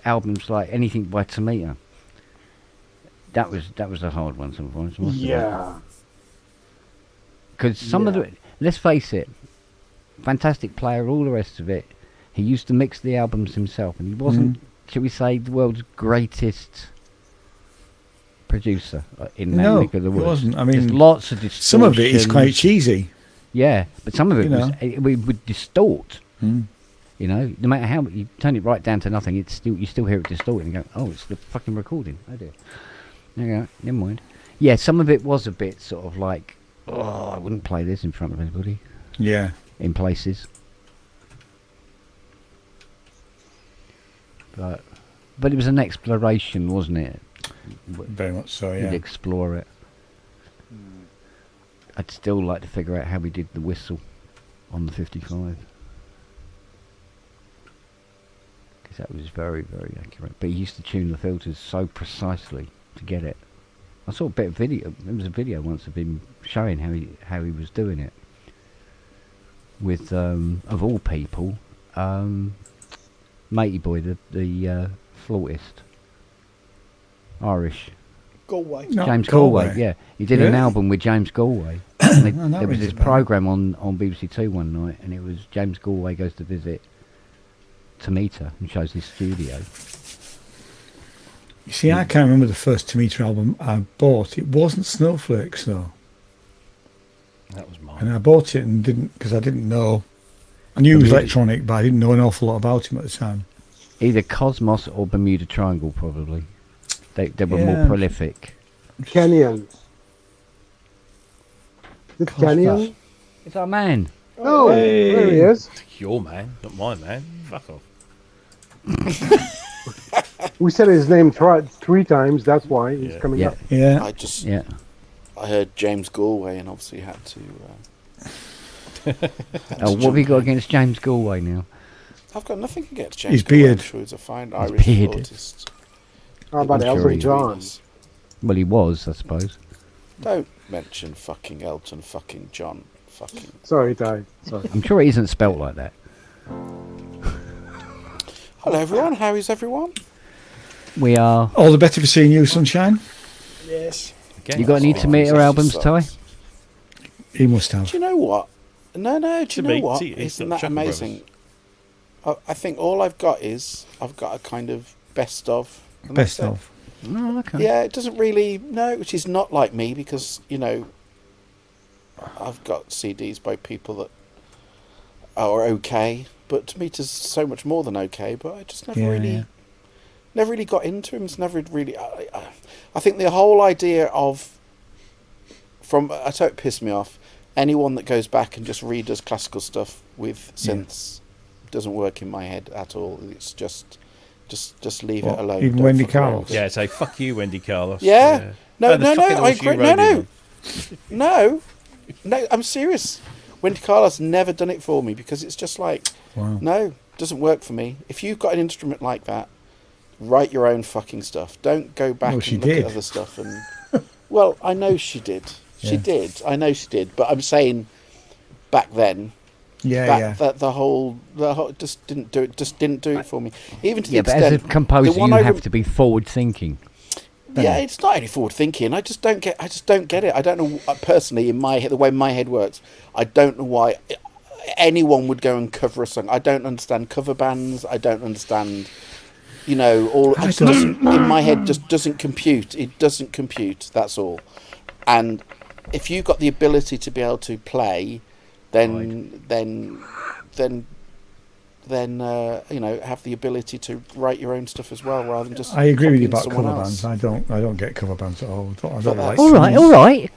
[SPEAKER 2] albums like anything by Tomato. That was a hard one sometimes. Wasn't it?
[SPEAKER 7] Yeah.
[SPEAKER 2] Because some of the, let's face it, fantastic player, all the rest of it. He used to mix the albums himself, and he wasn't, shall we say, the world's greatest producer in that
[SPEAKER 5] No,
[SPEAKER 2] neck of the
[SPEAKER 5] it
[SPEAKER 2] woods.
[SPEAKER 5] wasn't. I mean,
[SPEAKER 2] there's lots of distortion.
[SPEAKER 5] Some of it is quite cheesy.
[SPEAKER 2] Yeah, but some of it
[SPEAKER 5] You
[SPEAKER 2] was,
[SPEAKER 5] know.
[SPEAKER 2] it would distort.
[SPEAKER 5] Mm.
[SPEAKER 2] You know, no matter how you turn it right down to nothing, you still hear it distorting. And go, oh, it's the fucking recording. Oh dear. There you go. Never mind. Yeah, some of it was a bit sort of like, oh, I wouldn't play this in front of anybody.
[SPEAKER 5] Yeah.
[SPEAKER 2] In places. But it was an exploration, wasn't it?
[SPEAKER 5] Very much so,
[SPEAKER 2] We'd
[SPEAKER 5] yeah.
[SPEAKER 2] explore it. I'd still like to figure out how we did the whistle on the 55. Because that was very, very accurate. But he used to tune the filters so precisely to get it. I saw a bit of video. There was a video once of him showing how he was doing it. With, of all people, Matey Boy, the flautist. Irish.
[SPEAKER 1] Galway.
[SPEAKER 5] No,
[SPEAKER 2] James
[SPEAKER 5] Galway.
[SPEAKER 2] Galway, yeah. He did an
[SPEAKER 5] Really?
[SPEAKER 2] album with James Galway. And
[SPEAKER 5] Oh, that
[SPEAKER 2] there was
[SPEAKER 5] rings
[SPEAKER 2] this
[SPEAKER 5] a bell.
[SPEAKER 2] programme on BBC Two one night, and it was James Galway goes to visit Tomita and shows his studio.
[SPEAKER 5] You see, I can't remember the first Tomita album I bought. It wasn't Snowflakes, though.
[SPEAKER 3] That was mine.
[SPEAKER 5] And I bought it and didn't, because I didn't know. I knew he was electronic, but I didn't know an awful lot about him at the time.
[SPEAKER 2] Either Cosmos or Bermuda Triangle, probably. They were more
[SPEAKER 5] Yeah.
[SPEAKER 2] prolific.
[SPEAKER 7] Kenyan. Is it Kenyan?
[SPEAKER 2] It's our man.
[SPEAKER 7] Oh, there he is.
[SPEAKER 3] Your man, not my man. Fuck off.
[SPEAKER 7] We said his name 3 times. That's why he's coming
[SPEAKER 2] Yeah.
[SPEAKER 7] up.
[SPEAKER 5] Yeah.
[SPEAKER 12] I heard James Galway and obviously had to.
[SPEAKER 2] What have you got against James Galway now?
[SPEAKER 12] I've got nothing against James
[SPEAKER 5] His
[SPEAKER 12] Galway.
[SPEAKER 5] beard.
[SPEAKER 12] I'm sure he's a fine
[SPEAKER 2] His
[SPEAKER 12] Irish
[SPEAKER 2] beard.
[SPEAKER 12] flautist.
[SPEAKER 7] How about
[SPEAKER 2] I'm sure
[SPEAKER 7] Elton
[SPEAKER 2] he-
[SPEAKER 7] John?
[SPEAKER 2] Well, he was, I suppose.
[SPEAKER 12] Don't mention fucking Elton fucking John. Fucking.
[SPEAKER 7] Sorry, Ty. Sorry.
[SPEAKER 2] I'm sure it isn't spelt like that.
[SPEAKER 12] Hello everyone, how is everyone?
[SPEAKER 2] We are.
[SPEAKER 5] All the better for seeing you, Sunshine.
[SPEAKER 1] Yes.
[SPEAKER 3] Again,
[SPEAKER 2] You got any Tomato albums, Ty?
[SPEAKER 5] He must have.
[SPEAKER 12] Do you know what? No, do you know
[SPEAKER 3] Tomato-
[SPEAKER 12] what?
[SPEAKER 3] it's
[SPEAKER 12] Isn't
[SPEAKER 3] got
[SPEAKER 12] that
[SPEAKER 3] Chuckle
[SPEAKER 12] amazing? I think all I've got is I've got a kind of best of. and
[SPEAKER 5] Best
[SPEAKER 12] that's it.
[SPEAKER 5] of.
[SPEAKER 2] No, okay.
[SPEAKER 12] Yeah, it doesn't really which is not like me because I've got CDs by people that are okay, but Tomato's so much more than okay. But I just never never really got into him. It's never really. I think the whole idea of I thought it pissed me off. Anyone that goes back and just redoes classical stuff with synths doesn't work in my head at all. It's just leave it alone.
[SPEAKER 5] Even
[SPEAKER 12] Don't
[SPEAKER 5] Wendy
[SPEAKER 12] fuck around
[SPEAKER 5] Carlos?
[SPEAKER 12] with it.
[SPEAKER 3] Yeah, say fuck you, Wendy Carlos.
[SPEAKER 12] Yeah. No,
[SPEAKER 3] Oh, the fucking
[SPEAKER 12] I
[SPEAKER 3] horse you
[SPEAKER 12] agree.
[SPEAKER 3] rode
[SPEAKER 12] No.
[SPEAKER 3] in.
[SPEAKER 12] No, I'm serious. Wendy Carlos never done it for me because it's just like, no, doesn't work for me. If you've got an instrument like that, write your own fucking stuff. Don't go back
[SPEAKER 5] Well,
[SPEAKER 12] and
[SPEAKER 5] she
[SPEAKER 12] look
[SPEAKER 5] did.
[SPEAKER 12] at other stuff. And well, I know she did. She did. I know she did. But I'm saying, back then, that the whole just didn't do it. Just didn't do it for me. Even to the
[SPEAKER 2] Yeah, but
[SPEAKER 12] extent,
[SPEAKER 2] as a composer,
[SPEAKER 12] the one
[SPEAKER 2] you
[SPEAKER 12] I
[SPEAKER 2] have to be forward-thinking.
[SPEAKER 12] Yeah, it's not only forward thinking. I just don't get it. I don't know personally in my head, the way my head works. I don't know why anyone would go and cover a song. I don't understand cover bands. I don't understand. All it just doesn't, in my head just doesn't compute. It doesn't compute. That's all. And if you've got the ability to be able to play, then have the ability to write your own stuff as well, rather than just.
[SPEAKER 5] I agree with you
[SPEAKER 12] copying
[SPEAKER 5] about
[SPEAKER 12] someone
[SPEAKER 5] cover
[SPEAKER 12] else.
[SPEAKER 5] bands. I don't get cover bands at all. I don't like.
[SPEAKER 2] All right.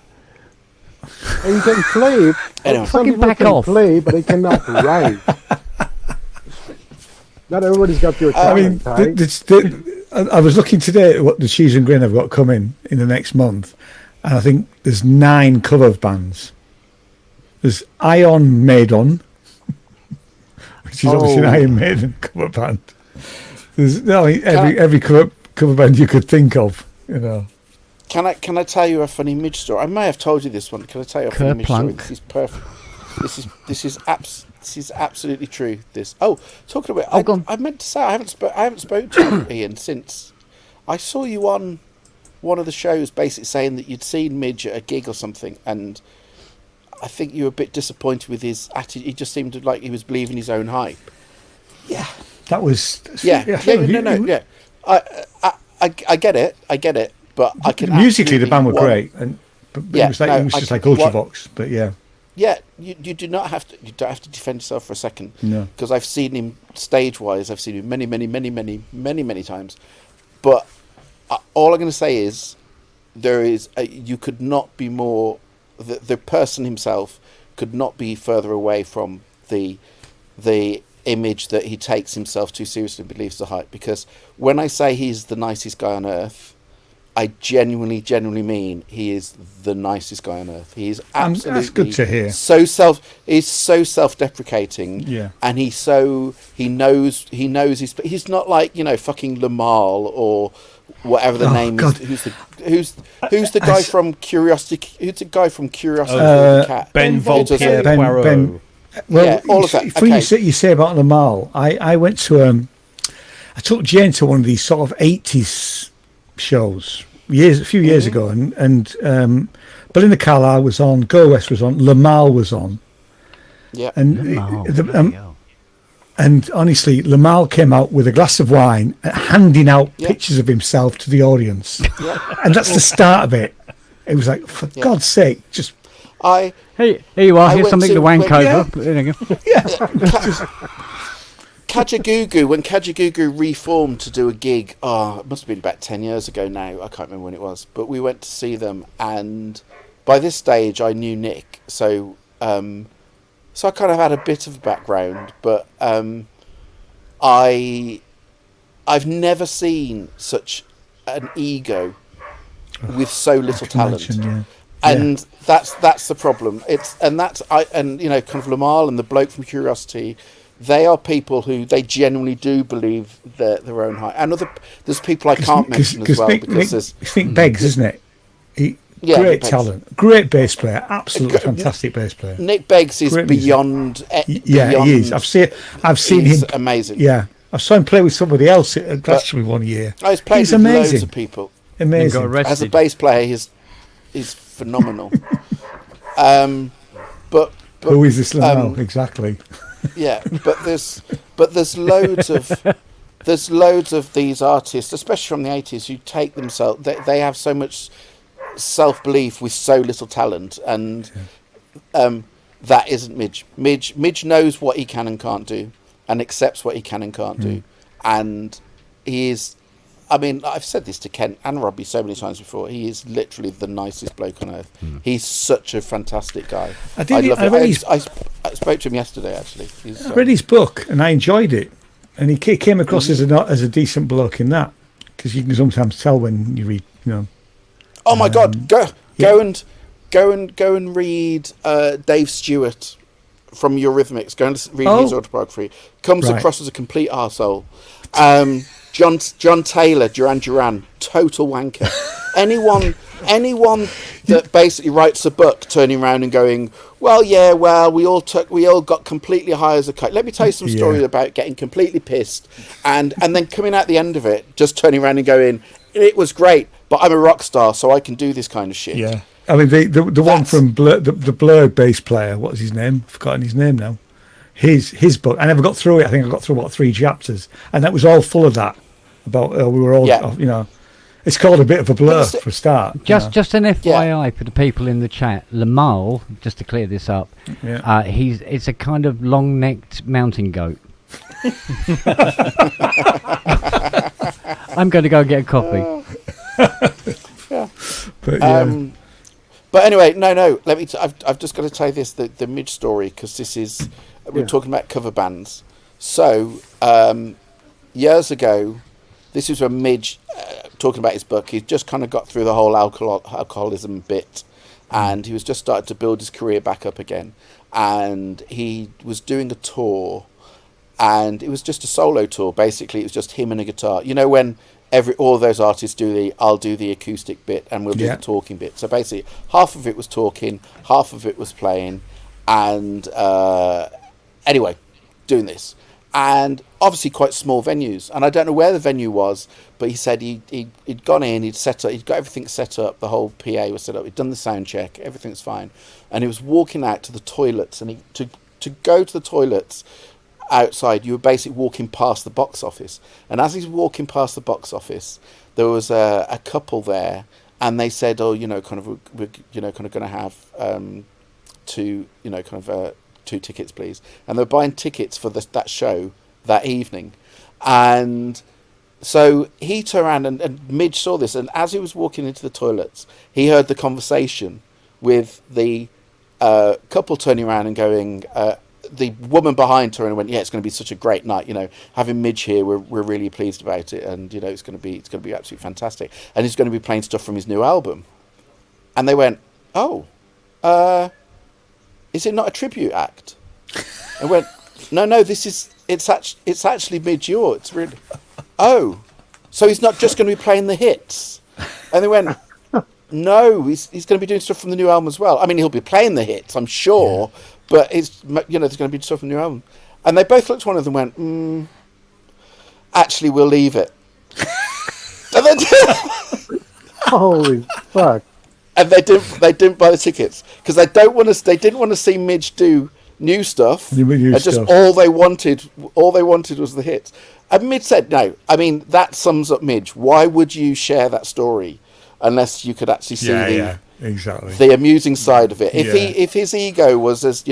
[SPEAKER 7] And you can play.
[SPEAKER 12] Anyway.
[SPEAKER 7] Some
[SPEAKER 2] Fucking
[SPEAKER 7] people
[SPEAKER 2] back
[SPEAKER 7] can
[SPEAKER 2] off.
[SPEAKER 7] play, but they cannot write. Not everybody's got your
[SPEAKER 5] I mean,
[SPEAKER 7] talent,
[SPEAKER 5] I was looking today at what the Cheese and Grin have got coming in the next month, and I think there's 9 cover bands. There's Iron Maiden, which is obviously an Iron Maiden cover band. There's every cover band you could think of,
[SPEAKER 12] Can I tell you a funny midge story? I may have told you this one. Can I tell you a funny midge story?
[SPEAKER 2] Kerplunk.
[SPEAKER 12] This is perfect. This is absolutely true. Talking about.
[SPEAKER 2] Oh, go on.
[SPEAKER 12] I meant to say I haven't spoken to you, Ian, since I saw you on one of the shows, basically saying that you'd seen Midge at a gig or something, and I think you were a bit disappointed with his attitude. He just seemed like he was believing his own hype.
[SPEAKER 5] that was
[SPEAKER 12] Yeah. I get it, but I can
[SPEAKER 5] musically the band were
[SPEAKER 12] absolutely
[SPEAKER 5] great, but
[SPEAKER 12] Yeah,
[SPEAKER 5] it was like
[SPEAKER 12] no,
[SPEAKER 5] it was
[SPEAKER 12] I
[SPEAKER 5] just
[SPEAKER 12] can-
[SPEAKER 5] like Ultravox, but yeah.
[SPEAKER 12] Yeah, you do not have to. You don't have to defend yourself for a second.
[SPEAKER 5] No.
[SPEAKER 12] Because I've seen him stage-wise. I've seen him many times. But all I'm going to say is, you could not be more. The person himself could not be further away from the image that he takes himself too seriously and believes the hype. Because when I say he's the nicest guy on earth, I genuinely mean he is the nicest guy on earth. He is absolutely.
[SPEAKER 5] That's good to hear.
[SPEAKER 12] He's so self-deprecating.
[SPEAKER 5] Yeah.
[SPEAKER 12] And he knows he's not like fucking Lamal or whatever the name
[SPEAKER 5] God.
[SPEAKER 12] is. Who's the guy from Curiosity? Who's the guy from Curiosity Cat?
[SPEAKER 3] Ben Volpierre
[SPEAKER 5] Ben-
[SPEAKER 3] Poirot.
[SPEAKER 5] Ben- Well,
[SPEAKER 12] Yeah, all of that.
[SPEAKER 5] Funny
[SPEAKER 12] Okay.
[SPEAKER 5] you say about Lamal. I went to I took Jane to one of these sort of 80s shows a few years ago, and Belinda Carlisle was on, Go West was on, Lamal was on.
[SPEAKER 12] Yeah.
[SPEAKER 5] And and honestly, Lamal came out with a glass of wine, handing out pictures of himself to the audience, and that's the start of it. It was like, for God's sake, just
[SPEAKER 2] Hey, here you are.
[SPEAKER 12] I
[SPEAKER 2] Here's
[SPEAKER 12] went
[SPEAKER 2] something
[SPEAKER 12] to-
[SPEAKER 2] to wank
[SPEAKER 12] when-
[SPEAKER 2] over. There you go.
[SPEAKER 12] Kajagoogoo, when Kajagoogoo reformed to do a gig, it must have been about 10 years ago now, I can't remember when it was, but we went to see them, and by this stage I knew Nick, so I kind of had a bit of a background, but I've never seen such an ego with so little talent. And that's the problem. Kind of Lamal and the bloke from Curiosity, they are people who they genuinely do believe their own height. And there's people I can't mention as well, because there's
[SPEAKER 5] Nick Beggs, isn't it? Great talent, great bass player, absolutely fantastic bass player.
[SPEAKER 12] Nick Beggs is beyond.
[SPEAKER 5] He is. I've seen him.
[SPEAKER 12] Amazing.
[SPEAKER 5] Yeah, I saw him play with somebody else at Glastonbury one year.
[SPEAKER 12] He's played with
[SPEAKER 5] amazing.
[SPEAKER 12] Loads of people.
[SPEAKER 5] Amazing.
[SPEAKER 12] As a bass player, he's phenomenal. But
[SPEAKER 5] who is this now exactly?
[SPEAKER 12] Yeah, but there's loads of these artists, especially from the 80s, who take themselves. They have so much self-belief with so little talent, and that isn't Midge. Midge knows what he can and can't do, and accepts what he can and can't do, and he is. I mean, I've said this to Ken and Robbie so many times before. He is literally the nicest bloke on earth. He's such a fantastic guy. I spoke to him yesterday, actually.
[SPEAKER 5] I read his book and I enjoyed it. And he came across as a decent bloke in that, because you can sometimes tell when you read,
[SPEAKER 12] Oh my God! Go and read Dave Stewart from Eurythmics. Go and read his autobiography. Comes across as a complete arsehole. John Taylor, Duran Duran, total wanker. Anyone that basically writes a book turning around and going, we all got completely high as a kite. Let me tell you some story about getting completely pissed, and then coming out the end of it, just turning around and going, it was great, but I'm a rock star, so I can do this kind of shit.
[SPEAKER 5] Yeah, I mean the one from Blur, the Blur bass player. What was his name? I've forgotten his name now. His book. I never got through it. I think I got through about 3 chapters, and that was all full of that. About we were all, it's called a bit of a blur for a start.
[SPEAKER 2] Just an FYI for the people in the chat. Lamal, just to clear this up, it's a kind of long-necked mountain goat. I'm going to go get a coffee.
[SPEAKER 12] But anyway, no. Let me. I've just got to tell you this: the Midge story, because this is we're talking about cover bands. So years ago. This is when Midge, talking about his book, he just kind of got through the whole alcoholism bit, and he was just starting to build his career back up again. And he was doing a tour, and it was just a solo tour. Basically, it was just him and a guitar. You know, when all of those artists do I'll do the acoustic bit, and we'll do the talking bit. So basically, half of it was talking, half of it was playing, and anyway, doing this. And obviously quite small venues, and I don't know where the venue was, but he said he'd gone in, he'd got everything set up, the whole PA was set up, he'd done the sound check, everything's fine, and he was walking out to the toilets, and to go to the toilets outside, you were basically walking past the box office, and as he's walking past the box office, there was a couple there, and they said, we're going to have 2 tickets, please. And they're buying tickets for that show that evening. And so he turned around and Midge saw this. And as he was walking into the toilets, he heard the conversation with the couple turning around and going, the woman behind her, and went, it's going to be such a great night. Having Midge here, we're really pleased about it. And, it's going to be absolutely fantastic. And he's going to be playing stuff from his new album. And they went, is it not a tribute act? I went, no, it's actually Midge Ure. It's really, so he's not just going to be playing the hits. And they went, no, he's going to be doing stuff from the new album as well. I mean, he'll be playing the hits, I'm sure, but there's going to be stuff from the new album. And they both looked at one of them and went, actually, we'll leave it. And then,
[SPEAKER 7] holy fuck.
[SPEAKER 12] And they didn't buy the tickets because they didn't want to see Midge do new stuff. All they wanted was the hits. And Midge said no. I mean, that sums up Midge. Why would you share that story unless you could actually see
[SPEAKER 5] Exactly.
[SPEAKER 12] the amusing side of it. If his ego was as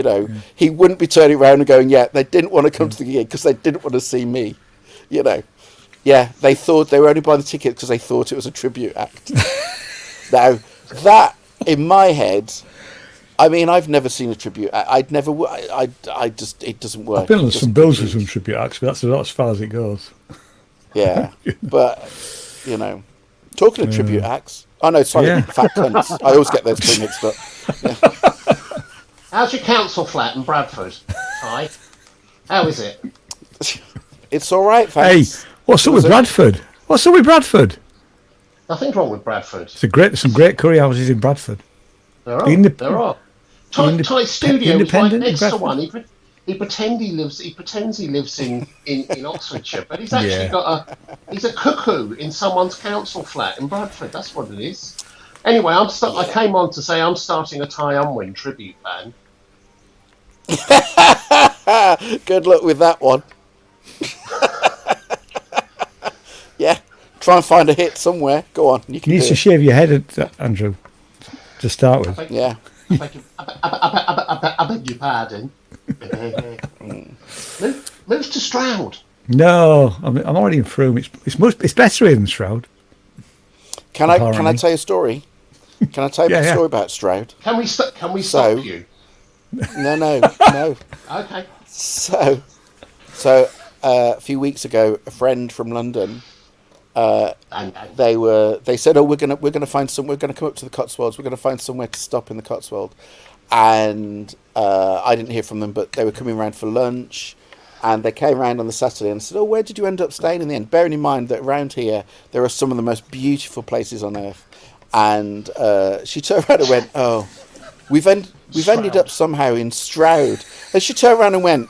[SPEAKER 12] he wouldn't be turning around and going, "Yeah, they didn't want to come to the gig because they didn't want to see me," Yeah, they thought they were only buying the ticket because they thought it was a tribute act. Now that in my head, I mean, I've never seen a tribute act. I'd never. I just it doesn't work.
[SPEAKER 5] I've been on some bills with some tribute acts, but that's about as far as it goes.
[SPEAKER 12] Yeah, but talking of tribute acts. Oh no, sorry, fat cunts. I always get those two mixed up. Yeah.
[SPEAKER 13] How's your council flat in Bradford? Hi. How is it?
[SPEAKER 12] It's all right, thanks.
[SPEAKER 5] Hey, what's up with Bradford? What's up with Bradford?
[SPEAKER 13] Nothing wrong with Bradford.
[SPEAKER 5] Some great curry houses in Bradford.
[SPEAKER 13] There are. Ty Studio is right next to one. He pretends he lives in Oxfordshire, but he's actually he's a cuckoo in someone's council flat in Bradford. That's what it is. Anyway, I came on to say I'm starting a Ty Unwin tribute band.
[SPEAKER 12] Good luck with that one. Yeah, try and find a hit somewhere. Go on, you
[SPEAKER 5] need to shave your head, Andrew, to start with.
[SPEAKER 13] I beg your pardon. Move to Stroud.
[SPEAKER 5] No, I'm already in Frome. It's better in Stroud.
[SPEAKER 12] Can I tell you a story? Can I tell you a story about Stroud?
[SPEAKER 13] Can we stop you?
[SPEAKER 12] No.
[SPEAKER 13] Okay.
[SPEAKER 12] So a few weeks ago, a friend from London, they said, "Oh, we're gonna come up to the Cotswolds. We're gonna find somewhere to stop in the Cotswold." And I didn't hear from them, but they were coming around for lunch, and they came around on the Saturday and said, "Oh, where did you end up staying in the end?" Bearing in mind that around here there are some of the most beautiful places on earth. And she turned around and went, "Oh, we've ended up somehow in Stroud." And she turned around and went,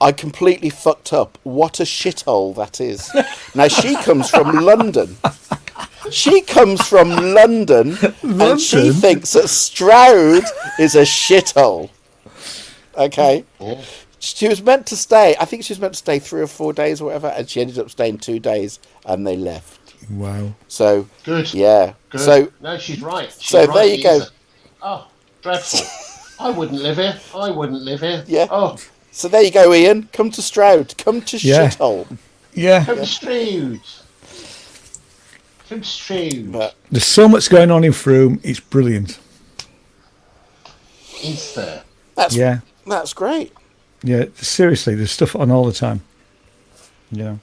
[SPEAKER 12] "I completely fucked up. What a shithole that is." Now she comes from London. She comes from London, and she thinks that Stroud is a shithole. Okay. She was meant to stay. I think she was meant to stay 3 or 4 days or whatever, and she ended up staying 2 days, and they left.
[SPEAKER 5] Wow.
[SPEAKER 12] So
[SPEAKER 13] good.
[SPEAKER 12] Yeah.
[SPEAKER 13] Good.
[SPEAKER 12] So
[SPEAKER 13] no, she's right.
[SPEAKER 12] There you go.
[SPEAKER 13] Oh, dreadful. I wouldn't live here.
[SPEAKER 12] Yeah.
[SPEAKER 13] Oh.
[SPEAKER 12] So there you go, Ian. Come to Stroud. Come to shithole.
[SPEAKER 5] Yeah.
[SPEAKER 13] Come to Stroud. Come to Stroud.
[SPEAKER 12] But
[SPEAKER 5] there's so much going on in Frome. It's brilliant.
[SPEAKER 13] Is there?
[SPEAKER 12] That's great.
[SPEAKER 5] Yeah, seriously, there's stuff on all the time. Yeah.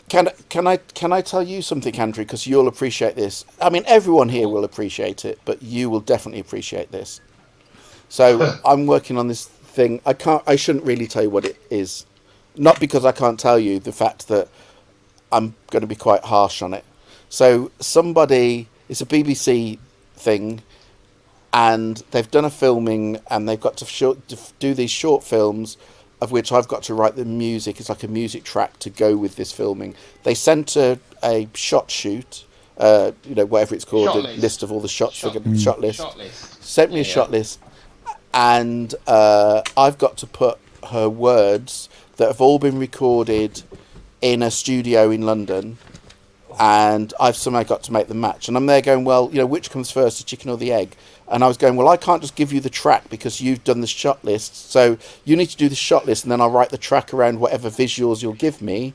[SPEAKER 12] Can I tell you something, Andrew? Because you'll appreciate this. I mean, everyone here will appreciate it, but you will definitely appreciate this. So I'm working on this thing. I shouldn't really tell you what it is, not because I can't tell you. The fact that I'm going to be quite harsh on it. So it's a BBC thing, and they've done a filming, and they've got to do these short films, of which I've got to write the music. It's like a music track to go with this filming. They sent a shot shoot, whatever it's called, a list of all the shots. Shot list. Sent me a shot list, and I've got to put her words that have all been recorded in a studio in London, and I've somehow got to make them match. And I'm there going, well, which comes first, the chicken or the egg? And I was going, well, I can't just give you the track because you've done the shot list. So you need to do the shot list, and then I'll write the track around whatever visuals you'll give me.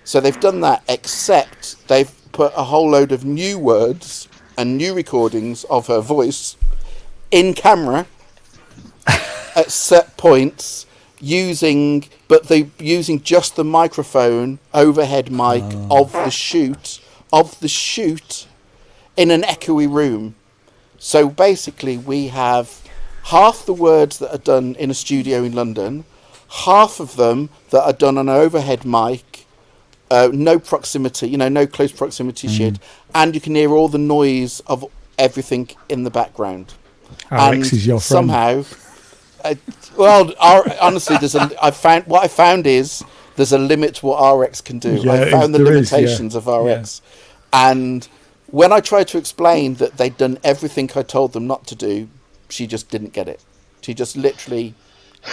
[SPEAKER 12] So they've done that, except they've put a whole load of new words and new recordings of her voice in camera at set points, using just the microphone overhead mic of the shoot in an echoey room. So basically we have half the words that are done in a studio in London, half of them that are done on an overhead mic, no proximity, no close proximity shit, and you can hear all the noise of everything in the background.
[SPEAKER 5] Alex is your friend.
[SPEAKER 12] Somehow, honestly, what I found is there's a limit to what RX can do.
[SPEAKER 5] Yeah,
[SPEAKER 12] I found the limitations of RX, and when I tried to explain that they'd done everything I told them not to do, she just didn't get it. She just literally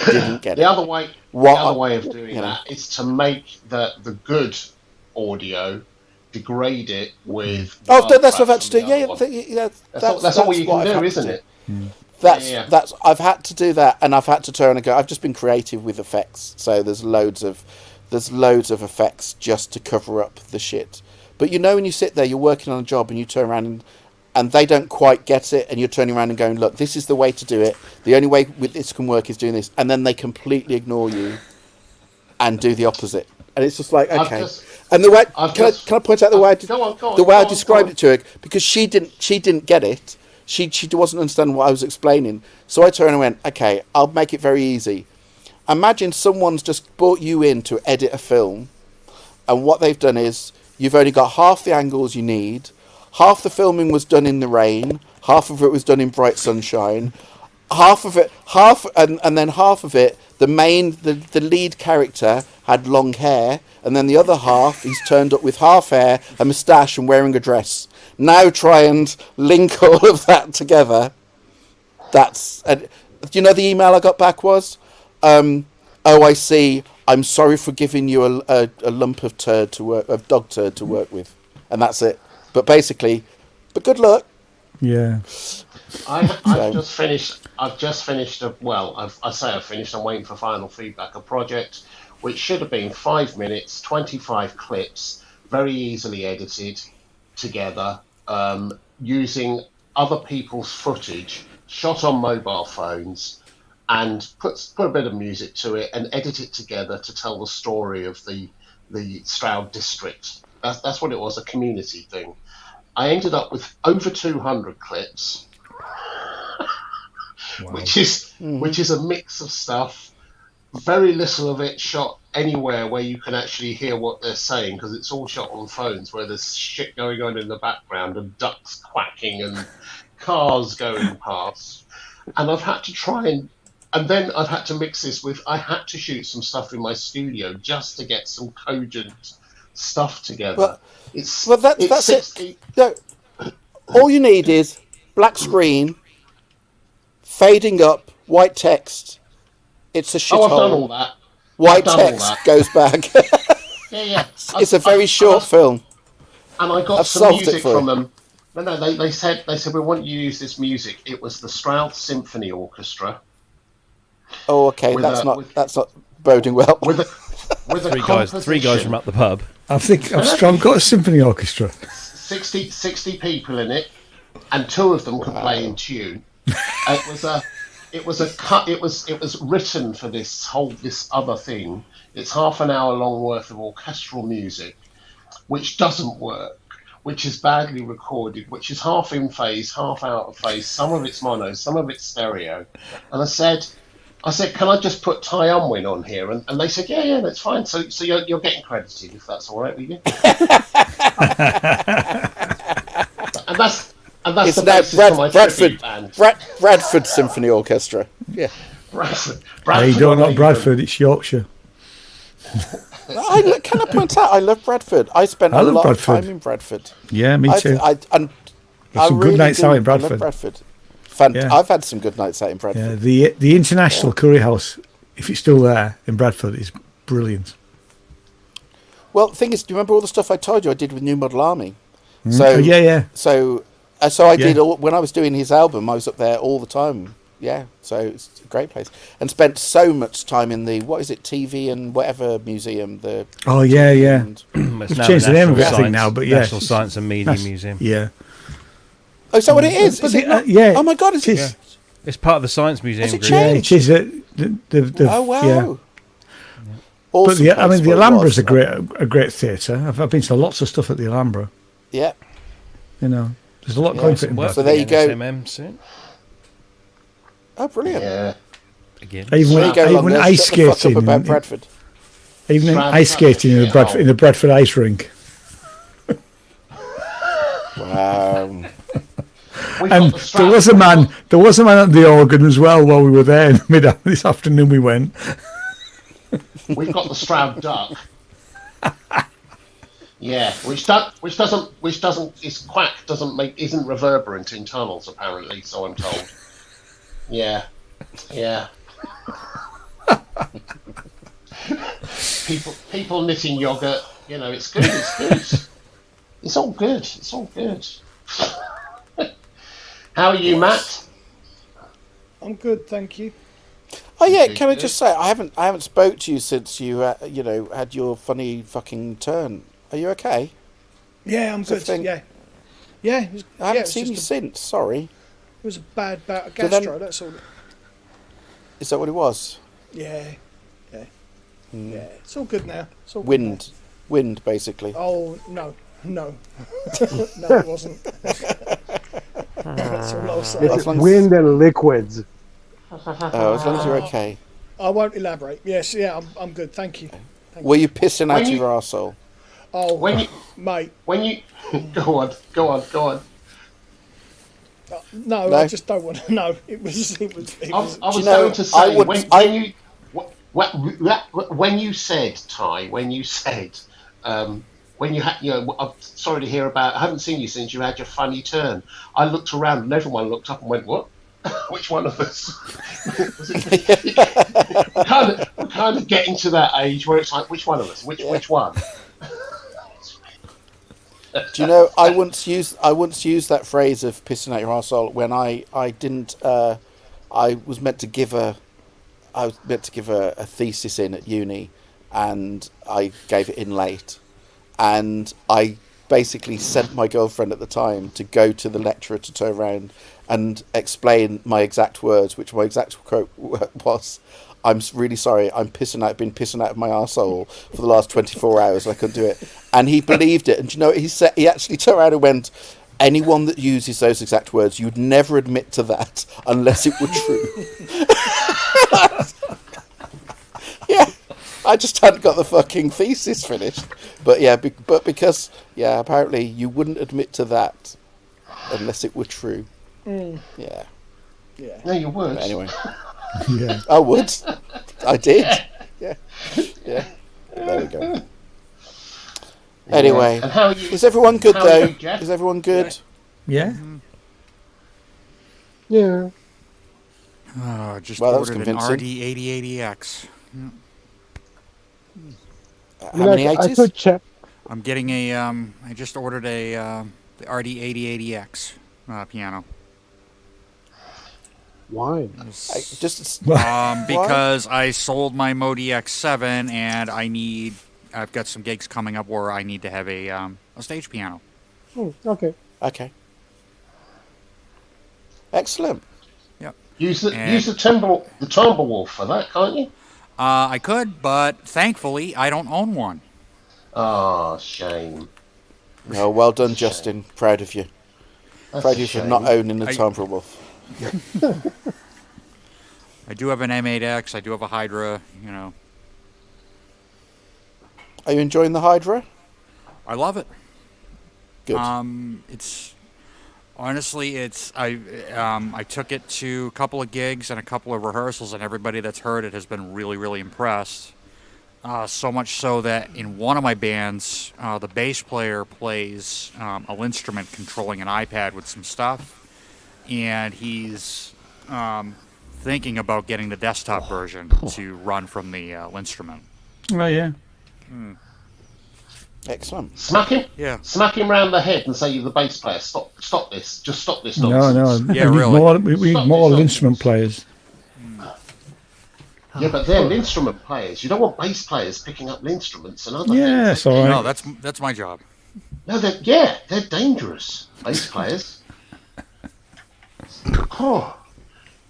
[SPEAKER 12] didn't get it.
[SPEAKER 13] The other way of doing that is to make the good audio degrade it with.
[SPEAKER 12] Oh, that's what I've had
[SPEAKER 13] Warcraft
[SPEAKER 12] to do.
[SPEAKER 13] and the
[SPEAKER 12] Yeah,
[SPEAKER 13] other
[SPEAKER 12] yeah,
[SPEAKER 13] one. That's all you
[SPEAKER 12] what
[SPEAKER 13] can
[SPEAKER 12] I've
[SPEAKER 13] do,
[SPEAKER 12] had to
[SPEAKER 13] isn't
[SPEAKER 12] do.
[SPEAKER 13] it?
[SPEAKER 12] That's I've had to do that, and I've had to turn and go. I've just been creative with effects, so there's loads of effects just to cover up the shit. But you know, when you sit there, you're working on a job, and you turn around and they don't quite get it, and you're turning around and going, "Look, this is the way to do it. The only way with this can work is doing this," and then they completely ignore you and do the opposite, and it's just like, okay. And the way can I point out the way I described it to her, because she didn't get it. She wasn't understanding what I was explaining. So I turned and went, okay, I'll make it very easy. Imagine someone's just brought you in to edit a film, and what they've done is you've only got half the angles you need. Half the filming was done in the rain. Half of it was done in bright sunshine. And then half of it, the lead character had long hair, and then the other half, he's turned up with half hair, a moustache, and wearing a dress. Now try and link all of that together. Do you know the email I got back was, "Oh, I see. I'm sorry for giving you a lump of dog turd to work with," and that's it. But basically, good luck.
[SPEAKER 5] Yeah.
[SPEAKER 13] I've just finished. I've finished. I'm waiting for final feedback. A project which should have been 5 minutes, 25 clips, very easily edited together, using other people's footage, shot on mobile phones, and put a bit of music to it and edit it together to tell the story of the Stroud district. That's what it was, a community thing. I ended up with over 200 clips,
[SPEAKER 5] wow.
[SPEAKER 13] which is a mix of stuff. Very little of it shot anywhere where you can actually hear what they're saying, because it's all shot on phones where there's shit going on in the background and ducks quacking and cars going past. And I've had to and then I've had to mix this with, I had to shoot some stuff in my studio just to get some cogent stuff together. That's it.
[SPEAKER 12] No, all you need is black screen, fading up, white text. It's a shithole.
[SPEAKER 13] I've done all that.
[SPEAKER 12] White text goes back.
[SPEAKER 13] Yeah.
[SPEAKER 12] It's a very short film.
[SPEAKER 13] And I got some music from them. No, they said we want you to use this music. It was the Stroud Symphony Orchestra.
[SPEAKER 12] Oh, okay. That's not boding well.
[SPEAKER 13] With
[SPEAKER 3] three guys from up the pub.
[SPEAKER 5] I think I've got a symphony orchestra.
[SPEAKER 13] 60 people in it, and 2 of them could play in tune. It was written for this other thing. It's half an hour long worth of orchestral music, which doesn't work, which is badly recorded, which is half in phase, half out of phase. Some of it's mono, some of it's stereo. And I said, can I just put Ty Unwin on here? And they said, yeah, that's fine. So you're getting credited, if that's all right with you. and that's
[SPEAKER 12] it's
[SPEAKER 13] the
[SPEAKER 12] now
[SPEAKER 13] basis for my tribute band.
[SPEAKER 12] Bradford Symphony Orchestra. Yeah.
[SPEAKER 13] Bradford.
[SPEAKER 5] You don't know Bradford, it's Yorkshire.
[SPEAKER 12] Can I point out, I love Bradford. I spent a lot of time in Bradford.
[SPEAKER 5] Yeah, me too.
[SPEAKER 12] Some
[SPEAKER 5] good nights out in Bradford.
[SPEAKER 12] I love Bradford. I've had some good nights out in Bradford.
[SPEAKER 5] Yeah, the International Curry House, if it's still there in Bradford, is brilliant.
[SPEAKER 12] Well, the thing is, do you remember all the stuff I told you I did with New Model Army? So I did when I was doing his album. I was up there all the time. Yeah, so it's a great place, and spent so much time in the TV and whatever museum.
[SPEAKER 5] We've changed the name of it, I think now, but
[SPEAKER 3] National Science and Media Museum.
[SPEAKER 5] Yeah.
[SPEAKER 12] Oh, is that what it is?
[SPEAKER 5] Yeah.
[SPEAKER 12] Oh my God, it's
[SPEAKER 3] It's part of the Science Museum.
[SPEAKER 12] Has it
[SPEAKER 3] group.
[SPEAKER 5] Yeah,
[SPEAKER 12] changed?
[SPEAKER 5] it is.
[SPEAKER 12] Oh wow.
[SPEAKER 5] Yeah.
[SPEAKER 12] Awesome
[SPEAKER 5] But the Alhambra's a great theatre. I've been to lots of stuff at the Alhambra.
[SPEAKER 12] Yeah.
[SPEAKER 5] You know, there's a lot going for it.
[SPEAKER 12] So there you go.
[SPEAKER 3] SMM soon.
[SPEAKER 12] Oh, brilliant!
[SPEAKER 13] Yeah.
[SPEAKER 3] Again.
[SPEAKER 5] Even ice skating
[SPEAKER 12] about Bradford.
[SPEAKER 5] Even ice skating in the Bradford ice rink.
[SPEAKER 12] Wow.
[SPEAKER 5] And there was a man at the organ as well while we were there. This afternoon we went.
[SPEAKER 13] We've got the Stroud duck. Yeah, isn't reverberant in tunnels apparently, so I'm told. Yeah. People knitting yogurt, it's good. It's all good. It's all good. How are you, Matt?
[SPEAKER 1] I'm good, thank you.
[SPEAKER 12] Oh yeah, can I just say I haven't spoke to you since you had your funny fucking turn. Are you okay?
[SPEAKER 1] Yeah, I'm good. Yeah, it was,
[SPEAKER 12] I haven't
[SPEAKER 1] it was
[SPEAKER 12] seen you
[SPEAKER 1] just
[SPEAKER 12] since. Sorry.
[SPEAKER 1] It was a bad bout of
[SPEAKER 12] So then-
[SPEAKER 1] gastro. That's all.
[SPEAKER 12] Is that what it was?
[SPEAKER 1] Yeah. It's all good now. It's all good
[SPEAKER 12] Wind, basically.
[SPEAKER 1] now. Oh no, no, it wasn't. That's all I'll say.
[SPEAKER 7] It's wind and liquids.
[SPEAKER 12] As long as you're okay.
[SPEAKER 1] I won't elaborate. Yes, I'm good. Thank you.
[SPEAKER 12] Were you pissing out of your arsehole?
[SPEAKER 1] Oh,
[SPEAKER 13] mate.
[SPEAKER 1] When you
[SPEAKER 13] go on.
[SPEAKER 1] No, I just don't want to know. It was.
[SPEAKER 13] I was going to say when you said, Ty, when you had, I'm sorry to hear about. I haven't seen you since you had your funny turn. I looked around and everyone looked up and went, "What? Which one of us?" we're kind of getting to that age where it's like, which one of us? Which one?
[SPEAKER 12] Do you know? I once used that phrase of pissing out your arsehole when I was meant to give a thesis in at uni, and I gave it in late, and I basically sent my girlfriend at the time to go to the lecturer to turn around and explain my exact words, which my exact quote was, "I'm really sorry, been pissing out of my arsehole for the last 24 hours, and I couldn't do it." And he believed it. And do you know what he said? He actually turned around and went, "Anyone that uses those exact words, you'd never admit to that unless it were true." Yeah, I just hadn't got the fucking thesis finished. But yeah, because apparently you wouldn't admit to that unless it were true. Yeah.
[SPEAKER 13] No, you would.
[SPEAKER 12] But anyway.
[SPEAKER 5] Yeah.
[SPEAKER 12] I would. I did. Yeah. There we go. Anyway,
[SPEAKER 13] and how are you,
[SPEAKER 12] is everyone good
[SPEAKER 13] how are
[SPEAKER 12] though?
[SPEAKER 13] you, Jeff?
[SPEAKER 12] Is everyone good?
[SPEAKER 5] Yeah.
[SPEAKER 7] Yeah.
[SPEAKER 11] Just
[SPEAKER 12] Well, that was
[SPEAKER 11] ordered an
[SPEAKER 12] convincing.
[SPEAKER 11] RD8080X.
[SPEAKER 12] How many
[SPEAKER 7] I
[SPEAKER 12] 80s?
[SPEAKER 7] could check.
[SPEAKER 11] I'm getting a. I just ordered the RD8080X piano.
[SPEAKER 7] Why?
[SPEAKER 11] Because I sold my Modi X7 and I've got some gigs coming up where I need to have a stage piano.
[SPEAKER 7] Okay.
[SPEAKER 12] Excellent.
[SPEAKER 11] Yep.
[SPEAKER 13] Use the Timberwolf for that, can't you?
[SPEAKER 11] I could, but thankfully I don't own one.
[SPEAKER 13] Oh, shame.
[SPEAKER 12] Oh, well done, Justin. Proud of you.
[SPEAKER 13] That's
[SPEAKER 12] Proud of
[SPEAKER 13] a
[SPEAKER 12] you for
[SPEAKER 13] shame.
[SPEAKER 12] not owning the Timberwolf.
[SPEAKER 11] I do have an M8X. I do have a Hydra.
[SPEAKER 12] Are you enjoying the Hydra?
[SPEAKER 11] I love it.
[SPEAKER 12] Good.
[SPEAKER 11] It's honestly, I took it to a couple of gigs and a couple of rehearsals, and everybody that's heard it has been really, really impressed. So much so that in one of my bands, the bass player plays a instrument controlling an iPad with some stuff, and he's thinking about getting the desktop version to run from the instrument.
[SPEAKER 5] Oh yeah.
[SPEAKER 12] Excellent.
[SPEAKER 13] Smack him.
[SPEAKER 11] Yeah.
[SPEAKER 13] Smack him round the head and say, "You're the bass player. Stop this. Just stop this
[SPEAKER 5] No,
[SPEAKER 13] nonsense."
[SPEAKER 5] no.
[SPEAKER 11] Yeah,
[SPEAKER 5] we
[SPEAKER 11] really.
[SPEAKER 5] need more instrument players.
[SPEAKER 13] Yeah, but they're instrument players. You don't want bass players picking up instruments and other
[SPEAKER 5] Yeah,
[SPEAKER 13] things.
[SPEAKER 5] it's all right.
[SPEAKER 11] No, that's my job.
[SPEAKER 13] No, they're dangerous. Bass players. Oh,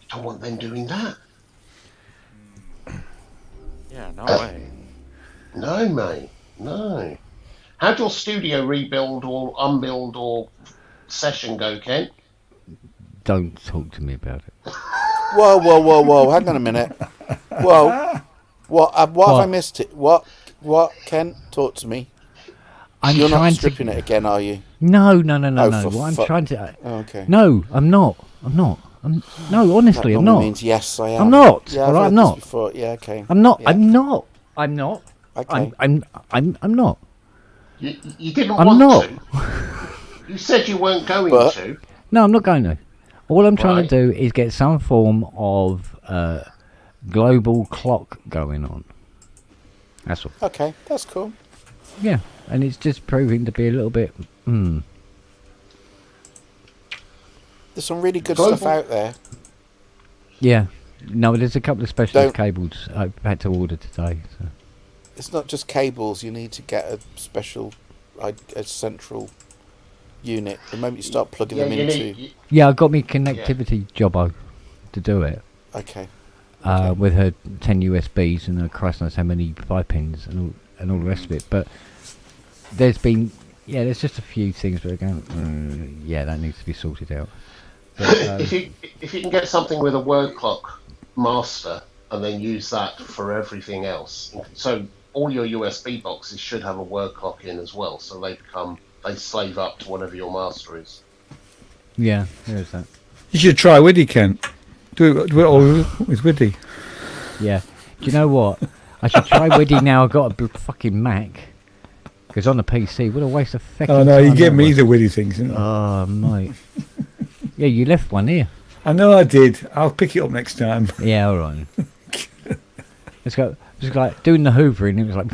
[SPEAKER 13] you don't want them doing that.
[SPEAKER 11] Yeah, no way.
[SPEAKER 13] No, mate. No. How'd your studio rebuild or unbuild or session go, Ken?
[SPEAKER 2] Don't talk to me about it.
[SPEAKER 12] Whoa. Hang on a minute. Whoa. What have I missed it? What, Ken? Talk to me. You're not stripping it again, are you?
[SPEAKER 2] No.
[SPEAKER 12] For
[SPEAKER 2] What I'm
[SPEAKER 12] fuck-
[SPEAKER 2] trying to...
[SPEAKER 12] Okay.
[SPEAKER 2] No, I'm not. No, honestly,
[SPEAKER 12] That
[SPEAKER 2] I'm
[SPEAKER 12] normally
[SPEAKER 2] not.
[SPEAKER 12] means yes, I am.
[SPEAKER 2] I'm not.
[SPEAKER 12] Yeah,
[SPEAKER 2] All
[SPEAKER 12] I've
[SPEAKER 2] right,
[SPEAKER 12] heard
[SPEAKER 2] I'm
[SPEAKER 12] this
[SPEAKER 2] not.
[SPEAKER 12] before. Yeah, okay.
[SPEAKER 2] I'm not.
[SPEAKER 12] Yeah.
[SPEAKER 2] I'm not.
[SPEAKER 12] Okay.
[SPEAKER 2] I'm not.
[SPEAKER 13] You didn't
[SPEAKER 2] I'm
[SPEAKER 13] want
[SPEAKER 2] not.
[SPEAKER 13] to. You said you weren't going to.
[SPEAKER 2] No, I'm not going to. All I'm trying
[SPEAKER 13] Right.
[SPEAKER 2] to do is get some form of global clock going on. That's all.
[SPEAKER 12] Okay, that's cool.
[SPEAKER 2] Yeah, and it's just proving to be a little bit.
[SPEAKER 12] There's some really good
[SPEAKER 13] Global-
[SPEAKER 12] stuff out there.
[SPEAKER 2] Yeah, no, there's a couple of specialist cables I've had to order today. So.
[SPEAKER 12] It's not just cables. You need to get a special, a central unit. The moment you start plugging them into.
[SPEAKER 2] Yeah, I got me connectivity jobbo to do it.
[SPEAKER 12] Okay.
[SPEAKER 2] With her 10 USBs and her Christ knows how many 5-pins and all the rest of it. But there's just a few things that are going, that needs to be sorted out. But,
[SPEAKER 13] if you can get something with a word clock master and then use that for everything else, so all your USB boxes should have a word clock in as well, so they slave up to whatever your master is.
[SPEAKER 2] Yeah, there's that.
[SPEAKER 5] You should try Widdy, Kent. Do it all with Widdy.
[SPEAKER 2] Yeah. Do you know what? I should try Widdy now. I've got a fucking Mac. Because on the PC, what a waste of fucking
[SPEAKER 5] Oh no,
[SPEAKER 2] time
[SPEAKER 5] you give me
[SPEAKER 2] was.
[SPEAKER 5] the Widdy things, didn't you?
[SPEAKER 2] Oh, mate. Yeah, you left one here.
[SPEAKER 5] I know I did. I'll pick it up next time.
[SPEAKER 2] Yeah, all right. It's like doing the hoovering. It was like,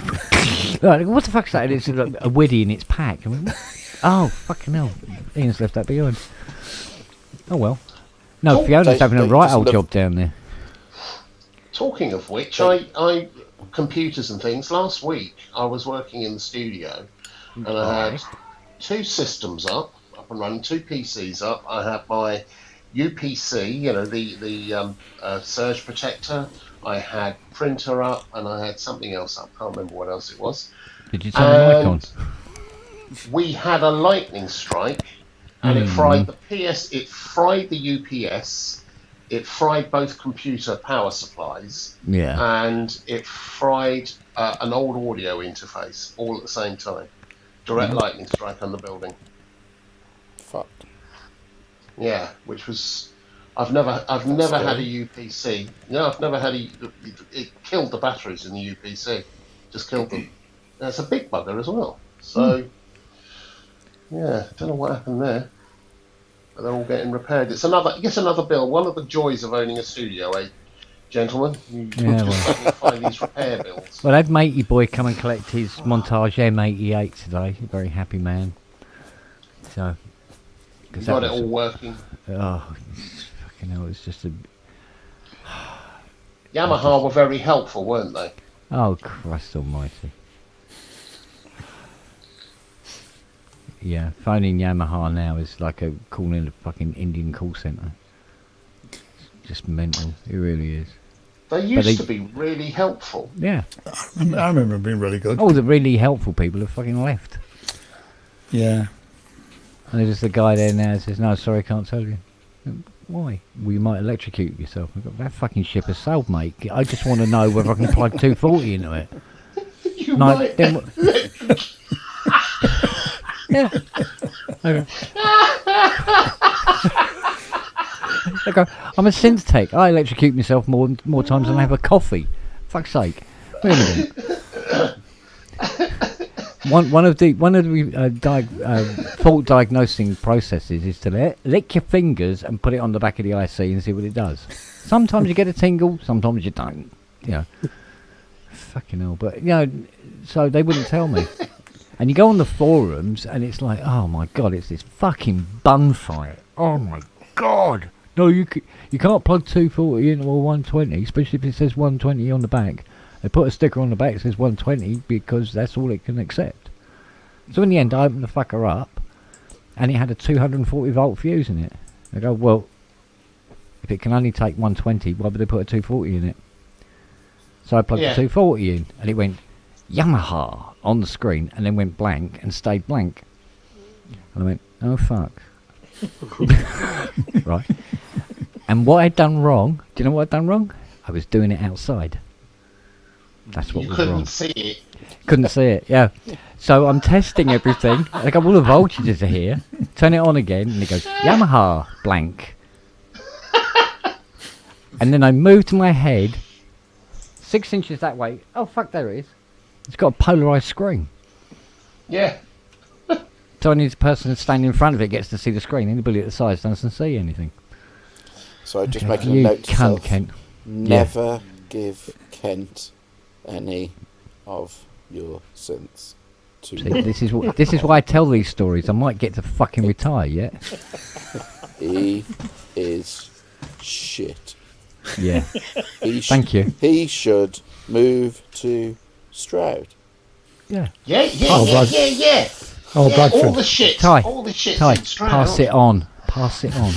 [SPEAKER 2] what the fuck's that? And it's like a Widdy in its pack. I mean, oh, fucking hell. Ian's left that behind. Oh, well. No, Fiona's having a right old job down there.
[SPEAKER 13] Talking of which, I computers and things. Last week, I was working in the studio, and I had 2 systems up and running, 2 PCs up. I had my UPC, the surge protector. I had printer up, and I had something else up. Can't remember what else it was.
[SPEAKER 2] Did you turn the mic on?
[SPEAKER 13] We had a lightning strike, and it fried the PS. It fried the UPS. It fried both computer power supplies.
[SPEAKER 2] Yeah.
[SPEAKER 13] And it fried an old audio interface all at the same time. Direct lightning strike on the building.
[SPEAKER 12] Fuck.
[SPEAKER 13] Yeah, which was. I've never had a UPC. No, I've never had it killed the batteries in the UPC. Just killed them. It's a big bugger as well. So, yeah, don't know what happened there. But they're all getting repaired. It's another bill. One of the joys of owning a studio, gentlemen? You just find these repair bills.
[SPEAKER 2] Well, I had Matey Boy come and collect his Montage M88 today. A very happy man. So,
[SPEAKER 13] You got it all working.
[SPEAKER 2] Oh, fucking hell! It's just a.
[SPEAKER 13] Yamaha were very helpful, weren't they?
[SPEAKER 2] Oh, Christ Almighty! Yeah, phoning Yamaha now is like calling a fucking Indian call centre. Just mental. It really is.
[SPEAKER 13] They used to be really helpful.
[SPEAKER 2] Yeah.
[SPEAKER 5] I remember them being really good.
[SPEAKER 2] All the really helpful people have fucking left.
[SPEAKER 5] Yeah.
[SPEAKER 2] And there's just the guy there now who says, no, sorry, I can't tell you. Why? Well, you might electrocute yourself. I've got that fucking ship has sailed, mate. I just want to know whether I can plug 240 into it.
[SPEAKER 13] You might.
[SPEAKER 2] Yeah. Okay. I'm a synth tech. I electrocute myself more times than I have a coffee. Fuck's sake. Wait a minute. One of the fault diagnosing processes is to lick your fingers and put it on the back of the IC and see what it does. Sometimes you get a tingle, sometimes you don't. Fucking hell. But so they wouldn't tell me. And you go on the forums and it's like, oh my god, it's this fucking bun fight. Oh my god. No, you can't plug 240 in or 120, especially if it says 120 on the back. They put a sticker on the back that says 120 because that's all it can accept. So in the end, I opened the fucker up, and it had a 240 volt fuse in it. I go, well, if it can only take 120, why would they put a 240 in it? So I plugged the 240 in, and it went Yamaha on the screen, and then went blank and stayed blank. And I went, oh fuck. Right. And what I'd done wrong, do you know what I'd done wrong? I was doing it outside. That's what was wrong.
[SPEAKER 13] You couldn't see it.
[SPEAKER 2] Couldn't see it, yeah. So I'm testing everything. I got all the voltages are here. Turn it on again, and it goes, Yamaha, blank. And then I moved my head 6 inches that way. Oh, fuck, there it is. It's got a polarised screen.
[SPEAKER 13] Yeah.
[SPEAKER 2] So I need the person standing in front of it gets to see the screen. Anybody at the side doesn't see anything.
[SPEAKER 12] So I'm just making a note to self.
[SPEAKER 2] Kent.
[SPEAKER 12] Never give Kent any of your synths. to.
[SPEAKER 2] See, this is why I tell these stories. I might get to fucking retire yet.
[SPEAKER 12] He is shit.
[SPEAKER 2] Yeah. Thank you.
[SPEAKER 12] He should move to Stroud.
[SPEAKER 2] Yeah.
[SPEAKER 13] Yeah.
[SPEAKER 5] Oh, Bradford.
[SPEAKER 13] All the shit.
[SPEAKER 2] Ty,
[SPEAKER 13] All the shit.
[SPEAKER 2] pass it on. Pass it on.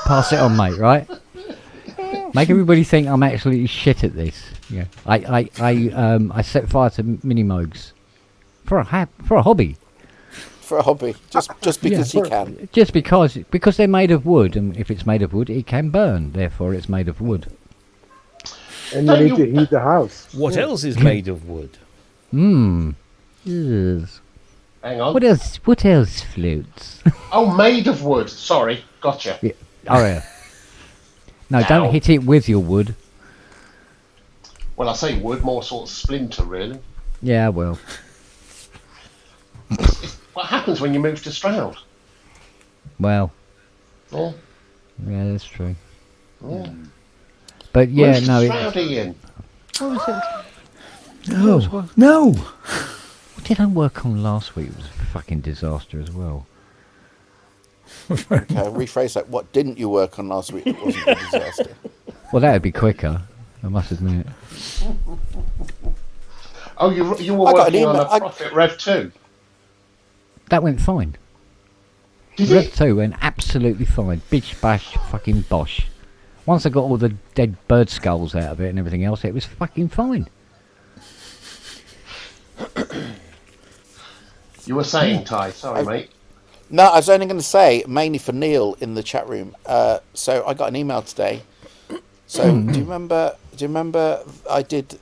[SPEAKER 2] Pass it on, mate. Right. Make everybody think I'm actually shit at this. Yeah. I set fire to mini mogs for a hobby.
[SPEAKER 12] For a hobby, just because he can.
[SPEAKER 2] Just because they're made of wood, and if it's made of wood, it can burn. Therefore, it's made of wood.
[SPEAKER 7] And you need to heat the house.
[SPEAKER 3] What else is made of wood?
[SPEAKER 2] Yes.
[SPEAKER 13] Hang on.
[SPEAKER 2] What else floats?
[SPEAKER 13] Oh, made of wood. Sorry, gotcha.
[SPEAKER 2] Yeah. Oh yeah. No,
[SPEAKER 13] Ow.
[SPEAKER 2] don't hit it with your wood.
[SPEAKER 13] Well, I say wood, more sort of splinter, really.
[SPEAKER 2] Yeah, well.
[SPEAKER 13] What happens when you move to Stroud?
[SPEAKER 2] Well.
[SPEAKER 13] Yeah.
[SPEAKER 2] Yeah, that's true.
[SPEAKER 13] Yeah.
[SPEAKER 2] But yeah,
[SPEAKER 13] Move to
[SPEAKER 2] no.
[SPEAKER 13] Stroud, Ian.
[SPEAKER 2] What was it?
[SPEAKER 5] No.
[SPEAKER 2] What did I work on last week? It was a fucking disaster as well.
[SPEAKER 12] Okay, rephrase that. What didn't you work on last week that wasn't a disaster?
[SPEAKER 2] Well, that would be quicker, I must admit.
[SPEAKER 13] Oh, you were working on a Profit Rev 2?
[SPEAKER 2] That went fine. Rev 2 went absolutely fine. Bish, bash, fucking bosh. Once I got all the dead bird skulls out of it and everything else, it was fucking fine.
[SPEAKER 13] You were saying, Ty, sorry, mate.
[SPEAKER 12] No, I was only going to say, mainly for Neil in the chat room. So I got an email today. So do you remember I did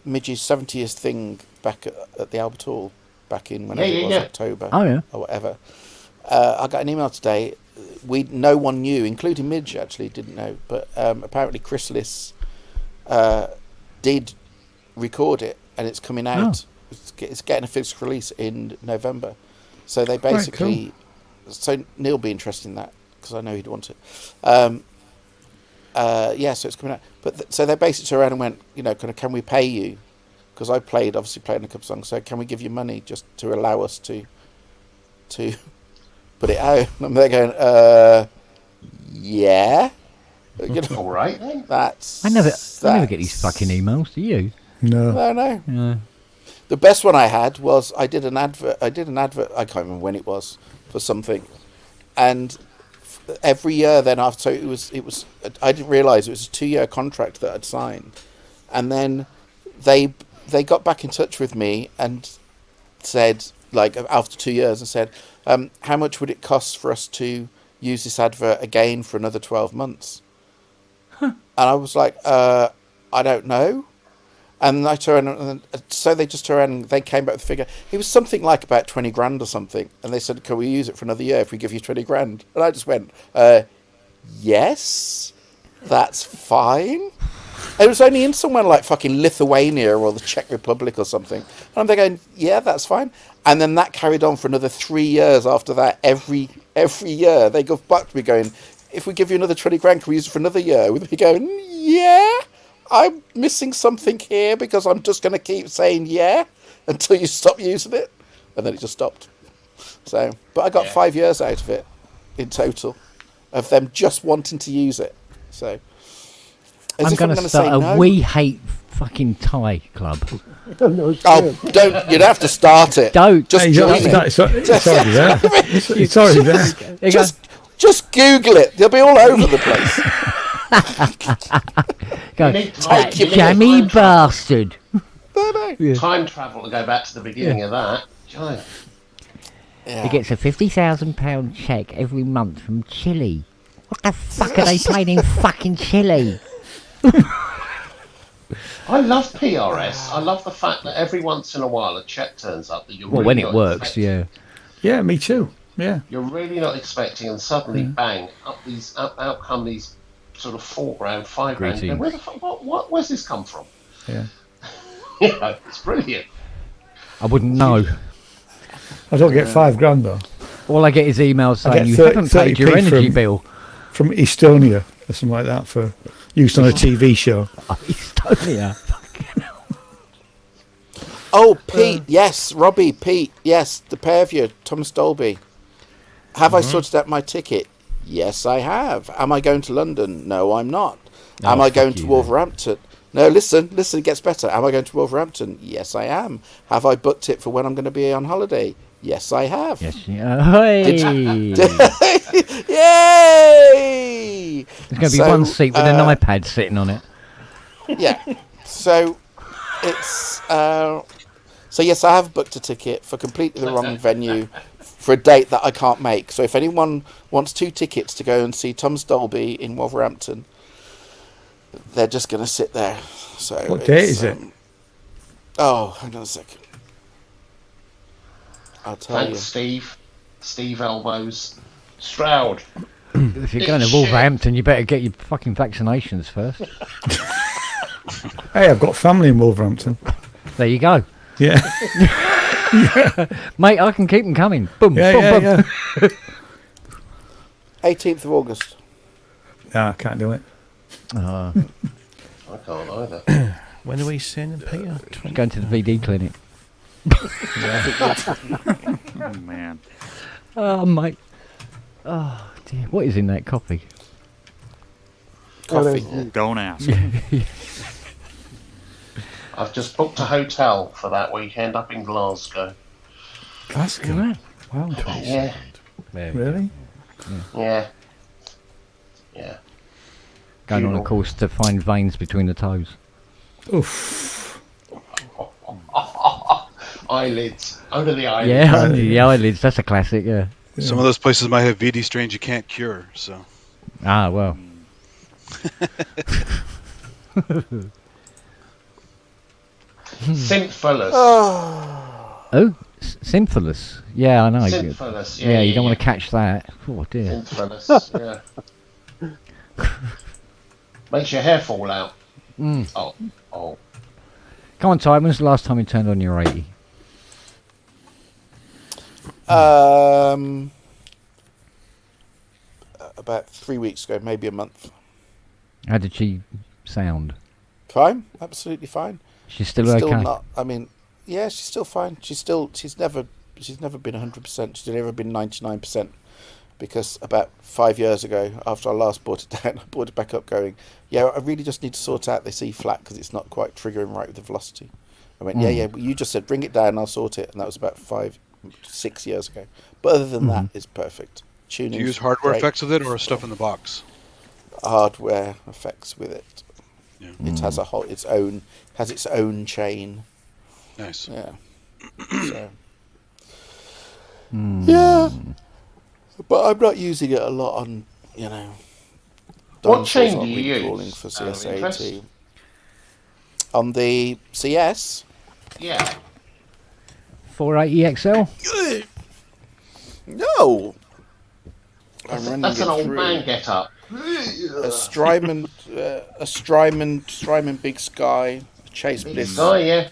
[SPEAKER 12] Midge's 70th thing back at the Albert Hall back in whenever it was, October or whatever. I got an email today. No one knew, including Midge actually didn't know, but apparently Chrysalis did record it and it's coming out. It's getting a physical release in November. So they basically... So Neil will be interested in that because I know he'd want it. Yeah, so it's coming out. But so they basically turned around and went, you know, kind of, can we pay you? Because I obviously played in a couple of songs. So can we give you money just to allow us to put it out? And they're going, yeah. You know,
[SPEAKER 13] all right then.
[SPEAKER 2] I never get these fucking emails. Do you?
[SPEAKER 5] No.
[SPEAKER 12] The best one I had was I did an advert. I can't remember when it was for something, and every year then after. So it was. I didn't realise it was a 2-year contract that I'd signed, and then they got back in touch with me and said, like after 2 years, and said, how much would it cost for us to use this advert again for another 12 months? And I was like, I don't know. And I turned, and so they just turned around and they came back with the figure. It was something like about 20 grand or something. And they said, can we use it for another year if we give you 20 grand? And I just went, yes, that's fine. And it was only in somewhere like fucking Lithuania or the Czech Republic or something. And I'm there going, yeah, that's fine. And then that carried on for another 3 years after that. Every year they go back to me going, if we give you another 20 grand, can we use it for another year? With me going, yeah. I'm missing something here because I'm just going to keep saying yeah until you stop using it. And then it just stopped. So, but I got 5 years out of it in total of them just wanting to use it. So,
[SPEAKER 2] I'm going to start a We Hate Fucking Thai club.
[SPEAKER 7] No,
[SPEAKER 12] oh, don't! You'd have to start it.
[SPEAKER 2] Don't
[SPEAKER 12] just join it.
[SPEAKER 5] It's already there. It's already there.
[SPEAKER 12] Just Google it. They'll be all over the place.
[SPEAKER 2] Go, jammy bastard.
[SPEAKER 13] Time travel to go back to the beginning of that. Giant.
[SPEAKER 2] He gets a £50,000 cheque every month from Chile. What the fuck are they playing in fucking Chile?
[SPEAKER 13] I love PRS. I love the fact that every once in a while a check turns up that you're
[SPEAKER 2] well,
[SPEAKER 13] really
[SPEAKER 2] when it
[SPEAKER 13] not
[SPEAKER 2] works,
[SPEAKER 13] expecting.
[SPEAKER 5] Yeah, me too. Yeah.
[SPEAKER 13] You're really not expecting, and suddenly, bang, out come these sort of £4 grand, £5 grand. You go, where the fuck? Where's this come from?
[SPEAKER 5] Yeah.
[SPEAKER 13] Yeah, it's brilliant.
[SPEAKER 2] I wouldn't know.
[SPEAKER 5] I don't get £5 grand though.
[SPEAKER 2] All I get is emails saying you haven't paid your energy bill
[SPEAKER 5] from Estonia or something like that for use on a TV show.
[SPEAKER 2] Estonia.
[SPEAKER 12] Oh, Pete, yes, Robbie, Pete, yes, the pair of you, Thomas Dolby. Have I sorted out my ticket? Yes, I have. Am I going to London? No, I'm not. Am I going to Wolverhampton? No, listen, it gets better. Am I going to Wolverhampton? Yes, I am. Have I booked it for when I'm going to be on holiday? Yes, I have.
[SPEAKER 2] Yes, Hey!
[SPEAKER 12] Yay!
[SPEAKER 2] There's going to be one seat with an iPad sitting on it.
[SPEAKER 12] Yeah. So it's so yes, I have booked a ticket for completely the wrong venue for a date that I can't make. So if anyone wants 2 tickets to go and see Thomas Dolby in Wolverhampton, they're just going to sit there. So
[SPEAKER 5] what date is it?
[SPEAKER 12] Oh, hang on a second. I'll tell you.
[SPEAKER 13] Thanks, Steve. Steve Elbows. Stroud.
[SPEAKER 2] If you're going to Wolverhampton, you better get your fucking vaccinations first.
[SPEAKER 5] Hey, I've got family in Wolverhampton.
[SPEAKER 2] There you go.
[SPEAKER 5] Yeah.
[SPEAKER 2] Mate, I can keep them coming. Boom,
[SPEAKER 5] Yeah,
[SPEAKER 2] boom,
[SPEAKER 5] yeah,
[SPEAKER 2] boom.
[SPEAKER 5] yeah.
[SPEAKER 12] 18th of August.
[SPEAKER 5] No, I can't do it.
[SPEAKER 13] I can't either.
[SPEAKER 3] When are we seeing Peter?
[SPEAKER 2] Going to the VD clinic.
[SPEAKER 11] Oh, man.
[SPEAKER 2] Oh, mate. Oh, dear. What is in that coffee?
[SPEAKER 12] Coffee.
[SPEAKER 11] Don't ask.
[SPEAKER 13] I've just booked a hotel for that weekend up in Glasgow.
[SPEAKER 5] Glasgow? Wow.
[SPEAKER 13] Yeah.
[SPEAKER 5] Really?
[SPEAKER 13] Yeah. Yeah.
[SPEAKER 2] Going on a course to find veins between the toes.
[SPEAKER 5] Oof.
[SPEAKER 13] Eyelids. Under the eyelids.
[SPEAKER 2] Yeah, under the eyelids. That's a classic, yeah.
[SPEAKER 4] Some of those places might have VD strains you can't cure, so.
[SPEAKER 2] Ah, well.
[SPEAKER 13] Symphilis.
[SPEAKER 2] Oh, symphilis. Yeah, I know.
[SPEAKER 13] Symphilis.
[SPEAKER 2] Yeah, you don't want to catch that. Oh, dear.
[SPEAKER 13] Symphilis, yeah. Makes your hair fall out. Oh.
[SPEAKER 2] Come on, Ty. When's the last time you turned on your 80?
[SPEAKER 12] About 3 weeks ago, maybe a month.
[SPEAKER 2] How did she sound?
[SPEAKER 12] Fine, absolutely fine.
[SPEAKER 2] She's still okay?
[SPEAKER 12] Still not. I mean, yeah, she's still fine. She's never been 100%. She's never been 99%. Because about 5 years ago, after I last brought it down, I brought it back up going, yeah, I really just need to sort out this E flat because it's not quite triggering right with the velocity. I went, yeah, well, you just said bring it down, I'll sort it. And that was about 5-6 years ago. But other than that, it's perfect. Tuning.
[SPEAKER 4] Do you use hardware effects with it or stuff in the box?
[SPEAKER 12] Hardware effects with it.
[SPEAKER 4] Yeah.
[SPEAKER 12] It has its own chain.
[SPEAKER 4] Nice.
[SPEAKER 12] Yeah. So. Yeah. But I'm not using it a lot on,
[SPEAKER 13] What chain do you
[SPEAKER 12] calling
[SPEAKER 13] use?
[SPEAKER 12] For CS80. On the CS?
[SPEAKER 13] Yeah.
[SPEAKER 2] 480 XL?
[SPEAKER 12] No.
[SPEAKER 13] That's an old man get up.
[SPEAKER 12] A Strymon Big Sky, Chase
[SPEAKER 13] Big
[SPEAKER 12] Bliss.
[SPEAKER 13] Sky, yeah.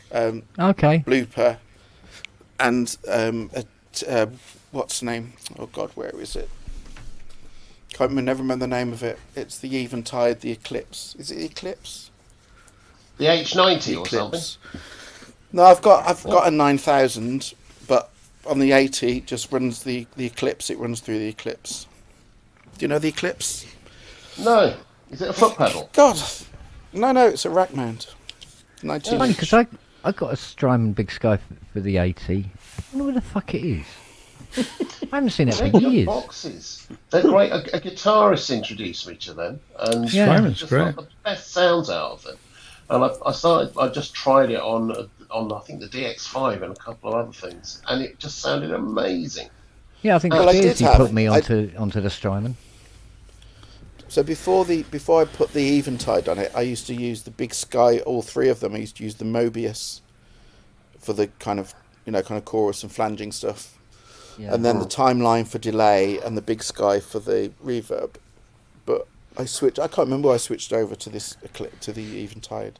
[SPEAKER 2] Okay.
[SPEAKER 12] Blooper. And what's the name? Oh God, where is it? Never remember the name of it. It's the Eventide, the Eclipse. Is it the Eclipse?
[SPEAKER 13] The H90 or something?
[SPEAKER 12] No, I've got a 9000, but on the 80 it just runs the Eclipse. It runs through the Eclipse. Do you know the Eclipse?
[SPEAKER 13] No. Is it a foot pedal?
[SPEAKER 12] God, no, it's a rack mount. 19.
[SPEAKER 2] Funny because I got a Strymon Big Sky for the 80. I wonder where the fuck it is. I haven't seen it for years.
[SPEAKER 13] Boxes. They're great. A guitarist introduced me to them, and
[SPEAKER 5] Strymon's
[SPEAKER 13] just
[SPEAKER 5] great.
[SPEAKER 13] got the best sounds out of them. And I just tried it on I think the DX5 and a couple of other things, and it just sounded amazing.
[SPEAKER 2] Yeah, I think
[SPEAKER 12] Well, I did
[SPEAKER 2] Bearsy
[SPEAKER 12] have-
[SPEAKER 2] put me onto the Strymon.
[SPEAKER 12] So before I put the Eventide on it, I used to use the Big Sky. All three of them. I used to use the Mobius for the kind of chorus and flanging stuff, and then the Timeline for delay and the Big Sky for the reverb. But I can't remember why I switched over to to the Eventide.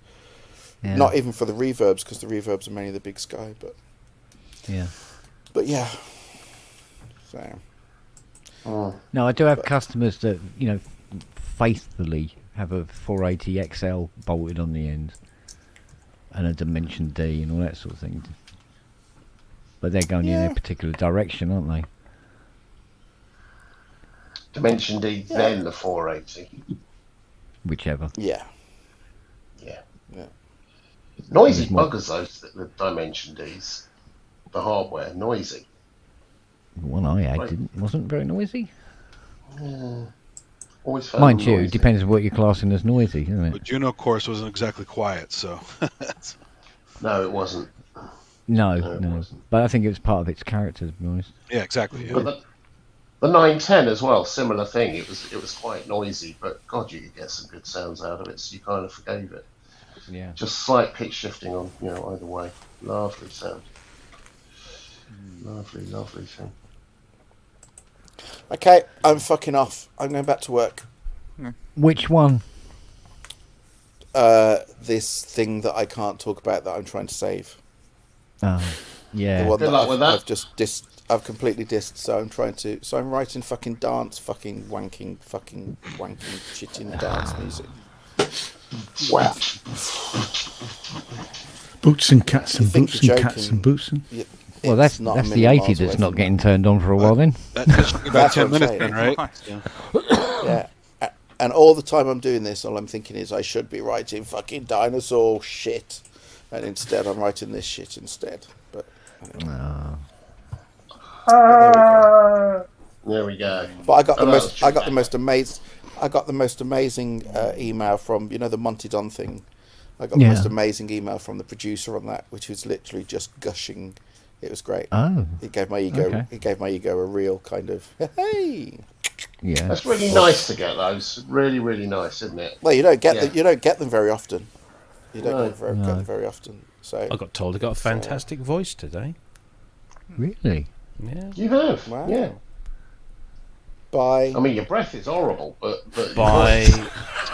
[SPEAKER 2] Yeah.
[SPEAKER 12] Not even for the reverbs, because the reverbs are mainly the Big Sky. But
[SPEAKER 2] yeah.
[SPEAKER 12] So.
[SPEAKER 2] No, I do have customers that faithfully have a 480 XL bolted on the end. and a Dimension D and all that sort of thing. But they're going in a particular direction, aren't they?
[SPEAKER 13] Dimension D, then the 480.
[SPEAKER 2] Whichever.
[SPEAKER 12] Yeah.
[SPEAKER 13] Yeah.
[SPEAKER 12] Yeah.
[SPEAKER 13] Noisy
[SPEAKER 2] There's more.
[SPEAKER 13] buggers, those the Dimension Ds. The hardware, noisy.
[SPEAKER 2] The one I had
[SPEAKER 13] Right.
[SPEAKER 2] wasn't very noisy.
[SPEAKER 13] Yeah. Always found
[SPEAKER 2] Mind
[SPEAKER 13] them
[SPEAKER 2] you,
[SPEAKER 13] noisy.
[SPEAKER 2] it depends on what you're classing as noisy, isn't it?
[SPEAKER 4] But Juno, of course, wasn't exactly quiet, so.
[SPEAKER 13] No, it wasn't.
[SPEAKER 2] No,
[SPEAKER 13] it
[SPEAKER 2] no.
[SPEAKER 13] wasn't.
[SPEAKER 2] But I think it was part of its character, to be honest.
[SPEAKER 4] Yeah, exactly. Yeah.
[SPEAKER 13] But the 910 as well, similar thing. It was quite noisy, but God, you could get some good sounds out of it, so you kind of forgave it.
[SPEAKER 2] Yeah.
[SPEAKER 13] Just slight pitch shifting on, either way. Lovely sound. Lovely, lovely thing.
[SPEAKER 12] Okay, I'm fucking off. I'm going back to work.
[SPEAKER 2] Which one?
[SPEAKER 12] This thing that I can't talk about that I'm trying to save.
[SPEAKER 2] Yeah.
[SPEAKER 12] The one
[SPEAKER 13] Good
[SPEAKER 12] that
[SPEAKER 13] luck with that.
[SPEAKER 12] I've just dissed. I've completely dissed. So I'm trying to. So I'm writing fucking dance, fucking wanking, shitting dance music.
[SPEAKER 13] Wow.
[SPEAKER 5] Boots and cats and
[SPEAKER 12] think
[SPEAKER 5] boots and
[SPEAKER 12] you're
[SPEAKER 5] cats
[SPEAKER 12] joking.
[SPEAKER 5] and boots and...
[SPEAKER 2] Well,
[SPEAKER 12] It's
[SPEAKER 2] that's
[SPEAKER 12] not
[SPEAKER 2] the
[SPEAKER 12] a million
[SPEAKER 2] 80
[SPEAKER 12] miles
[SPEAKER 2] that's
[SPEAKER 12] away
[SPEAKER 2] not
[SPEAKER 12] from
[SPEAKER 2] getting turned on for a while then.
[SPEAKER 4] That's about
[SPEAKER 12] That's
[SPEAKER 4] 10
[SPEAKER 12] what I'm
[SPEAKER 4] minutes then,
[SPEAKER 12] saying.
[SPEAKER 4] right?
[SPEAKER 12] Yeah. And all the time I'm doing this, all I'm thinking is I should be writing fucking dinosaur shit, and instead I'm writing this shit instead. But
[SPEAKER 13] There we go.
[SPEAKER 12] But I got
[SPEAKER 13] Oh,
[SPEAKER 12] the
[SPEAKER 13] that
[SPEAKER 12] most.
[SPEAKER 13] was
[SPEAKER 12] I got the
[SPEAKER 13] true.
[SPEAKER 12] most amazing email from the Monty Don thing. I got the
[SPEAKER 2] Yeah.
[SPEAKER 12] most amazing email from the producer on that, which was literally just gushing. It was great.
[SPEAKER 2] Oh.
[SPEAKER 12] It gave my ego.
[SPEAKER 2] Okay.
[SPEAKER 12] It gave my ego a real kind of hey.
[SPEAKER 2] Yeah.
[SPEAKER 13] That's really nice to get those. Really, really nice, isn't it?
[SPEAKER 12] Well, you don't get
[SPEAKER 13] Yeah.
[SPEAKER 12] you don't get them very often. You don't
[SPEAKER 13] No.
[SPEAKER 12] get them very often. So
[SPEAKER 3] I got told I got a fantastic voice today.
[SPEAKER 2] Really?
[SPEAKER 3] Yeah.
[SPEAKER 13] You have.
[SPEAKER 12] Wow.
[SPEAKER 13] Yeah.
[SPEAKER 12] by
[SPEAKER 13] I mean, your breath is horrible, but
[SPEAKER 3] By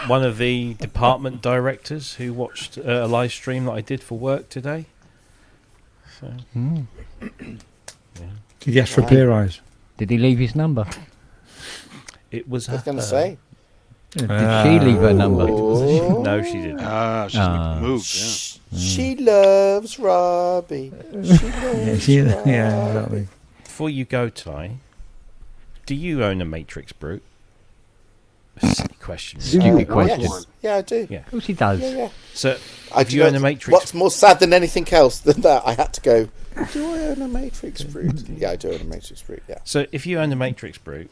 [SPEAKER 3] one of the department directors who watched a live stream that I did for work today. So,
[SPEAKER 5] Did you ask for a pay rise?
[SPEAKER 2] Did he leave his number?
[SPEAKER 3] it was.
[SPEAKER 12] I was going to say.
[SPEAKER 2] Did she leave her number?
[SPEAKER 3] No, she didn't.
[SPEAKER 4] She's moved, yeah.
[SPEAKER 12] She loves Robbie. She loves Robbie.
[SPEAKER 5] Yeah, exactly.
[SPEAKER 3] Before you go, Ty, do you own a Matrix Brute? Silly question.
[SPEAKER 2] Stupid question.
[SPEAKER 12] Yes. Yeah, I do.
[SPEAKER 3] Yeah.
[SPEAKER 2] Of course he does.
[SPEAKER 12] Yeah.
[SPEAKER 3] So,
[SPEAKER 12] I
[SPEAKER 3] if you own a Matrix,
[SPEAKER 12] What's more sad than anything else than that? I had to go. Do I own a Matrix Brute? Yeah, I do own a Matrix Brute. Yeah.
[SPEAKER 3] so if you own a Matrix Brute,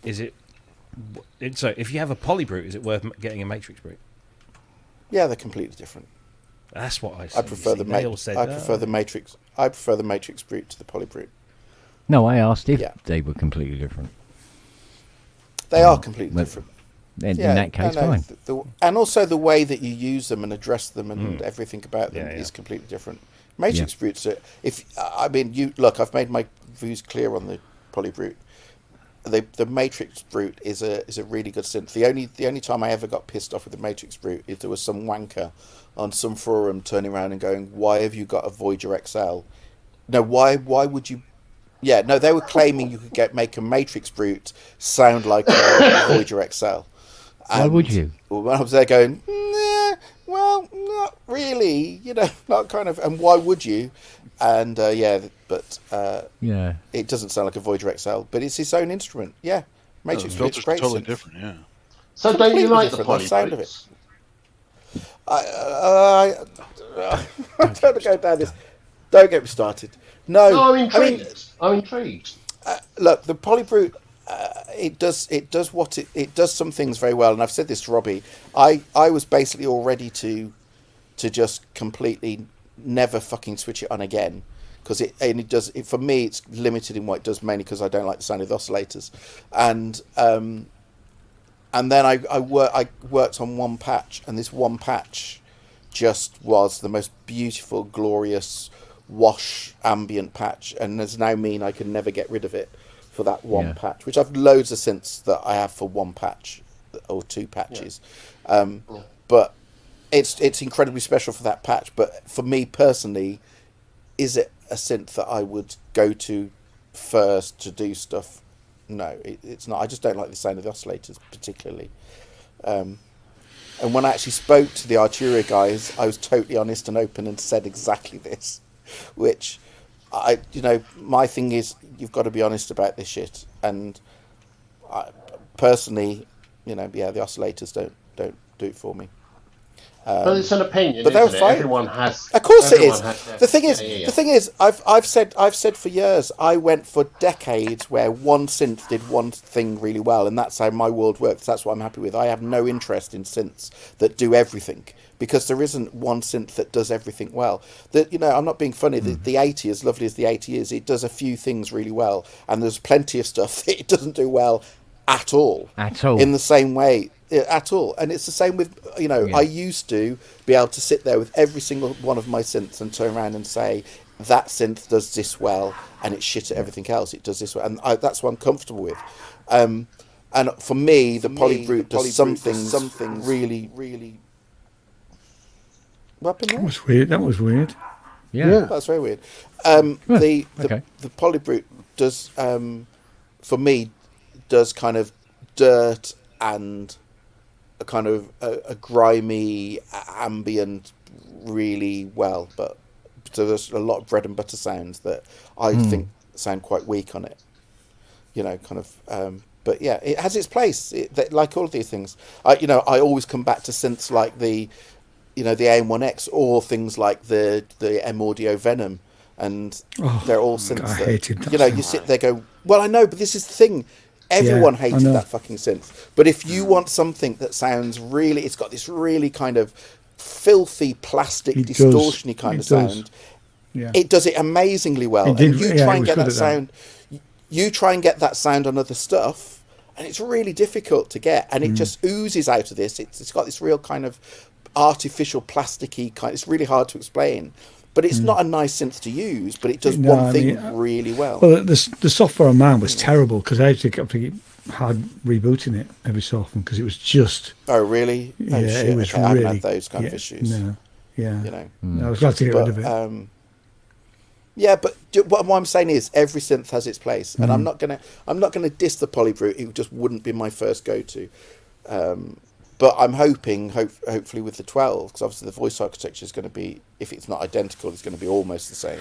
[SPEAKER 3] is it? So if you have a Poly Brute, is it worth getting a Matrix Brute?
[SPEAKER 12] Yeah, they're completely different.
[SPEAKER 3] That's what I
[SPEAKER 12] I
[SPEAKER 3] said.
[SPEAKER 12] prefer the
[SPEAKER 3] They all said,
[SPEAKER 12] I prefer the Matrix. I prefer the Matrix Brute to the Poly Brute.
[SPEAKER 2] No, I asked if
[SPEAKER 12] Yeah.
[SPEAKER 2] they were completely different.
[SPEAKER 12] They are completely
[SPEAKER 2] well,
[SPEAKER 12] different.
[SPEAKER 2] In that case,
[SPEAKER 12] no,
[SPEAKER 2] fine.
[SPEAKER 12] And also the way that you use them and address them and everything about them
[SPEAKER 3] Yeah, yeah.
[SPEAKER 12] is completely different. Matrix Brutes are, I've made my views clear on the Poly Brute. The Matrix Brute is a really good synth. The only time I ever got pissed off with the Matrix Brute is there was some wanker on some forum turning around and going, "Why have you got a Voyager XL?" No, why would you? Yeah, no, they were claiming you could make a Matrix Brute sound like a Voyager XL.
[SPEAKER 2] Why would you?
[SPEAKER 12] When I was there going, nah, well, not really, not kind of, and why would you? And but
[SPEAKER 2] Yeah.
[SPEAKER 12] it doesn't sound like a Voyager XL, but it's its own instrument. Yeah, Matrix
[SPEAKER 4] The
[SPEAKER 12] Brute's
[SPEAKER 4] filter's
[SPEAKER 12] great.
[SPEAKER 4] totally
[SPEAKER 12] synth.
[SPEAKER 4] different, yeah.
[SPEAKER 13] So don't you
[SPEAKER 12] Completely
[SPEAKER 13] like the
[SPEAKER 12] different,
[SPEAKER 13] Poly
[SPEAKER 12] the sound of
[SPEAKER 13] Brutes?
[SPEAKER 12] I don't go down this. Don't get me started. No,
[SPEAKER 13] No, I'm
[SPEAKER 12] I
[SPEAKER 13] intrigued.
[SPEAKER 12] mean,
[SPEAKER 13] I'm intrigued.
[SPEAKER 12] look, the Polybrute, it does some things very well, and I've said this to Robbie. I was basically all ready to just completely never fucking switch it on again, because it does for me. It's limited in what it does, mainly because I don't like the sound of the oscillators, and then I worked on one patch, and this one patch just was the most beautiful, glorious wash ambient patch, and does now mean I can never get rid of it for that one patch, which I've loads of synths that I have for one patch or two patches. But it's incredibly special for that patch. But for me personally, is it a synth that I would go to first to do stuff? No, it's not. I just don't like the sound of the oscillators particularly. And when I actually spoke to the Arturia guys, I was totally honest and open and said exactly this, which my thing is you've got to be honest about this shit. And I, personally, the oscillators don't do it for me.
[SPEAKER 13] But it's an opinion,
[SPEAKER 12] but
[SPEAKER 13] isn't it?
[SPEAKER 12] fine.
[SPEAKER 13] Everyone has.
[SPEAKER 12] Of course it is.
[SPEAKER 13] The
[SPEAKER 12] thing is, I've said for years, I went for decades where one synth did one thing really well, and that's how my world works. That's what I'm happy with. I have no interest in synths that do everything, because there isn't one synth that does everything well. I'm not being funny. The 80, as lovely as the 80 is, it does a few things really well, and there's plenty of stuff that it doesn't do well at all. In the same way. At all. And it's the same with, I used to be able to sit there with every single one of my synths and turn around and say, that synth does this well, and it's shit at everything else. It does this well. And that's what I'm comfortable with. And for me, the Polybrute does something really, really... What happened there?
[SPEAKER 5] That was weird.
[SPEAKER 12] Yeah. That's very weird. The Polybrute does, for me, does kind of dirt and a kind of a grimy ambient really well, but so there's a lot of bread and butter sounds that I think sound quite weak on it, but yeah, it has its place. Like all of these things, I always come back to synths like the AM1X or things like the M Audio Venom, and they're all synths
[SPEAKER 5] I
[SPEAKER 12] that
[SPEAKER 5] hated that
[SPEAKER 12] you sit there go, well, I know, but this is the thing. Everyone hated that fucking synth. But if you want something that sounds really, it's got this really kind of filthy plastic distortion-y kind of sound. Yeah. It does it amazingly well. And you try and get that sound. You try and get that sound on other stuff, and it's really difficult to get. And it just oozes out of this. It's got this real kind of artificial plasticky kind. It's really hard to explain. But it's not a nice synth to use, but it does one thing really well.
[SPEAKER 5] Well, the software on mine was terrible, because I actually kept hard rebooting it every so often, because it was just...
[SPEAKER 12] Oh, really?
[SPEAKER 5] Yeah,
[SPEAKER 12] shit.
[SPEAKER 5] it was
[SPEAKER 12] I
[SPEAKER 5] really...
[SPEAKER 12] haven't had those kind of issues.
[SPEAKER 5] No, yeah. I was glad to get rid of it.
[SPEAKER 12] Yeah, but what I'm saying is every synth has its place, and I'm not gonna diss the Polybrute. It just wouldn't be my first go-to. But I'm hoping, hopefully with the 12, because obviously the voice architecture is going to be, if it's not identical, it's going to be almost the same.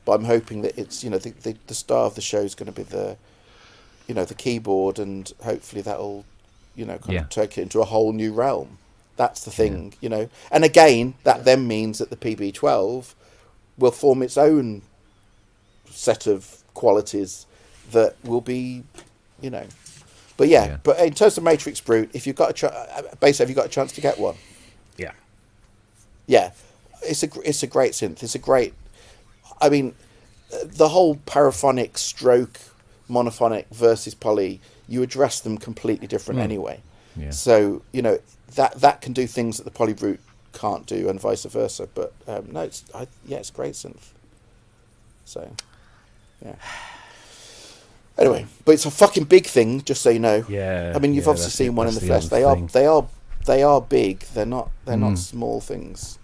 [SPEAKER 12] But I'm hoping that it's, the star of the show is going to be the keyboard, and hopefully that'll, kind of take it into a whole new realm. That's the thing, And again, that then means that the PB12 will form its own set of qualities that will be, But but in terms of Matrix Brute, if you've got have you got a chance to get one? Yeah, it's a great synth. It's a great. I mean, the whole paraphonic stroke, monophonic versus poly, you address them completely different anyway. Yeah. So that can do things that the Polybrute can't do, and vice versa. But it's a great synth. So, yeah. Anyway, but it's a fucking big thing, just so you know.
[SPEAKER 3] Yeah.
[SPEAKER 12] I mean, you've obviously seen one in the flesh. They are big. They're not small things.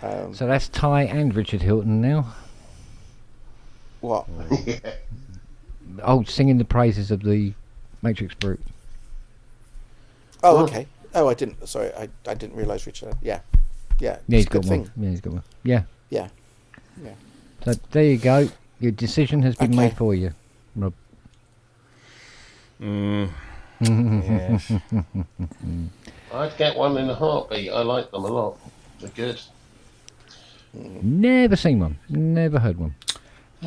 [SPEAKER 2] So that's Ty and Richard Hilton now.
[SPEAKER 12] What?
[SPEAKER 2] Singing the praises of the Matrix Brute.
[SPEAKER 12] Oh, okay. Oh, I didn't. Sorry, I didn't realise Richard. Yeah.
[SPEAKER 2] He's got one. Yeah, he's got one. Yeah. So there you go. Your decision has been made for you, Rob.
[SPEAKER 13] I'd get one in a heartbeat. I like them a lot. They're good.
[SPEAKER 2] Never seen one. Never heard one.
[SPEAKER 5] I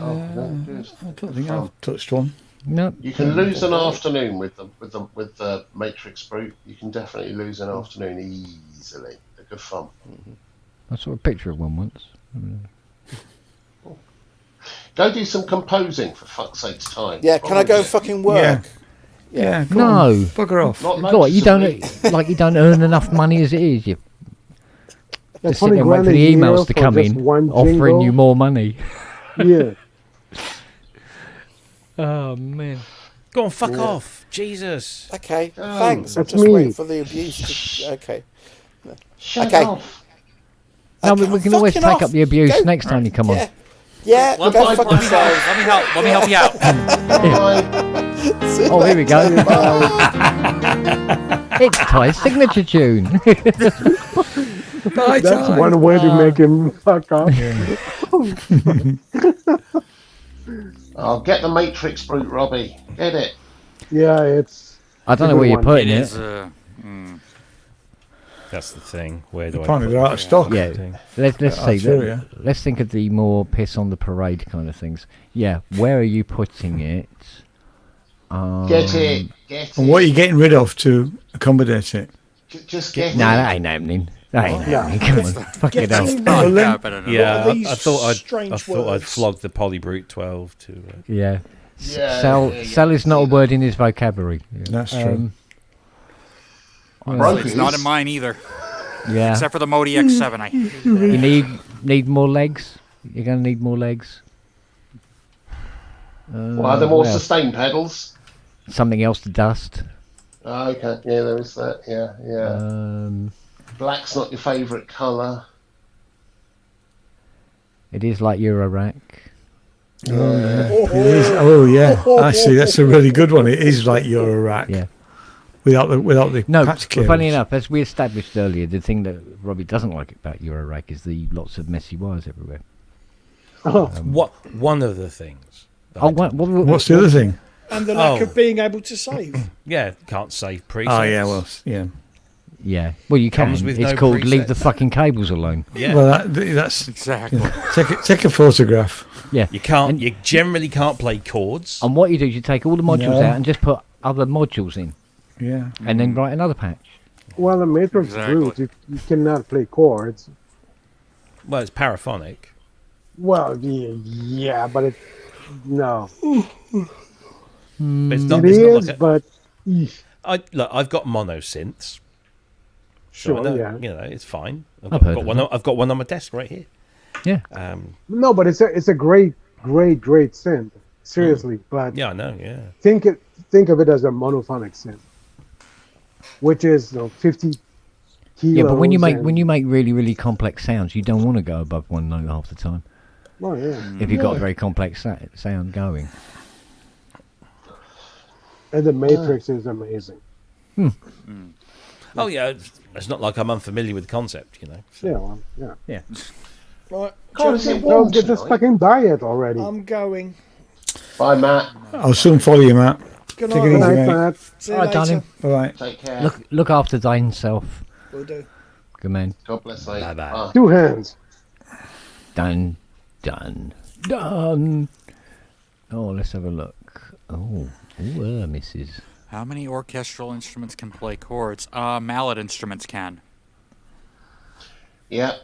[SPEAKER 5] don't think I've touched one.
[SPEAKER 2] No.
[SPEAKER 13] You can lose an afternoon with the Matrix Brute. You can definitely lose an afternoon easily. They're good fun.
[SPEAKER 2] I saw a picture of one once.
[SPEAKER 13] Go do some composing, for fuck's sake's time.
[SPEAKER 12] Yeah, can I go fucking work?
[SPEAKER 5] Yeah,
[SPEAKER 2] no.
[SPEAKER 5] Bugger off.
[SPEAKER 2] What, you don't earn enough money as it is. You just sit there and wait for the emails to come in offering you more money.
[SPEAKER 7] Yeah.
[SPEAKER 2] Oh man.
[SPEAKER 3] Go on, fuck off. Jesus.
[SPEAKER 12] Okay, thanks. I'm
[SPEAKER 7] That's
[SPEAKER 12] just
[SPEAKER 7] me.
[SPEAKER 12] waiting for the abuse. Okay.
[SPEAKER 13] Shut off.
[SPEAKER 2] No, we can always take up the abuse next time you come on.
[SPEAKER 12] Yeah,
[SPEAKER 11] Let
[SPEAKER 12] go fuck yourself.
[SPEAKER 11] Let me help you out.
[SPEAKER 2] Oh, here we go.
[SPEAKER 12] Bye.
[SPEAKER 2] It's Ty's signature tune.
[SPEAKER 7] That's one way to make him fuck off.
[SPEAKER 13] Oh, get the Matrix brute, Robbie. Get it.
[SPEAKER 7] Yeah, it's.
[SPEAKER 2] I don't know where you're putting it.
[SPEAKER 3] That's the thing. Where do I
[SPEAKER 5] Apparently
[SPEAKER 3] put
[SPEAKER 5] they're out of stock.
[SPEAKER 2] Yeah, let's see.
[SPEAKER 5] Arteria.
[SPEAKER 2] Let's think of the more piss on the parade kind of things. Yeah, where are you putting it?
[SPEAKER 13] Get it. Get it.
[SPEAKER 5] And what are you getting rid of to accommodate it?
[SPEAKER 13] Just get
[SPEAKER 2] No,
[SPEAKER 13] it.
[SPEAKER 2] that ain't happening. That ain't happening. Come on, fucking hell.
[SPEAKER 3] Yeah,
[SPEAKER 1] What are
[SPEAKER 3] I
[SPEAKER 1] these
[SPEAKER 3] thought
[SPEAKER 1] strange
[SPEAKER 3] I'd
[SPEAKER 1] words?
[SPEAKER 3] flog the Polybrute 12 to.
[SPEAKER 2] Yeah.
[SPEAKER 13] Yeah,
[SPEAKER 2] Sell is not a word in his vocabulary.
[SPEAKER 5] That's true.
[SPEAKER 11] Honestly, it's not in mine either.
[SPEAKER 2] Yeah.
[SPEAKER 11] Except for the Modi X7. I hate that.
[SPEAKER 2] You need more legs. You're gonna need more legs.
[SPEAKER 13] Well, are there more
[SPEAKER 2] what else?
[SPEAKER 13] sustain pedals?
[SPEAKER 2] Something else to dust.
[SPEAKER 13] Oh, okay, yeah, there is that. Yeah. Black's not your favourite colour.
[SPEAKER 2] It is like Eurorack.
[SPEAKER 5] Oh yeah. It is. Oh yeah. Actually, that's a really good one. It is like Eurorack.
[SPEAKER 2] Yeah.
[SPEAKER 5] Without the
[SPEAKER 2] No,
[SPEAKER 5] patch
[SPEAKER 2] but funny
[SPEAKER 5] cables.
[SPEAKER 2] enough, as we established earlier, the thing that Robbie doesn't like about Eurorack is the lots of messy wires everywhere.
[SPEAKER 3] One of the things.
[SPEAKER 5] What's the other thing?
[SPEAKER 1] And the lack of being able to save.
[SPEAKER 3] Yeah, can't save presets.
[SPEAKER 5] Oh yeah, well yeah.
[SPEAKER 2] Yeah. Well, you can.
[SPEAKER 3] Comes with
[SPEAKER 2] It's
[SPEAKER 3] no
[SPEAKER 2] called leave
[SPEAKER 3] presets.
[SPEAKER 2] the fucking cables alone.
[SPEAKER 3] Yeah.
[SPEAKER 5] Well, that's
[SPEAKER 11] exactly.
[SPEAKER 5] Take a photograph.
[SPEAKER 2] Yeah.
[SPEAKER 3] You can't. You generally can't play chords.
[SPEAKER 2] And what you do is you take all the modules
[SPEAKER 5] No.
[SPEAKER 2] out and just put other modules in,
[SPEAKER 5] Yeah.
[SPEAKER 2] and then write another patch.
[SPEAKER 7] Well, the Matrix brute, you cannot play chords.
[SPEAKER 3] Well, it's paraphonic.
[SPEAKER 7] Well, yeah, but no.
[SPEAKER 3] But it's not.
[SPEAKER 7] It
[SPEAKER 3] It's
[SPEAKER 7] is,
[SPEAKER 3] not like
[SPEAKER 7] but
[SPEAKER 3] I've got mono synths.
[SPEAKER 7] Sure,
[SPEAKER 3] I know,
[SPEAKER 7] yeah.
[SPEAKER 3] You know, it's fine.
[SPEAKER 2] I've
[SPEAKER 3] I've
[SPEAKER 2] heard
[SPEAKER 3] got
[SPEAKER 2] of
[SPEAKER 3] one.
[SPEAKER 2] that.
[SPEAKER 3] I've got one on my desk right here.
[SPEAKER 2] Yeah.
[SPEAKER 7] no, but it's a great synth. Seriously, but
[SPEAKER 3] Yeah, I know. Yeah.
[SPEAKER 7] think of it as a monophonic synth, which is 50 kilos.
[SPEAKER 2] Yeah, but when you
[SPEAKER 7] and-
[SPEAKER 2] make really really complex sounds, you don't want to go above one note half the time.
[SPEAKER 7] Oh, yeah.
[SPEAKER 2] If you've got a very complex sound going.
[SPEAKER 7] And the Matrix is amazing.
[SPEAKER 3] Oh yeah. It's not like I'm unfamiliar with the concept. You know. So.
[SPEAKER 7] Yeah, well, yeah.
[SPEAKER 2] Yeah.
[SPEAKER 1] Right.
[SPEAKER 13] God, is it
[SPEAKER 1] gentlemen,
[SPEAKER 13] warm
[SPEAKER 7] Get this
[SPEAKER 13] tonight?
[SPEAKER 7] fucking diet already.
[SPEAKER 1] I'm going.
[SPEAKER 13] Bye, Matt.
[SPEAKER 5] I'll soon follow you, Matt.
[SPEAKER 1] Good
[SPEAKER 5] Take
[SPEAKER 1] night.
[SPEAKER 5] it easy,
[SPEAKER 7] Night,
[SPEAKER 5] mate.
[SPEAKER 7] Matt.
[SPEAKER 1] See you
[SPEAKER 2] All right,
[SPEAKER 1] later.
[SPEAKER 2] darling.
[SPEAKER 5] All right.
[SPEAKER 13] Take care.
[SPEAKER 2] Look after thyself.
[SPEAKER 1] Will do.
[SPEAKER 2] Good man.
[SPEAKER 13] God bless, mate.
[SPEAKER 3] Bye-bye.
[SPEAKER 13] Bye.
[SPEAKER 7] 2 hands.
[SPEAKER 2] Done. Oh, let's have a look. Oh, misses.
[SPEAKER 11] How many orchestral instruments can play chords? Mallet instruments can.
[SPEAKER 13] Yeah.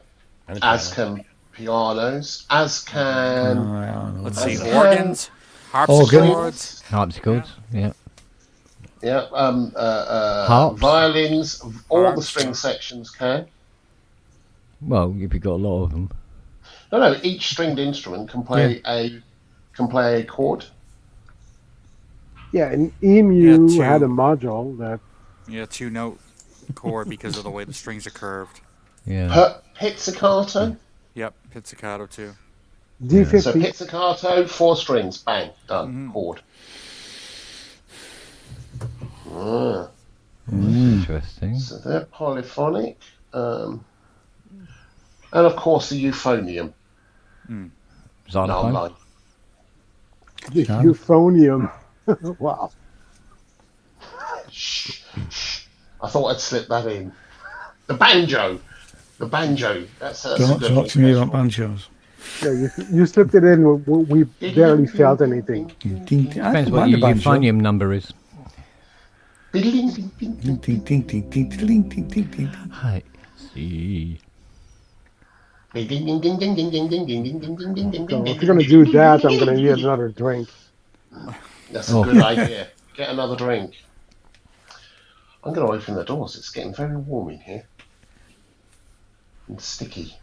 [SPEAKER 3] And a
[SPEAKER 13] As
[SPEAKER 3] piano.
[SPEAKER 13] can pianos. As can.
[SPEAKER 11] Let's see.
[SPEAKER 13] Okay.
[SPEAKER 11] Organs, harpsichords.
[SPEAKER 2] Harpsichords. Yeah.
[SPEAKER 13] Yeah.
[SPEAKER 2] Harps.
[SPEAKER 13] Violins. All the
[SPEAKER 11] Harps.
[SPEAKER 13] string sections can.
[SPEAKER 2] Well, if you've got a lot of them.
[SPEAKER 13] No. Each stringed instrument can play a chord.
[SPEAKER 7] Yeah, and EMU
[SPEAKER 11] Yeah, 2.
[SPEAKER 7] had a module that.
[SPEAKER 11] Yeah, 2-note chord because of the way the strings are curved.
[SPEAKER 2] Yeah.
[SPEAKER 13] Pizzicato.
[SPEAKER 11] Yep, pizzicato too.
[SPEAKER 7] D50.
[SPEAKER 13] So pizzicato, 4 strings, bang, done, chord.
[SPEAKER 2] Interesting.
[SPEAKER 13] So they're polyphonic. And of course the euphonium. No, I'm
[SPEAKER 2] Xylophone.
[SPEAKER 13] lying.
[SPEAKER 7] The euphonium. Wow.
[SPEAKER 13] Shh. I thought I'd slip that in. The banjo. That's a
[SPEAKER 5] Don't
[SPEAKER 13] good
[SPEAKER 5] talk to me about
[SPEAKER 13] orchestral.
[SPEAKER 5] banjos.
[SPEAKER 7] Yeah, you slipped it in. We barely felt anything.
[SPEAKER 5] Ding, ding. I
[SPEAKER 2] Depends
[SPEAKER 5] don't
[SPEAKER 2] what
[SPEAKER 5] mind
[SPEAKER 2] your
[SPEAKER 5] a banjo.
[SPEAKER 2] euphonium number is.
[SPEAKER 5] Ding, ding, ding, ding, ding, ding, ding, ding, ding, ding.
[SPEAKER 2] I see.
[SPEAKER 7] So if you're gonna do that, I'm gonna need another drink.
[SPEAKER 13] That's a good idea. Get another drink. I'm going to open the doors. It's getting very warm in here. And sticky.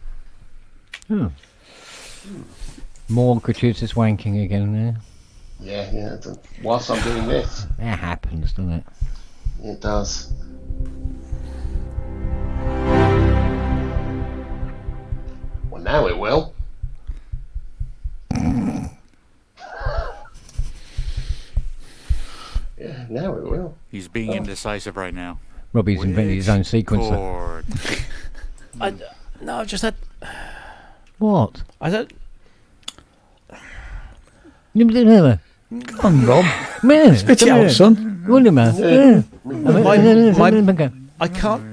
[SPEAKER 2] More gratuitous wanking again there.
[SPEAKER 13] Yeah. Whilst I'm doing this.
[SPEAKER 2] That happens, doesn't it?
[SPEAKER 13] It does. Well, now it will. Yeah, now it will.
[SPEAKER 11] He's being indecisive right now.
[SPEAKER 2] Robbie's invented his own sequencer.
[SPEAKER 11] Chord.
[SPEAKER 3] No, I've just had.
[SPEAKER 2] What?
[SPEAKER 3] I don't.
[SPEAKER 5] Come on, Rob.
[SPEAKER 2] Man,
[SPEAKER 5] Spit it out, son.
[SPEAKER 3] I can't.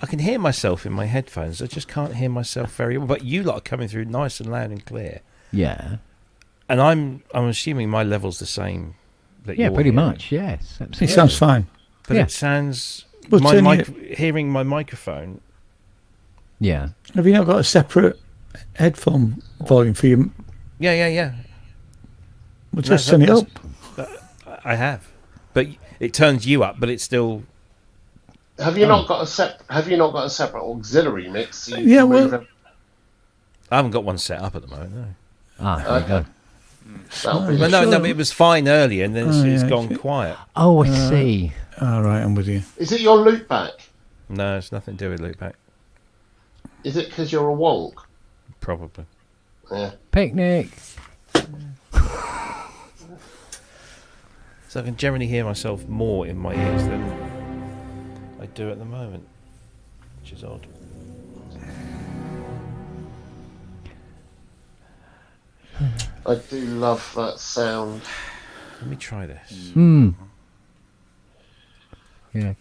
[SPEAKER 3] I can hear myself in my headphones. I just can't hear myself very well. But you lot are coming through nice and loud and clear.
[SPEAKER 2] Yeah.
[SPEAKER 3] And I'm assuming my level's the same. That
[SPEAKER 2] Yeah,
[SPEAKER 3] you're
[SPEAKER 2] pretty
[SPEAKER 3] hearing.
[SPEAKER 2] much. Yes. Absolutely.
[SPEAKER 5] It sounds fine.
[SPEAKER 3] But
[SPEAKER 2] Yeah.
[SPEAKER 3] it sounds.
[SPEAKER 5] Well,
[SPEAKER 3] Hearing my microphone.
[SPEAKER 2] Yeah.
[SPEAKER 5] Have you not got a separate headphone volume for you?
[SPEAKER 3] Yeah.
[SPEAKER 5] Well, just turn it up.
[SPEAKER 3] I have, but it turns you up, but it's still.
[SPEAKER 13] Have you not got a separate auxiliary mix? So you
[SPEAKER 5] Yeah,
[SPEAKER 13] can move
[SPEAKER 5] well-
[SPEAKER 3] I haven't got one set up at the moment. No.
[SPEAKER 2] There you go.
[SPEAKER 13] That'll be
[SPEAKER 3] Well, no, but it was fine earlier, and then it's gone quiet.
[SPEAKER 2] Oh, I see.
[SPEAKER 5] All right, I'm with you.
[SPEAKER 13] Is it your loopback?
[SPEAKER 3] No, it's nothing to do with loopback.
[SPEAKER 13] Is it because you're a wonk?
[SPEAKER 3] Probably.
[SPEAKER 13] Yeah.
[SPEAKER 2] Picnic.
[SPEAKER 3] So I can generally hear myself more in my ears than I do at the moment, which is odd.
[SPEAKER 13] I do love that sound.
[SPEAKER 3] Let me try this.
[SPEAKER 2] Yeah.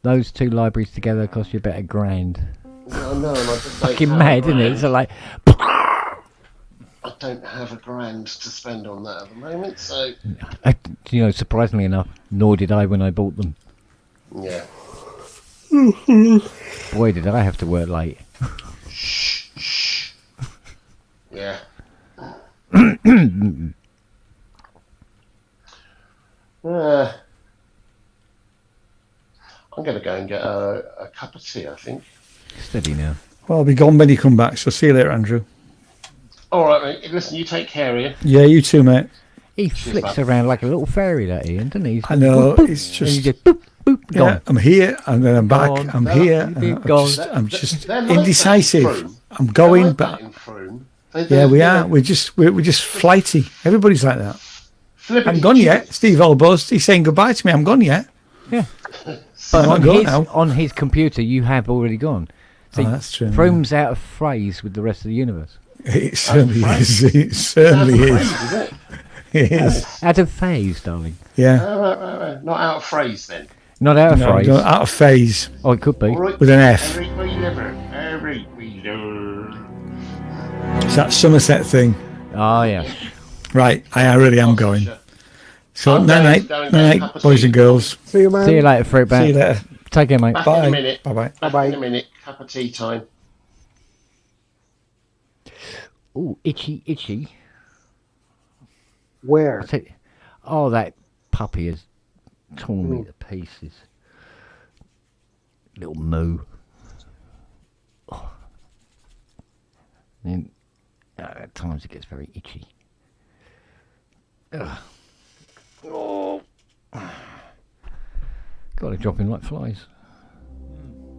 [SPEAKER 2] Those two libraries together cost you about $1,000.
[SPEAKER 13] I know, and I just don't
[SPEAKER 2] Fucking
[SPEAKER 13] have
[SPEAKER 2] mad,
[SPEAKER 13] a
[SPEAKER 2] isn't it?
[SPEAKER 13] grand.
[SPEAKER 2] It's like.
[SPEAKER 13] I don't have $1,000 to spend on that at the moment, so
[SPEAKER 2] Surprisingly enough, nor did I when I bought them.
[SPEAKER 13] yeah.
[SPEAKER 2] Boy, did I have to work late.
[SPEAKER 13] Yeah. I'm going to go and get a cup of tea, I think.
[SPEAKER 2] Steady now.
[SPEAKER 5] Well, I'll be gone when you come back, so see you later, Andrew.
[SPEAKER 13] All right, mate. Listen, you take care of you.
[SPEAKER 5] Yeah, you too, mate.
[SPEAKER 2] He flicks around like a little fairy, that Ian, doesn't he?
[SPEAKER 5] I know, it's
[SPEAKER 2] And you
[SPEAKER 5] just...
[SPEAKER 2] just boop, boop,
[SPEAKER 5] Yeah,
[SPEAKER 2] gone.
[SPEAKER 5] I'm here, and then I'm back.
[SPEAKER 2] Gone.
[SPEAKER 5] I'm here.
[SPEAKER 2] You've
[SPEAKER 5] and
[SPEAKER 2] been
[SPEAKER 5] I'm
[SPEAKER 2] gone.
[SPEAKER 5] just, I'm just
[SPEAKER 13] They're like that
[SPEAKER 5] indecisive.
[SPEAKER 13] in Frome.
[SPEAKER 5] I'm going,
[SPEAKER 13] They're like
[SPEAKER 5] but
[SPEAKER 13] that in Frome.
[SPEAKER 5] yeah, we are. We're just flighty. Everybody's like that. I'm gone yet. Steve Allbuzzed. He's saying goodbye to me. I'm gone yet.
[SPEAKER 2] Yeah.
[SPEAKER 5] I
[SPEAKER 2] But
[SPEAKER 5] might go now.
[SPEAKER 2] on his computer, you have already gone. See,
[SPEAKER 5] that's true.
[SPEAKER 2] Frome's out of phrase with the rest of the universe.
[SPEAKER 5] It certainly is. It certainly is. It is.
[SPEAKER 2] Out of phase, darling.
[SPEAKER 5] Yeah.
[SPEAKER 13] Right. Not out of phrase, then.
[SPEAKER 2] Not out of phrase.
[SPEAKER 5] No, out of phase.
[SPEAKER 2] Oh, it could be.
[SPEAKER 13] All right.
[SPEAKER 5] With an F.
[SPEAKER 13] Every we live.
[SPEAKER 5] It's that Somerset thing.
[SPEAKER 2] Oh, yeah.
[SPEAKER 5] Right. I really am going. So,
[SPEAKER 13] I'm
[SPEAKER 5] night,
[SPEAKER 13] going to get a
[SPEAKER 5] night,
[SPEAKER 13] cup of
[SPEAKER 5] boys
[SPEAKER 13] tea.
[SPEAKER 5] and girls.
[SPEAKER 7] See you, man.
[SPEAKER 2] See you later, Fruitbat.
[SPEAKER 5] See you later.
[SPEAKER 2] Take care, mate.
[SPEAKER 13] Back
[SPEAKER 5] Bye.
[SPEAKER 13] in a minute.
[SPEAKER 5] Bye-bye.
[SPEAKER 13] Back in a minute. Cup of tea time.
[SPEAKER 2] Ooh, itchy.
[SPEAKER 7] Where?
[SPEAKER 2] Oh, that puppy has torn me to pieces. Little moo. Oh. Then, at times it gets very itchy. Ugh. Oh. Got to drop in like flies.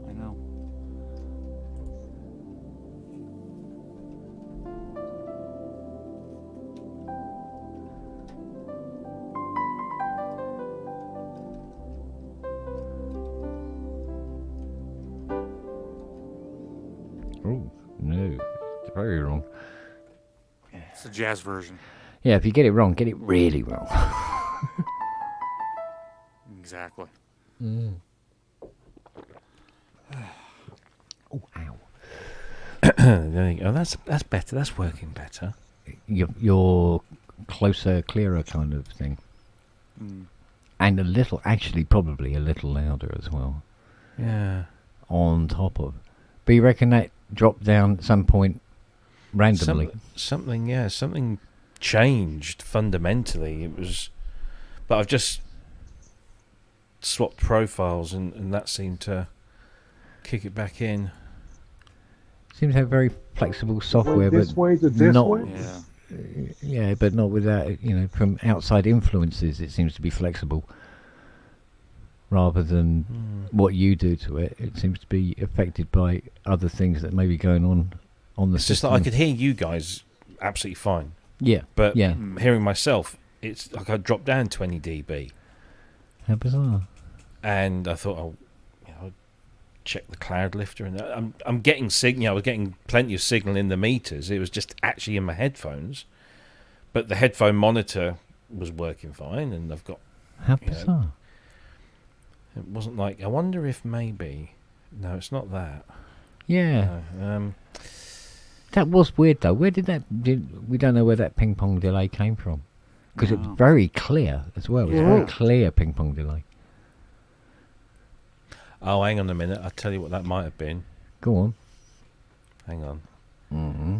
[SPEAKER 11] I know.
[SPEAKER 2] Oh, no. It's very wrong.
[SPEAKER 11] It's the jazz version.
[SPEAKER 2] Yeah, if you get it wrong, get it really wrong.
[SPEAKER 11] Exactly.
[SPEAKER 2] Oh, ow.
[SPEAKER 3] There you go. That's better. That's working better.
[SPEAKER 2] Your closer, clearer kind of thing.
[SPEAKER 11] Mm.
[SPEAKER 2] And actually probably a little louder as well.
[SPEAKER 3] Yeah.
[SPEAKER 2] On top of. But you reckon that dropped down at some point randomly?
[SPEAKER 3] Something changed fundamentally. It was, but I've just swapped profiles, and that seemed to kick it back in.
[SPEAKER 2] Seems to have very flexible software,
[SPEAKER 7] Went this
[SPEAKER 2] but
[SPEAKER 7] way to this
[SPEAKER 2] not.
[SPEAKER 7] way?
[SPEAKER 11] Yeah.
[SPEAKER 2] Yeah, but not without, from outside influences. It seems to be flexible, rather than what you do to it. It seems to be affected by other things that may be going on the
[SPEAKER 3] It's just
[SPEAKER 2] system.
[SPEAKER 3] that I could hear you guys absolutely fine.
[SPEAKER 2] Yeah,
[SPEAKER 3] But
[SPEAKER 2] yeah.
[SPEAKER 3] hearing myself, it's like I dropped down 20 dB.
[SPEAKER 2] How bizarre.
[SPEAKER 3] And I thought, check the cloud lifter, and I'm getting I was getting plenty of signal in the meters. It was just actually in my headphones, but the headphone monitor was working fine, and I've got.
[SPEAKER 2] How bizarre.
[SPEAKER 3] It wasn't like. I wonder if maybe. No, it's not that.
[SPEAKER 2] Yeah.
[SPEAKER 3] No,
[SPEAKER 2] that was weird though. Where did we don't know where that ping pong delay came from, because it was very clear as well. It was very clear ping pong delay.
[SPEAKER 3] Oh, hang on a minute. I'll tell you what that might have been.
[SPEAKER 2] Go on.
[SPEAKER 3] Hang on.
[SPEAKER 2] Mm-hmm.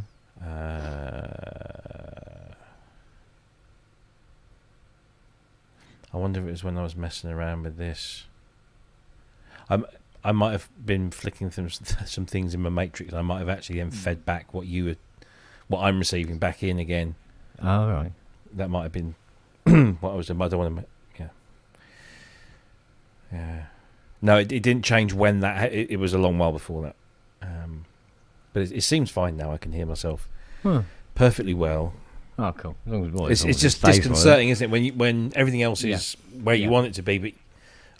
[SPEAKER 3] I wonder if it was when I was messing around with this. I might have been flicking some things in my matrix. I might have actually then fed back what I'm receiving back in again.
[SPEAKER 2] Oh, right.
[SPEAKER 3] That might have been what I was doing. I don't want to. Yeah. No, it didn't change when that. It was a long while before that. But it seems fine now. I can hear myself perfectly well.
[SPEAKER 2] Oh, cool. As long as
[SPEAKER 3] it's just disconcerting, isn't it? When everything else is where you want it to be, but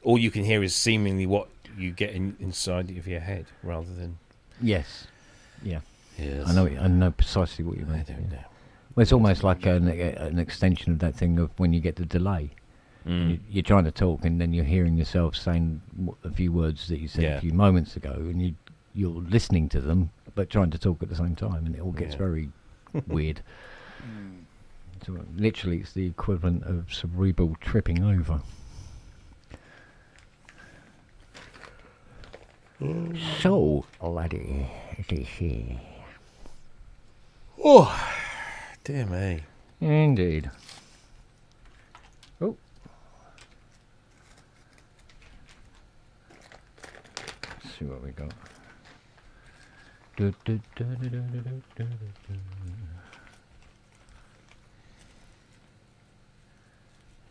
[SPEAKER 3] all you can hear is seemingly what you get inside of your head, rather than.
[SPEAKER 2] Yes. Yeah.
[SPEAKER 3] Yes.
[SPEAKER 2] I know precisely what you mean. Well, it's almost like an extension of that thing of when you get the delay. You're trying to talk, and then you're hearing yourself saying a few words that you said a few moments ago, and you're listening to them, but trying to talk at the same time, and it all gets very weird. So, literally, it's the equivalent of cerebral tripping over. So, laddie, it is here.
[SPEAKER 3] Oh, dear me.
[SPEAKER 2] Indeed. Oh. Let's see what we got.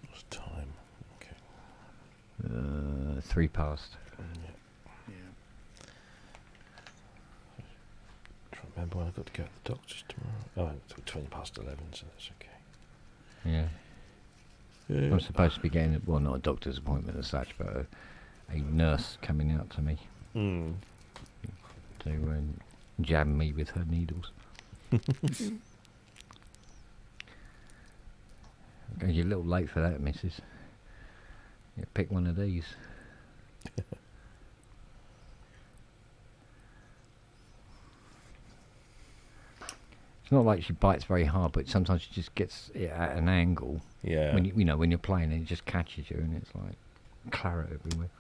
[SPEAKER 3] What's time?
[SPEAKER 2] Okay. 3 past.
[SPEAKER 3] Remember when I got to go to the doctor's tomorrow? Oh, it's 20 past 11, so that's okay.
[SPEAKER 2] Yeah. I'm supposed to be getting, well, not a doctor's appointment as such, but a nurse coming out to me to jam me with her needles. You're a little late for that, missus. Yeah, pick one of these. It's not like she bites very hard, but sometimes she just gets it at an angle.
[SPEAKER 3] Yeah.
[SPEAKER 2] When when you're playing, it just catches you, and it's like claret everywhere.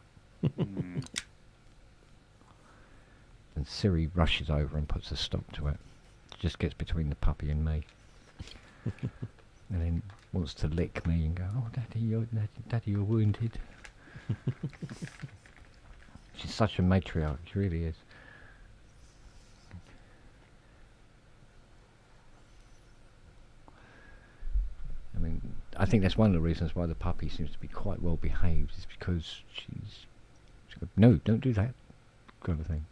[SPEAKER 2] And Siri rushes over and puts a stop to it. It just gets between the puppy and me, and then wants to lick me and go, "Oh, Daddy, you're wounded." She's such a matriarch. She really is. I mean, I think that's one of the reasons why the puppy seems to be quite well behaved, is because she's got, no, don't do that, kind of thing.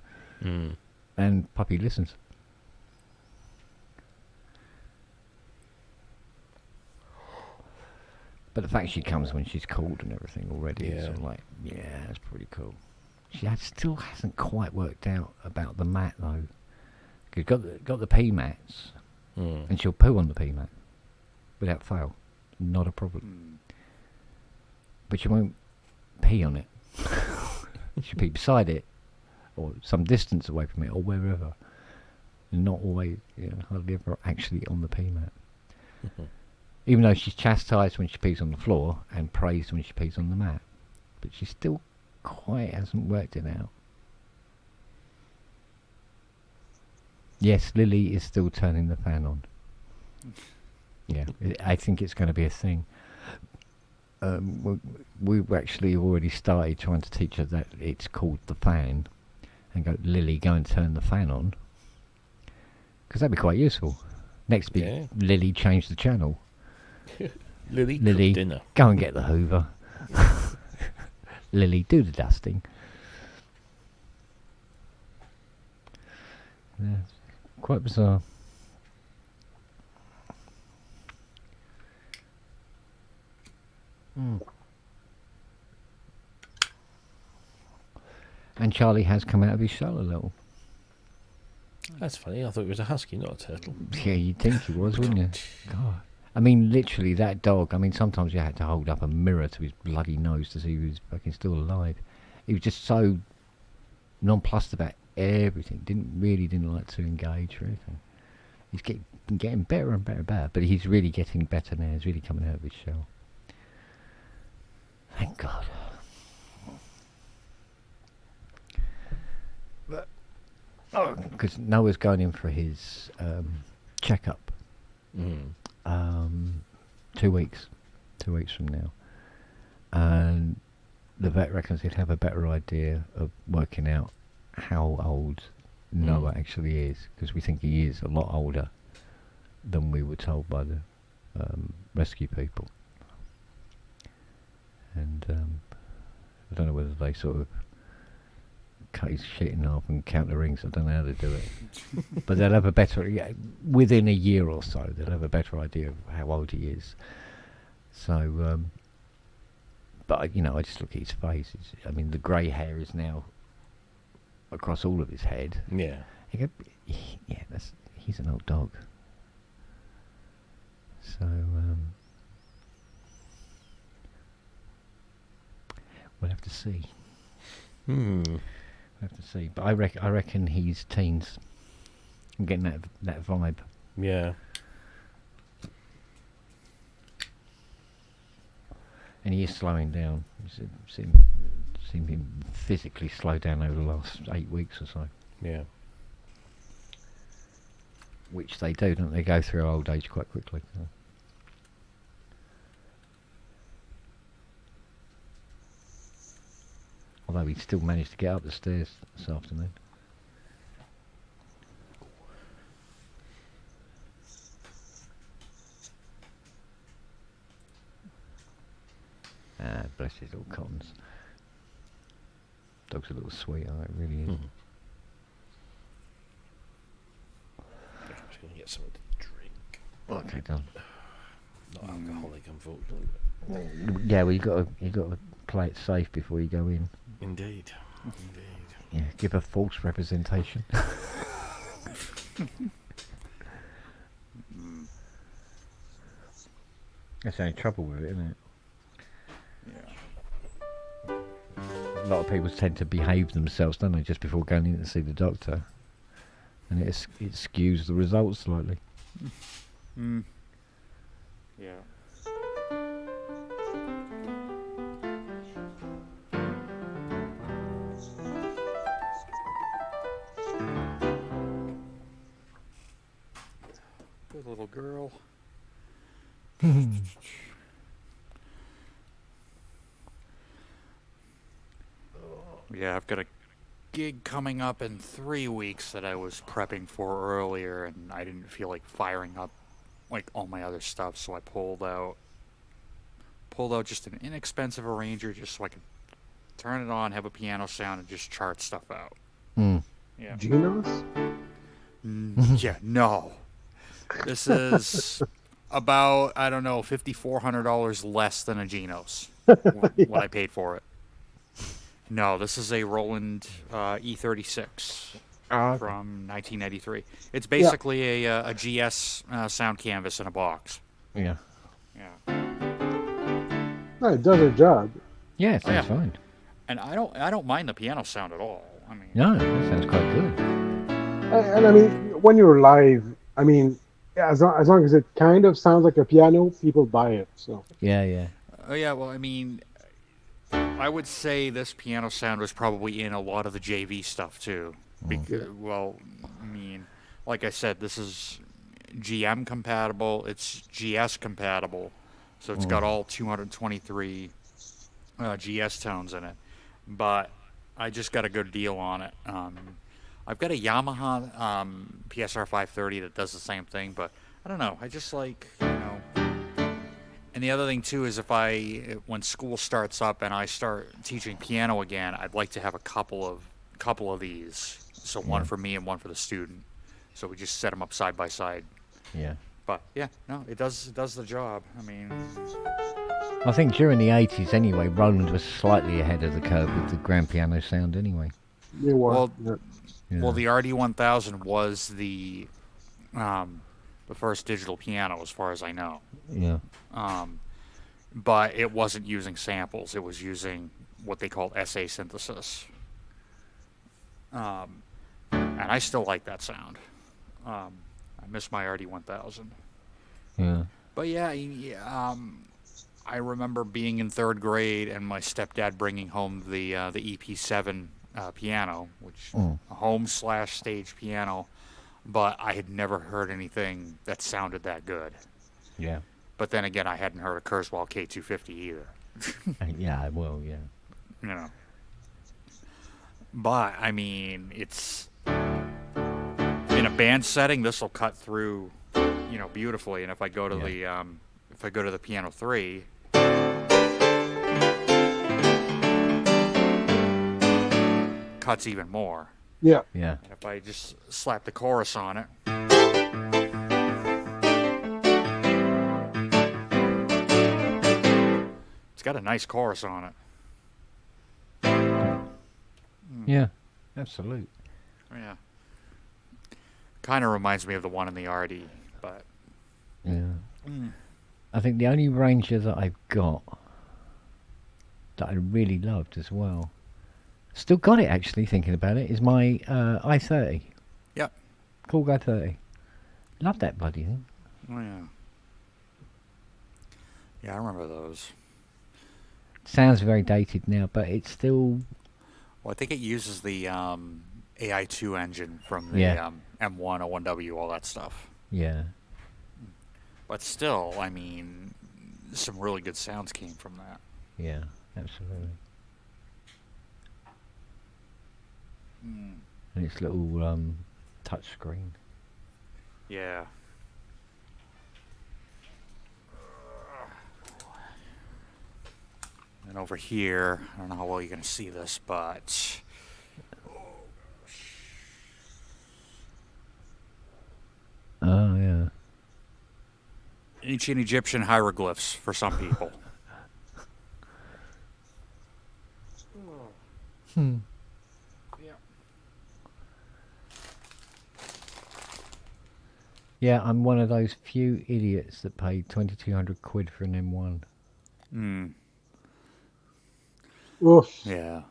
[SPEAKER 2] And puppy listens. But the fact she comes when she's called and everything already is sort of like, yeah, that's pretty cool. She still hasn't quite worked out about the mat though. She's got the pee mats, and she'll poo on the pee mat. Without fail, not a problem. But she won't pee on it. She'll pee beside it, or some distance away from it, or wherever. And not always, hardly ever actually on the pee mat. Even though she's chastised when she pees on the floor and praised when she pees on the mat, but she still quite hasn't worked it out. Yes, Lily is still turning the fan on. Yeah, I think it's going to be a thing. We've actually already started trying to teach her that it's called the fan, and go, Lily, go and turn the fan on, because that'd be quite useful. Next week, Lily, change the channel.
[SPEAKER 3] Lily, cook dinner.
[SPEAKER 2] Go and get the Hoover. Lily, do the dusting. Yeah, quite bizarre. And Charlie has come out of his shell a little.
[SPEAKER 3] That's funny. I thought it was a husky, not a turtle.
[SPEAKER 2] Yeah, you'd think he was, wouldn't you? God. I mean, literally, that dog, I mean, sometimes you had to hold up a mirror to his bloody nose to see he was fucking still alive. He was just so nonplussed about everything. Didn't like to engage or anything. He's getting better and better, but he's really getting better now. He's really coming out of his shell. Thank God. Because Noah's going in for his checkup. 2 weeks. 2 weeks from now. And the vet reckons he'd have a better idea of working out how old Noah actually is, because we think he is a lot older than we were told by the rescue people. And I don't know whether they sort of cut his shit in half and count the rings. I don't know how to do it. But they'll have a better, within a year or so, they'll have a better idea of how old he is. So, but I just look at his face. I mean, the grey hair is now across all of his head.
[SPEAKER 3] Yeah.
[SPEAKER 2] He's an old dog. So, we'll have to see. We'll have to see. But I reckon he's teens. I'm getting that vibe.
[SPEAKER 3] Yeah.
[SPEAKER 2] And he is slowing down. Seen him physically slow down over the last 8 weeks or so.
[SPEAKER 3] Yeah.
[SPEAKER 2] Which they do, don't they? Go through old age quite quickly. So. Although he still managed to get up the stairs this afternoon. Bless his little cottons. Dog's a little sweetheart, it really is.
[SPEAKER 3] I'm just going to get something to drink.
[SPEAKER 2] Okay, done.
[SPEAKER 3] Not alcoholic, unfortunately.
[SPEAKER 2] Yeah, well, you got to play it safe before you go in.
[SPEAKER 3] Indeed.
[SPEAKER 2] Yeah, give a false representation. That's the only trouble with it, isn't it?
[SPEAKER 11] Yeah.
[SPEAKER 2] A lot of people tend to behave themselves, don't they, just before going in to see the doctor, and it skews the results slightly.
[SPEAKER 11] Yeah. Good little girl. Yeah, I've got a gig coming up in 3 weeks that I was prepping for earlier, and I didn't feel like firing up like all my other stuff, so I pulled out just an inexpensive arranger just so I could turn it on, have a piano sound, and just chart stuff out. Yeah.
[SPEAKER 7] Genos?
[SPEAKER 11] Yeah, no. This is about, I don't know, $5,400 less than a Genos, what I paid for it. No, this is a Roland E36 from 1993. It's basically a GS sound canvas in a box.
[SPEAKER 2] Yeah.
[SPEAKER 7] No, it does a job.
[SPEAKER 2] Yeah, it sounds fine.
[SPEAKER 11] And I don't mind the piano sound at all. I mean,
[SPEAKER 2] no, that sounds quite good.
[SPEAKER 7] And I mean, when you're live, I mean, as long as it kind of sounds like a piano, people buy it. So.
[SPEAKER 2] Yeah.
[SPEAKER 11] Oh yeah, well, I mean, I would say this piano sound was probably in a lot of the JV stuff too. Well, I mean, like I said, this is GM compatible. It's GS compatible, so it's got all 223 GS tones in it. But I just got a good deal on it. I've got a Yamaha PSR 530 that does the same thing, but I don't know. I just like, And the other thing too is when school starts up and I start teaching piano again, I'd like to have a couple of these. So one for me and one for the student. So we just set them up side by side.
[SPEAKER 2] Yeah.
[SPEAKER 11] But yeah, no, it does the job. I mean,
[SPEAKER 2] I think during the 80s anyway, Roland was slightly ahead of the curve with the grand piano sound anyway.
[SPEAKER 7] New one.
[SPEAKER 11] Well,
[SPEAKER 7] Yeah.
[SPEAKER 11] well, the RD1000 was the first digital piano, as far as I know.
[SPEAKER 2] Yeah.
[SPEAKER 11] But it wasn't using samples. It was using what they called SA synthesis. And I still like that sound. I miss my RD1000.
[SPEAKER 2] Yeah.
[SPEAKER 11] But yeah, I remember being in 3rd grade and my stepdad bringing home the EP7 piano, which a home/stage piano, but I had never heard anything that sounded that good.
[SPEAKER 2] Yeah.
[SPEAKER 11] But then again, I hadn't heard a Kurzweil K250 either.
[SPEAKER 2] Yeah, well, yeah.
[SPEAKER 11] You know. But I mean, it's in a band setting. This will cut through, beautifully. And if I go to the piano 3, cuts even more.
[SPEAKER 7] Yeah.
[SPEAKER 2] Yeah.
[SPEAKER 11] And if I just slap the chorus on it. It's got a nice chorus on it.
[SPEAKER 2] Yeah, absolute.
[SPEAKER 11] Yeah. Kind of reminds me of the one in the RD, but...
[SPEAKER 2] Yeah. I think the only Ranger that I've got that I really loved as well, still got it actually, thinking about it, is my i30.
[SPEAKER 11] Yep.
[SPEAKER 2] Korg i30. Love that bloody thing.
[SPEAKER 11] Oh, yeah. Yeah, I remember those.
[SPEAKER 2] Sounds very dated now, but it's still...
[SPEAKER 11] Well, I think it uses the AI2 engine from the M1, O1W, all that stuff.
[SPEAKER 2] Yeah.
[SPEAKER 11] But still, I mean, some really good sounds came from that.
[SPEAKER 2] Yeah, absolutely. And its little touch screen.
[SPEAKER 11] Yeah. And over here, I don't know how well you're going to see this, but...
[SPEAKER 2] Oh, yeah.
[SPEAKER 11] Ancient Egyptian hieroglyphs for some people.
[SPEAKER 2] Hmm. Yeah, I'm one of those few idiots that paid 2,200 quid for an M1.
[SPEAKER 11] Hmm.
[SPEAKER 7] Oof.
[SPEAKER 11] Yeah.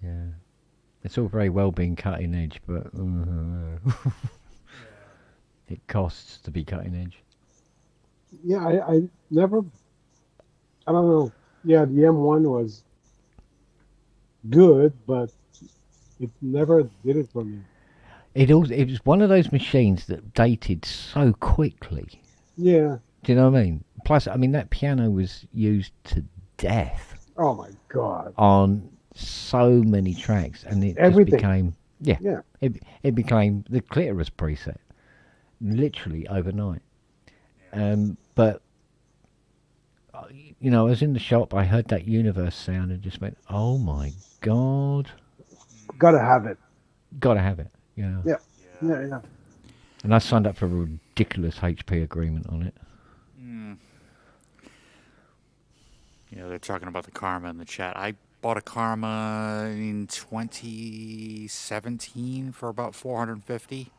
[SPEAKER 2] Yeah. It's all very well being cutting edge, but it costs to be cutting edge.
[SPEAKER 7] Yeah, I never. I don't know. Yeah, the M1 was good, but it never did it for me.
[SPEAKER 2] It was one of those machines that dated so quickly.
[SPEAKER 7] Yeah.
[SPEAKER 2] Do you know what I mean? Plus, I mean, that piano was used to death.
[SPEAKER 7] Oh my God.
[SPEAKER 2] On so many tracks, and it
[SPEAKER 7] Everything.
[SPEAKER 2] just became it became the clitoris preset, literally overnight. But I was in the shop, I heard that Universe sound and just went, oh my God.
[SPEAKER 7] Gotta have it.
[SPEAKER 2] Gotta have it. Yeah.
[SPEAKER 7] Yeah.
[SPEAKER 2] And I signed up for a ridiculous HP agreement on it.
[SPEAKER 11] They're talking about the Karma in the chat. I bought a Karma in 2017 for about $450.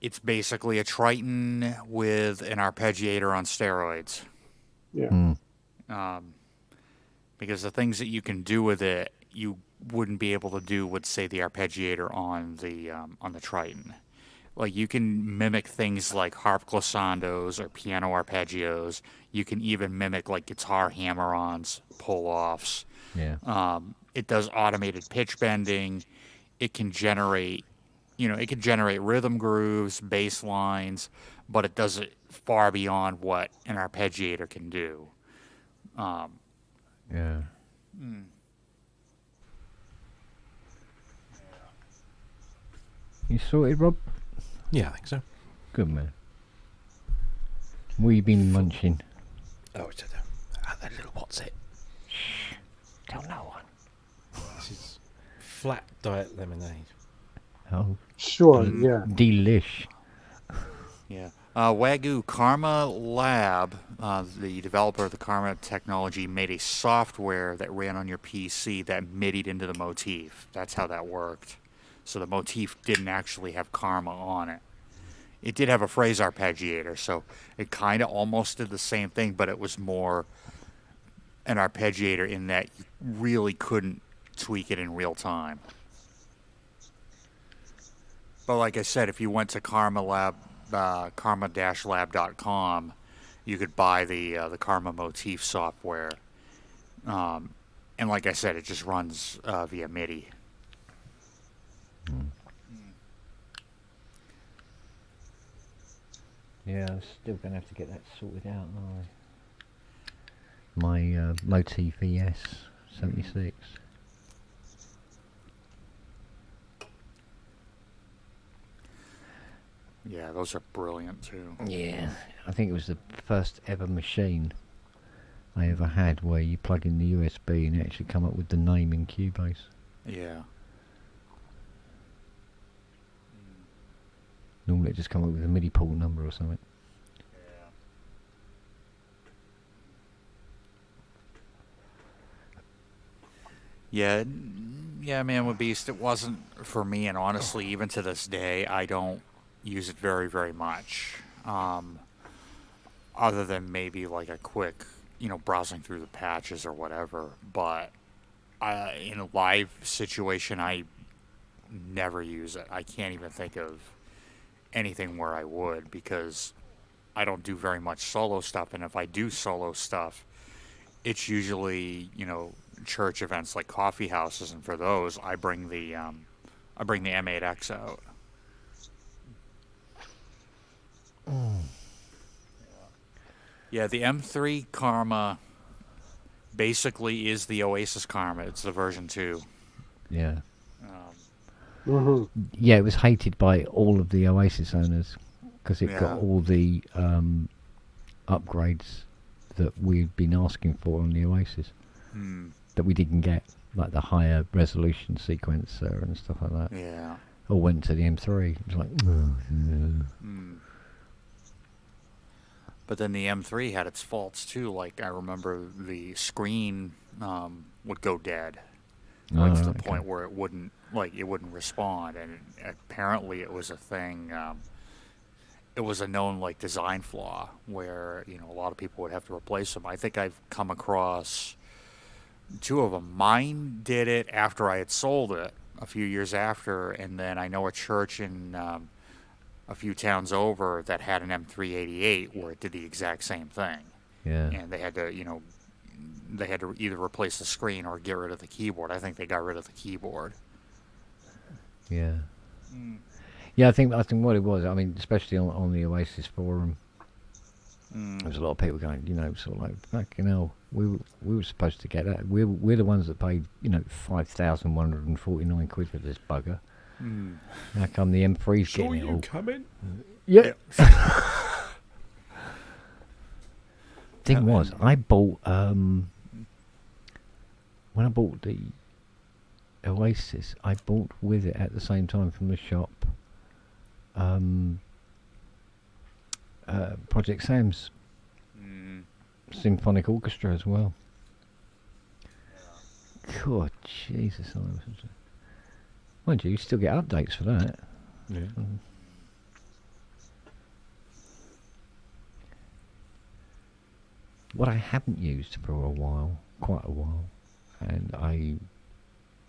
[SPEAKER 11] It's basically a Triton with an arpeggiator on steroids.
[SPEAKER 7] Yeah.
[SPEAKER 11] Because the things that you can do with it, you wouldn't be able to do with, say, the arpeggiator on the Triton. Like, you can mimic things like harp glissandos or piano arpeggios. You can even mimic, like, guitar hammer-ons, pull-offs.
[SPEAKER 2] Yeah.
[SPEAKER 11] It does automated pitch bending. It can generate, rhythm grooves, bass lines, but it does it far beyond what an arpeggiator can do.
[SPEAKER 2] Yeah. You sorted, Rob?
[SPEAKER 3] Yeah, I think so.
[SPEAKER 2] Good man. What you been munching?
[SPEAKER 3] Oh, it's that little what's it?
[SPEAKER 2] Shh. Tell no one.
[SPEAKER 3] This is flat diet lemonade.
[SPEAKER 2] Oh.
[SPEAKER 7] Sure, yeah.
[SPEAKER 2] Delish.
[SPEAKER 11] Yeah. Wagyu Karma Lab, the developer of the Karma technology, made a software that ran on your PC that MIDI'd into the motif. That's how that worked. So the motif didn't actually have Karma on it. It did have a phrase arpeggiator, so it kind of almost did the same thing, but it was more an arpeggiator in that you really couldn't tweak it in real time. But like I said, if you went to karma-lab.com, you could buy the Karma motif software. And like I said, it just runs via MIDI.
[SPEAKER 2] Yeah, I'm still going to have to get that sorted out, aren't I? My Motif ES 76.
[SPEAKER 11] Yeah, those are brilliant too.
[SPEAKER 2] Yeah, I think it was the first ever machine I ever had where you plug in the USB and it actually come up with the name in Cubase.
[SPEAKER 11] Yeah.
[SPEAKER 2] Normally it just come up with a MIDI port number or something.
[SPEAKER 11] Yeah, man, with Beast, it wasn't for me, and honestly, even to this day, I don't use it very, very much. Other than maybe like a quick, browsing through the patches or whatever. But in a live situation, I never use it. I can't even think of anything where I would, because I don't do very much solo stuff, and if I do solo stuff, it's usually, church events like coffee houses, and for those I bring the M8X out. Yeah, the M3 Karma basically is the Oasis Karma. It's the version 2.
[SPEAKER 2] Yeah. Yeah, it was hated by all of the Oasis owners because it got all the upgrades that we'd been asking for on the Oasis that we didn't get, like the higher resolution sequencer and stuff like that.
[SPEAKER 11] Yeah.
[SPEAKER 2] All went to the M3. It was like, oh, yeah.
[SPEAKER 11] But then the M3 had its faults too. Like I remember the screen would go dead, like to the point where it wouldn't respond, and apparently it was a thing. It was a known design flaw where a lot of people would have to replace them. I think I've come across 2 of them. Mine did it after I had sold it a few years after, and then I know a church in a few towns over that had an M388 where it did the exact same thing.
[SPEAKER 2] Yeah.
[SPEAKER 11] And they had to, either replace the screen or get rid of the keyboard. I think they got rid of the keyboard.
[SPEAKER 2] Yeah. Yeah, I think what it was, I mean, especially on the Oasis forum, there was a lot of people going, sort of like, fucking hell, we were supposed to get that. We're the ones that paid, 5,149 quid for this bugger. How come the M3's getting it all?
[SPEAKER 3] Coming?
[SPEAKER 2] Yeah. Thing was, I bought when I bought the Oasis, I bought with it at the same time from the shop Project Sam's symphonic orchestra as well. God, Jesus, mind you still get updates for that.
[SPEAKER 3] Yeah.
[SPEAKER 2] What I haven't used for quite a while, and I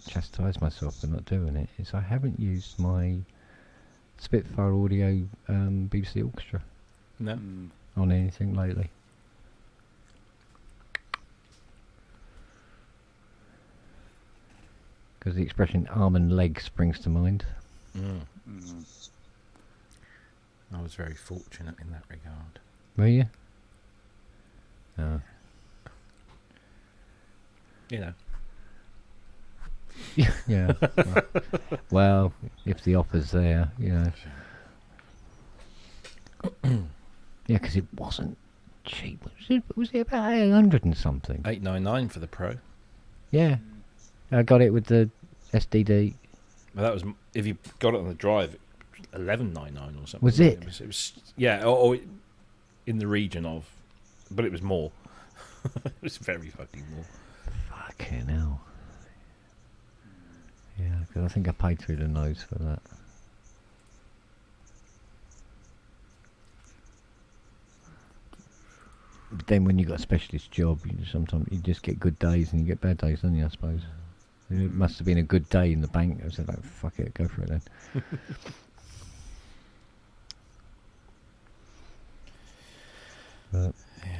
[SPEAKER 2] chastise myself for not doing it, is I haven't used my Spitfire Audio BBC Orchestra.
[SPEAKER 3] No.
[SPEAKER 2] On anything lately. Because the expression arm and leg springs to mind.
[SPEAKER 3] I was very fortunate in that regard.
[SPEAKER 2] Were you? Yeah. Well, if the offer's there, Yeah, because it wasn't cheap. Was it about 800 and something?
[SPEAKER 3] 899 for the Pro.
[SPEAKER 2] Yeah. I got it with the SDD.
[SPEAKER 3] Well, that was if you got it on the drive. $11.99 or something.
[SPEAKER 2] Was it?
[SPEAKER 3] It was yeah, or in the region of, but it was more. It was very fucking more.
[SPEAKER 2] Fucking hell. Yeah, because I think I paid through the nose for that. But then when you got a specialist job, sometimes you just get good days and you get bad days, don't you, I suppose? It must have been a good day in the bank. I was like, fuck it, go for it then. But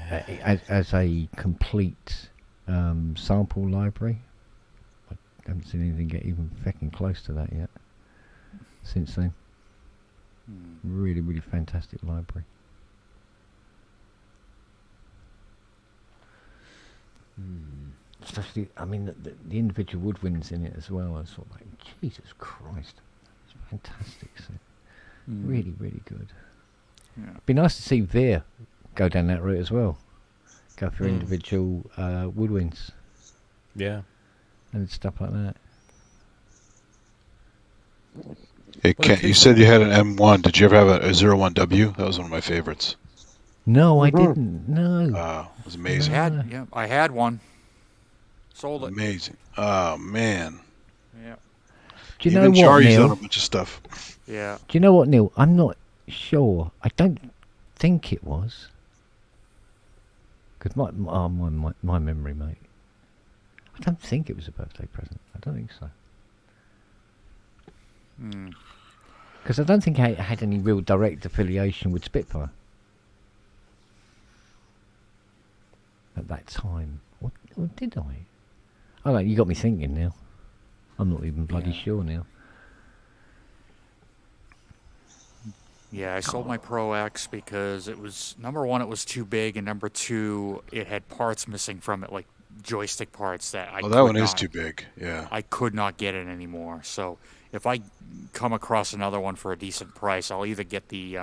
[SPEAKER 2] as a complete sample library, I haven't seen anything get even fucking close to that yet since then. Really, really fantastic library. Especially, I mean, the individual woodwinds in it as well. I was sort of like, Jesus Christ, it's fantastic set. Really, really good.
[SPEAKER 11] Yeah.
[SPEAKER 2] Be nice to see Veer go down that route as well. Go for individual woodwinds.
[SPEAKER 3] Yeah.
[SPEAKER 2] And stuff like that.
[SPEAKER 4] Hey, Kent, you said you had an M1. Did you ever have a 01W? That was one of my favorites.
[SPEAKER 2] No, I didn't. No.
[SPEAKER 4] It was amazing.
[SPEAKER 11] I had one. Sold it.
[SPEAKER 4] Amazing. Oh, man.
[SPEAKER 11] Yeah.
[SPEAKER 2] Do you know
[SPEAKER 4] Even
[SPEAKER 2] what,
[SPEAKER 4] Charlie's
[SPEAKER 2] Neil?
[SPEAKER 4] on a bunch of stuff.
[SPEAKER 11] Yeah.
[SPEAKER 2] Do you know what, Neil? I'm not sure. I don't think it was. Because my memory, mate. I don't think it was a birthday present. I don't think so. Because I don't think it had any real direct affiliation with Spitfire at that time. Or did I? Oh, no, you got me thinking now. I'm not even bloody sure now.
[SPEAKER 11] Yeah, I sold my Pro X because it was, number one, it was too big, and number two, it had parts missing from it, like joystick parts that I
[SPEAKER 4] that one is too big, yeah.
[SPEAKER 11] I could not get it anymore. So if I come across another one for a decent price, I'll either get the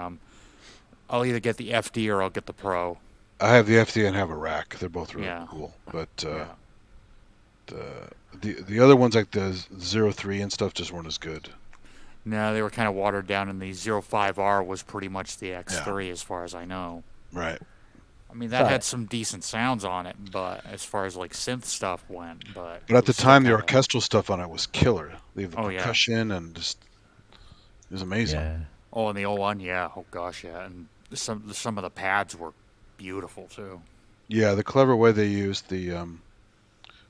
[SPEAKER 11] FD or I'll get the Pro.
[SPEAKER 4] I have the FD and have a rack. They're both really cool. But the other ones like the 03 and stuff just weren't as good.
[SPEAKER 11] No, they were kind of watered down, and the 05R was pretty much the X3 as far as I know.
[SPEAKER 4] Right.
[SPEAKER 11] I mean, that had some decent sounds on it, but as far as like synth stuff went, but
[SPEAKER 4] at the time, the orchestral stuff on it was killer. They have the
[SPEAKER 11] Oh,
[SPEAKER 4] percussion and just it was amazing.
[SPEAKER 2] Yeah.
[SPEAKER 11] Oh, and the 01, yeah. Oh gosh, yeah. And some of the pads were beautiful too.
[SPEAKER 4] Yeah, the clever way they used the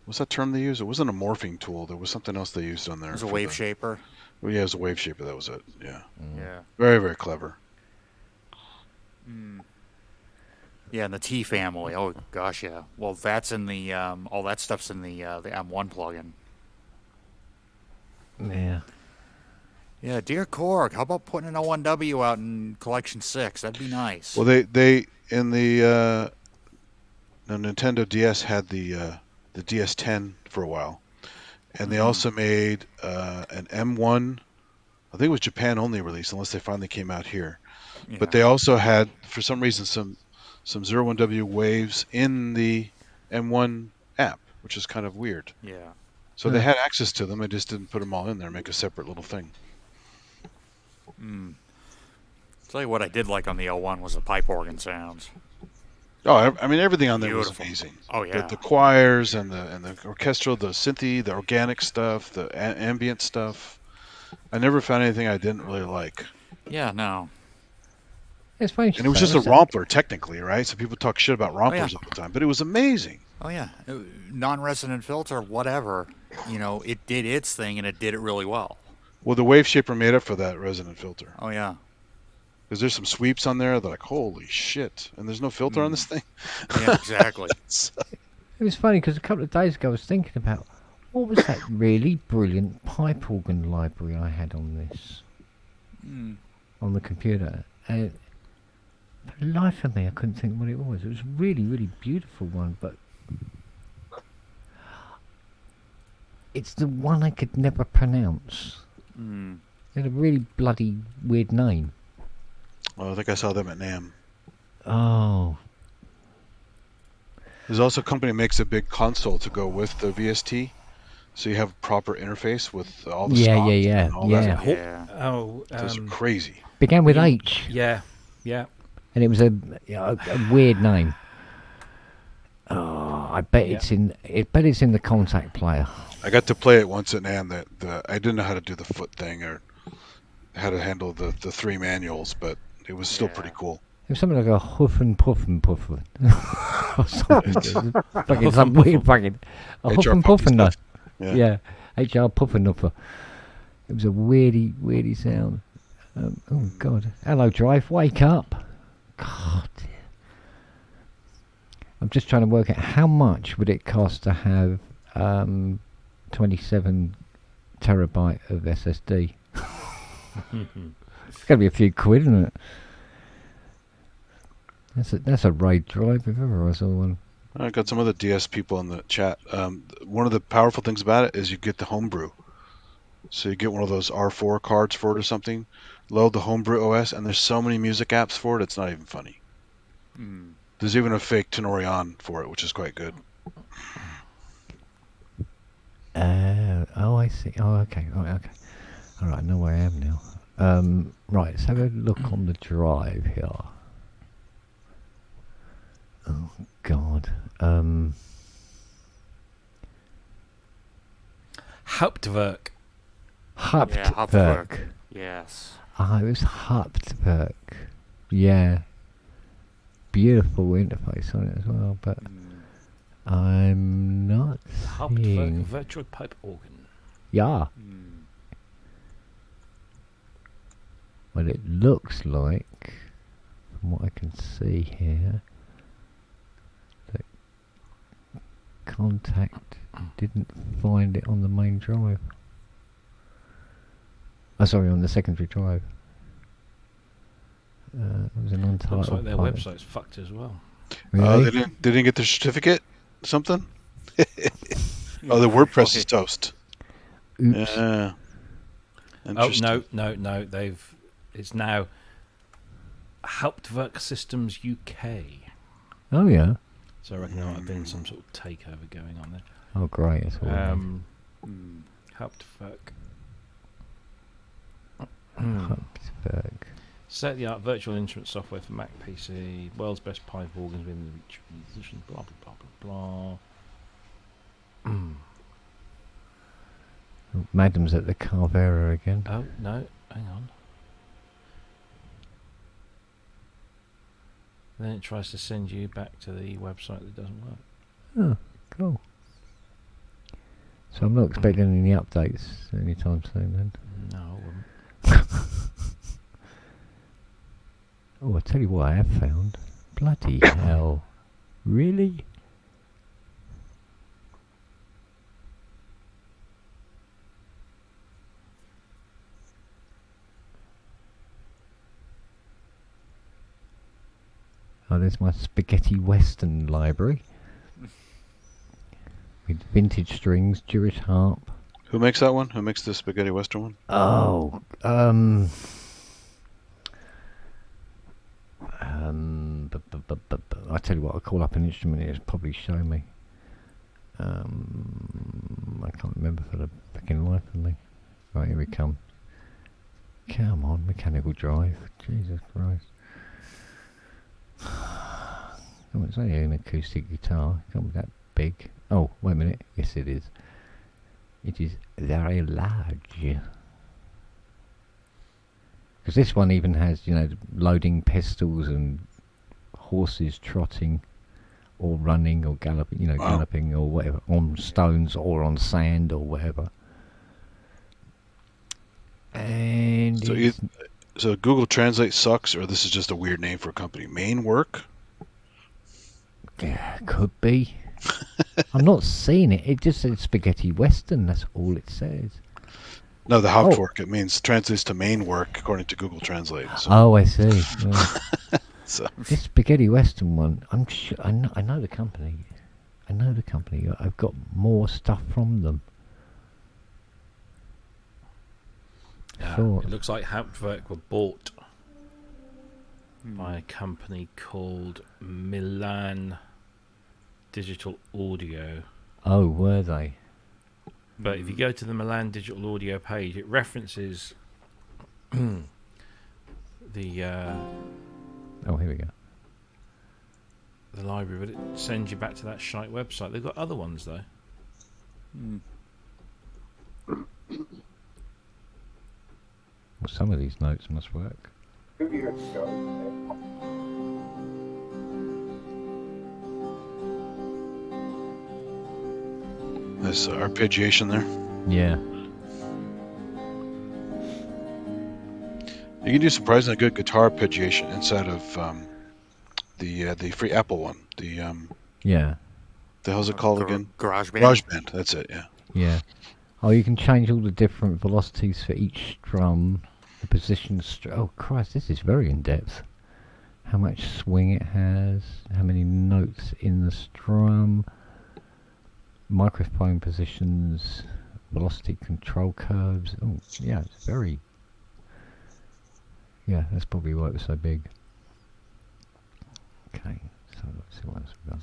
[SPEAKER 4] what's that term they used? It wasn't a morphing tool. There was something else they used on there.
[SPEAKER 11] It was a wave shaper.
[SPEAKER 4] Well, yeah, it was a wave shaper. That was it. Yeah.
[SPEAKER 11] Yeah.
[SPEAKER 4] Very, very clever.
[SPEAKER 11] Yeah, and the T family. Oh gosh, yeah. Well, that's in the all that stuff's in the M1 plugin.
[SPEAKER 2] Yeah.
[SPEAKER 11] Yeah, dear Korg, how about putting an 01W out in Collection 6? That'd be nice.
[SPEAKER 4] Well, they in the Nintendo DS had the DS10 for a while, and they also made an M1. I think it was Japan only release, unless they finally came out here.
[SPEAKER 11] Yeah.
[SPEAKER 4] But they also had, for some reason, some 01W waves in the M1 app, which is kind of weird.
[SPEAKER 11] Yeah.
[SPEAKER 4] So they had access to them. I just didn't put them all in there. Make a separate little thing.
[SPEAKER 11] Tell you what I did like on the 01 was the pipe organ sounds.
[SPEAKER 4] Oh, I mean, everything on there
[SPEAKER 11] Beautiful.
[SPEAKER 4] was amazing.
[SPEAKER 11] Oh yeah.
[SPEAKER 4] The choirs and the orchestral, the synthy, the organic stuff, the ambient stuff. I never found anything I didn't really like.
[SPEAKER 11] Yeah, no.
[SPEAKER 2] It's funny.
[SPEAKER 4] And it was just a rompler, technically, right? So people talk shit about romplers
[SPEAKER 11] yeah.
[SPEAKER 4] all the time, but it was amazing.
[SPEAKER 11] Oh yeah, non-resonant filter, whatever. You know, it did its thing and it did it really well.
[SPEAKER 4] Well, the wave shaper made up for that resonant filter.
[SPEAKER 11] Oh yeah.
[SPEAKER 4] Because there's some sweeps on there that are like, holy shit. And there's no filter on this thing.
[SPEAKER 11] Yeah, exactly.
[SPEAKER 2] It was funny because a couple of days ago I was thinking about what was that really brilliant pipe organ library I had on this, on the computer. And for the life of me, I couldn't think what it was. It was a really, really beautiful one, but it's the one I could never pronounce. It had a really bloody weird name.
[SPEAKER 4] Well, I think I saw them at NAMM.
[SPEAKER 2] Oh.
[SPEAKER 4] There's also a company that makes a big console to go with the VST. So you have a proper interface with all the stops and all that. Those are crazy.
[SPEAKER 2] Began with H.
[SPEAKER 3] Yeah, yeah.
[SPEAKER 2] And it was a weird name. Oh, I bet it's in. I bet it's in the contact player.
[SPEAKER 4] I got to play it once at NAMM. I didn't know how to do the foot thing or how to handle the 3 manuals, but it was still pretty cool.
[SPEAKER 2] It was something like a hoof and puff and puff. Or something. Fucking some weird fucking a hoof and puff and yeah, HR puff and nuffer. It was a weirdy sound. Oh God! Hello, Drive. Wake up! God. I'm just trying to work out how much would it cost to have 27 terabyte of SSD. It's got to be a few quid, isn't it? That's a RAID drive if ever I saw one.
[SPEAKER 4] I got some other DS people in the chat. One of the powerful things about it is you get the homebrew. So you get one of those R4 cards for it or something, load the homebrew OS, and there's so many music apps for it, it's not even funny. There's even a fake Tenorian for it, which is quite good.
[SPEAKER 2] Oh, I see. Oh, okay. Right, okay. All right, I know where I am now. Right, let's have a look on the drive here. Oh God.
[SPEAKER 3] Hauptwerk.
[SPEAKER 2] Hauptwerk.
[SPEAKER 11] Yes.
[SPEAKER 2] Ah, it was Hauptwerk. Yeah. Beautiful interface on it as well, but I'm not
[SPEAKER 3] Hauptwerk
[SPEAKER 2] seeing.
[SPEAKER 3] virtual pipe organ.
[SPEAKER 2] Yeah. Well, it looks like, from what I can see here, that Contact didn't find it on the main drive. Oh, sorry, on the secondary drive. It was an untitled.
[SPEAKER 3] Looks like their
[SPEAKER 2] file.
[SPEAKER 3] website's fucked as well.
[SPEAKER 2] Really?
[SPEAKER 4] They didn't get their certificate? Something? Oh, the WordPress is toast.
[SPEAKER 2] Oops.
[SPEAKER 4] Yeah.
[SPEAKER 3] Oh no! It's now Hauptwerk Systems UK.
[SPEAKER 2] Oh yeah.
[SPEAKER 3] So I reckon there might have been some sort of takeover going on there.
[SPEAKER 2] Oh great! That's all.
[SPEAKER 3] Hauptwerk.
[SPEAKER 2] Hauptwerk.
[SPEAKER 3] Set the art virtual instrument software for Mac PC. World's best pipe organs within the musicians. Blah blah blah blah blah.
[SPEAKER 2] Madam's at the Carvera again.
[SPEAKER 3] Oh no! Hang on. Then it tries to send you back to the website that doesn't work.
[SPEAKER 2] Oh, cool. So I'm not expecting any updates anytime soon then.
[SPEAKER 3] No, I wouldn't.
[SPEAKER 2] Oh, I tell you what I have found. Bloody hell. Really? Oh, there's my spaghetti western library. With vintage strings, Jewish harp.
[SPEAKER 4] Who makes that one? Who makes the spaghetti western one?
[SPEAKER 2] Oh, I tell you what, I'll call up an instrument here, it's probably show me. I can't remember for the fucking life of me. Right, here we come. Come on, mechanical drive. Jesus Christ. Oh, it's only an acoustic guitar. It can't be that big. Oh, wait a minute. Yes, it is. It is very large. Because this one even has, you know, loading pistols and horses trotting or running or galloping, you know, galloping or whatever, on stones or on sand or whatever. And
[SPEAKER 4] so Google Translate sucks, or this is just a weird name for a company. Main work?
[SPEAKER 2] Yeah, could be. I'm not seeing it. It just says spaghetti western. That's all it says.
[SPEAKER 4] No, the Hauptwerk. It means translates to main work according to Google Translate. So.
[SPEAKER 2] Oh, I see. Yeah.
[SPEAKER 4] So.
[SPEAKER 2] This spaghetti western one, I'm sure I know the company. I know the company. I've got more stuff from them.
[SPEAKER 3] It looks like Hauptwerk were bought by a company called Milan Digital Audio.
[SPEAKER 2] Oh, were they?
[SPEAKER 3] But if you go to the Milan Digital Audio page, it references the
[SPEAKER 2] Oh, here we go.
[SPEAKER 3] the library, but it sends you back to that shite website. They've got other ones though.
[SPEAKER 2] Well, some of these notes must work.
[SPEAKER 4] Nice arpeggiation there.
[SPEAKER 2] Yeah.
[SPEAKER 4] You can do surprisingly good guitar arpeggiation inside of the free Apple one.
[SPEAKER 2] Yeah.
[SPEAKER 4] The hell's it called again?
[SPEAKER 11] GarageBand.
[SPEAKER 4] GarageBand. That's it. Yeah.
[SPEAKER 2] Yeah. Oh, you can change all the different velocities for each strum, the position. Oh, Christ, this is very in depth. How much swing it has, how many notes in the strum, microphone positions, velocity control curves. Oh, yeah, it's very. Yeah, that's probably why it was so big. Okay, so let's see what else we've got.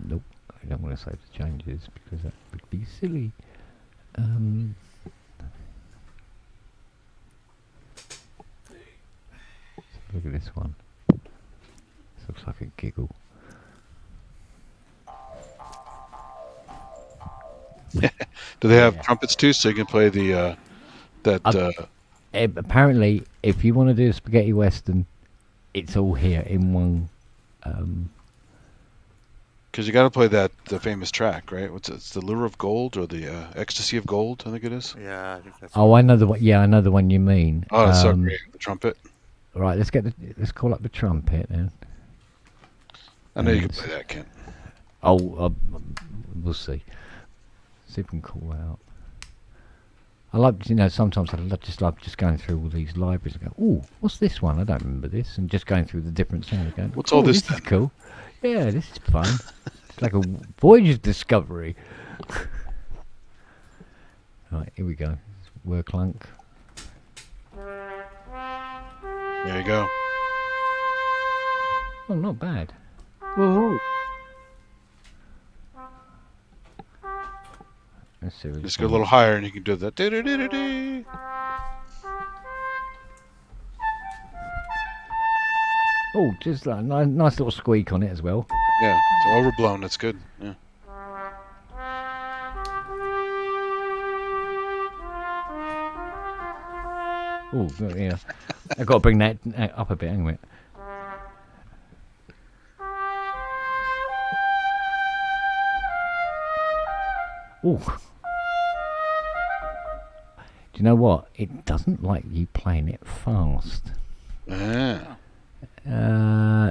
[SPEAKER 2] Nope, I don't want to save the changes because that would be silly. Look at this one. This looks like a giggle.
[SPEAKER 4] Do they have trumpets too, so you can play the
[SPEAKER 2] apparently, if you want to do a spaghetti western, it's all here in one.
[SPEAKER 4] Because you got to play the famous track, right? It's the Lure of Gold or the Ecstasy of Gold, I think it is.
[SPEAKER 11] Yeah, I think that's.
[SPEAKER 2] Oh, I know the one. Yeah, I know the one you mean.
[SPEAKER 4] Oh, that's so great. The trumpet.
[SPEAKER 2] Right, let's call up the trumpet then.
[SPEAKER 4] I know you can play that, Kent.
[SPEAKER 2] Oh, we'll see. See if we can call that out. I like, sometimes I just love going through all these libraries and go, "Ooh, what's this one? I don't remember this," and just going through the different sounds. Going,
[SPEAKER 4] what's all this?
[SPEAKER 2] This is cool. Yeah, this is fun. It's like a voyage of discovery. Right, here we go. Work lunk.
[SPEAKER 4] There you go.
[SPEAKER 2] Oh, not bad. Let's see.
[SPEAKER 4] Just go a little higher, and you can do that. Do-do-do-do-do.
[SPEAKER 2] Oh, just like a nice little squeak on it as well.
[SPEAKER 4] Yeah, it's overblown. That's good. Yeah.
[SPEAKER 2] Oh, yeah. I've got to bring that up a bit, hang on a minute. Oh. Do you know what? It doesn't like you playing it fast.
[SPEAKER 4] Ah.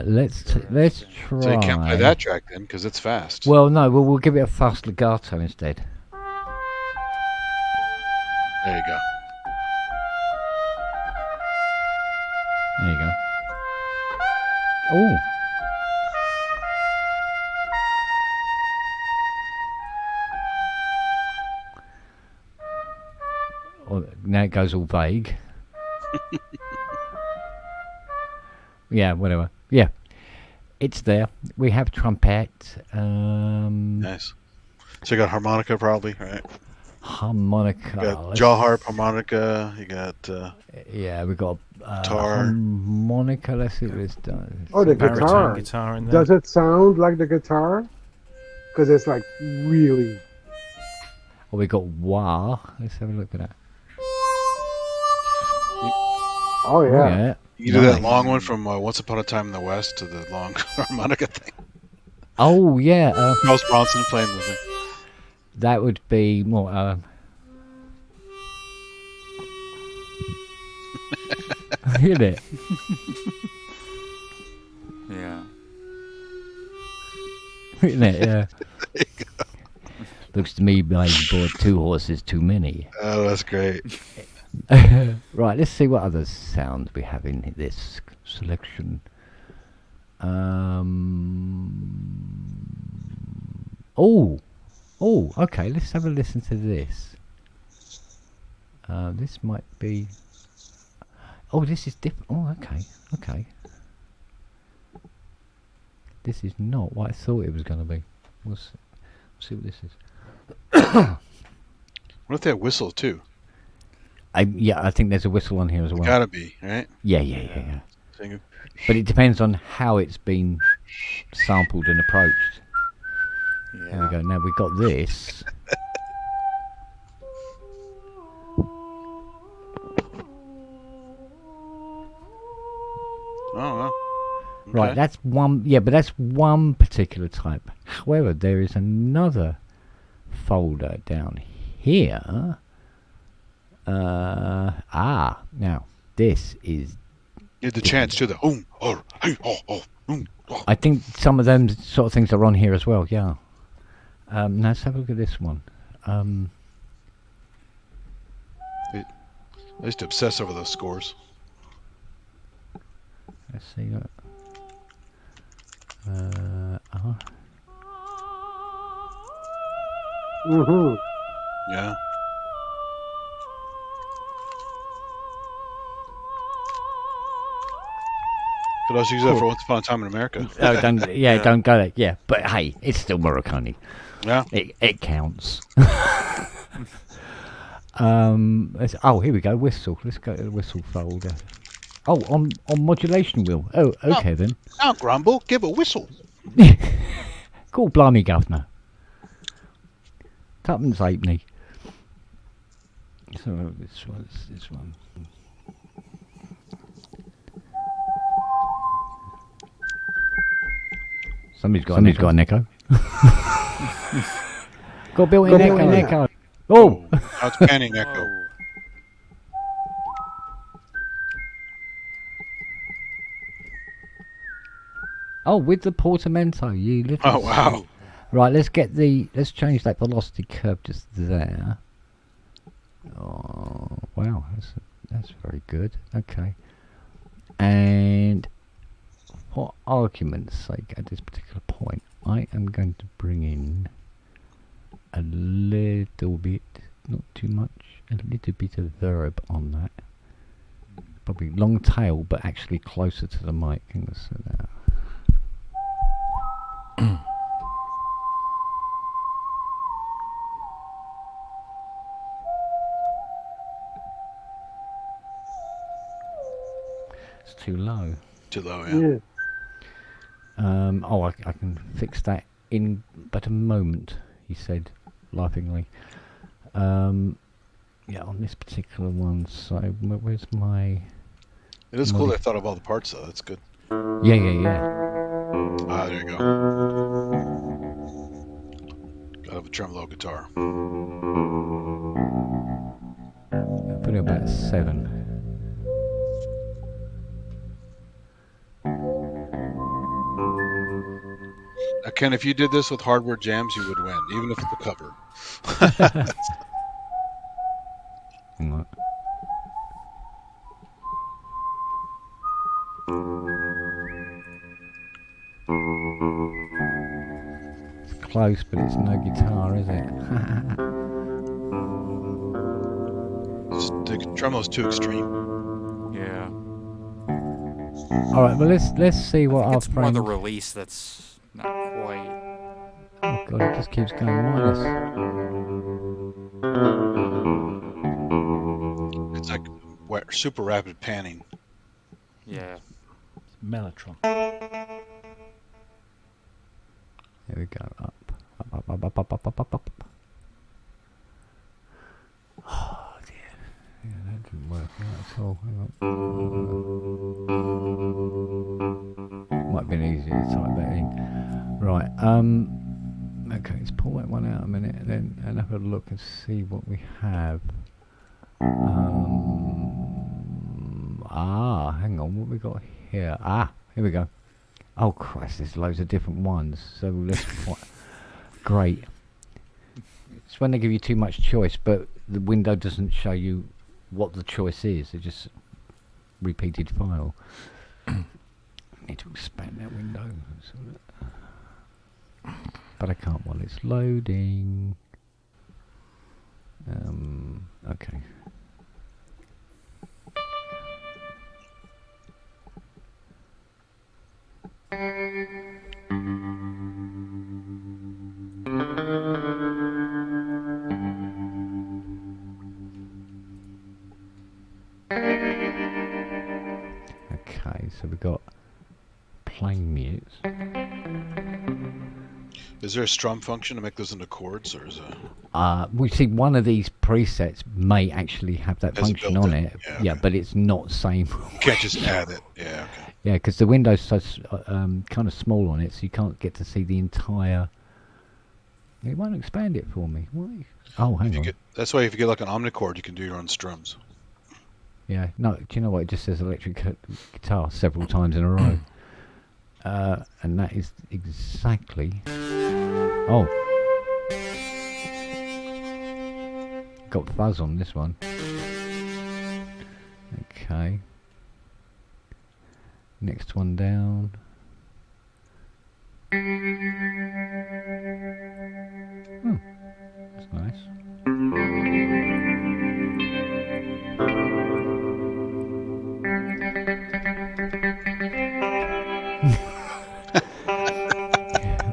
[SPEAKER 2] Let's try.
[SPEAKER 4] So you can't play that track then, because it's fast.
[SPEAKER 2] Well, no, we'll give it a fast legato instead.
[SPEAKER 4] There you go.
[SPEAKER 2] There you go. Oh. Oh, now it goes all vague. Yeah, whatever. Yeah. It's there. We have trumpet.
[SPEAKER 4] Nice. So you got harmonica probably, right?
[SPEAKER 2] Harmonica.
[SPEAKER 4] You got jaw harp, harmonica. You got.
[SPEAKER 2] Yeah, we got
[SPEAKER 4] guitar.
[SPEAKER 2] Harmonica. Let's see what this does.
[SPEAKER 7] Oh, the guitar.
[SPEAKER 3] Guitar in there.
[SPEAKER 7] Does it sound like the guitar? Because it's like really.
[SPEAKER 2] Oh, we got wah. Let's have a look at that.
[SPEAKER 7] Oh yeah.
[SPEAKER 2] Yeah.
[SPEAKER 4] You do that long one from Once Upon a Time in the West to the long harmonica thing.
[SPEAKER 2] Oh yeah.
[SPEAKER 4] Charles Bronson playing the thing.
[SPEAKER 2] That would be more. Isn't it?
[SPEAKER 11] Yeah.
[SPEAKER 2] Isn't it? Yeah. Looks to me like you bought 2 horses too many.
[SPEAKER 4] Oh, that's great.
[SPEAKER 2] Right, let's see what other sounds we have in this selection. Oh, okay. Let's have a listen to this. This might be. Oh, this is different. Oh, okay. This is not what I thought it was going to be. We'll see what this is.
[SPEAKER 4] What if they have whistle too?
[SPEAKER 2] I think there's a whistle on here as well.
[SPEAKER 4] Gotta be, right?
[SPEAKER 2] Yeah.
[SPEAKER 4] Sing
[SPEAKER 2] But it depends on how it's been sampled and approached. There we go. Now we've got this.
[SPEAKER 4] Oh, wow.
[SPEAKER 2] Right,
[SPEAKER 4] Okay.
[SPEAKER 2] that's one. Yeah, but that's one particular type. However, there is another folder down here. Now this is.
[SPEAKER 4] Give the chance to the
[SPEAKER 2] I think some of them sort of things are on here as well. Yeah. Now let's have a look at this one.
[SPEAKER 4] I used to obsess over those scores.
[SPEAKER 2] Let's see.
[SPEAKER 7] Mm-hmm.
[SPEAKER 4] Yeah. Could also use that for Once Upon a Time in America.
[SPEAKER 2] Oh, don't go there. Yeah, but hey, it's still Murakami.
[SPEAKER 4] Yeah.
[SPEAKER 2] It counts. Here we go. Whistle. Let's go to the whistle folder. Oh, on modulation wheel. Oh, okay then.
[SPEAKER 4] Now, Grumble, give a whistle.
[SPEAKER 2] Cool, blimey, governor. Tuppence halfpenny. So this one. Somebody's got an echo. Got built-in echo. Oh!
[SPEAKER 4] Outstanding echo.
[SPEAKER 2] Oh, with the portamento, you little.
[SPEAKER 4] Oh, wow.
[SPEAKER 2] Right, let's change that velocity curve just there. Oh, wow, that's very good. Okay. And for argument's sake, at this particular point, I am going to bring in a little bit, not too much, a little bit of verb on that. Probably long tail, but actually closer to the mic. So that. It's too low.
[SPEAKER 4] Too low, yeah.
[SPEAKER 2] I can fix that in but a moment, he said, laughingly. On this particular one, so where's my...
[SPEAKER 4] It is cool they thought of all the parts, though. That's good.
[SPEAKER 2] Yeah.
[SPEAKER 4] Ah, there you go. Gotta have a tremolo guitar.
[SPEAKER 2] I'll put it about 7.
[SPEAKER 4] Now, Ken, if you did this with Hardware Jams, you would win, even if it's a cover.
[SPEAKER 2] What? It's close, but it's no guitar, is it?
[SPEAKER 4] The tremolo's too extreme.
[SPEAKER 11] Yeah.
[SPEAKER 2] All right, well let's see what our
[SPEAKER 11] It's more
[SPEAKER 2] friend.
[SPEAKER 11] the release that's not quite.
[SPEAKER 2] Oh god, it just keeps going minus.
[SPEAKER 4] It's like super rapid panning.
[SPEAKER 11] Yeah.
[SPEAKER 3] Mellotron.
[SPEAKER 2] Here we go, up. Oh dear. Yeah, that didn't work out at all. Hang on. Might have been easier to type that in. Right, okay, let's pull that one out a minute and have a look and see what we have. Hang on, what we got here? Here we go. Oh Christ, there's loads of different ones. So let's great. It's when they give you too much choice, but the window doesn't show you what the choice is. It just repeated file. Need to expand that window, but I can't while it's loading. Okay. Okay, so we've got plain mutes.
[SPEAKER 4] Is there a strum function to make those into chords, or is it?
[SPEAKER 2] We see one of these presets may actually have that
[SPEAKER 4] Has it
[SPEAKER 2] function
[SPEAKER 4] built
[SPEAKER 2] on
[SPEAKER 4] in?
[SPEAKER 2] it.
[SPEAKER 4] Yeah,
[SPEAKER 2] Yeah,
[SPEAKER 4] okay.
[SPEAKER 2] but it's not same.
[SPEAKER 4] You can't just add it. Yeah, okay.
[SPEAKER 2] Yeah, because the window's so kind of small on it, so you can't get to see the entire. It won't expand it for me. Why? Oh, hang on.
[SPEAKER 4] That's why if you get like an omnichord, you can do your own strums.
[SPEAKER 2] Yeah, no, do you know what? It just says electric guitar several times in a row. And that is exactly... Oh. Got fuzz on this one. Okay. Next one down. Oh, that's nice.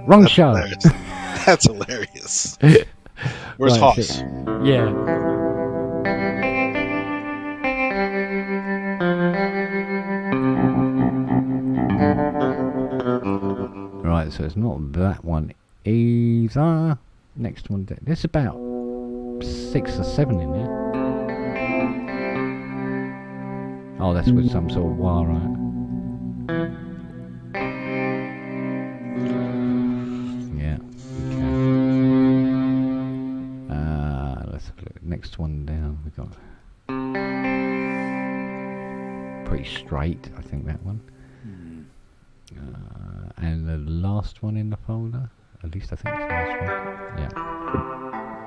[SPEAKER 2] Wrong
[SPEAKER 4] That's
[SPEAKER 2] show.
[SPEAKER 4] Hilarious. That's hilarious. Where's
[SPEAKER 2] Right,
[SPEAKER 4] Hoss?
[SPEAKER 2] so- yeah. Right, so it's not that one either. Next one, there's about 6 or 7 in there. Oh, that's with some sort of wire, right? Yeah. Okay. Let's have a look. Next one down. We got pretty straight, I think that one. And the last one in the folder. At least I think it's the last one. Yeah.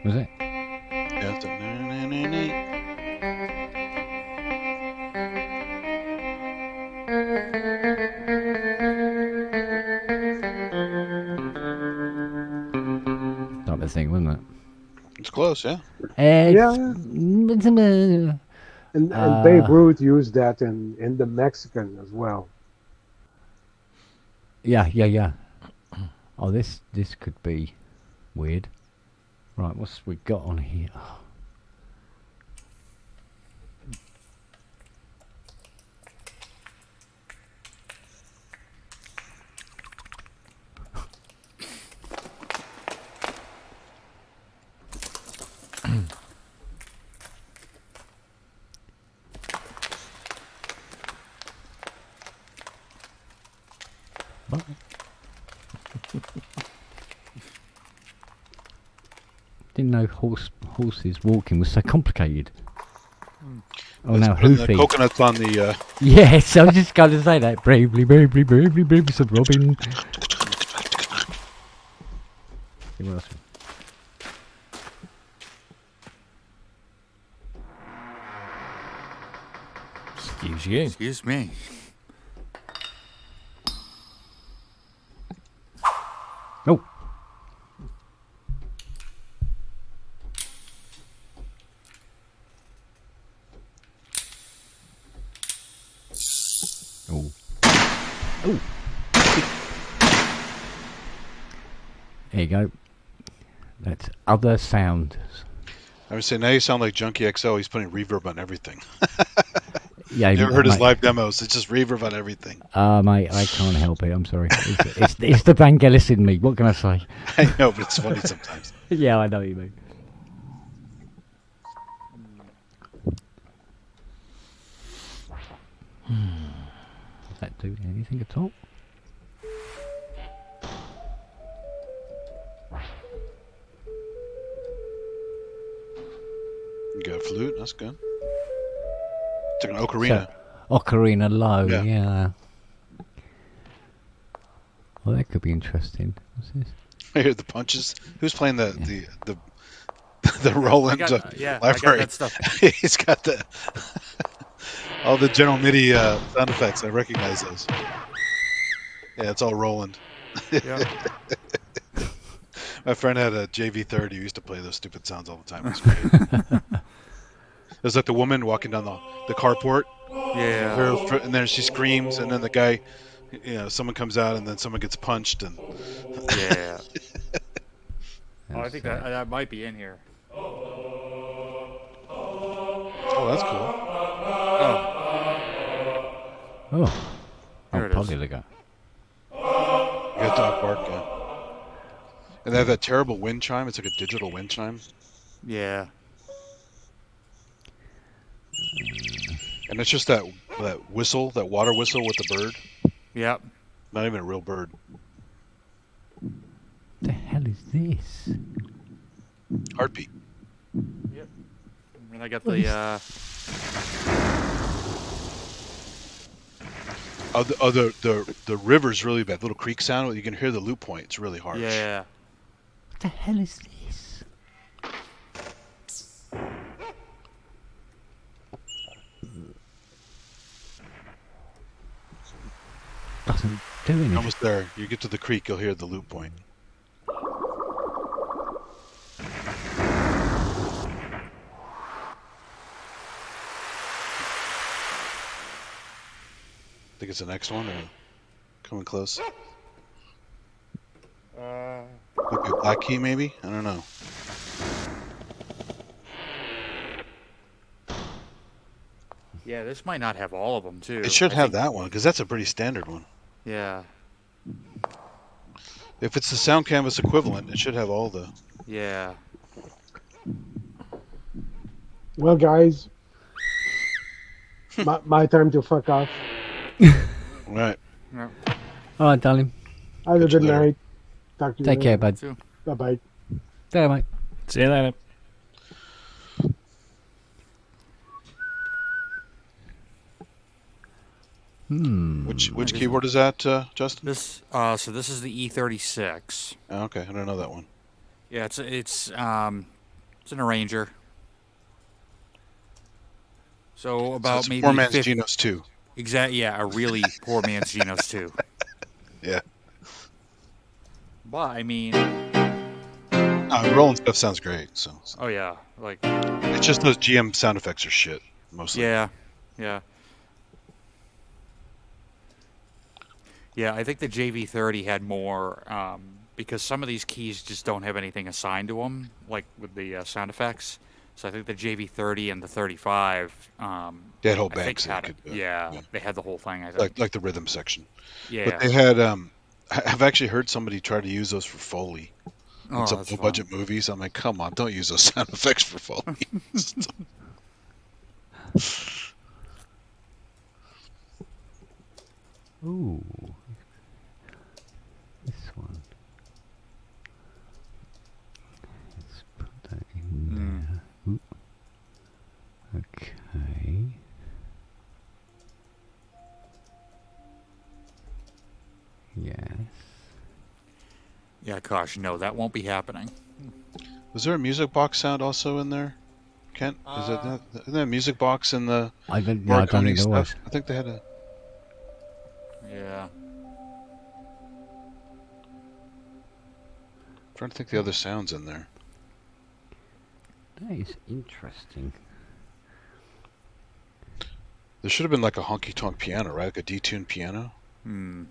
[SPEAKER 2] Was it?
[SPEAKER 4] Yeah, it's a
[SPEAKER 2] Type of thing, wasn't it?
[SPEAKER 4] It's close, yeah.
[SPEAKER 7] Yeah.
[SPEAKER 2] And
[SPEAKER 7] And Babe Ruth used that in the Mexican as well.
[SPEAKER 2] Yeah. Oh, this could be weird. Right, what's we got on here? Oh. What? Didn't know horses walking was so complicated. Oh, now
[SPEAKER 4] Putting the
[SPEAKER 2] hoofy.
[SPEAKER 4] coconuts on the.
[SPEAKER 2] Yes, I was just going to say that. Bravely, said Robin. See what else?
[SPEAKER 3] Excuse you.
[SPEAKER 11] Excuse me.
[SPEAKER 2] Oh. Oh. Oh. There you go. That's other sounds.
[SPEAKER 4] I would say now you sound like Junkie XO. He's putting reverb on everything.
[SPEAKER 2] Yeah,
[SPEAKER 4] you ever heard his
[SPEAKER 2] mate.
[SPEAKER 4] live demos? It's just reverb on everything.
[SPEAKER 2] Mate, I can't help it. I'm sorry. It's the Vangelis in me. What can I say?
[SPEAKER 4] I know, but it's funny sometimes.
[SPEAKER 2] Yeah, I know what you mean. Does that do anything at all?
[SPEAKER 4] You got a flute. That's good. Took an ocarina.
[SPEAKER 2] Ocarina low,
[SPEAKER 4] Yeah.
[SPEAKER 2] yeah. Well, that could be interesting. What's this?
[SPEAKER 4] I hear the punches. Who's playing the Roland
[SPEAKER 11] I got
[SPEAKER 4] library?
[SPEAKER 11] that stuff.
[SPEAKER 4] He's got the all the General MIDI sound effects. I recognize those. Yeah, it's all Roland.
[SPEAKER 11] Yeah.
[SPEAKER 4] My friend had a JV30 who used to play those stupid sounds all the time. It was great. There's like the woman walking down the carport.
[SPEAKER 11] Yeah.
[SPEAKER 4] And then she screams, and then the guy, someone comes out, and then someone gets punched, and
[SPEAKER 11] Yeah. Oh, I think that might be in here.
[SPEAKER 4] oh, that's cool.
[SPEAKER 2] Oh,
[SPEAKER 11] Here it
[SPEAKER 2] probably
[SPEAKER 11] is.
[SPEAKER 2] the guy.
[SPEAKER 4] You got dog bark, yeah. And they have that terrible wind chime. It's like a digital wind chime.
[SPEAKER 11] Yeah.
[SPEAKER 4] And it's just that whistle, that water whistle with the bird.
[SPEAKER 11] Yep.
[SPEAKER 4] Not even a real bird.
[SPEAKER 2] What the hell is this?
[SPEAKER 4] Heartbeat.
[SPEAKER 11] Yep. And I got the
[SPEAKER 4] the river's really bad. Little creek sound. You can hear the loop point. It's really harsh.
[SPEAKER 11] Yeah.
[SPEAKER 2] What the hell is this? Doesn't do anything.
[SPEAKER 4] Almost there. You get to the creek, you'll hear the loop point. Think it's the next one, or coming close? Might be a black key, maybe? I don't know.
[SPEAKER 11] Yeah, this might not have all of them too.
[SPEAKER 4] It should have that one, because that's a pretty standard one.
[SPEAKER 11] Yeah.
[SPEAKER 4] If it's the sound canvas equivalent, it should have all the...
[SPEAKER 11] Yeah.
[SPEAKER 7] Well, guys, my time to fuck off.
[SPEAKER 4] Right.
[SPEAKER 11] Yeah.
[SPEAKER 2] All right, darling.
[SPEAKER 7] Have a good night. Talk to you
[SPEAKER 2] Take care,
[SPEAKER 7] later.
[SPEAKER 2] bud.
[SPEAKER 7] Bye-bye.
[SPEAKER 2] There, mate.
[SPEAKER 3] See you later.
[SPEAKER 4] Which keyboard is that, Justin?
[SPEAKER 11] This so this is the E36.
[SPEAKER 4] Oh, okay, I don't know that one.
[SPEAKER 11] Yeah, it's an arranger. So about
[SPEAKER 4] it's
[SPEAKER 11] maybe
[SPEAKER 4] poor man's
[SPEAKER 11] 50
[SPEAKER 4] Genos 2.
[SPEAKER 11] Exactly. Yeah, a really poor man's Genos 2.
[SPEAKER 4] Yeah.
[SPEAKER 11] But I mean,
[SPEAKER 4] rolling stuff sounds great. So.
[SPEAKER 11] Oh yeah, like.
[SPEAKER 4] It's just those GM sound effects are shit mostly.
[SPEAKER 11] Yeah, yeah. Yeah, I think the JV30 had more because some of these keys just don't have anything assigned to them, like with the sound effects. So I think the JV30 and the 35.
[SPEAKER 4] They had whole
[SPEAKER 11] I think
[SPEAKER 4] banks.
[SPEAKER 11] had it. Yeah, they had the whole thing. I think.
[SPEAKER 4] Like the rhythm section.
[SPEAKER 11] Yeah.
[SPEAKER 4] But they had. I've actually heard somebody try to use those for Foley.
[SPEAKER 11] Oh,
[SPEAKER 4] some
[SPEAKER 11] that's
[SPEAKER 4] low budget movies. I'm like, come on, don't use those sound effects for Foley.
[SPEAKER 2] Ooh. This one. Let's put that in there. Ooh. Okay. Yes.
[SPEAKER 11] Yeah, gosh, no, that won't be happening.
[SPEAKER 4] Was there a music box sound also in there, Kent? Isn't there a music box in the
[SPEAKER 2] I don't think
[SPEAKER 4] Marconi
[SPEAKER 2] there was.
[SPEAKER 4] stuff? I think they had a...
[SPEAKER 11] Yeah.
[SPEAKER 4] trying to think the other sounds in there.
[SPEAKER 2] That is interesting.
[SPEAKER 4] There should have been like a honky-tonk piano, right? Like a detuned piano.
[SPEAKER 11] Hmm.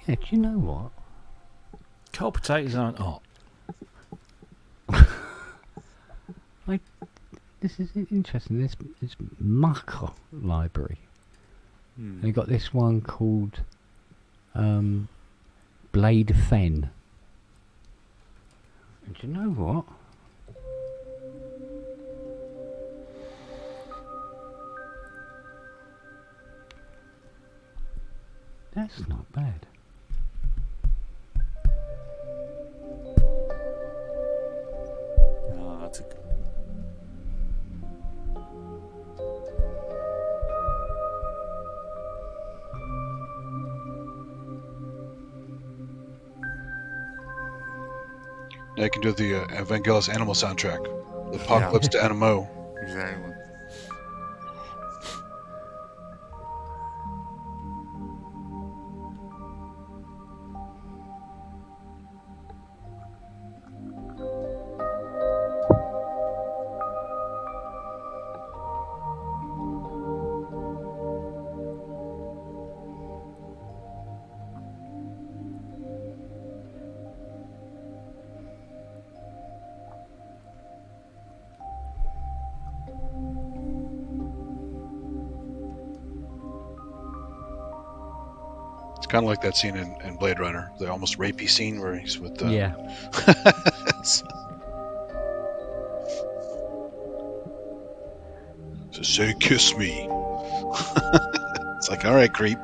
[SPEAKER 2] Yeah, do you know what?
[SPEAKER 3] Cold potatoes aren't hot.
[SPEAKER 2] This is interesting. This Mucker library. They got this one called Blade Fen. And do you know what? That's not bad.
[SPEAKER 11] Oh, that's a.
[SPEAKER 4] Now you can do the Vangelis Animal soundtrack. The Apocalypse to Animo.
[SPEAKER 11] Exactly.
[SPEAKER 4] It's kind of like that scene in Blade Runner, the almost rapey scene where he's with.
[SPEAKER 2] Yeah.
[SPEAKER 4] So say kiss me. It's like, all right, creep.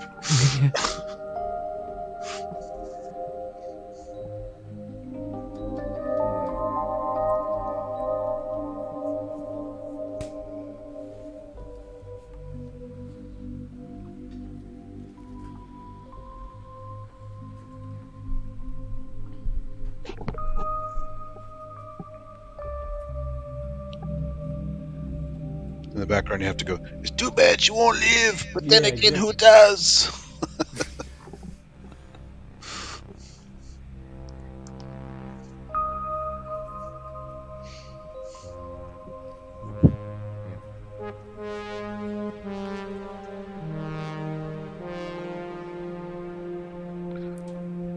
[SPEAKER 4] In the background, you have to go, it's too bad she won't live, but then again, who does?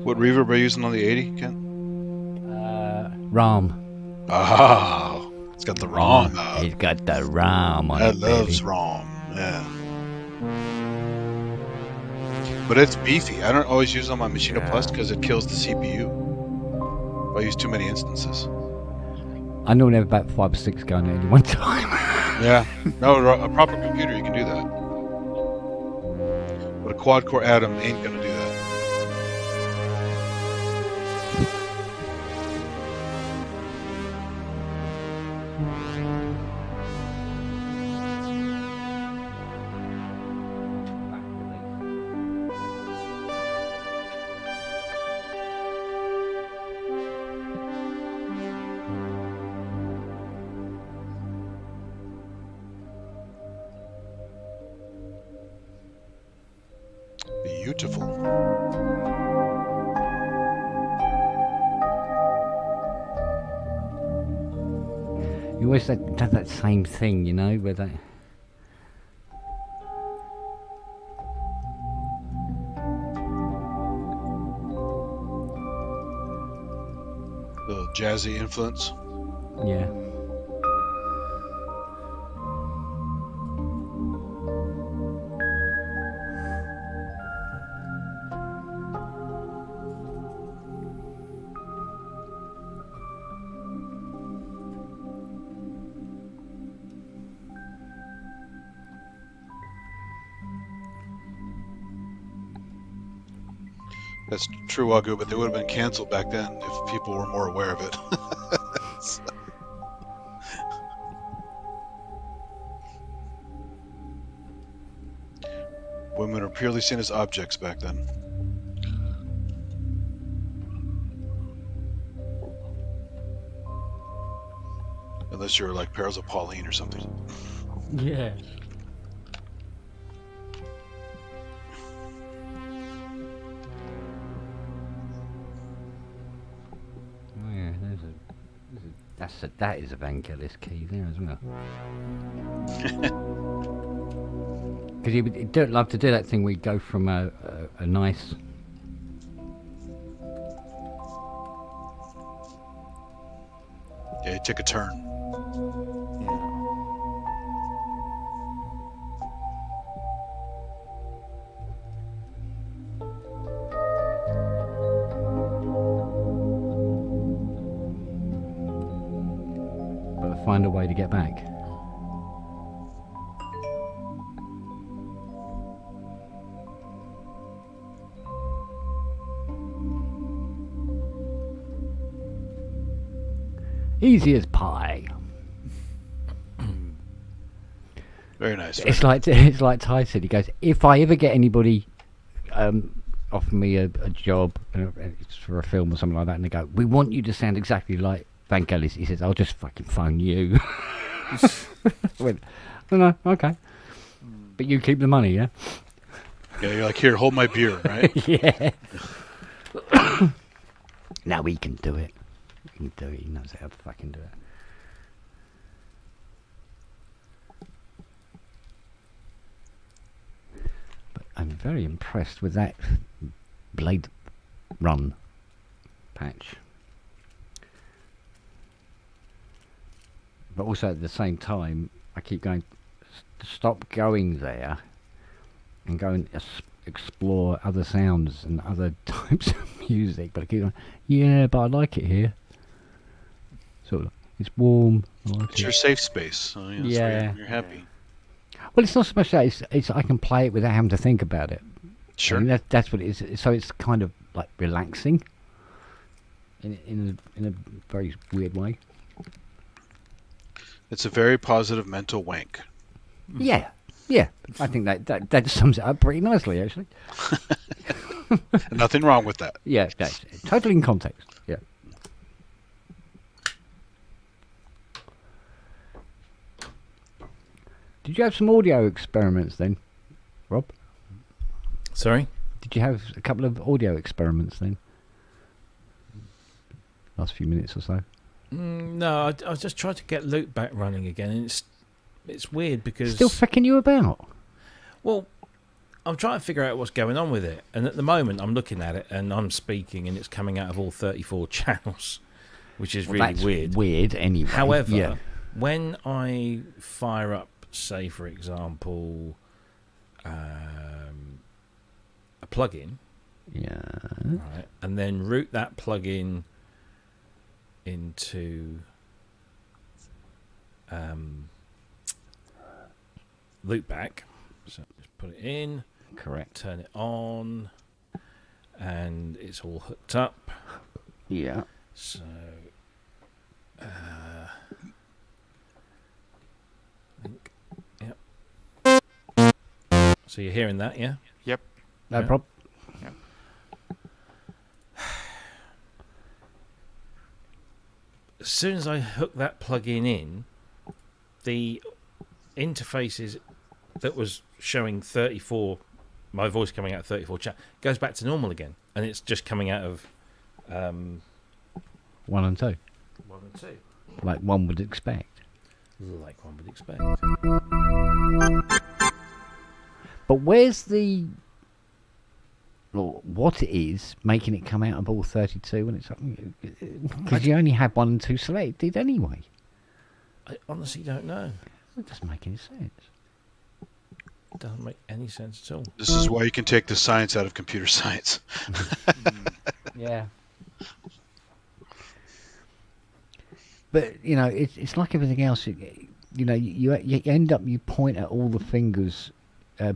[SPEAKER 4] What reverb are you using on the 80, Ken?
[SPEAKER 2] RAM.
[SPEAKER 4] Ah, it's got the ROM.
[SPEAKER 2] He's got the RAM on
[SPEAKER 4] I
[SPEAKER 2] it,
[SPEAKER 4] loves
[SPEAKER 2] baby.
[SPEAKER 4] ROM, yeah. But it's beefy. I don't always use it on my Machino Plus because it kills the CPU. If I use too many instances.
[SPEAKER 2] I normally have about 5 or 6 going at any one time.
[SPEAKER 4] Yeah. No, a proper computer, you can do that. But a quad-core Atom ain't going to do that. Beautiful.
[SPEAKER 2] You always does that same thing, you know, where they...
[SPEAKER 4] The jazzy influence.
[SPEAKER 2] Yeah.
[SPEAKER 4] That's true, Wagyu, but they would have been canceled back then if people were more aware of it. Women are purely seen as objects back then. Unless you're like Perils of Pauline or something.
[SPEAKER 2] Yeah. Oh yeah, that is a Vangelis key there as well. Because you'd love to do that thing where you go from a nice...
[SPEAKER 4] Yeah, you take a turn.
[SPEAKER 2] But find a way to get back. Easy as pie.
[SPEAKER 4] Very nice.
[SPEAKER 2] It's like Ty said. He goes, if I ever get anybody offer me a job it's for a film or something like that, and they go, we want you to sound exactly like Vangelis. He says, I'll just fucking phone you. I went, no, okay. But you keep the money, yeah?
[SPEAKER 4] Yeah, you're like, here, hold my beer, right?
[SPEAKER 2] Yeah. Now he can do it. He can do it. He knows how to fucking do it. But I'm very impressed with that Blade Run patch. But also at the same time, I keep going, stop going there and going explore other sounds and other types of music, but I keep going, yeah, but I like it here. Sort of, it's warm. I like
[SPEAKER 4] It's
[SPEAKER 2] it.
[SPEAKER 4] your safe space. So, that's where you're happy.
[SPEAKER 2] Well, it's not so much that it's I can play it without having to think about it.
[SPEAKER 4] Sure.
[SPEAKER 2] I mean, that's what it is. So it's kind of like relaxing in a very weird way.
[SPEAKER 4] It's a very positive mental wank.
[SPEAKER 2] Yeah. I think that sums it up pretty nicely, actually.
[SPEAKER 4] Nothing wrong with that.
[SPEAKER 2] Yeah, that's totally in context. Yeah. Did you have some audio experiments then, Rob?
[SPEAKER 3] Sorry?
[SPEAKER 2] Did you have a couple of audio experiments then? Last few minutes or so?
[SPEAKER 3] No, I just tried to get Luke back running again, and it's weird because...
[SPEAKER 2] Still fucking you about?
[SPEAKER 3] Well, I'm trying to figure out what's going on with it, and at the moment I'm looking at it and I'm speaking and it's coming out of all 34 channels, which is really
[SPEAKER 2] that's
[SPEAKER 3] weird.
[SPEAKER 2] Weird anyway.
[SPEAKER 3] However, when I fire up, say for example, a plugin, right, and then route that plugin into loopback. So just put it in,
[SPEAKER 2] correct,
[SPEAKER 3] turn it on, and it's all hooked up.
[SPEAKER 2] Yeah.
[SPEAKER 3] So I think, yep. So you're hearing that, yeah?
[SPEAKER 11] Yep.
[SPEAKER 2] No problem.
[SPEAKER 11] Yep.
[SPEAKER 3] As soon as I hook that plug-in in, the interfaces that was showing 34, my voice coming out of 34 chat, goes back to normal again, and it's just coming out of
[SPEAKER 2] 1 and 2.
[SPEAKER 3] 1 and 2.
[SPEAKER 2] Like one would expect.
[SPEAKER 3] Like one would expect.
[SPEAKER 2] But where's the... Well, what it is making it come out of all 32 when it's... Because you only had 1 and 2 selected anyway.
[SPEAKER 3] I honestly don't know.
[SPEAKER 2] It doesn't make any sense.
[SPEAKER 3] It doesn't make any sense at all.
[SPEAKER 4] This is why you can take the science out of computer science.
[SPEAKER 2] Yeah. But, you know, it's like everything else. You know, you end up, you point at all the fingers...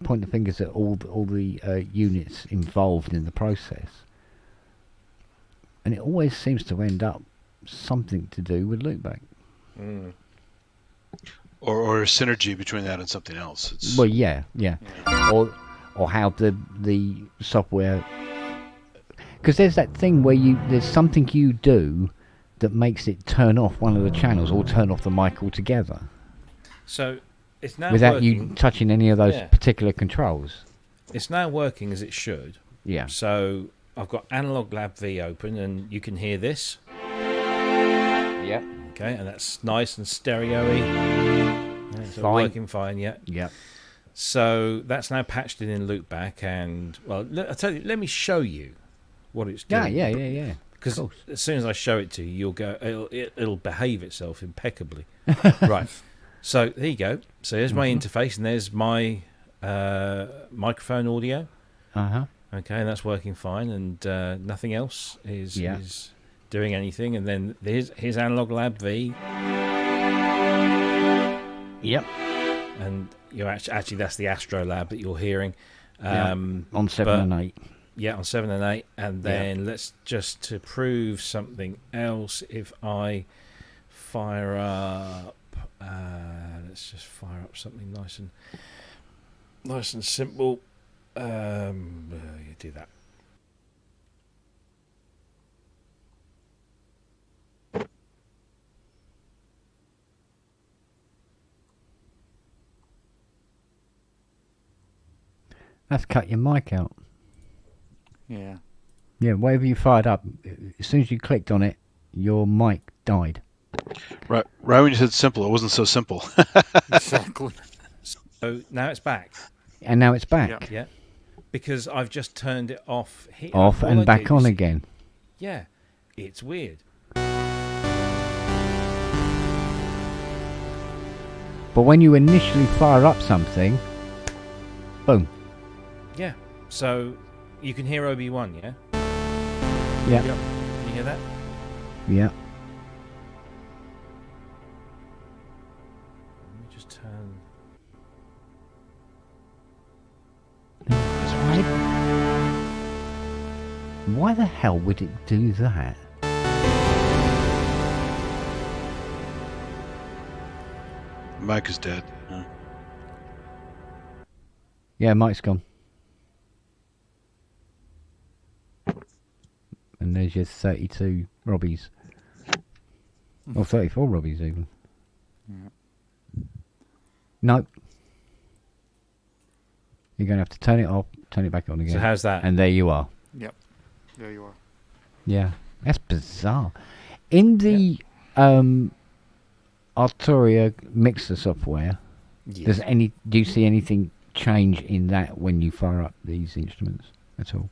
[SPEAKER 2] point the fingers at all the units involved in the process, and it always seems to end up something to do with loopback.
[SPEAKER 4] Or a synergy between that and something else. It's...
[SPEAKER 2] Well, yeah, or how the software, because there's that thing where there's something you do that makes it turn off one of the channels or turn off the mic altogether.
[SPEAKER 3] So. It's now
[SPEAKER 2] without
[SPEAKER 3] working.
[SPEAKER 2] you touching any of those particular controls.
[SPEAKER 3] It's now working as it should.
[SPEAKER 2] Yeah.
[SPEAKER 3] So I've got Analog Lab V open, and you can hear this.
[SPEAKER 2] Yep.
[SPEAKER 3] Okay, and that's nice and stereo-y. It's working fine, yeah.
[SPEAKER 2] Yep.
[SPEAKER 3] So that's now patched in loopback, and well, I tell you, let me show you what it's doing.
[SPEAKER 2] Yeah.
[SPEAKER 3] Because as soon as I show it to you, you'll go. It'll behave itself impeccably. Right. So there you go. So there's my interface, and there's my microphone audio.
[SPEAKER 2] Okay,
[SPEAKER 3] and that's working fine, and nothing else is doing anything. And then here's Analog Lab V.
[SPEAKER 2] Yep.
[SPEAKER 3] And you're actually that's the Astro Lab that you're hearing.
[SPEAKER 2] On 7 and 8.
[SPEAKER 3] Yeah, on 7 and 8. And then let's just to prove something else. If I fire up. Let's just fire up something nice and simple. You do that.
[SPEAKER 2] That's cut your mic out.
[SPEAKER 11] Yeah.
[SPEAKER 2] Yeah, whatever you fired up, as soon as you clicked on it, your mic died.
[SPEAKER 4] Right when you said simple, it wasn't so simple.
[SPEAKER 11] Exactly.
[SPEAKER 3] So now it's back.
[SPEAKER 2] And now it's back.
[SPEAKER 3] Yeah. Because I've just turned it off here.
[SPEAKER 2] Off and back on again.
[SPEAKER 3] Yeah. It's weird.
[SPEAKER 2] But when you initially fire up something, boom.
[SPEAKER 3] Yeah. So you can hear Obi-Wan, yeah?
[SPEAKER 2] Yeah.
[SPEAKER 3] Can you hear that?
[SPEAKER 2] Yeah.
[SPEAKER 3] Let me just turn.
[SPEAKER 2] Why the hell would it do that?
[SPEAKER 4] Mike is dead.
[SPEAKER 2] Yeah, Mike's gone. And there's your 32 Robbies. Or 34 Robbies even.
[SPEAKER 11] Yeah.
[SPEAKER 2] Nope. You're going to have to turn it off, turn it back on again.
[SPEAKER 3] So how's that?
[SPEAKER 2] And there you are.
[SPEAKER 11] Yep. There you are.
[SPEAKER 2] Yeah. That's bizarre. In the Arturia mixer software,
[SPEAKER 3] Yes.
[SPEAKER 2] do you see anything change in that when you fire up these instruments at all?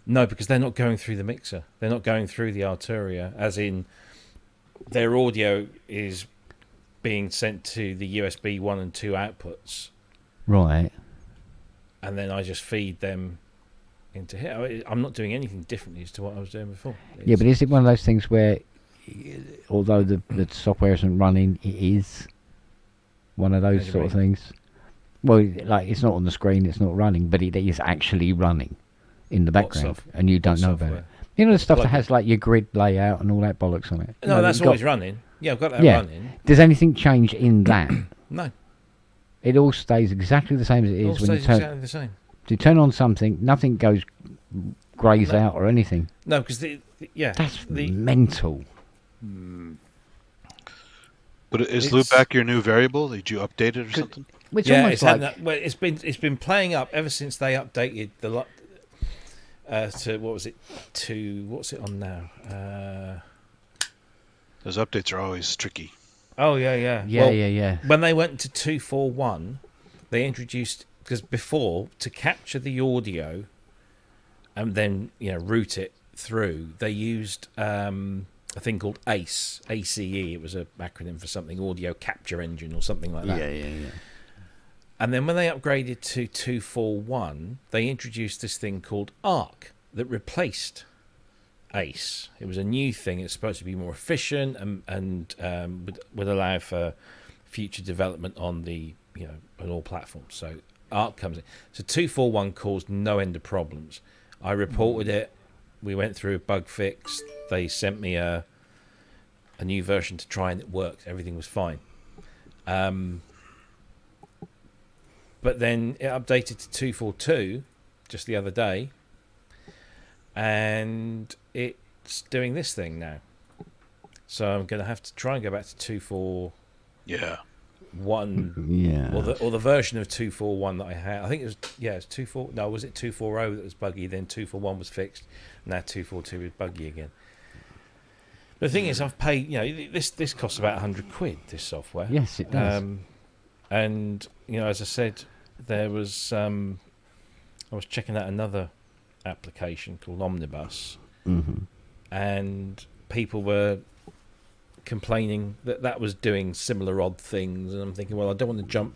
[SPEAKER 3] No, because they're not going through the mixer. They're not going through the Arturia, as in their audio is being sent to the USB 1 and 2 outputs.
[SPEAKER 2] Right.
[SPEAKER 3] And then I just feed them into here. I'm not doing anything differently as to what I was doing before.
[SPEAKER 2] Yeah, but is it one of those things where, although the software isn't running, it is one of those sort of things? Well, like, it's not on the screen, it's not running, but it is actually running in the background, and you don't know about it. You know the stuff that has like your grid layout and all that bollocks on it?
[SPEAKER 3] No, that's always running. Yeah, I've got that running.
[SPEAKER 2] Does anything change in that?
[SPEAKER 3] No.
[SPEAKER 2] It all stays exactly the same as it is when you turn.
[SPEAKER 3] Exactly the same.
[SPEAKER 2] So you turn on something, nothing goes greys out or anything.
[SPEAKER 3] No, because
[SPEAKER 2] that's mental.
[SPEAKER 4] But is loopback your new variable? Did you update it or something?
[SPEAKER 2] It's
[SPEAKER 3] yeah,
[SPEAKER 2] almost
[SPEAKER 3] it's been playing up ever since they updated the lot to what's it on now?
[SPEAKER 4] Those updates are always tricky.
[SPEAKER 3] Oh yeah.
[SPEAKER 2] Yeah.
[SPEAKER 3] When they went to 241, they introduced, because before, to capture the audio and then route it through, they used a thing called ACE. It was an acronym for something, audio capture engine or something like that.
[SPEAKER 2] Yeah.
[SPEAKER 3] And then when they upgraded to 241, they introduced this thing called ARC that replaced ACE. It was a new thing. It's supposed to be more efficient and would allow for future development on the on all platforms. So ARC comes in. So 241 caused no end of problems. I reported it. We went through a bug fix. They sent me a new version to try, and it worked. Everything was fine. But then it updated to 242 just the other day, and it's doing this thing now. So I'm going to have to try and go back to 241.
[SPEAKER 2] Yeah.
[SPEAKER 3] Or the version of 241 that I had. I think it was it's 24. No, was it 240 that was buggy? Then 241 was fixed. Now 242 is buggy again. But the thing is, I've paid. This costs about £100. This software.
[SPEAKER 2] Yes, it does.
[SPEAKER 3] And as I said, there was I was checking out another application called Omnibus, and people were complaining that was doing similar odd things, and I'm thinking, well, I don't want to jump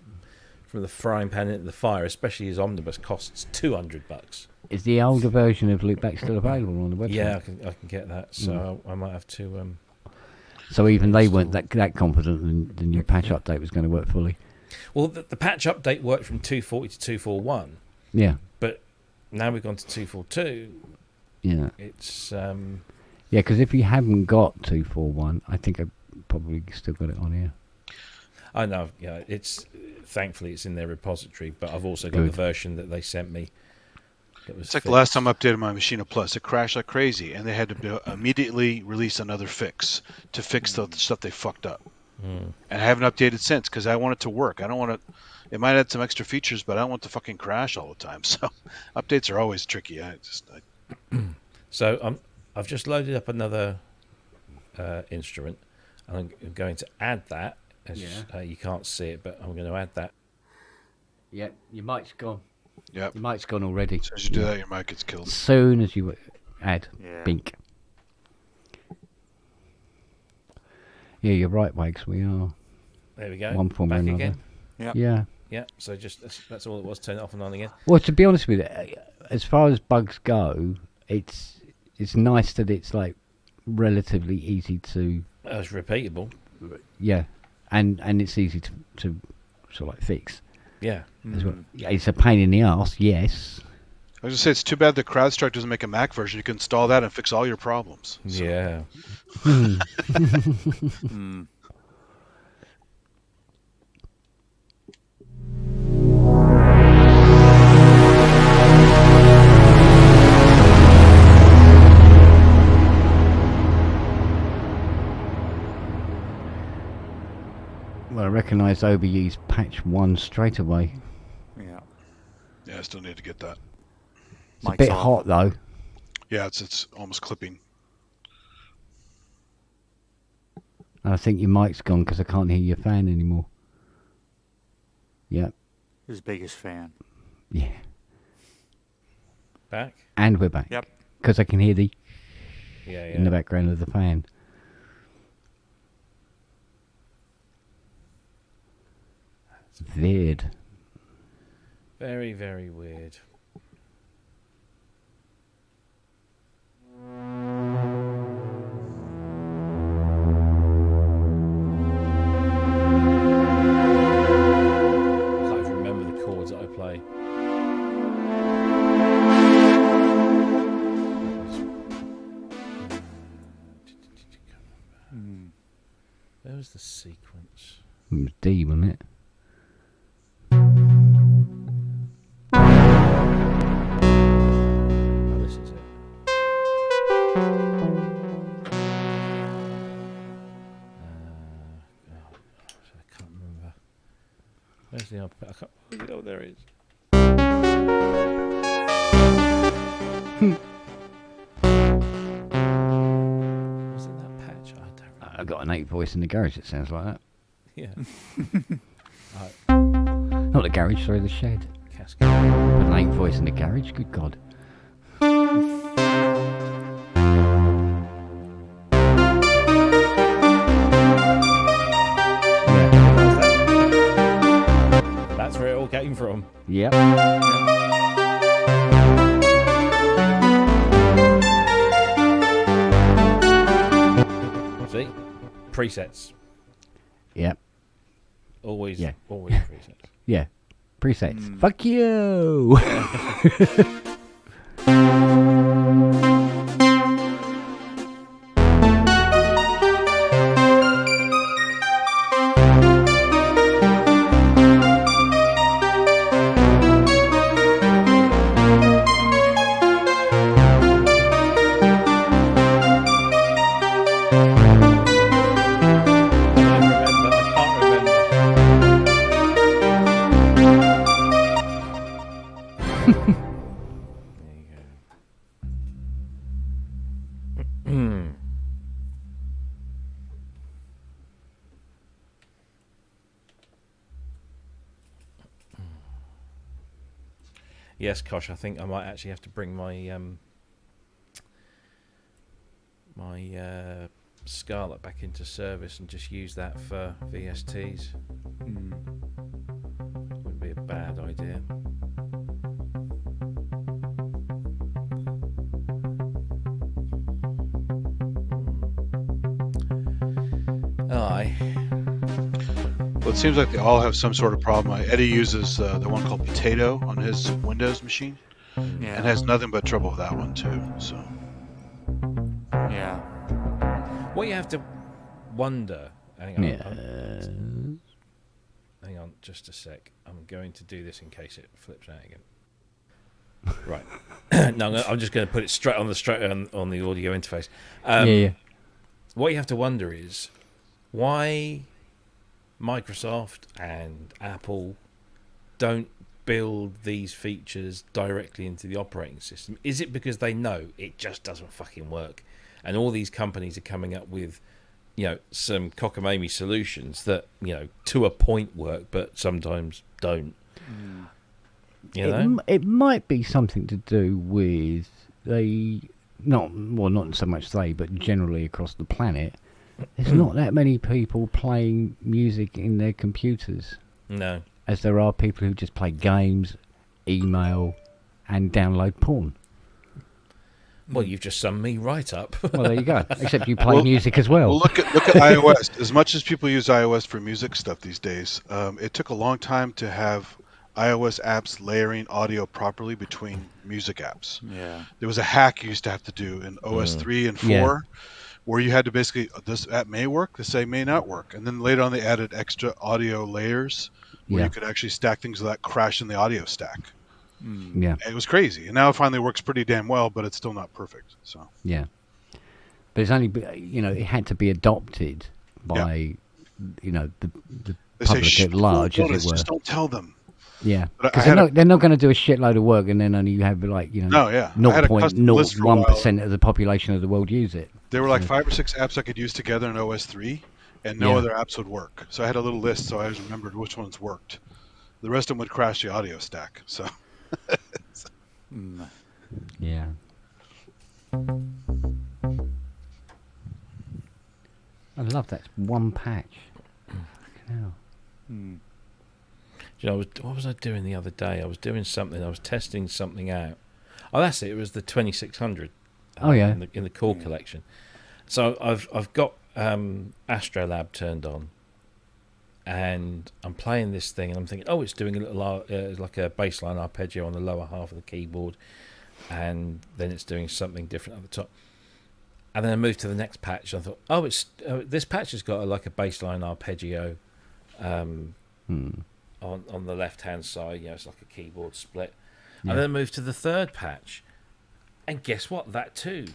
[SPEAKER 3] from the frying pan into the fire, especially as Omnibus costs $200.
[SPEAKER 2] Is the older version of Loopback still available on the website?
[SPEAKER 3] Yeah, I can get that, so I might have to.
[SPEAKER 2] So even they weren't that confident the new patch update was going to work fully.
[SPEAKER 3] Well, the patch update worked from 240 to 241.
[SPEAKER 2] Yeah.
[SPEAKER 3] But now we've gone to 242.
[SPEAKER 2] Yeah.
[SPEAKER 3] It's
[SPEAKER 2] yeah, because if you haven't got 241, I think I probably still got it on here.
[SPEAKER 3] I know. Yeah, thankfully it's in their repository, but I've also got the version that they sent me.
[SPEAKER 4] It's like the last time I updated my Machina Plus, it crashed like crazy, and they had to immediately release another fix to fix the stuff they fucked up. And I haven't updated since because I want it to work. I don't want it. It might add some extra features, but I don't want it to fucking crash all the time. So updates are always tricky.
[SPEAKER 3] So I've just loaded up another instrument, and I'm going to add that. You can't see it, but I'm going to add that.
[SPEAKER 2] Yeah, your mic's gone.
[SPEAKER 4] Yeah,
[SPEAKER 2] your mic's gone already.
[SPEAKER 4] As soon as you do that, your mic gets killed.
[SPEAKER 2] As soon as you add, bink. Yeah, you're right, Wakes. We are.
[SPEAKER 3] There we go.
[SPEAKER 2] One form or
[SPEAKER 3] Back
[SPEAKER 2] another.
[SPEAKER 3] again.
[SPEAKER 11] Yep.
[SPEAKER 2] Yeah.
[SPEAKER 3] Yeah, so that's all it was. Turn it off and on again.
[SPEAKER 2] Well, to be honest with you, as far as bugs go, it's nice that it's like relatively easy to.
[SPEAKER 3] It's repeatable.
[SPEAKER 2] Yeah, and it's easy to sort of like fix.
[SPEAKER 3] Yeah.
[SPEAKER 2] As well. It's a pain in the arse, yes.
[SPEAKER 4] I was gonna say it's too bad that CrowdStrike doesn't make a Mac version. You can install that and fix all your problems. So.
[SPEAKER 3] Yeah.
[SPEAKER 2] Well, I recognise OBE's patch 1 straight away.
[SPEAKER 11] Yeah.
[SPEAKER 4] Yeah, I still need to get that.
[SPEAKER 2] It's a bit hot though.
[SPEAKER 4] Yeah, it's almost clipping.
[SPEAKER 2] And I think your mic's gone because I can't hear your fan anymore. Yep.
[SPEAKER 11] His biggest fan.
[SPEAKER 2] Yeah.
[SPEAKER 3] Back?
[SPEAKER 2] And we're back.
[SPEAKER 11] Yep.
[SPEAKER 2] Because I can hear the
[SPEAKER 3] Yeah.
[SPEAKER 2] in the background of the fan. Weird.
[SPEAKER 3] Very, very weird. I can't even remember the chords that I play. Where was the sequence?
[SPEAKER 2] It was D, wasn't it?
[SPEAKER 3] Oh, this is it. I can't remember. Where's the arpeggio? I can't. Oh, there it is. Was it that patch? I don't remember.
[SPEAKER 2] I got an 8 voice in the garage. It sounds like that.
[SPEAKER 3] Yeah.
[SPEAKER 2] Not the garage, sorry, the shed.
[SPEAKER 3] Cascade.
[SPEAKER 2] But an 8 voice in the garage. Good God.
[SPEAKER 3] That's where it all came from.
[SPEAKER 2] Yep.
[SPEAKER 3] See? Presets.
[SPEAKER 2] Yep.
[SPEAKER 3] Always,
[SPEAKER 2] Yeah.
[SPEAKER 3] always presets.
[SPEAKER 2] Yeah. Presets. Fuck you!
[SPEAKER 3] I can't remember. Yes, Kosh, I think I might actually have to bring my Scarlet back into service and just use that for VSTs. Wouldn't be a bad idea. Aye.
[SPEAKER 4] Well, it seems like they all have some sort of problem. Eddie uses the one called Potato on his Windows machine, and has nothing but trouble with that one too. So,
[SPEAKER 11] yeah.
[SPEAKER 3] What you have to wonder. Hang on. Hang on, just a sec. I'm going to do this in case it flips out again. Right. No, I'm just going to put it straight on the audio interface.
[SPEAKER 2] Yeah.
[SPEAKER 3] What you have to wonder is why Microsoft and Apple don't build these features directly into the operating system. Is it because they know it just doesn't fucking work, and all these companies are coming up with, some cockamamie solutions that, to a point work, but sometimes don't.
[SPEAKER 2] It might be something to do with not so much they, but generally across the planet, there's not that many people playing music in their computers.
[SPEAKER 3] No.
[SPEAKER 2] as there are people who just play games, email, and download porn.
[SPEAKER 3] Well, you've just summed me right up.
[SPEAKER 2] Well, there you go. Except you play music as well.
[SPEAKER 4] Well, look at iOS. As much as people use iOS for music stuff these days, it took a long time to have iOS apps layering audio properly between music apps.
[SPEAKER 11] Yeah.
[SPEAKER 4] There was a hack you used to have to do in OS 3 and 4 where you had to basically, this app may work, this app may not work. And then later on they added extra audio layers where you could actually stack things without crashing the audio stack.
[SPEAKER 2] Yeah.
[SPEAKER 4] It was crazy. And now it finally works pretty damn well, but it's still not perfect. So
[SPEAKER 2] Yeah. But it's only, it had to be adopted by, the
[SPEAKER 4] they say,
[SPEAKER 2] public at large, as it were.
[SPEAKER 4] just don't tell them.
[SPEAKER 2] Yeah,
[SPEAKER 4] But
[SPEAKER 2] because they're not going to do a shitload of work, and then only you have 0.01% of the population of the world use it.
[SPEAKER 4] There were like 5 or 6 apps I could use together in OS 3, and no other apps would work. So I had a little list, so I always remembered which ones worked. The rest of them would crash the audio stack. So
[SPEAKER 2] yeah. I love that one patch. Hell.
[SPEAKER 3] What was I doing the other day? I was doing something. I was testing something out. Oh, that's it. It was the 2600.
[SPEAKER 2] Oh yeah.
[SPEAKER 3] In the core collection. So I've got Astrolab turned on, and I'm playing this thing, and I'm thinking, it's doing a little like a bassline arpeggio on the lower half of the keyboard, and then it's doing something different at the top. And then I moved to the next patch. And I thought, it's this patch has got like a bassline arpeggio. On the left hand side, it's like a keyboard split. And then I moved to the third patch, and guess what? That too.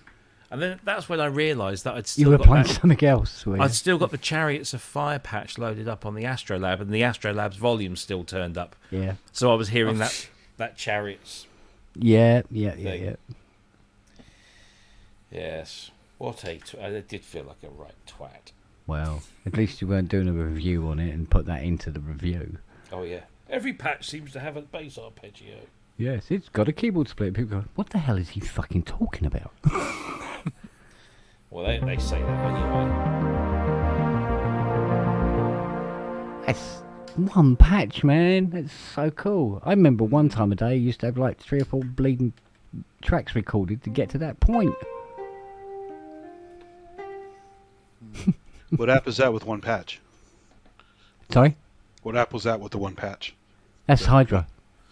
[SPEAKER 3] And then that's when I realised that I'd still got
[SPEAKER 2] playing something else.
[SPEAKER 3] I'd still got the Chariots of Fire patch loaded up on the Astrolab, and the Astrolab's volume still turned up.
[SPEAKER 2] Yeah.
[SPEAKER 3] So I was hearing that Chariots.
[SPEAKER 2] Yeah.
[SPEAKER 3] Yes. I did feel like a right twat.
[SPEAKER 2] Well, at least you weren't doing a review on it and put that into the review.
[SPEAKER 3] Oh yeah. Every patch seems to have a bass arpeggio.
[SPEAKER 2] Yes, it's got a keyboard split. People go, what the hell is he fucking talking about?
[SPEAKER 3] Well, they say that anyway.
[SPEAKER 2] That's one patch, man. That's so cool. I remember one time a day I used to have like 3 or 4 bleeding tracks recorded to get to that point.
[SPEAKER 4] what app is that with one patch?
[SPEAKER 2] Sorry?
[SPEAKER 4] What app was that with the one patch?
[SPEAKER 2] That's Hydra.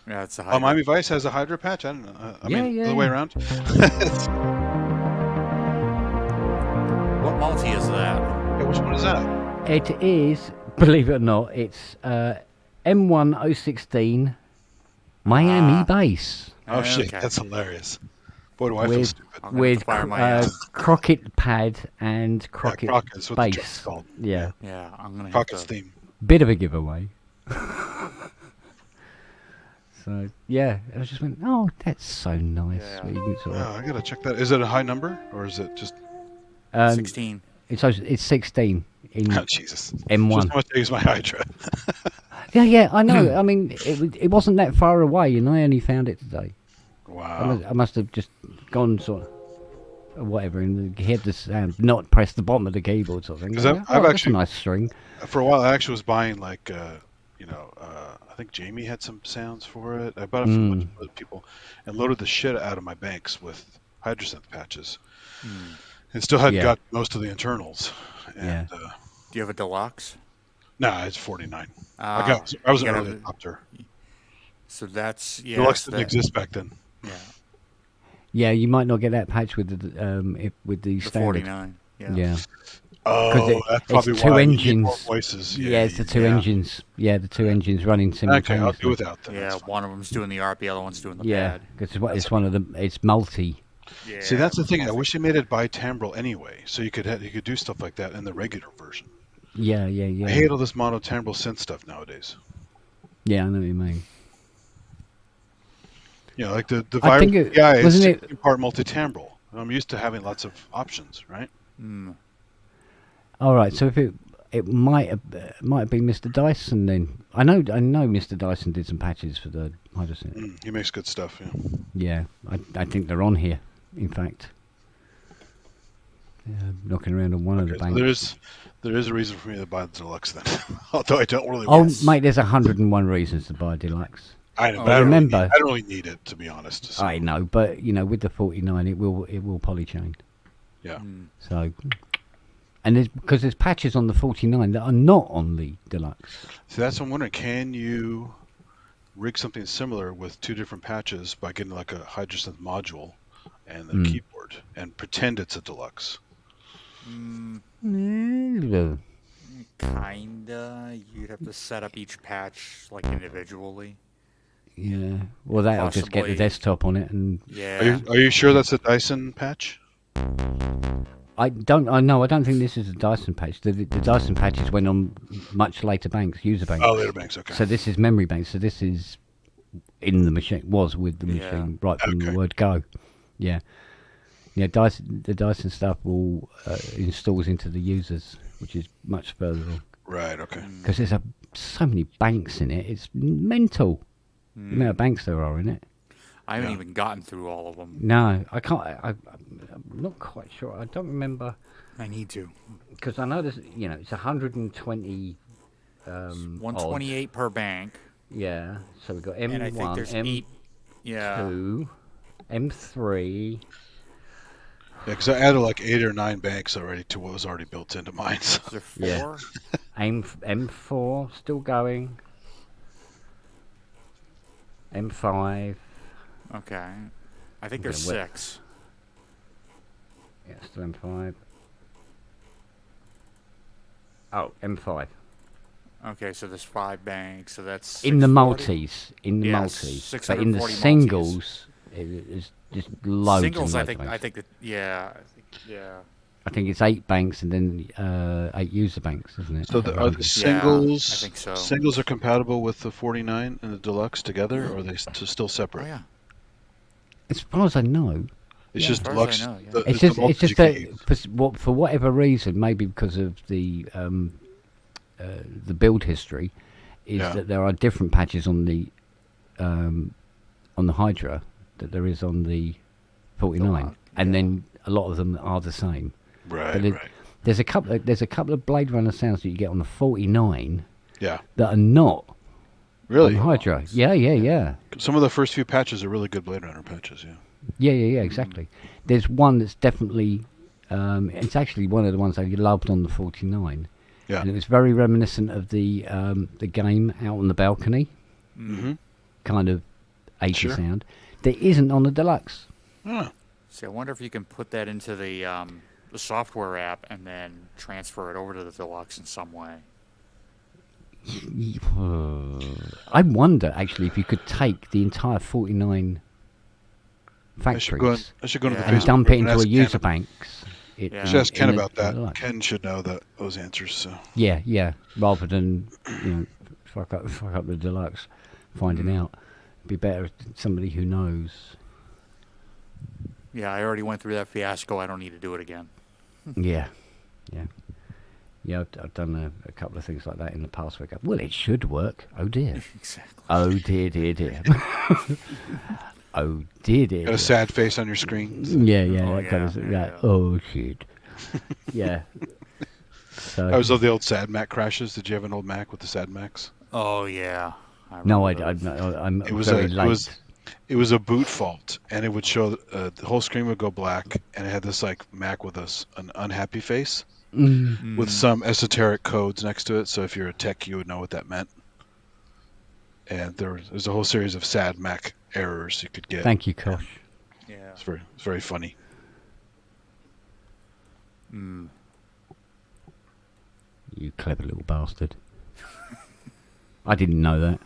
[SPEAKER 11] Yeah, it's a Hydra.
[SPEAKER 4] Oh, Miami Vice has a Hydra patch? I don't know. I mean, the other way around.
[SPEAKER 11] What multi is that?
[SPEAKER 4] Yeah, which one is that?
[SPEAKER 2] It is, believe it or not, it's M1016 Miami Bass.
[SPEAKER 4] Oh, shit. That's hilarious. Boy, do I feel stupid.
[SPEAKER 2] With Crockett pad and Crockett bass. Yeah.
[SPEAKER 11] Yeah, I'm going to
[SPEAKER 4] Crockett's theme.
[SPEAKER 2] Bit of a giveaway. So, yeah, I just went, that's so nice.
[SPEAKER 4] Yeah. I got to check that. Is it a high number, or is it just...
[SPEAKER 11] 16.
[SPEAKER 2] It's 16 in
[SPEAKER 4] Jesus.
[SPEAKER 2] M1.
[SPEAKER 4] Just must use my Hydra.
[SPEAKER 2] Yeah, I know. I mean, it wasn't that far away, and I only found it today.
[SPEAKER 4] Wow.
[SPEAKER 2] I must have just gone sort of whatever, and heard the sound, not press the bottom of the keyboard sort of thing.
[SPEAKER 4] Because I've actually,
[SPEAKER 2] that's a nice string.
[SPEAKER 4] For a while, I actually was buying like, I think Jamie had some sounds for it. I bought it from a bunch of other people, and loaded the shit out of my banks with Hydrosynth patches. And still hadn't got most of the internals. And,
[SPEAKER 11] do you have a deluxe?
[SPEAKER 4] Nah, it's 49. I was an early adopter.
[SPEAKER 11] So that's
[SPEAKER 4] deluxe didn't exist back then.
[SPEAKER 11] Yeah.
[SPEAKER 2] Yeah, you might not get that patch with the standard.
[SPEAKER 11] 49.
[SPEAKER 2] Yeah.
[SPEAKER 4] Oh, that's probably
[SPEAKER 2] it's
[SPEAKER 4] why
[SPEAKER 2] 2
[SPEAKER 4] you need
[SPEAKER 2] engines.
[SPEAKER 4] more voices.
[SPEAKER 2] Yeah, it's the 2 engines. Yeah, the 2 engines running simultaneously.
[SPEAKER 4] Okay, I'll do without them.
[SPEAKER 11] Yeah, one of them's doing the ARP, the other one's doing the
[SPEAKER 2] pad. Because it's one of them. It's multi.
[SPEAKER 11] Yeah,
[SPEAKER 4] see, that's the thing. I wish they made it bitimbral anyway, so you could do stuff like that in the regular version.
[SPEAKER 2] Yeah.
[SPEAKER 4] I hate all this monotimbral synth stuff nowadays.
[SPEAKER 2] Yeah, I know what you mean.
[SPEAKER 4] Yeah, like the Virus is 16-part multitimbral. I'm used to having lots of options, right?
[SPEAKER 2] All right, so if it might have been Mr. Dyson then. I know Mr. Dyson did some patches for the Hydrosynth.
[SPEAKER 4] He makes good stuff.
[SPEAKER 2] Yeah, I think they're on here. In fact, knocking around on one of the
[SPEAKER 4] Okay,
[SPEAKER 2] banks.
[SPEAKER 4] so there is a reason for me to buy the deluxe then, although I don't really.
[SPEAKER 2] Oh,
[SPEAKER 4] Want it.
[SPEAKER 2] mate, there's 101 reasons to buy a deluxe.
[SPEAKER 4] I know, but
[SPEAKER 2] But remember,
[SPEAKER 4] I don't really need it, to be honest. So.
[SPEAKER 2] I know, but with the 49, it will polychain.
[SPEAKER 4] Yeah.
[SPEAKER 2] So, and because there's patches on the 49 that are not on the deluxe.
[SPEAKER 4] So that's what I'm wondering. Can you rig something similar with two different patches by getting like a hydrosynth module and the keyboard and pretend it's a deluxe?
[SPEAKER 2] Mm.
[SPEAKER 11] Kinda. You'd have to set up each patch like individually.
[SPEAKER 2] Yeah. Well, that'll just get the desktop on it, and
[SPEAKER 11] yeah.
[SPEAKER 4] Are you sure that's a Dyson patch?
[SPEAKER 2] I don't think this is a Dyson patch. The Dyson patches went on much later banks, user banks.
[SPEAKER 4] Oh, later banks. Okay.
[SPEAKER 2] So this is memory banks. So this is in the machine. Was with the machine right from the word go. Yeah. Yeah. The Dyson stuff will installs into the users, which is much further on.
[SPEAKER 4] Right. Okay.
[SPEAKER 2] Because there's so many banks in it. It's mental. The amount of banks there are in it.
[SPEAKER 11] I haven't even gotten through all of them.
[SPEAKER 2] No, I can't. I'm not quite sure. I don't remember.
[SPEAKER 11] I need to.
[SPEAKER 2] Because I know there's, it's 120.
[SPEAKER 11] 128 per bank.
[SPEAKER 2] Yeah. So we've got M1,
[SPEAKER 11] and I think there's
[SPEAKER 2] M2,
[SPEAKER 11] 8.
[SPEAKER 2] M3.
[SPEAKER 4] Yeah, because I added like 8 or 9 banks already to what was already built into mine. So.
[SPEAKER 11] Is there 4?
[SPEAKER 2] Yeah. M4 still going. M5.
[SPEAKER 11] Okay. I think there's 6.
[SPEAKER 2] Yeah, still M5. Oh, M5.
[SPEAKER 11] Okay, so there's 5 banks, so that's
[SPEAKER 2] in the
[SPEAKER 11] 640?
[SPEAKER 2] multis. In the
[SPEAKER 11] Yes,
[SPEAKER 2] multis. But in the
[SPEAKER 11] 640
[SPEAKER 2] singles, it's just loads.
[SPEAKER 11] Singles,
[SPEAKER 2] and
[SPEAKER 11] I
[SPEAKER 2] loads of
[SPEAKER 11] think
[SPEAKER 2] banks. I think it's 8 banks and then 8 user banks, isn't it?
[SPEAKER 4] So are the singles?
[SPEAKER 11] I think so.
[SPEAKER 4] Singles are compatible with the 49 and the deluxe together, or are they still separate?
[SPEAKER 11] Oh yeah.
[SPEAKER 2] As far as I know.
[SPEAKER 4] It's just deluxe.
[SPEAKER 2] It's just that for whatever reason, maybe because of the build history, is that there are different patches on the Hydra that there is on the 49, and then a lot of them are the same.
[SPEAKER 4] Right.
[SPEAKER 2] But there's a couple of Blade Runner sounds that you get on the 49.
[SPEAKER 4] Yeah.
[SPEAKER 2] That are not.
[SPEAKER 4] Really?
[SPEAKER 2] On Hydra. Yeah.
[SPEAKER 4] Some of the first few patches are really good Blade Runner patches. Yeah.
[SPEAKER 2] Yeah, exactly. There's one that's definitely, it's actually one of the ones I loved on the 49.
[SPEAKER 4] Yeah.
[SPEAKER 2] And it was very reminiscent of the game Out on the Balcony.
[SPEAKER 4] Mm-hmm.
[SPEAKER 2] Kind of 80 sound. That isn't on the deluxe.
[SPEAKER 4] Huh.
[SPEAKER 11] See, I wonder if you can put that into the software app and then transfer it over to the deluxe in some way.
[SPEAKER 2] I wonder, actually, if you could take the entire 49 factories
[SPEAKER 4] I should go to the
[SPEAKER 2] and
[SPEAKER 4] Facebook
[SPEAKER 2] dump
[SPEAKER 4] group
[SPEAKER 2] it
[SPEAKER 4] and
[SPEAKER 2] into a
[SPEAKER 4] ask
[SPEAKER 2] user
[SPEAKER 4] Ken.
[SPEAKER 2] banks.
[SPEAKER 4] Should ask Ken about that.
[SPEAKER 2] deluxe.
[SPEAKER 4] Ken should know those answers. So.
[SPEAKER 2] Yeah. Rather than fuck up the deluxe, finding out. It'd be better if somebody who knows.
[SPEAKER 11] Yeah, I already went through that fiasco. I don't need to do it again.
[SPEAKER 2] Yeah. I've done a couple of things like that in the past. Where I go, well, it should work. Oh dear.
[SPEAKER 11] Exactly.
[SPEAKER 2] Oh dear. Oh dear.
[SPEAKER 4] Got a sad face on your screen.
[SPEAKER 2] Yeah. Oh shit. Yeah. So.
[SPEAKER 4] I always love the old Sad Mac crashes. Did you have an old Mac with the Sad Macs?
[SPEAKER 11] Oh yeah.
[SPEAKER 2] No, I'm
[SPEAKER 4] It was
[SPEAKER 2] very late.
[SPEAKER 4] It was a boot fault, and it would show the whole screen would go black, and it had this like Mac with an unhappy face with some esoteric codes next to it. So if you're a tech, you would know what that meant. And there's a whole series of sad Mac errors you could get.
[SPEAKER 2] Thank you, Kosh.
[SPEAKER 11] Yeah.
[SPEAKER 4] It's very funny.
[SPEAKER 2] You clever little bastard. I didn't know that.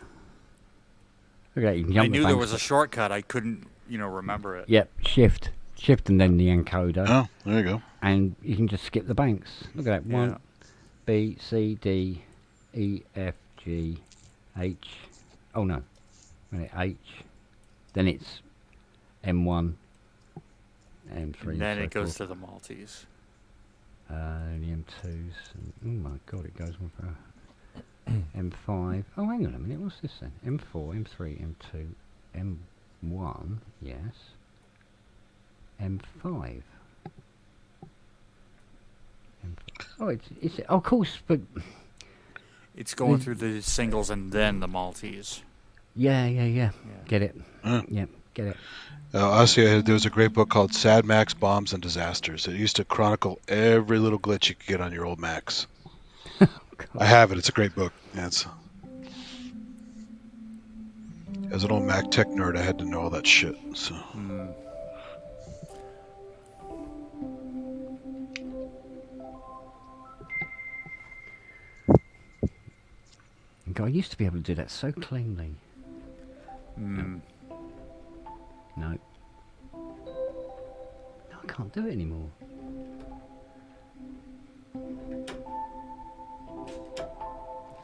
[SPEAKER 2] Okay, you can jump
[SPEAKER 11] I
[SPEAKER 2] the
[SPEAKER 11] knew there
[SPEAKER 2] banks.
[SPEAKER 11] was a shortcut. I couldn't, remember it.
[SPEAKER 2] Yep, shift and then the encoder.
[SPEAKER 4] Oh, there you go.
[SPEAKER 2] And you can just skip the banks. Look at that. 1, B, C, D, E, F, G, H. Oh no. H. Then it's M1, M3.
[SPEAKER 11] And then
[SPEAKER 2] and so
[SPEAKER 11] it goes
[SPEAKER 2] forth.
[SPEAKER 11] to the Maltese.
[SPEAKER 2] The M2s. Oh my god, it goes on for M5. Oh, hang on a minute. What's this then? M4, M3, M2, M1. Yes. M5. Oh, it's of course, but
[SPEAKER 11] It's going through the singles and then the Maltese.
[SPEAKER 2] yeah. Get it? Yeah, get it.
[SPEAKER 4] There was a great book called Sad Macs, Bombs, and Disasters. It used to chronicle every little glitch you could get on your old Macs. I have it. It's a great book. Yeah, as an old Mac tech nerd, I had to know all that shit. So.
[SPEAKER 2] God, I used to be able to do that so cleanly. No. No, I can't do it anymore.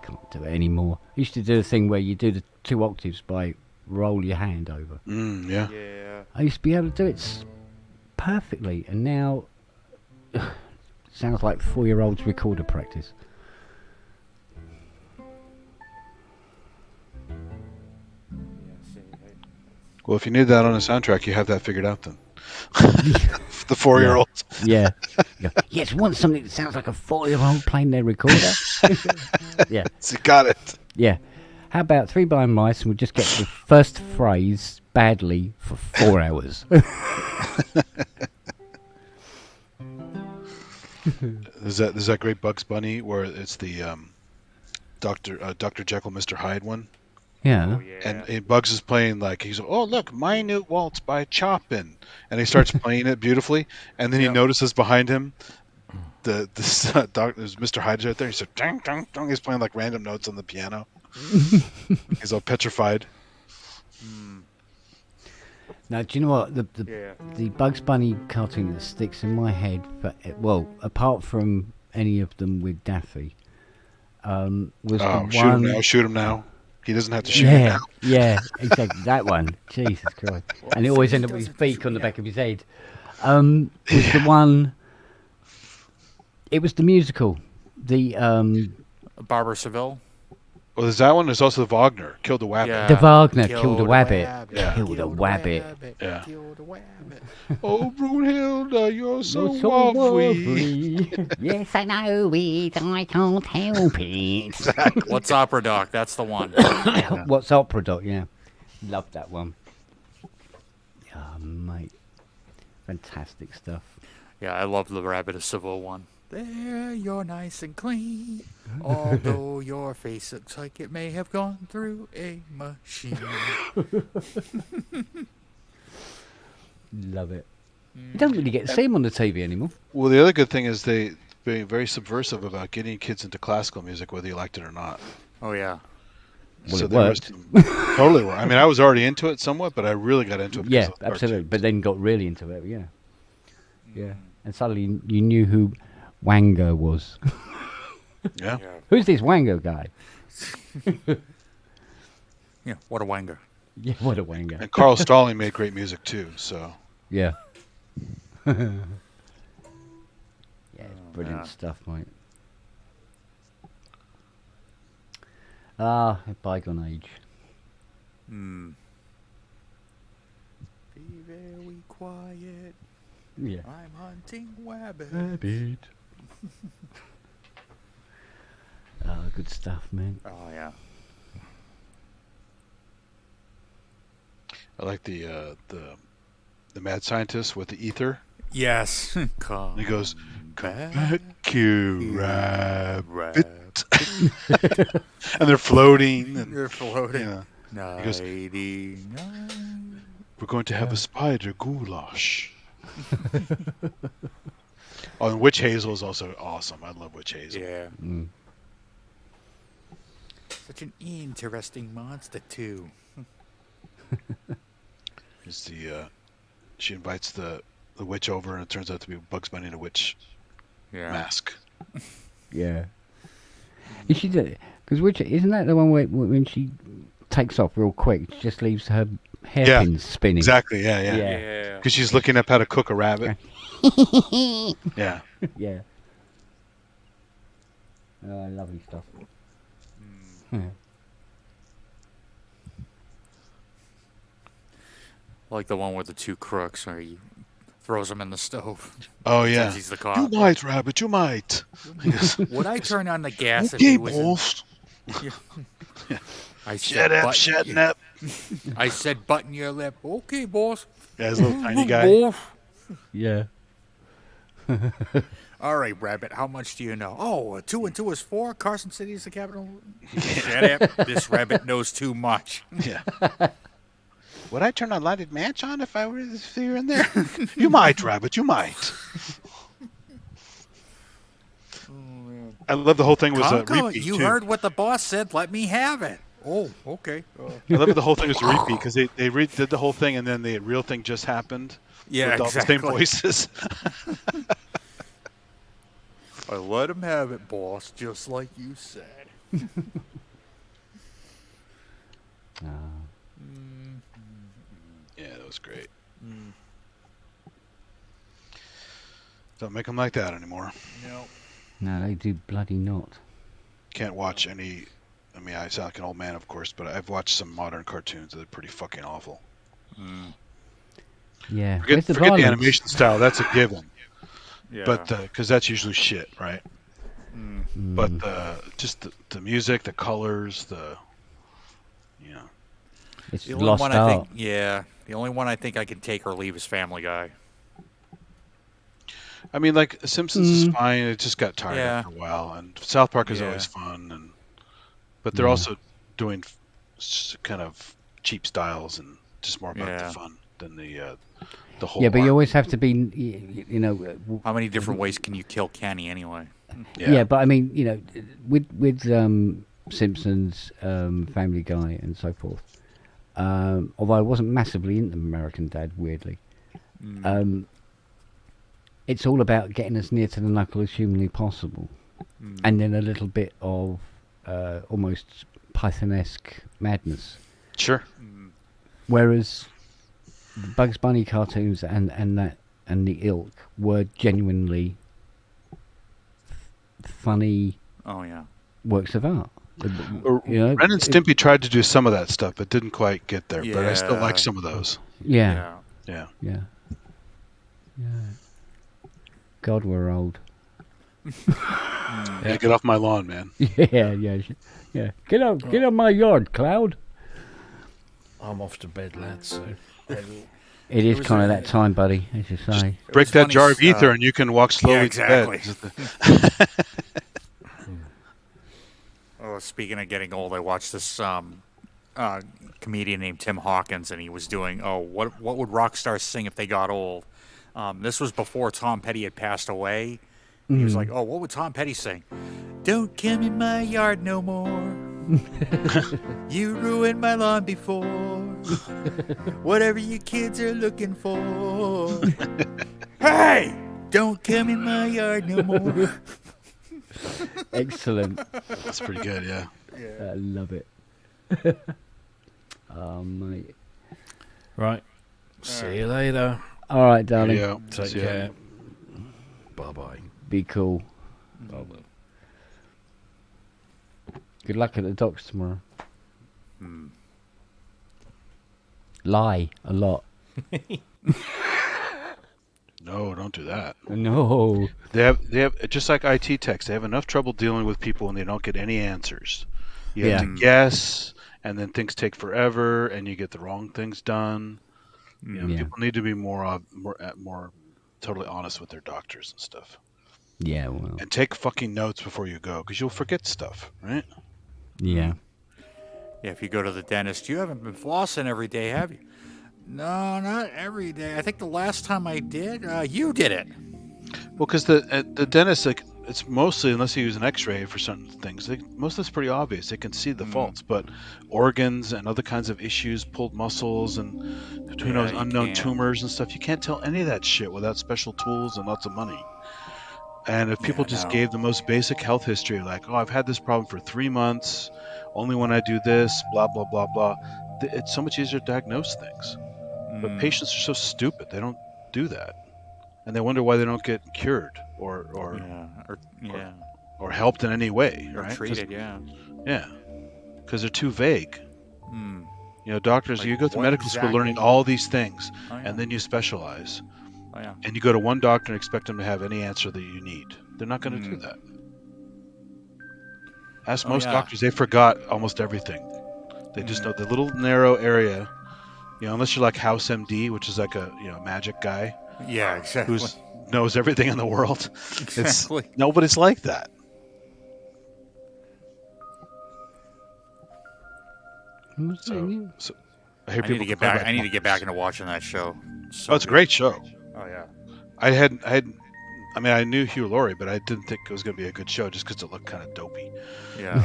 [SPEAKER 2] Can't do it anymore. I used to do the thing where you do the 2 octaves by roll your hand over.
[SPEAKER 4] Yeah.
[SPEAKER 11] Yeah.
[SPEAKER 2] I used to be able to do it perfectly, and now sounds like 4-year-old's recorder practice.
[SPEAKER 4] Well, if you need that on a soundtrack, you have that figured out then. The 4-year-olds.
[SPEAKER 2] Yeah. Yes, want something that sounds like a 4-year-old playing their recorder. Yeah.
[SPEAKER 4] So you got it.
[SPEAKER 2] Yeah. How about 3 Blind Mice and we'll just get the first phrase badly for 4 hours.
[SPEAKER 4] There's that great Bugs Bunny where it's the Dr. Jekyll, Mr. Hyde one.
[SPEAKER 2] Yeah.
[SPEAKER 4] And Bugs is playing he's look, Minute Waltz by Chopin, and he starts playing it beautifully, and then he notices behind him there's Mr. Hyde's right there. He's like dang, dang, dang. He's playing random notes on the piano. He's all petrified.
[SPEAKER 2] Now, do you know what the Bugs Bunny cartoon that sticks in my head? Apart from any of them with Daffy, was the one.
[SPEAKER 4] Shoot him now. He doesn't have to shoot him now.
[SPEAKER 2] Yeah, exactly. That one. Jesus Christ. And it always ended up with his beak on the back of his head. Was the one... It was the musical. The...
[SPEAKER 11] Barbara Seville?
[SPEAKER 4] Well, there's that one. There's also the Wagner. Killed a Wabbit.
[SPEAKER 2] Yeah. The Wagner. Killed a Wabbit.
[SPEAKER 4] Yeah.
[SPEAKER 2] Killed a Wabbit.
[SPEAKER 4] Yeah.
[SPEAKER 6] Killed a Wabbit.
[SPEAKER 4] Oh, Brunhilde, you're so lovely.
[SPEAKER 2] Yes, I know it. I can't help it.
[SPEAKER 11] What's Opera Doc? That's the one.
[SPEAKER 2] What's Opera Doc? Yeah. Love that one. Oh, mate. Fantastic stuff.
[SPEAKER 11] Yeah, I love the Rabbit of Seville one. There, you're nice and clean, although your face looks like it may have gone through a machine.
[SPEAKER 2] Love it. You don't really get to see him on the TV anymore.
[SPEAKER 4] Well, the other good thing is they being very subversive about getting kids into classical music, whether you liked it or not.
[SPEAKER 11] Oh, yeah.
[SPEAKER 2] Well,
[SPEAKER 4] so
[SPEAKER 2] it worked.
[SPEAKER 4] Totally worked. I mean, I was already into it somewhat, but I really got into it.
[SPEAKER 2] Yeah, absolutely. But then got really into it, yeah. Yeah. And suddenly you knew who Wango was.
[SPEAKER 4] Yeah.
[SPEAKER 2] Who's this Wango guy?
[SPEAKER 11] Yeah, what a wanger.
[SPEAKER 2] Yeah, what a wanger.
[SPEAKER 4] And Carl Stalling made great music too, so.
[SPEAKER 2] Yeah. Yeah, it's brilliant stuff, mate. Ah, a bygone age.
[SPEAKER 11] Be very quiet.
[SPEAKER 2] Yeah.
[SPEAKER 11] I'm hunting wabbit.
[SPEAKER 2] Oh, good stuff, man.
[SPEAKER 11] Oh, yeah.
[SPEAKER 4] I like the mad scientist with the ether.
[SPEAKER 11] Yes. Come
[SPEAKER 4] he goes,
[SPEAKER 11] back,
[SPEAKER 4] you rabbit. And they're floating. And,
[SPEAKER 11] they're floating.
[SPEAKER 4] Yeah. He goes, we're going to have a spider goulash. Oh, and Witch Hazel is also awesome. I love Witch Hazel.
[SPEAKER 11] Yeah. Such an interesting monster, too.
[SPEAKER 4] It's she invites the witch over, and it turns out to be Bugs Bunny in a witch mask.
[SPEAKER 2] Yeah. Is she because witch isn't that the one where when she takes off real quick, she just leaves her hairpins spinning?
[SPEAKER 4] Exactly. Yeah. Because she's looking up how to cook a rabbit. Yeah.
[SPEAKER 2] Yeah. Oh, lovely stuff.
[SPEAKER 11] Like the one with the 2 crooks, where throws him in the stove.
[SPEAKER 4] Oh yeah.
[SPEAKER 11] He's the cop.
[SPEAKER 4] You might, Rabbit. You might.
[SPEAKER 11] Would I turn on the gas if
[SPEAKER 4] Okay,
[SPEAKER 11] he was
[SPEAKER 4] boss.
[SPEAKER 11] I
[SPEAKER 4] Shut up, shutting up.
[SPEAKER 11] I said, button your lip. Okay, boss.
[SPEAKER 4] Yeah, his little tiny guy.
[SPEAKER 2] Yeah.
[SPEAKER 11] All right, Rabbit, how much do you know? Oh, 2 and 2 is 4. Carson City is the capital. Shut up. This rabbit knows too much.
[SPEAKER 4] Yeah. Would I turn a lighted match on if I were in there? You might, Rabbit. You might. I love the whole thing was a repeat.
[SPEAKER 11] You
[SPEAKER 4] too.
[SPEAKER 11] heard what the boss said. Let me have it. Oh, okay.
[SPEAKER 4] I love the whole thing was a repeat because they did the whole thing and then the real thing just happened.
[SPEAKER 11] Yeah,
[SPEAKER 4] with all
[SPEAKER 11] exactly.
[SPEAKER 4] the same voices.
[SPEAKER 11] I let him have it, boss, just like you said.
[SPEAKER 4] Yeah, that was great. Don't make them like that anymore.
[SPEAKER 11] No.
[SPEAKER 2] No, they do bloody not.
[SPEAKER 4] Can't watch any. I mean, I sound like an old man, of course, but I've watched some modern cartoons that are pretty fucking awful.
[SPEAKER 2] Yeah.
[SPEAKER 4] Forget the
[SPEAKER 2] violence?
[SPEAKER 4] animation style. That's a given.
[SPEAKER 11] Yeah.
[SPEAKER 4] But because that's usually shit, right? But just the music, the colors,
[SPEAKER 2] It's
[SPEAKER 11] The only
[SPEAKER 2] lost
[SPEAKER 11] one
[SPEAKER 2] art.
[SPEAKER 11] I think, the only one I think I can take or leave is Family Guy.
[SPEAKER 4] I mean, like Simpsons is fine. It just got tired
[SPEAKER 11] Yeah.
[SPEAKER 4] after a while, and South Park is
[SPEAKER 11] Yeah.
[SPEAKER 4] always fun, but they're also doing kind of cheap styles and just more about the fun than the whole.
[SPEAKER 2] Yeah, but you
[SPEAKER 4] art.
[SPEAKER 2] always have to be,
[SPEAKER 11] How many different ways can you kill Kenny anyway?
[SPEAKER 2] Yeah, but I mean, with Simpsons, Family Guy, and so forth. Although I wasn't massively into American Dad, weirdly. It's all about getting as near to the knuckle as humanly possible, and then a little bit of almost Python-esque madness.
[SPEAKER 4] Sure.
[SPEAKER 2] Whereas the Bugs Bunny cartoons and the ilk were genuinely funny.
[SPEAKER 11] Oh yeah.
[SPEAKER 2] Works of art.
[SPEAKER 4] Ren and Stimpy tried to do some of that stuff, but didn't quite get there. But I still like some of those.
[SPEAKER 2] Yeah.
[SPEAKER 4] Yeah.
[SPEAKER 2] God, we're old.
[SPEAKER 4] Yeah, get off my lawn, man.
[SPEAKER 2] Yeah. Get out my yard, Cloud.
[SPEAKER 3] I'm off to bed, lads. So
[SPEAKER 2] It is kind of that time, buddy, as you say.
[SPEAKER 4] Break that jar of ether, and you can walk slowly to bed.
[SPEAKER 11] Oh, speaking of getting old, I watched this comedian named Tim Hawkins, and he was doing, what would rock stars sing if they got old? This was before Tom Petty had passed away. He was like, what would Tom Petty sing? Don't come in my yard no more. You ruined my lawn before. Whatever you kids are looking for. Hey! Don't come in my yard no more.
[SPEAKER 2] Excellent.
[SPEAKER 4] That's pretty good, yeah.
[SPEAKER 2] I love it. Oh, mate.
[SPEAKER 3] Right. See you later.
[SPEAKER 2] All right, darling.
[SPEAKER 4] Yeah.
[SPEAKER 3] Take care. Bye-bye.
[SPEAKER 2] Be cool.
[SPEAKER 3] Bye-bye.
[SPEAKER 2] Good luck at the docks tomorrow. Lie a lot.
[SPEAKER 4] No, don't do that.
[SPEAKER 2] No.
[SPEAKER 4] They have just like IT techs. They have enough trouble dealing with people when they don't get any answers. You have to guess, and then things take forever, and you get the wrong things done. People need to be more totally honest with their doctors and stuff.
[SPEAKER 2] Yeah, well.
[SPEAKER 4] And take fucking notes before you go, because you'll forget stuff, right?
[SPEAKER 2] Yeah.
[SPEAKER 11] Yeah, if you go to the dentist, you haven't been flossing every day, have you? No, not every day. I think the last time I did, you did it.
[SPEAKER 4] Well, because the dentist, like, it's mostly, unless you use an X-ray for certain things, most of it's pretty obvious. They can see the faults, but organs and other kinds of issues, pulled muscles, and unknown tumors and stuff, you can't tell any of that shit without special tools and lots of money. And if people just gave the most basic health history, like, I've had this problem for 3 months, only when I do this, blah, blah, blah, blah, it's so much easier to diagnose things. But patients are so stupid, they don't do that. And they wonder why they don't get cured or helped in any way,
[SPEAKER 11] Or
[SPEAKER 4] right?
[SPEAKER 11] treated, yeah.
[SPEAKER 4] Yeah, because they're too vague. Doctors,
[SPEAKER 11] Like,
[SPEAKER 4] you go to
[SPEAKER 11] what
[SPEAKER 4] medical school
[SPEAKER 11] exactly?
[SPEAKER 4] learning all these things,
[SPEAKER 11] Oh, yeah.
[SPEAKER 4] and then you specialize.
[SPEAKER 11] Oh, yeah.
[SPEAKER 4] And you go to one doctor and expect them to have any answer that you need. They're not going to do that. Ask most doctors, they forgot almost everything. They just know the little narrow area. You know, unless you're like House MD, which is like a magic guy.
[SPEAKER 11] Yeah, exactly.
[SPEAKER 4] Who knows everything in the world.
[SPEAKER 11] Exactly.
[SPEAKER 4] Nobody's like that. So I hear
[SPEAKER 11] I need
[SPEAKER 4] people
[SPEAKER 11] to get
[SPEAKER 4] complain
[SPEAKER 11] back.
[SPEAKER 4] about
[SPEAKER 11] I need to get back into watching that show.
[SPEAKER 4] it's a great show.
[SPEAKER 11] Oh yeah.
[SPEAKER 4] I mean, I knew Hugh Laurie, but I didn't think it was going to be a good show just because it looked kind of dopey.
[SPEAKER 11] Yeah.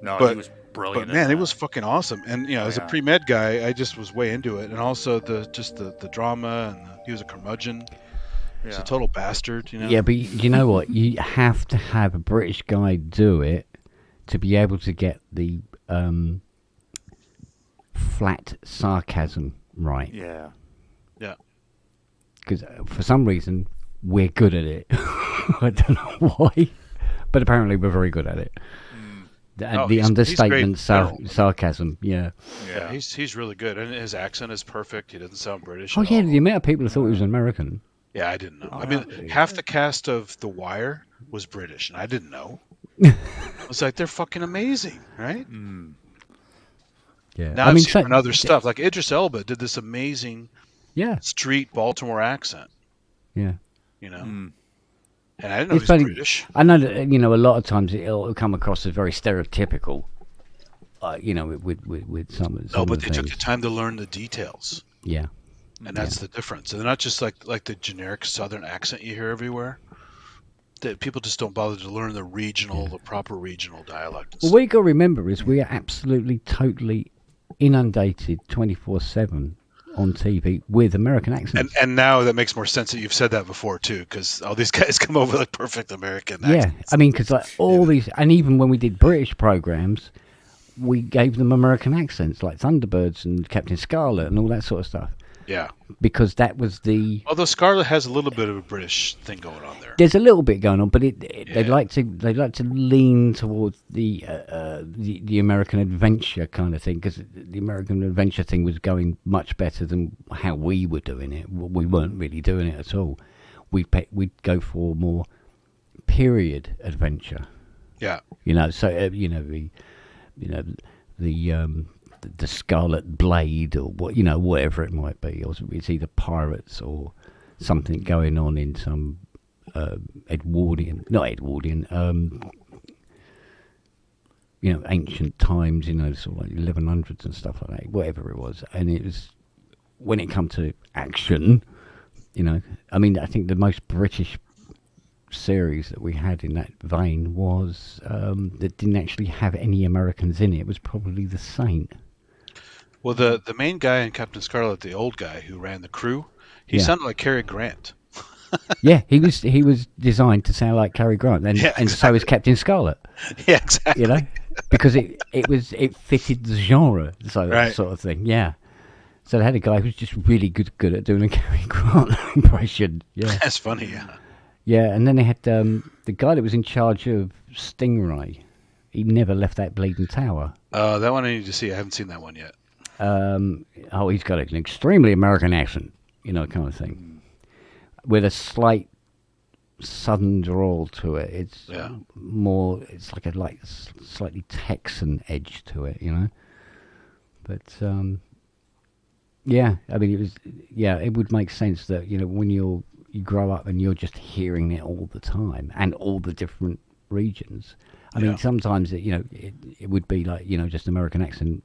[SPEAKER 11] No,
[SPEAKER 4] but,
[SPEAKER 11] he was brilliant.
[SPEAKER 4] But man, it was fucking awesome. And as a pre-med guy, I just was way into it, and also the drama, and he was a curmudgeon. He's a total bastard,
[SPEAKER 2] Yeah, but you know what? You have to have a British guy do it to be able to get the flat sarcasm right.
[SPEAKER 11] Yeah.
[SPEAKER 4] Yeah.
[SPEAKER 2] Because for some reason we're good at it. I don't know why, but apparently we're very good at it. The understatement, sarcasm. Yeah.
[SPEAKER 4] Yeah, he's really good, and his accent is perfect. He doesn't sound British.
[SPEAKER 2] Oh yeah, the amount of people who thought he was American.
[SPEAKER 4] Yeah, I didn't know. I mean, half the cast of The Wire was British, and I didn't know. I was like, they're fucking amazing, right?
[SPEAKER 2] Yeah.
[SPEAKER 4] Now I've seen from other stuff. Like Idris Elba did this amazing street Baltimore accent.
[SPEAKER 2] Yeah.
[SPEAKER 4] And I didn't know he was British.
[SPEAKER 2] I know that, a lot of times it'll come across as very stereotypical, with some
[SPEAKER 4] No, but
[SPEAKER 2] of the
[SPEAKER 4] they took
[SPEAKER 2] things.
[SPEAKER 4] the time to learn the details.
[SPEAKER 2] Yeah.
[SPEAKER 4] And that's the difference. And they're not just like the generic Southern accent you hear everywhere. That people just don't bother to learn the proper regional dialect.
[SPEAKER 2] Well, what you got to remember is we are absolutely, totally inundated 24/7 on TV with American accents.
[SPEAKER 4] And now that makes more sense that you've said that before too, because all these guys come over like perfect American
[SPEAKER 2] Yeah,
[SPEAKER 4] accents.
[SPEAKER 2] I mean, because all these, and even when we did British programs, we gave them American accents like Thunderbirds and Captain Scarlet and all that sort of stuff.
[SPEAKER 4] Yeah.
[SPEAKER 2] Because that was the.
[SPEAKER 4] Although Scarlet has a little bit of a British thing going on there.
[SPEAKER 2] There's a little bit going on, but they like to lean towards the American adventure kind of thing, because the American adventure thing was going much better than how we were doing it. We weren't really doing it at all. We'd go for more period adventure.
[SPEAKER 4] Yeah.
[SPEAKER 2] The Scarlet Blade, or whatever it might be, or it's either pirates or something going on in some ancient times, sort of like 1100s and stuff like that, whatever it was. And it was, when it come to action, I mean, I think the most British series that we had in that vein was that didn't actually have any Americans in it. It was probably The Saint.
[SPEAKER 4] Well, the main guy in Captain Scarlet, the old guy who ran the crew, he sounded like Cary Grant.
[SPEAKER 2] Yeah, he was designed to sound like Cary Grant, and so is Captain Scarlet.
[SPEAKER 4] Yeah, exactly.
[SPEAKER 2] Because it fitted the genre, sort of thing. Yeah. So they had a guy who's just really good at doing a Cary Grant impression. Yeah,
[SPEAKER 4] that's funny. Yeah.
[SPEAKER 2] Yeah, and then they had the guy that was in charge of Stingray. He never left that bleeding tower.
[SPEAKER 4] That one I need to see. I haven't seen that one yet.
[SPEAKER 2] He's got an extremely American accent, kind of thing, with a slight southern drawl to it. It's more. It's like a slightly Texan edge to it, But yeah, I mean, it was. Yeah, it would make sense that when you grow up and you're just hearing it all the time and all the different regions. I mean, sometimes it would be like just American accent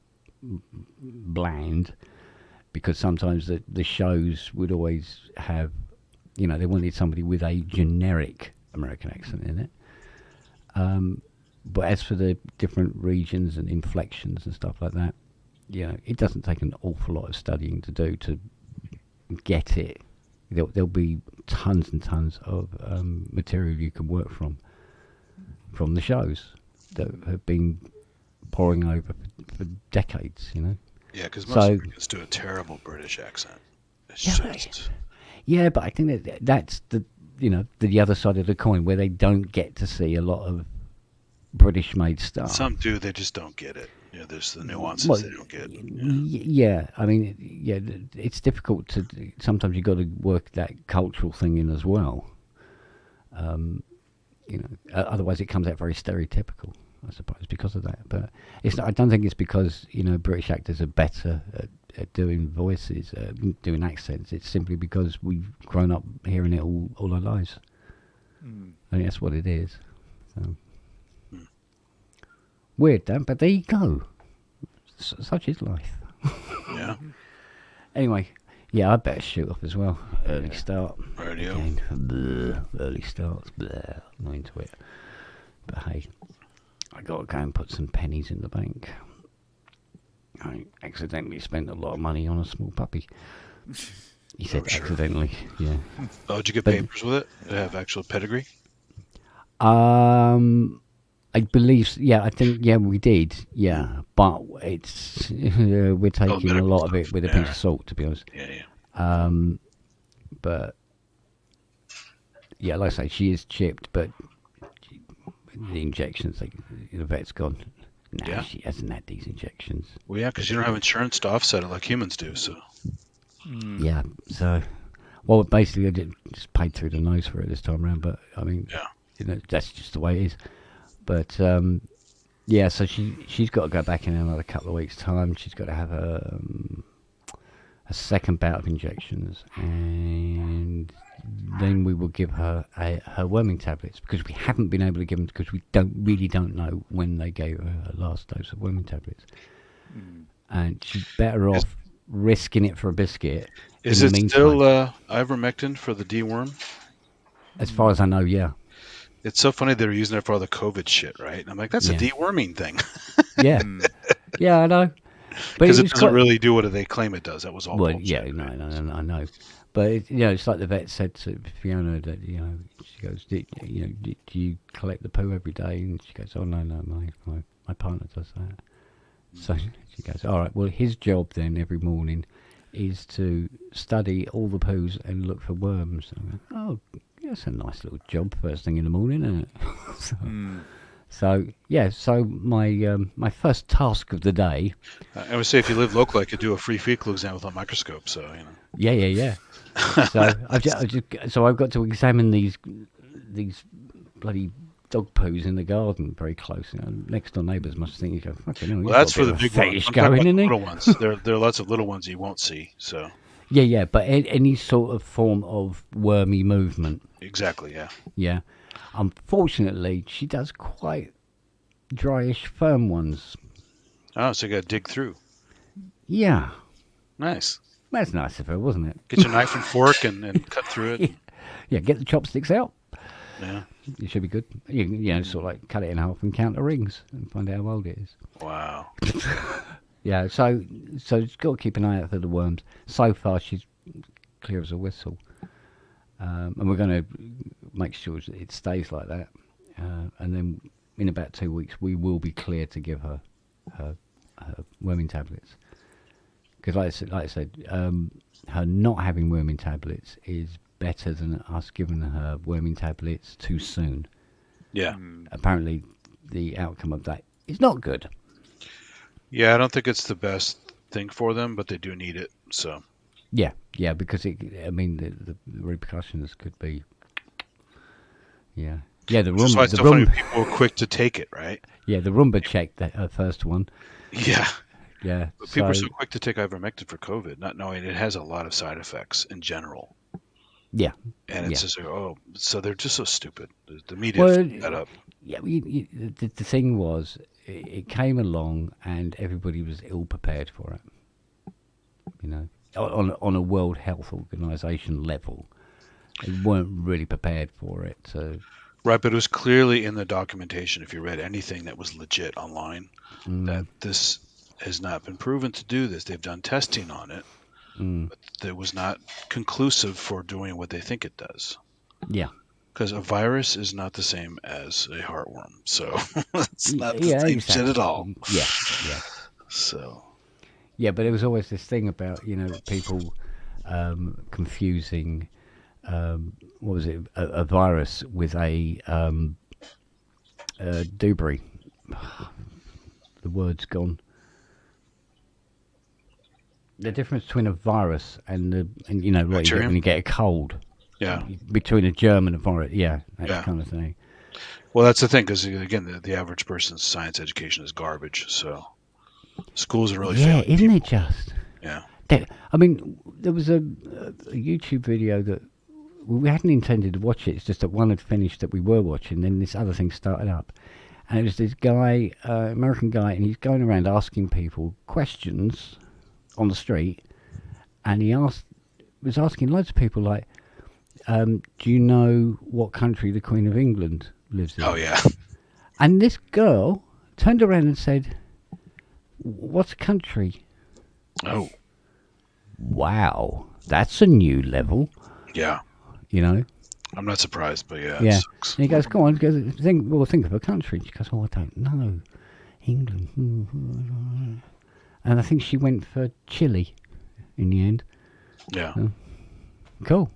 [SPEAKER 2] bland, because sometimes the shows would always have they wanted somebody with a generic American accent in it. But as for the different regions and inflections and stuff like that, it doesn't take an awful lot of studying to do to get it. There'll be tons and tons of material you can work from the shows that have been pouring over for decades,
[SPEAKER 4] Yeah, because most Americans do a terrible British accent.
[SPEAKER 2] Yeah, but I think that's the the other side of the coin, where they don't get to see a lot of British-made stuff.
[SPEAKER 4] Some do, they just don't get it. Yeah, there's the nuances
[SPEAKER 2] Well,
[SPEAKER 4] they don't get.
[SPEAKER 2] Yeah, I mean, yeah, it's difficult to. Sometimes you've got to work that cultural thing in as well. Otherwise it comes out very stereotypical, I suppose, because of that. But it's not, I don't think it's because British actors are better at doing voices, doing accents. It's simply because we've grown up hearing it all our lives. I think that's what it is. So. Weird, Dan, but there you go. Such is life.
[SPEAKER 4] Yeah.
[SPEAKER 2] Anyway, yeah, I better shoot off as well. Early start.
[SPEAKER 4] Radio.
[SPEAKER 2] Again. Bleh, early starts. Bleh, not into it. But hey, I got to go and put some pennies in the bank. I accidentally spent a lot of money on a small puppy. He said accidentally, yeah.
[SPEAKER 4] Oh, did you get papers with it? Did it have actual pedigree?
[SPEAKER 2] I believe, I think, we did, but it's we're taking a lot of it with a pinch of salt, to be honest.
[SPEAKER 4] Yeah.
[SPEAKER 2] But like I say, she is chipped, but the injections, the vet's gone. No, she hasn't had these injections.
[SPEAKER 4] Well, yeah, because you don't have insurance to offset it like humans do. So.
[SPEAKER 2] Yeah. So, well, basically, I just paid through the nose for it this time around. But I mean, that's just the way it is. But so she's got to go back in another couple of weeks' time. She's got to have a second bout of injections, and then we will give her her worming tablets, because we haven't been able to give them, because we don't know when they gave her her last dose of worming tablets. And she's better off risking it for a biscuit.
[SPEAKER 4] Is it still ivermectin for the deworm?
[SPEAKER 2] As far as I know, yeah.
[SPEAKER 4] It's so funny they're using it for all the COVID shit, right? I'm like, that's a deworming thing.
[SPEAKER 2] Yeah. Yeah, I know.
[SPEAKER 4] Because it doesn't really do what they claim it does. That was all bullshit.
[SPEAKER 2] Yeah, no, I know. But it's like the vet said to Fiona that she goes, do you collect the poo every day? And she goes, oh no, my partner does that. So she goes, all right. Well, his job then every morning is to study all the poos and look for worms. And I go, oh, that's a nice little job first thing in the morning, isn't it? So my first task of the day.
[SPEAKER 4] I would say if you live locally, I could do a free fecal exam with a microscope. So
[SPEAKER 2] Yeah. So I've got to examine these bloody dog poos in the garden very close. Next door neighbours must think, fucking hell.
[SPEAKER 4] Well, that's for the big ones. The little ones. There are lots of little ones you won't see. So.
[SPEAKER 2] Yeah, but any sort of form of wormy movement.
[SPEAKER 4] Exactly. Yeah.
[SPEAKER 2] Yeah. Unfortunately, she does quite dryish, firm ones.
[SPEAKER 4] Oh, so you got to dig through.
[SPEAKER 2] Yeah.
[SPEAKER 4] Nice.
[SPEAKER 2] That's nice of her, wasn't it?
[SPEAKER 4] Get your knife and fork and cut through it.
[SPEAKER 2] Yeah, get the chopsticks out.
[SPEAKER 4] Yeah.
[SPEAKER 2] It should be good. You sort of like cut it in half and count the rings and find out how old it is.
[SPEAKER 4] Wow.
[SPEAKER 2] Yeah, so she's got to keep an eye out for the worms. So far, she's clear as a whistle. And we're going to make sure it stays like that. And then in about 2 weeks, we will be clear to give her worming tablets. Because like I said, her not having worming tablets is better than us giving her worming tablets too soon.
[SPEAKER 4] Yeah.
[SPEAKER 2] Apparently, the outcome of that is not good.
[SPEAKER 4] Yeah, I don't think it's the best thing for them, but they do need it. So.
[SPEAKER 2] Yeah, because the repercussions could be. Yeah. The Roomba.
[SPEAKER 4] That's why it's so funny people are quick to take it, right?
[SPEAKER 2] Yeah, the Roomba checked her first one.
[SPEAKER 4] Yeah.
[SPEAKER 2] Yeah.
[SPEAKER 4] But people are so quick to take ivermectin for COVID, not knowing it has a lot of side effects in general.
[SPEAKER 2] Yeah.
[SPEAKER 4] And it's just so they're just so stupid. The media fucked that up.
[SPEAKER 2] Yeah, the thing was, it came along and everybody was ill prepared for it. On a World Health Organization level, they weren't really prepared for it. So.
[SPEAKER 4] Right, but it was clearly in the documentation, if you read anything that was legit online, that this has not been proven to do this. They've done testing on it, but it was not conclusive for doing what they think it does.
[SPEAKER 2] Yeah.
[SPEAKER 4] Because a virus is not the same as a heartworm, so it's not the same shit at all.
[SPEAKER 2] Yeah.
[SPEAKER 4] So.
[SPEAKER 2] Yeah, but there was always this thing about people confusing what was it, a virus with a Dewberry. The word's gone. The difference between a virus and you know what you get when you get a cold.
[SPEAKER 4] Yeah.
[SPEAKER 2] Between a germ and a virus. Yeah, that
[SPEAKER 4] Yeah.
[SPEAKER 2] kind of thing.
[SPEAKER 4] Well, that's the thing, because again, the average person's science education is garbage. So schools are really failing
[SPEAKER 2] isn't
[SPEAKER 4] people.
[SPEAKER 2] it just?
[SPEAKER 4] Yeah.
[SPEAKER 2] I mean, there was a YouTube video that we hadn't intended to watch it. It's just that one had finished that we were watching, then this other thing started up. And it was this guy, American guy, and he's going around asking people questions on the street. And he was asking loads of people, like, do you know what country the Queen of England lives in?
[SPEAKER 4] Oh, yeah.
[SPEAKER 2] And this girl turned around and said, what's a country?
[SPEAKER 4] Oh.
[SPEAKER 2] Wow, that's a new level.
[SPEAKER 4] Yeah.
[SPEAKER 2] You know?
[SPEAKER 4] I'm not surprised, but yeah.
[SPEAKER 2] Yeah.
[SPEAKER 4] It sucks.
[SPEAKER 2] And he goes, go on, think of a country. She goes, oh, I don't know. England. And I think she went for Chile in the end.
[SPEAKER 4] Yeah.
[SPEAKER 2] Cool.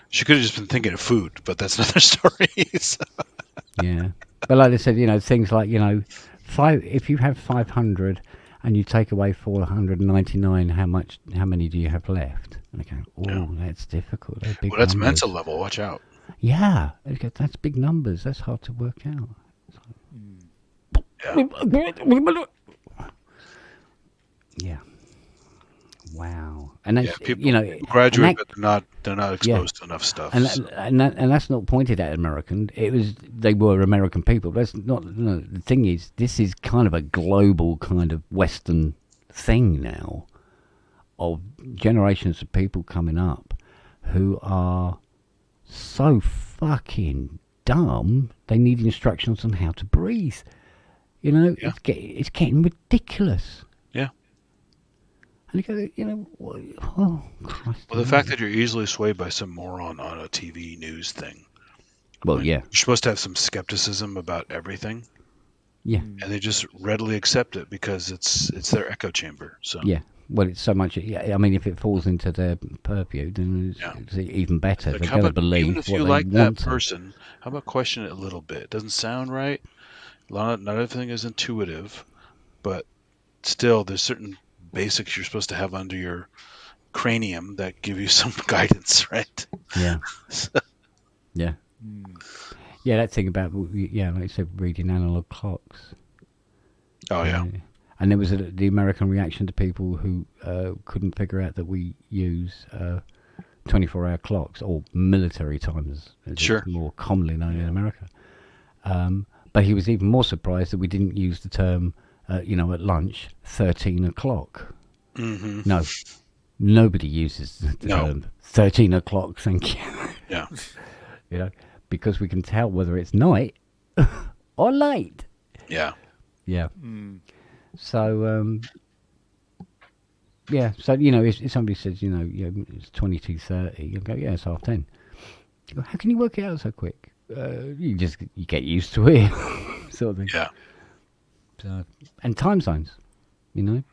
[SPEAKER 4] She could have just been thinking of food, but that's another story. So.
[SPEAKER 2] Yeah. But like I said, you know, things like, you know, if you have 500 and you take away 499, how many do you have left? And I go, oh, that's difficult. They're big
[SPEAKER 4] Well, that's
[SPEAKER 2] numbers.
[SPEAKER 4] mental level. Watch out.
[SPEAKER 2] Yeah. That's big numbers. That's hard to work out. Yeah. Wow. And that's,
[SPEAKER 4] people,
[SPEAKER 2] you know,
[SPEAKER 4] people graduate, but they're not exposed to enough stuff.
[SPEAKER 2] And
[SPEAKER 4] so.
[SPEAKER 2] and that's not pointed at American. They were American people. That's not. No, the thing is, this is kind of a global kind of Western thing now, of generations of people coming up who are so fucking dumb. They need instructions on how to breathe. You know, it's getting ridiculous.
[SPEAKER 4] Yeah.
[SPEAKER 2] And you go, you know, oh Christ.
[SPEAKER 4] Well, the fact that you're easily swayed by some moron on a TV news thing.
[SPEAKER 2] Well, yeah.
[SPEAKER 4] You're supposed to have some skepticism about everything.
[SPEAKER 2] Yeah.
[SPEAKER 4] And they just readily accept it because it's their echo chamber. So.
[SPEAKER 2] Yeah. Well, it's so much. Yeah, I mean, if it falls into their purview, then it's even better.
[SPEAKER 4] Like,
[SPEAKER 2] They're going to believe
[SPEAKER 4] even if
[SPEAKER 2] what
[SPEAKER 4] you
[SPEAKER 2] they
[SPEAKER 4] like
[SPEAKER 2] want
[SPEAKER 4] that person, how about question it a little bit? It doesn't sound right. Not everything is intuitive, but still, there's certain basics you're supposed to have under your cranium that give you some guidance, right?
[SPEAKER 2] Yeah. Yeah. Yeah, that thing about, like I said, reading analog clocks.
[SPEAKER 4] Oh, yeah.
[SPEAKER 2] And there was the American reaction to people who couldn't figure out that we use 24-hour clocks, or military times, as it's more commonly known in America. But he was even more surprised that we didn't use the term, at lunch, 13 o'clock.
[SPEAKER 4] Mm-hmm.
[SPEAKER 2] No, nobody uses the term 13 o'clock, thank you.
[SPEAKER 4] Yeah.
[SPEAKER 2] You know, because we can tell whether it's night or late.
[SPEAKER 4] Yeah.
[SPEAKER 2] Yeah. So, so, if somebody says, it's 22:30, you go, yeah, it's 10:30. You go, how can you work it out so quick? You get used to it, sort of thing.
[SPEAKER 4] Yeah.
[SPEAKER 2] So, and time zones, I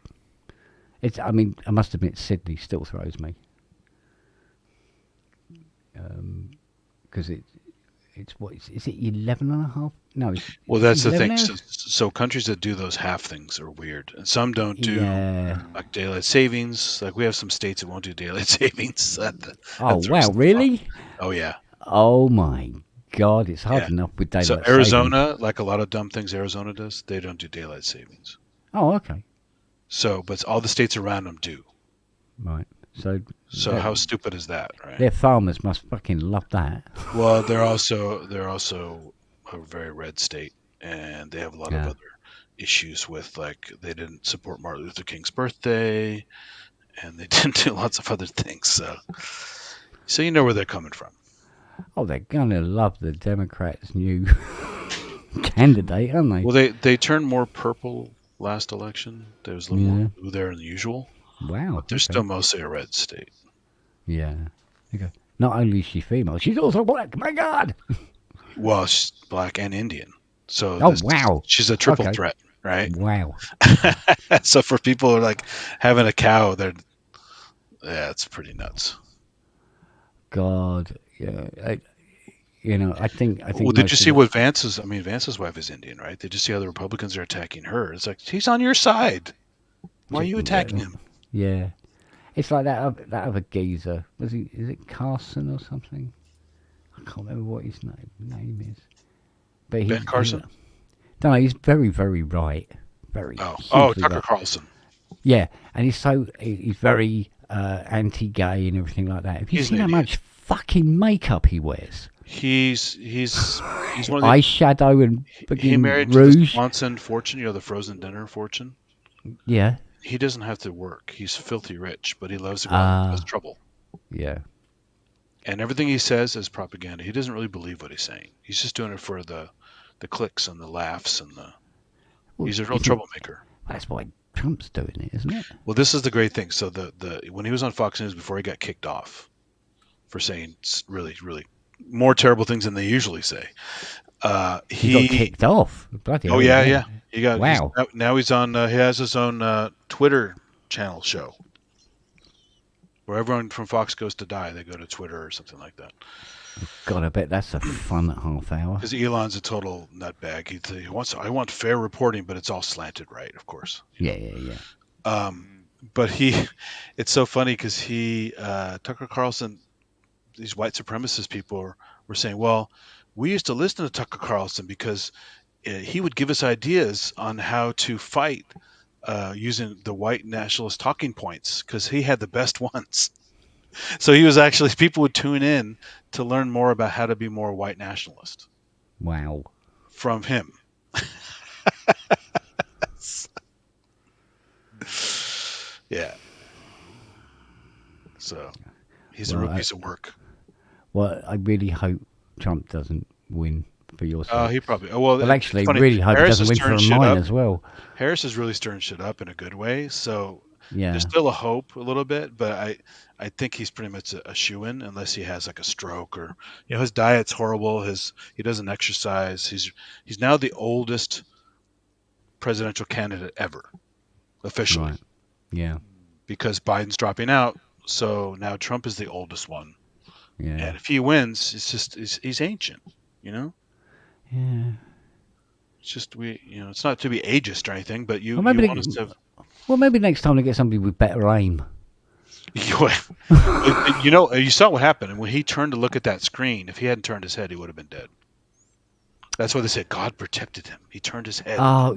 [SPEAKER 2] must admit, Sydney still throws me. Because is it 11 and a half? No.
[SPEAKER 4] Well, that's the thing. So countries that do those half things are weird. And some don't do like daylight savings. Like we have some states that won't do daylight savings.
[SPEAKER 2] Oh, wow, really?
[SPEAKER 4] Oh, yeah.
[SPEAKER 2] Oh, my God. It's hard enough with daylight savings.
[SPEAKER 4] So Arizona, like a lot of dumb things Arizona does, they don't do daylight savings.
[SPEAKER 2] Oh, okay.
[SPEAKER 4] So, but all the states around them do.
[SPEAKER 2] Right.
[SPEAKER 4] So how stupid is that, right?
[SPEAKER 2] Their farmers must fucking love that.
[SPEAKER 4] Well, they're also a very red state, and they have a lot of other issues with, like, they didn't support Martin Luther King's birthday, and they didn't do lots of other things. So you know where they're coming from.
[SPEAKER 2] Oh, they're gonna love the Democrats' new candidate, aren't they?
[SPEAKER 4] Well, they turned more purple last election. There was a little more blue there than usual.
[SPEAKER 2] Wow.
[SPEAKER 4] But they're still mostly a red state.
[SPEAKER 2] Yeah. Okay. Not only is she female, she's also black. My God.
[SPEAKER 4] Well, she's black and Indian. So
[SPEAKER 2] wow.
[SPEAKER 4] She's a triple threat, right?
[SPEAKER 2] Wow.
[SPEAKER 4] So for people who are like having a cow, it's pretty nuts.
[SPEAKER 2] God. Yeah. I think.
[SPEAKER 4] Well, did you
[SPEAKER 2] most
[SPEAKER 4] see
[SPEAKER 2] of
[SPEAKER 4] what Vance's? I mean, Vance's wife is Indian, right? Did you see how the Republicans are attacking her? It's like he's on your side. Why are you attacking him?
[SPEAKER 2] Yeah, it's like that other geezer. Is it Carson or something? I can't remember what his name is. But
[SPEAKER 4] Ben Carson?
[SPEAKER 2] No, he's very, very right. Very.
[SPEAKER 4] Tucker
[SPEAKER 2] right.
[SPEAKER 4] Carlson.
[SPEAKER 2] Yeah, and he's very anti-gay and everything like that. Have you seen how much fucking makeup he wears?
[SPEAKER 4] He's one of the
[SPEAKER 2] eyeshadow and
[SPEAKER 4] he married
[SPEAKER 2] rouge.
[SPEAKER 4] to the Swanson fortune, the frozen dinner fortune.
[SPEAKER 2] Yeah.
[SPEAKER 4] He doesn't have to work. He's filthy rich, but he loves to go out and cause trouble.
[SPEAKER 2] Yeah.
[SPEAKER 4] And everything he says is propaganda. He doesn't really believe what he's saying. He's just doing it for the clicks and the laughs and he's a real troublemaker.
[SPEAKER 2] That's why Trump's doing it, isn't it?
[SPEAKER 4] Well, this is the great thing. So when he was on Fox News before he got kicked off for saying really, really more terrible things than they usually say,
[SPEAKER 2] he got kicked off. Bloody hell,
[SPEAKER 4] yeah. He got
[SPEAKER 2] wow.
[SPEAKER 4] Now he's on. He has his own Twitter channel show where everyone from Fox goes to die. They go to Twitter or something like that.
[SPEAKER 2] God, I bet that's a fun half hour.
[SPEAKER 4] Because Elon's a total nutbag. He wants. I want fair reporting, but it's all slanted right, of course.
[SPEAKER 2] Yeah.
[SPEAKER 4] But it's so funny because Tucker Carlson, these white supremacist people were saying, well, we used to listen to Tucker Carlson because he would give us ideas on how to fight using the white nationalist talking points because he had the best ones. So he was actually, people would tune in to learn more about how to be more white nationalist.
[SPEAKER 2] Wow.
[SPEAKER 4] From him. Yeah. So he's a real piece of work.
[SPEAKER 2] Well, I really hope Trump doesn't win for your side.
[SPEAKER 4] He probably. Well,
[SPEAKER 2] actually,
[SPEAKER 4] funny.
[SPEAKER 2] really hope
[SPEAKER 4] Harris
[SPEAKER 2] he doesn't win for mine as well.
[SPEAKER 4] Harris is really stirring shit up in a good way. So
[SPEAKER 2] yeah,
[SPEAKER 4] there's still a hope a little bit, but I think he's pretty much a shoo-in unless he has like a stroke or his diet's horrible. He doesn't exercise. He's now the oldest presidential candidate ever, officially.
[SPEAKER 2] Right. Yeah.
[SPEAKER 4] Because Biden's dropping out, so now Trump is the oldest one.
[SPEAKER 2] Yeah.
[SPEAKER 4] And if he wins, it's just he's ancient,
[SPEAKER 2] Yeah.
[SPEAKER 4] It's just it's not to be ageist or anything, but you
[SPEAKER 2] maybe
[SPEAKER 4] want us to.
[SPEAKER 2] Well, maybe next time they get somebody with better aim.
[SPEAKER 4] You saw what happened, and when he turned to look at that screen, if he hadn't turned his head, he would have been dead. That's why they said God protected him. He turned his head.
[SPEAKER 2] Oh,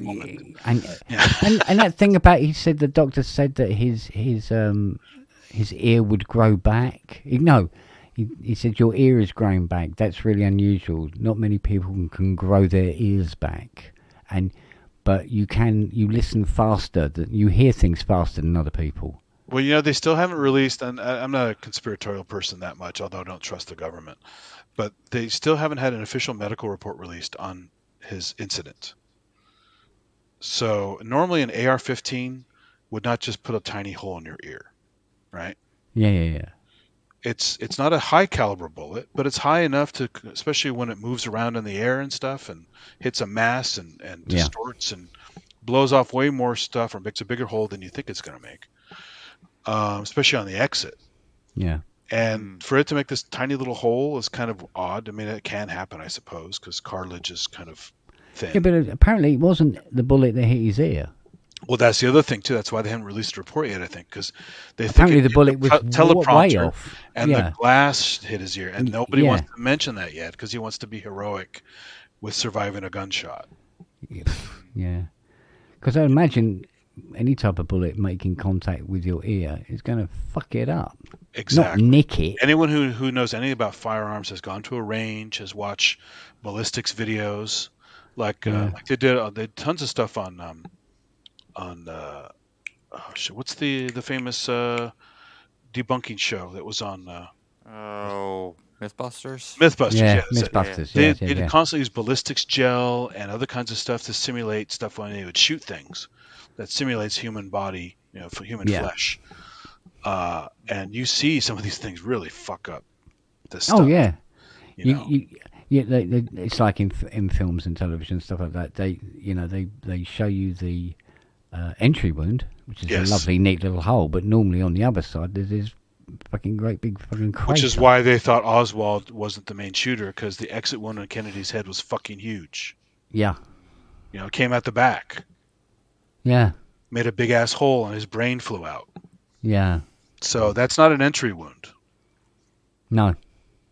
[SPEAKER 2] and that thing about he said the doctor said that his ear would grow back. No, he said your ear is growing back. That's really unusual. Not many people can grow their ears back, but you listen faster. You hear things faster than other people.
[SPEAKER 4] Well, they still haven't released, and I'm not a conspiratorial person that much, although I don't trust the government. But they still haven't had an official medical report released on his incident. So normally an AR-15 would not just put a tiny hole in your ear, right?
[SPEAKER 2] Yeah.
[SPEAKER 4] It's not a high caliber bullet, but it's high enough to, especially when it moves around in the air and stuff and hits a mass and distorts and blows off way more stuff or makes a bigger hole than you think it's going to make, especially on the exit.
[SPEAKER 2] Yeah.
[SPEAKER 4] And for it to make this tiny little hole is kind of odd. I mean, it can happen, I suppose, because cartilage is kind of thin.
[SPEAKER 2] Yeah, but apparently it wasn't the bullet that hit his ear.
[SPEAKER 4] Well, that's the other thing, too. That's why they haven't released a report yet, I think, because they
[SPEAKER 2] apparently
[SPEAKER 4] think
[SPEAKER 2] the bullet was
[SPEAKER 4] teleprompter
[SPEAKER 2] way off.
[SPEAKER 4] And the glass hit his ear. And nobody wants to mention that yet because he wants to be heroic with surviving a gunshot.
[SPEAKER 2] Yeah. Because I imagine any type of bullet making contact with your ear is going to fuck it up.
[SPEAKER 4] Exactly.
[SPEAKER 2] Not nick it.
[SPEAKER 4] Anyone who knows anything about firearms has gone to a range, has watched ballistics videos, like they did tons of stuff on what's the famous debunking show that was on
[SPEAKER 11] Mythbusters?
[SPEAKER 4] Mythbusters,
[SPEAKER 2] yeah. Mythbusters,
[SPEAKER 4] They constantly use ballistics gel and other kinds of stuff to simulate stuff when they would shoot things that simulates human body, for human flesh. And you see some of these things really fuck up this stuff.
[SPEAKER 2] Oh yeah, it's like in films and television stuff like that. They show you the entry wound, which is a lovely, neat little hole, but normally on the other side there's this fucking great big fucking crater.
[SPEAKER 4] Which is why they thought Oswald wasn't the main shooter, because the exit wound on Kennedy's head was fucking huge.
[SPEAKER 2] Yeah.
[SPEAKER 4] You know, it came out the back.
[SPEAKER 2] Yeah.
[SPEAKER 4] Made a big ass hole and his brain flew out.
[SPEAKER 2] Yeah.
[SPEAKER 4] So that's not an entry wound.
[SPEAKER 2] No.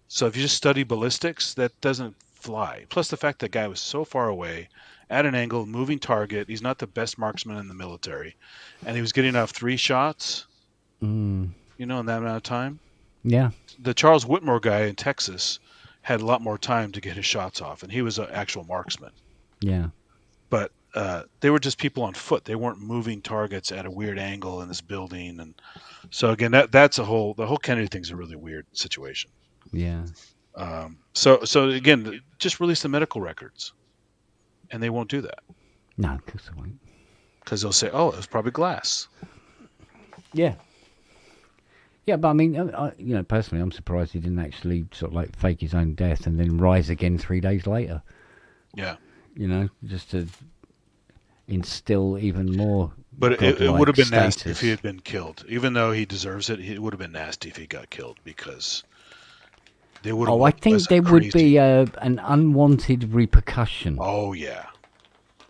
[SPEAKER 4] So if you just study ballistics, that doesn't fly. Plus the fact that guy was so far away, at an angle, moving target. He's not the best marksman in the military. And he was getting off 3 shots,
[SPEAKER 2] Mm.
[SPEAKER 4] you know, in that amount of time.
[SPEAKER 2] Yeah.
[SPEAKER 4] The Charles Whitmore guy in Texas had a lot more time to get his shots off, and he was an actual marksman.
[SPEAKER 2] Yeah.
[SPEAKER 4] But they were just people on foot. They weren't moving targets at a weird angle in this building. And so again, that's the whole Kennedy thing's a really weird situation.
[SPEAKER 2] Yeah.
[SPEAKER 4] So again, just release the medical records, and they won't do that.
[SPEAKER 2] No, of course they won't.
[SPEAKER 4] Because they'll say, "Oh, it was probably glass."
[SPEAKER 2] Yeah. Yeah, but I mean, you know, personally, I'm surprised he didn't actually sort of like fake his own death and then rise again 3 days later.
[SPEAKER 4] Yeah.
[SPEAKER 2] You know, just to instill even more.
[SPEAKER 4] But it would have been
[SPEAKER 2] status.
[SPEAKER 4] nasty if he had been killed. Even though he deserves it, it would have been nasty if he got killed, because they would have.
[SPEAKER 2] Oh, I think there would be an unwanted repercussion.
[SPEAKER 4] Oh yeah.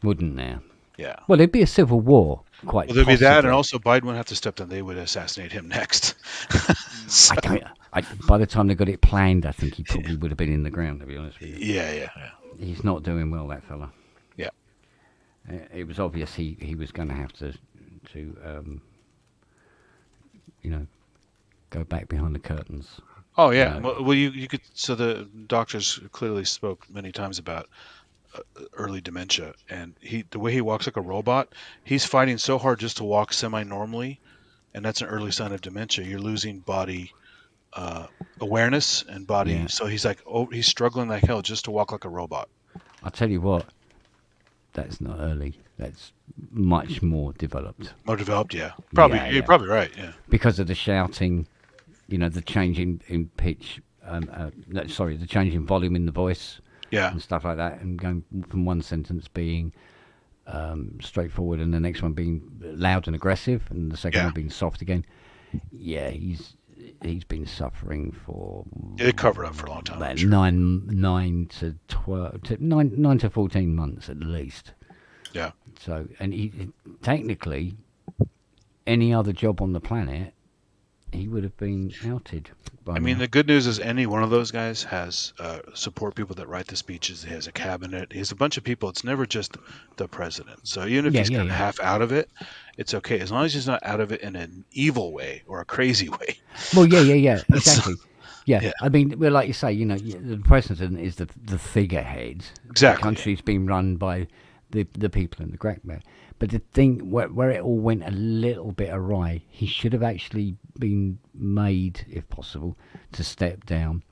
[SPEAKER 2] Wouldn't there?
[SPEAKER 4] Yeah.
[SPEAKER 2] Well, there'd be a civil war, quite.
[SPEAKER 4] Well, there'd be that,
[SPEAKER 2] possibly.
[SPEAKER 4] and also Biden would have to step down. They would assassinate him next.
[SPEAKER 2] I don't. By the time they got it planned, I think he probably would have been in the ground. To be honest with you.
[SPEAKER 4] Yeah.
[SPEAKER 2] He's not doing well, that fella.
[SPEAKER 4] Yeah.
[SPEAKER 2] It was obvious he was going to have to you know, go back behind the curtains.
[SPEAKER 4] Oh yeah.
[SPEAKER 2] You know.
[SPEAKER 4] Well, you could. So the doctors clearly spoke many times about early dementia, and the way he walks like a robot, he's fighting so hard just to walk semi-normally, and that's an early sign of dementia. You're losing body awareness and body.
[SPEAKER 2] Yeah.
[SPEAKER 4] So he's like, he's struggling like hell just to walk like a robot.
[SPEAKER 2] I'll tell you what. That's not early. That's much more developed.
[SPEAKER 4] More developed, yeah. Probably,
[SPEAKER 2] Yeah,
[SPEAKER 4] you're probably right, yeah.
[SPEAKER 2] Because of the shouting, you know, the change in pitch. The change in volume in the voice.
[SPEAKER 4] Yeah.
[SPEAKER 2] And stuff like that, and going from one sentence being straightforward and the next one being loud and aggressive, and the second one being soft again. Yeah, he's been suffering for.
[SPEAKER 4] They covered up for a long time.
[SPEAKER 2] About 9 to 14 months at least.
[SPEAKER 4] Yeah.
[SPEAKER 2] So, and he technically, any other job on the planet, he would have been outed.
[SPEAKER 4] I mean, the good news is any one of those guys has support people that write the speeches. He has a cabinet. He has a bunch of people. It's never just the president. So even if he's kind of half out of it, it's okay. As long as he's not out of it in an evil way or a crazy way.
[SPEAKER 2] Well, yeah, exactly. Yeah. I mean, well, like you say, you know, the president is the figurehead.
[SPEAKER 4] Exactly.
[SPEAKER 2] The country's been run by the people in the background. But the thing where it all went a little bit awry, he should have actually been made, if possible, to step down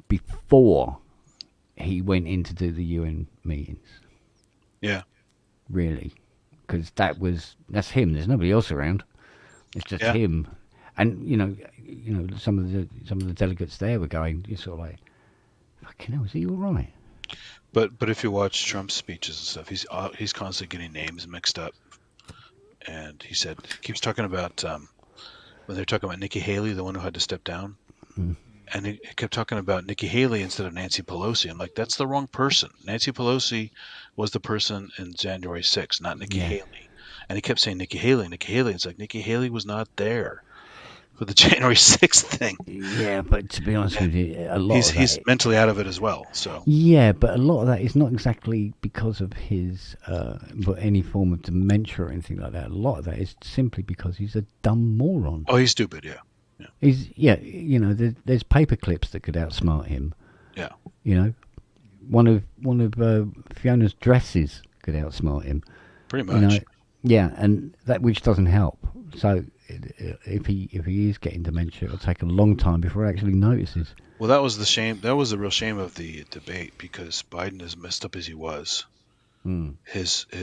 [SPEAKER 2] before he went in to do the UN meetings.
[SPEAKER 4] Yeah.
[SPEAKER 2] Really. Because that's him. There's nobody else around. It's just him. And, you know, some of the delegates there were going, you're sort of like, fucking hell, is he all right?
[SPEAKER 4] But if you watch Trump's speeches and stuff, he's constantly getting names mixed up, and he keeps talking about when they're talking about Nikki Haley, the one who had to step down, and he kept talking about Nikki Haley instead of Nancy Pelosi. I'm like, that's the wrong person. Nancy Pelosi was the person in January 6th, not Nikki Haley. And he kept saying Nikki Haley, Nikki Haley. It's like Nikki Haley was not there for the January 6th thing.
[SPEAKER 2] Yeah, but to be honest with you, a lot of
[SPEAKER 4] he's mentally out of it as well. So
[SPEAKER 2] yeah, but a lot of that is not exactly because of his any form of dementia or anything like that. A lot of that is simply because he's a dumb moron.
[SPEAKER 4] Oh, he's stupid. Yeah.
[SPEAKER 2] He's you know, there's paper clips that could outsmart him.
[SPEAKER 4] Yeah.
[SPEAKER 2] You know, one of Fiona's dresses could outsmart him.
[SPEAKER 4] Pretty much.
[SPEAKER 2] You know, yeah, and that which doesn't help. So if he is getting dementia, it'll take a long time before he actually notices.
[SPEAKER 4] Well, that was the shame. That was the real shame of the debate, because Biden, as messed up as he was, his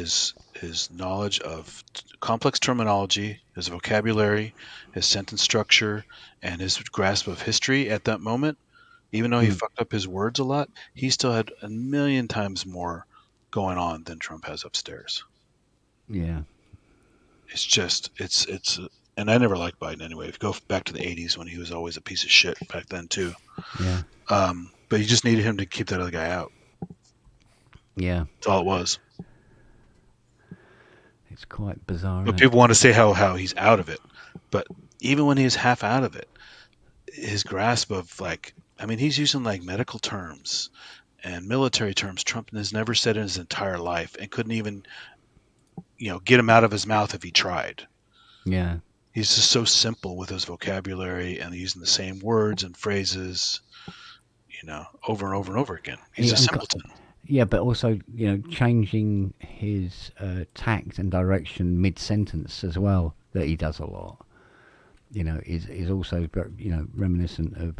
[SPEAKER 4] knowledge of complex terminology, his vocabulary, his sentence structure, and his grasp of history at that moment, even though he fucked up his words a lot, he still had a million times more going on than Trump has upstairs.
[SPEAKER 2] Yeah.
[SPEAKER 4] It's just and I never liked Biden anyway. If you go back to the 80s when he was always a piece of shit back then too.
[SPEAKER 2] Yeah.
[SPEAKER 4] But you just needed him to keep that other guy out.
[SPEAKER 2] Yeah.
[SPEAKER 4] That's all it was.
[SPEAKER 2] It's quite bizarre.
[SPEAKER 4] But people want to say how he's out of it. But even when he's half out of it, his grasp of he's using like medical terms and military terms Trump has never said in his entire life, and couldn't even, get him out of his mouth if he tried.
[SPEAKER 2] Yeah.
[SPEAKER 4] He's just so simple with his vocabulary and using the same words and phrases, over and over and over again. He's a simpleton.
[SPEAKER 2] Yeah, but also, changing his tact and direction mid-sentence as well, that he does a lot. Is also, reminiscent of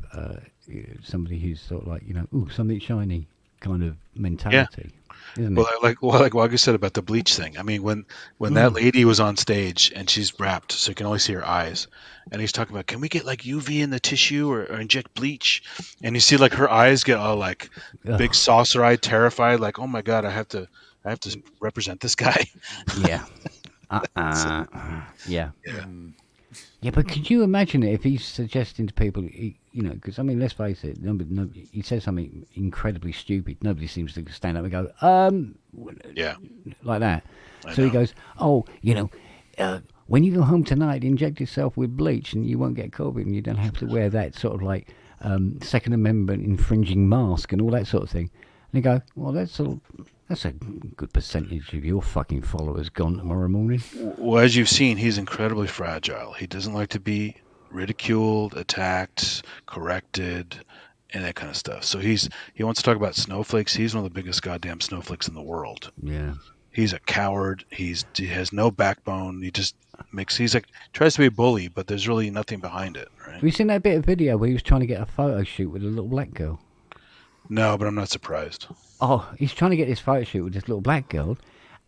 [SPEAKER 2] somebody who's sort of like, ooh, something shiny kind of mentality. Isn't
[SPEAKER 4] Well,
[SPEAKER 2] it?
[SPEAKER 4] like Wagyu said about the bleach thing. I mean, when that lady was on stage and she's wrapped, so you can only see her eyes, and he's talking about, can we get like UV in the tissue or inject bleach? And you see like her eyes get all like big saucer-eyed, terrified, like, oh my god, I have to represent this guy.
[SPEAKER 2] Yeah. Yeah. Yeah, but could you imagine it if he's suggesting to people, because, I mean, let's face it, nobody, he says something incredibly stupid. Nobody seems to stand up and go,
[SPEAKER 4] yeah,
[SPEAKER 2] like that. So he goes, when you go home tonight, inject yourself with bleach and you won't get COVID and you don't have to wear that sort of like Second Amendment infringing mask and all that sort of thing. And they go, well, that's a good percentage of your fucking followers gone tomorrow morning.
[SPEAKER 4] Well, as you've seen, he's incredibly fragile. He doesn't like to be ridiculed, attacked, corrected, and that kind of stuff. So he wants to talk about snowflakes. He's one of the biggest goddamn snowflakes in the world.
[SPEAKER 2] Yeah.
[SPEAKER 4] He's a coward. He has no backbone. He just tries to be a bully, but there's really nothing behind it, right?
[SPEAKER 2] Have you seen that bit of video where he was trying to get a photo shoot with a little black girl?
[SPEAKER 4] No, but I'm not surprised.
[SPEAKER 2] Oh, he's trying to get this photo shoot with this little black girl,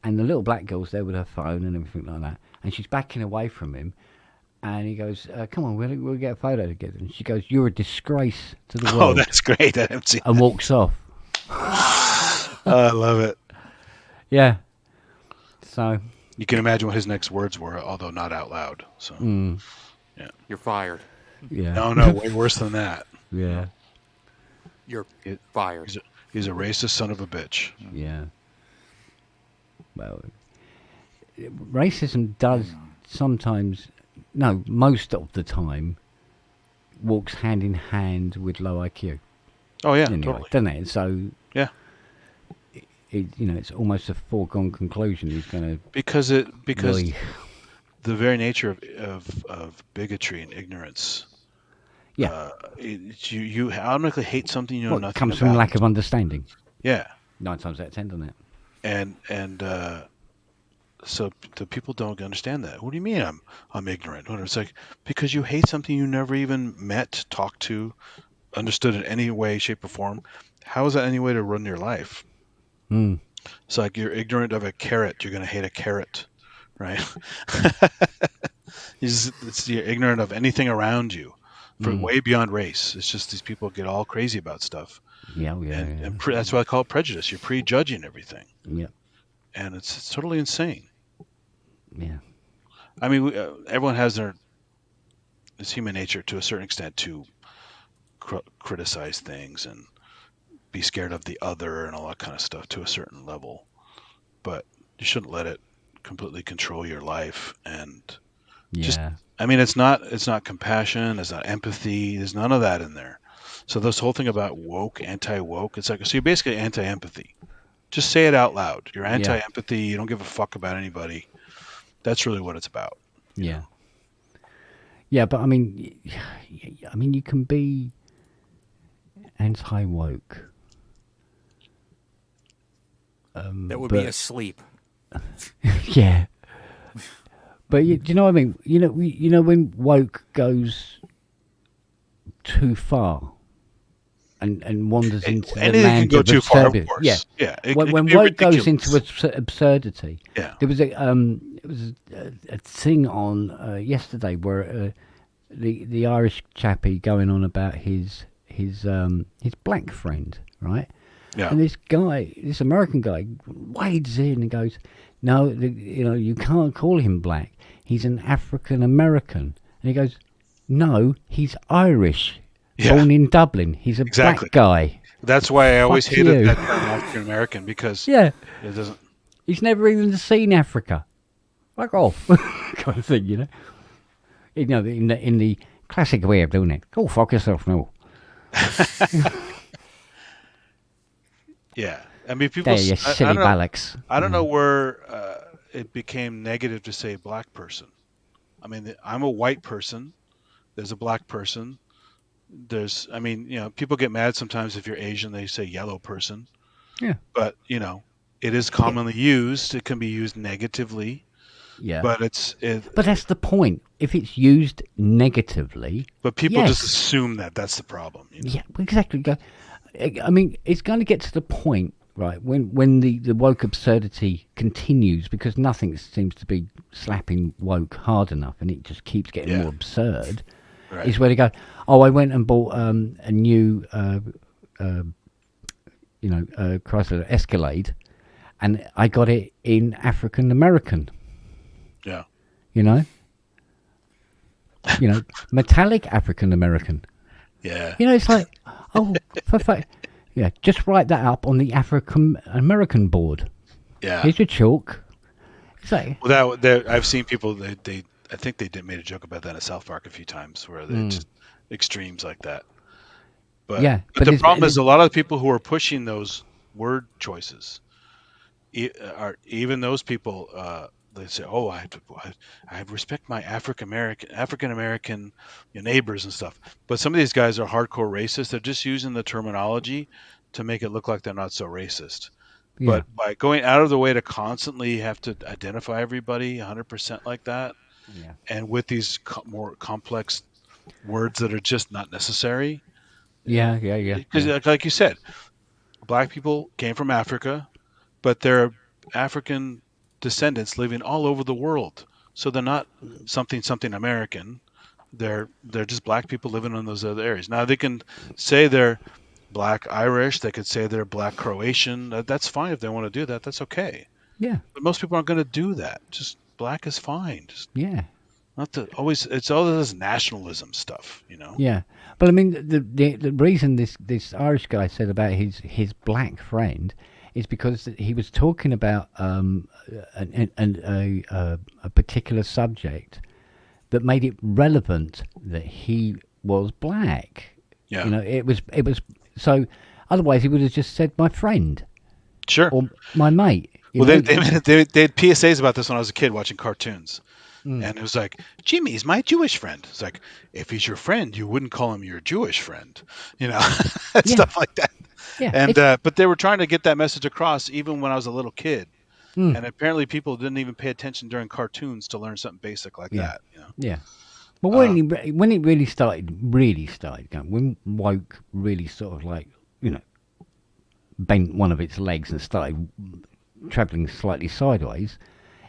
[SPEAKER 2] and the little black girl's there with her phone and everything like that, and she's backing away from him, and he goes, come on, we'll get a photo together. And she goes, you're a disgrace to the world.
[SPEAKER 4] Oh, that's great. I haven't seen
[SPEAKER 2] and
[SPEAKER 4] that.
[SPEAKER 2] Walks off.
[SPEAKER 4] I love it.
[SPEAKER 2] Yeah. So
[SPEAKER 4] you can imagine what his next words were, although not out loud. So, yeah,
[SPEAKER 11] you're fired.
[SPEAKER 2] Yeah.
[SPEAKER 4] No, way worse than that.
[SPEAKER 2] Yeah.
[SPEAKER 11] You're fired.
[SPEAKER 4] He's a racist son of a bitch.
[SPEAKER 2] Yeah. Well, racism does sometimes, most of the time, walks hand in hand with low IQ.
[SPEAKER 4] Oh yeah,
[SPEAKER 2] anyway,
[SPEAKER 4] totally.
[SPEAKER 2] Doesn't it? So
[SPEAKER 4] yeah,
[SPEAKER 2] it's almost a foregone conclusion. He's going to
[SPEAKER 4] because the very nature of bigotry and ignorance.
[SPEAKER 2] Yeah,
[SPEAKER 4] you automatically hate something you know nothing about.
[SPEAKER 2] Comes from lack of understanding.
[SPEAKER 4] Yeah,
[SPEAKER 2] 9 times out of 10, doesn't it?
[SPEAKER 4] And so the people don't understand that. What do you mean I'm ignorant? It's like, because you hate something you never even met, talked to, understood in any way, shape, or form. How is that any way to run your life? It's like you're ignorant of a carrot. You're going to hate a carrot, right? You're ignorant of anything around you. For way beyond race. It's just these people get all crazy about stuff.
[SPEAKER 2] And
[SPEAKER 4] that's why I call it prejudice. You're prejudging everything.
[SPEAKER 2] Yeah.
[SPEAKER 4] And it's totally insane.
[SPEAKER 2] Yeah.
[SPEAKER 4] I mean, everyone has it's human nature to a certain extent to criticize things and be scared of the other and all that kind of stuff to a certain level. But you shouldn't let it completely control your life and just. I mean, it's not compassion, it's not empathy, there's none of that in there. So this whole thing about woke, anti-woke, it's like, so you're basically anti-empathy. Just say it out loud. You're anti-empathy, you don't give a fuck about anybody. That's really what it's about.
[SPEAKER 2] Yeah. Yeah, but I mean, you can be anti-woke.
[SPEAKER 11] That would be asleep.
[SPEAKER 2] Yeah. But do you know what I mean? You know when woke goes too far and wanders into the land
[SPEAKER 4] go
[SPEAKER 2] of
[SPEAKER 4] too far, of
[SPEAKER 2] absurdity.
[SPEAKER 4] course.
[SPEAKER 2] Yeah.
[SPEAKER 4] It
[SPEAKER 2] When
[SPEAKER 4] can be
[SPEAKER 2] woke goes
[SPEAKER 4] ridiculous.
[SPEAKER 2] into absurdity.
[SPEAKER 4] Yeah.
[SPEAKER 2] There was a thing on yesterday where the Irish chappie going on about his black friend, right?
[SPEAKER 4] Yeah.
[SPEAKER 2] And this American guy wades in and goes, no, you can't call him black. he's an African American. And he goes, no, he's Irish.
[SPEAKER 4] Yeah.
[SPEAKER 2] Born in Dublin. He's a
[SPEAKER 4] Exactly.
[SPEAKER 2] black guy.
[SPEAKER 4] That's why I always
[SPEAKER 2] Fuck
[SPEAKER 4] hated
[SPEAKER 2] you.
[SPEAKER 4] that term African American, because
[SPEAKER 2] Yeah.
[SPEAKER 4] it doesn't.
[SPEAKER 2] He's never even seen Africa. Fuck off. Kind of thing, you know. You know, in the classic way of doing it. Go fuck yourself, no.
[SPEAKER 4] Yeah. I mean, people.
[SPEAKER 2] There, you silly
[SPEAKER 4] I don't know,
[SPEAKER 2] ballocks.
[SPEAKER 4] I don't know where it became negative to say black person. I mean, I'm a white person. There's a black person. There's, I mean, you know, people get mad sometimes if you're Asian, they say yellow person.
[SPEAKER 2] Yeah.
[SPEAKER 4] But, you know, it is commonly used. It can be used negatively.
[SPEAKER 2] Yeah.
[SPEAKER 4] But
[SPEAKER 2] But that's the point. If it's used negatively.
[SPEAKER 4] But people
[SPEAKER 2] yes.
[SPEAKER 4] just assume that that's the problem. You know?
[SPEAKER 2] Yeah, exactly. I mean, it's going to get to the point, right, when the woke absurdity continues, because nothing seems to be slapping woke hard enough, and it just keeps getting more absurd.
[SPEAKER 4] Right.
[SPEAKER 2] Is where they go, oh, I went and bought a new, Chrysler Escalade, and I got it in African American.
[SPEAKER 4] Yeah.
[SPEAKER 2] You know, metallic African American.
[SPEAKER 4] Yeah.
[SPEAKER 2] You know, it's like, oh, for fuck. Yeah, just write that up on the African American board.
[SPEAKER 4] Yeah.
[SPEAKER 2] Here's your chalk. It's like,
[SPEAKER 4] well, I've seen people. I think they made a joke about that in South Park a few times, where they're just extremes like that. But
[SPEAKER 2] yeah,
[SPEAKER 4] but the problem is a lot of the people who are pushing those word choices are even those people. They say, "Oh, I respect my African American neighbors and stuff." But some of these guys are hardcore racist. They're just using the terminology to make it look like they're not so racist.
[SPEAKER 2] Yeah.
[SPEAKER 4] But by going out of the way to constantly have to identify everybody 100% like that, and with these more complex words that are just not necessary.
[SPEAKER 2] Yeah.
[SPEAKER 4] Because, like you said, black people came from Africa, but they're African descendants living all over the world. So they're not something American. They're just black people living in those other areas. Now they can say they're black Irish. They could say they're black Croatian. That's fine if they want to do that. That's okay.
[SPEAKER 2] Yeah.
[SPEAKER 4] But most people aren't going to do that. Just black is fine. Just not to always. It's all this nationalism stuff, you know.
[SPEAKER 2] Yeah, but I mean, the reason this Irish guy said about his black friend is because he was talking about a particular subject that made it relevant that he was black.
[SPEAKER 4] Yeah.
[SPEAKER 2] You know, it was so. Otherwise, he would have just said my friend.
[SPEAKER 4] Sure.
[SPEAKER 2] Or my mate.
[SPEAKER 4] Well, they had PSAs about this when I was a kid watching cartoons. And it was like, Jimmy's my Jewish friend. It's like, if he's your friend, you wouldn't call him your Jewish friend, you know, stuff like that.
[SPEAKER 2] Yeah.
[SPEAKER 4] And but they were trying to get that message across even when I was a little kid. And apparently people didn't even pay attention during cartoons to learn something basic like that. You know?
[SPEAKER 2] Yeah. But when it really started going, when woke really sort of like, you know, bent one of its legs and started travelling slightly sideways,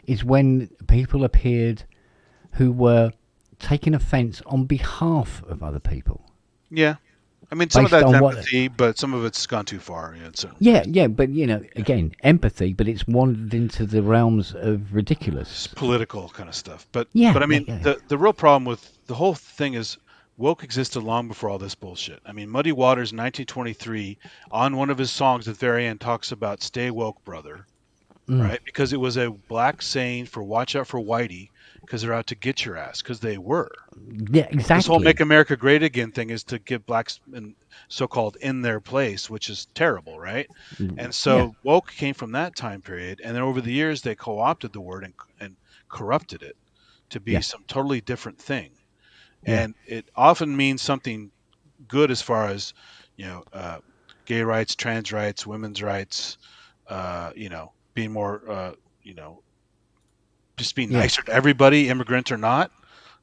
[SPEAKER 2] is when people appeared who were taking offence on behalf of other people.
[SPEAKER 4] Yeah. I mean, some of
[SPEAKER 2] Based
[SPEAKER 4] that's
[SPEAKER 2] on what-
[SPEAKER 4] empathy, but some of it's gone too far. You know, so.
[SPEAKER 2] Yeah, but, you know, again, empathy, but it's wandered into the realms of ridiculous.
[SPEAKER 4] It's political kind of stuff. But
[SPEAKER 2] Yeah,
[SPEAKER 4] but I mean,
[SPEAKER 2] yeah.
[SPEAKER 4] the real problem with the whole thing is woke existed long before all this bullshit. I mean, Muddy Waters in 1923, on one of his songs at the very end, talks about "Stay woke, brother," right? Because it was a black saying for "Watch out for Whitey," because they're out to get your ass, because they were.
[SPEAKER 2] Yeah, exactly.
[SPEAKER 4] This whole "Make America Great Again" thing is to get blacks so-called in their place, which is terrible, right? And so woke came from that time period, and then over the years they co-opted the word and corrupted it to be some totally different thing. And it often means something good as far as, you know, gay rights, trans rights, women's rights, you know, being more, you know, just being nicer to everybody, immigrant or not.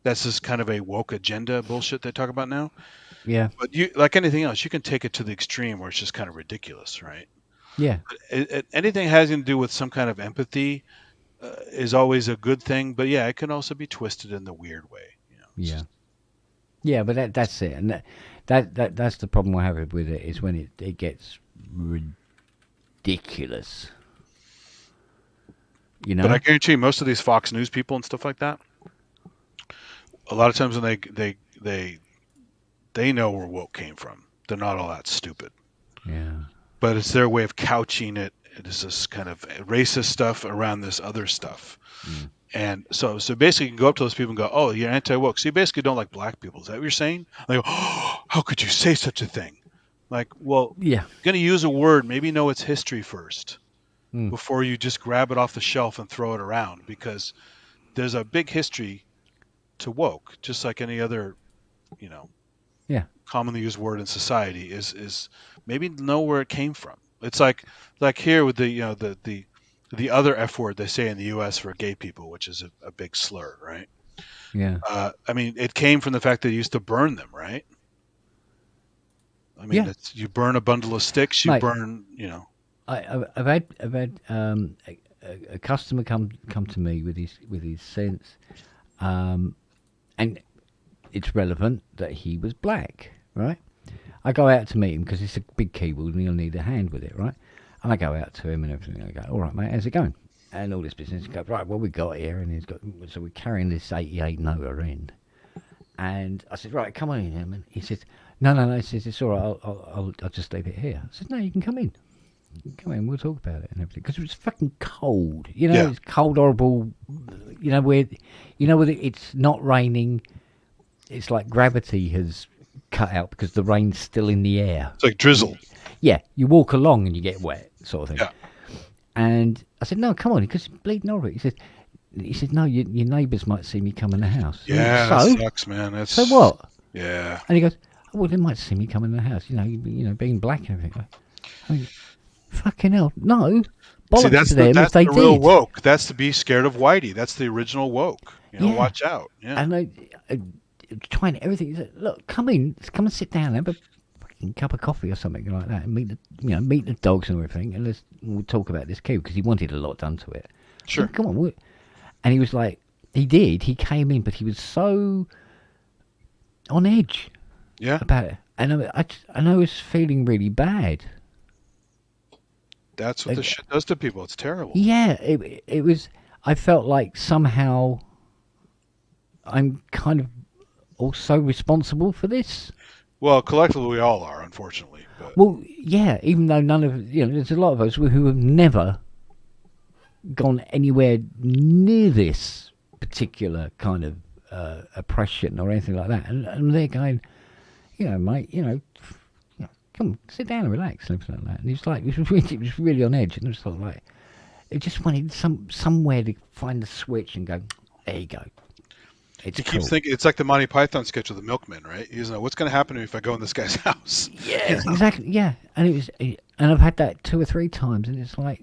[SPEAKER 4] That's just kind of a woke agenda bullshit they talk about now.
[SPEAKER 2] Yeah.
[SPEAKER 4] But you, like anything else, you can take it to the extreme where it's just kind of ridiculous, right?
[SPEAKER 2] Yeah.
[SPEAKER 4] Anything having to do with some kind of empathy is always a good thing. But yeah, it can also be twisted in the weird way. You know?
[SPEAKER 2] Yeah. Yeah, but that's it. And that's the problem I have with it, is when it gets ridiculous. You know?
[SPEAKER 4] But I guarantee you, most of these Fox News people and stuff like that, a lot of times when they know where woke came from. They're not all that stupid.
[SPEAKER 2] Yeah.
[SPEAKER 4] But it's their way of couching it. It is this kind of racist stuff around this other stuff. And so basically, you can go up to those people and go, "Oh, you're anti-woke. So you basically don't like black people. Is that what you're saying?" They go, "Oh, how could you say such a thing?" Like, well,
[SPEAKER 2] Yeah.
[SPEAKER 4] you're going to use a word, maybe know its history first before you just grab it off the shelf and throw it around, because there's a big history to woke, just like any other,
[SPEAKER 2] Yeah.
[SPEAKER 4] commonly used word in society. Is maybe know where it came from. It's like here with the other F word they say in the U.S. for gay people, which is a big slur, right?
[SPEAKER 2] Yeah.
[SPEAKER 4] I mean, it came from the fact that they used to burn them, right? I mean,
[SPEAKER 2] Yeah.
[SPEAKER 4] you burn a bundle of sticks, you
[SPEAKER 2] Mate,
[SPEAKER 4] burn,
[SPEAKER 2] I've had a customer come to me with his sense, and it's relevant that he was black, right? I go out to meet him because it's a big keyboard and he'll need a hand with it, right? And I go out to him and everything. I go, "All right, mate, how's it going?" And all this business. He goes, "Right, what we got here?" And he's got, so we're carrying this 88 Noah in. And I said, "Right, come on in, man." He says, No. He says, "It's all right. I'll just leave it here." I said, "No, you can come in. Come in. We'll talk about it and everything." Because it was fucking cold.
[SPEAKER 4] Yeah.
[SPEAKER 2] It's cold, horrible. Where it's not raining. It's like gravity has cut out because the rain's still in the air.
[SPEAKER 4] It's like drizzle.
[SPEAKER 2] Yeah, you walk along and you get wet, sort of thing.
[SPEAKER 4] Yeah.
[SPEAKER 2] And I said, "No, come on," because it's bleeding horrible. He said, "No, your neighbours might see me come in the house."
[SPEAKER 4] Yeah,
[SPEAKER 2] so,
[SPEAKER 4] that sucks, man.
[SPEAKER 2] So what?
[SPEAKER 4] Yeah.
[SPEAKER 2] And he goes, "Oh, well, they might see me come in the house, being black and everything." I mean, fucking hell, no. Bollocks
[SPEAKER 4] See, that's
[SPEAKER 2] to them
[SPEAKER 4] that's
[SPEAKER 2] if they
[SPEAKER 4] the real
[SPEAKER 2] did.
[SPEAKER 4] woke. That's to be scared of Whitey. That's the original woke.
[SPEAKER 2] Yeah.
[SPEAKER 4] Watch out. Yeah.
[SPEAKER 2] And they trying everything. He said, "Look, come in, come and sit down, have a fucking cup of coffee or something like that, and meet the dogs and everything, and we'll talk about this kid," because he wanted a lot done to it.
[SPEAKER 4] Sure.
[SPEAKER 2] I said, "Come on," and he was like, he did. He came in, but he was so on edge.
[SPEAKER 4] Yeah.
[SPEAKER 2] About it, and I was feeling really bad.
[SPEAKER 4] That's what this shit does to people. It's terrible.
[SPEAKER 2] Yeah, it was. I felt like somehow I'm kind of also responsible for this.
[SPEAKER 4] Well, collectively we all are, unfortunately. But.
[SPEAKER 2] Well, yeah, even though none of there's a lot of us who have never gone anywhere near this particular kind of oppression or anything like that, and they're going, mate, come sit down and relax and everything like that. And it was really on edge, and it was sort of like, it just wanted somewhere to find the switch and go, there you go. It's
[SPEAKER 4] you
[SPEAKER 2] cool.
[SPEAKER 4] keep thinking it's like the Monty Python sketch of the milkman, right? He's like, what's going to happen to me if I go in this guy's house?
[SPEAKER 2] Yeah, exactly. Yeah, and and I've had that 2 or 3 times, and it's like,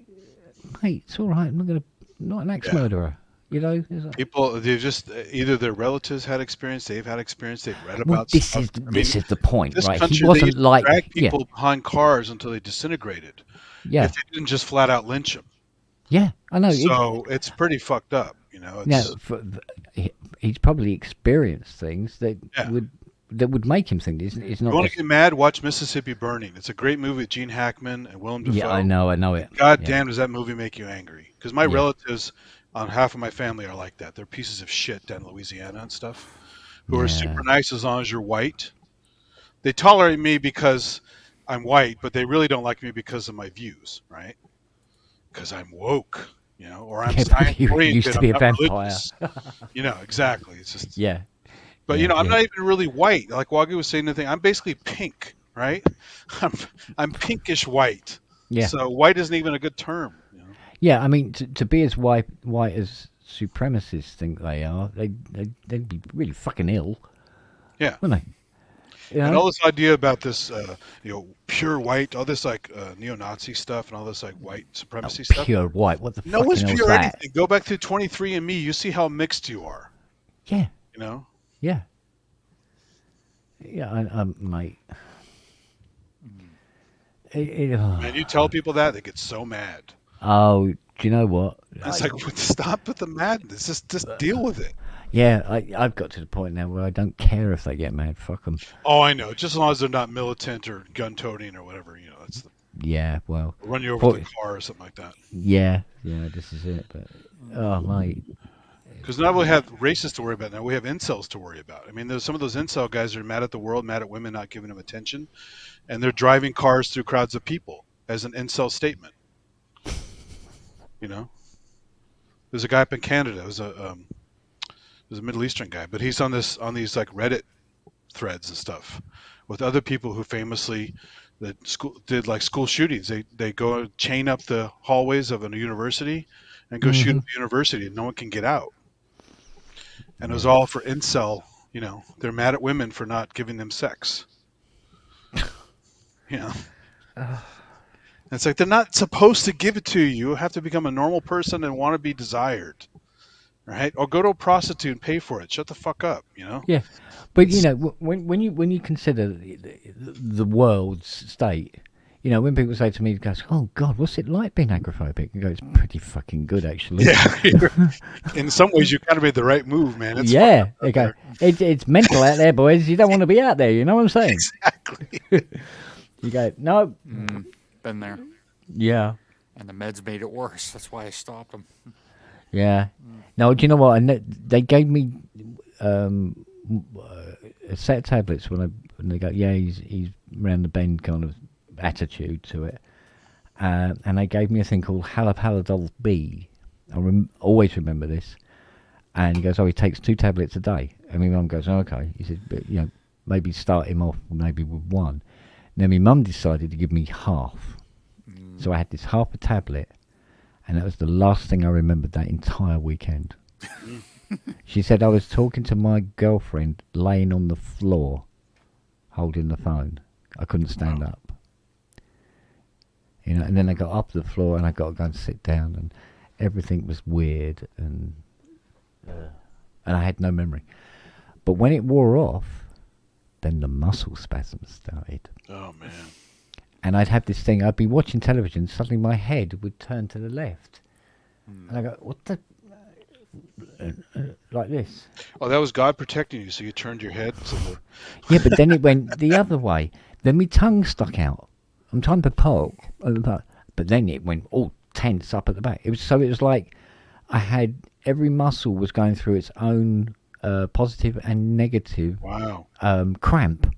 [SPEAKER 2] mate, it's all right. I'm not an ex-murderer.
[SPEAKER 4] People, they just either their relatives had experience, they've had experience, they've read about.
[SPEAKER 2] This is the point,
[SPEAKER 4] this
[SPEAKER 2] right?
[SPEAKER 4] Country,
[SPEAKER 2] He wasn't
[SPEAKER 4] they
[SPEAKER 2] like
[SPEAKER 4] drag people behind cars until they disintegrated.
[SPEAKER 2] Yeah,
[SPEAKER 4] if they didn't just flat out lynch them.
[SPEAKER 2] Yeah, I know.
[SPEAKER 4] So it's pretty fucked up, It's,
[SPEAKER 2] he's probably experienced things that would make him think it's not.
[SPEAKER 4] You want to get mad? Watch Mississippi Burning. It's a great movie with Gene Hackman and Willem Dafoe.
[SPEAKER 2] Yeah, I know it.
[SPEAKER 4] God damn, does that movie make you angry? Because my relatives on half of my family are like that. They're pieces of shit down in Louisiana and stuff, who are super nice as long as you're white. They tolerate me because I'm white, but they really don't like me because of my views, right? Because I'm woke, or I'm
[SPEAKER 2] you used to be a vampire.
[SPEAKER 4] Exactly. It's just But I'm not even really white. Like Wagyu was saying, I'm basically pink, right? I'm pinkish white.
[SPEAKER 2] Yeah.
[SPEAKER 4] So white isn't even a good term.
[SPEAKER 2] Yeah, I mean, to be as white as supremacists think they are, they'd be really fucking ill.
[SPEAKER 4] Yeah.
[SPEAKER 2] Wouldn't they?
[SPEAKER 4] And all this idea about this, pure white, all this like neo-Nazi stuff and all this like white supremacy stuff.
[SPEAKER 2] Pure white? What the fuck?
[SPEAKER 4] No one's pure anything. Go back to 23andMe. You see how mixed you are.
[SPEAKER 2] Yeah.
[SPEAKER 4] Yeah.
[SPEAKER 2] Yeah, mate.
[SPEAKER 4] Man, you tell people that, they get so mad.
[SPEAKER 2] Oh, do you know what?
[SPEAKER 4] It's like, stop with the madness. Just deal with it.
[SPEAKER 2] Yeah, I've got to the point now where I don't care if they get mad. Fuck them.
[SPEAKER 4] Oh, I know. Just as long as they're not militant or gun-toting or whatever, that's the...
[SPEAKER 2] Yeah, well...
[SPEAKER 4] Run you over with a car or something like that.
[SPEAKER 2] Yeah, this is it. But, oh, mate.
[SPEAKER 4] Because now we have racists to worry about. Now we have incels to worry about. I mean, there's some of those incel guys that are mad at the world, mad at women not giving them attention, and they're driving cars through crowds of people as an incel statement. You know, there's a guy up in Canada. It was a Middle Eastern guy, but he's on these like Reddit threads and stuff with other people who famously did like school shootings. They go chain up the hallways of a university and go shoot up the university, and no one can get out. And it was all for incel. You know, they're mad at women for not giving them sex. You know, it's like they're not supposed to give it to you. You have to become a normal person and want to be desired, right? Or go to a prostitute and pay for it. Shut the fuck up. You know.
[SPEAKER 2] Yeah, but you know, when you consider the world's state, you know, when people say to me, "Goes, oh God, what's it like being agoraphobic?" You go, "It's pretty fucking good, actually."
[SPEAKER 4] Yeah, in some ways, you kind of made the right move, man. It's
[SPEAKER 2] yeah, they go, it's mental out there, boys. You don't want to be out there. You know what I'm saying?
[SPEAKER 4] Exactly.
[SPEAKER 2] You go, no.
[SPEAKER 11] Been there.
[SPEAKER 2] Yeah.
[SPEAKER 11] And the meds made it worse. That's why I stopped them.
[SPEAKER 2] Yeah. No, do you know what? They gave me a set of tablets when they go, yeah, he's round the bend kind of attitude to it. And they gave me a thing called haloparidol B. I always remember this. And he goes, oh, he takes 2 tablets a day. And my mum goes, oh, okay. He said, but, you know, maybe start him off maybe with 1. And then my mum decided to give me half. So I had this half a tablet. And that was the last thing I remembered that entire weekend. She said I was talking to my girlfriend laying on the floor, holding the phone. I couldn't stand up. You know, and then I got up to the floor and I got to go and sit down, and everything was weird, and I had no memory. But when it wore off, then the muscle spasms started.
[SPEAKER 4] Oh man.
[SPEAKER 2] And I'd have this thing, I'd be watching television, suddenly my head would turn to the left. And I go, what the... like this.
[SPEAKER 4] Oh, that was God protecting you, so you turned your head.
[SPEAKER 2] Yeah, but then it went the other way. Then my tongue stuck out. I'm trying to poke, but then it went all tense up at the back. It was like I had every muscle was going through its own positive and negative cramp.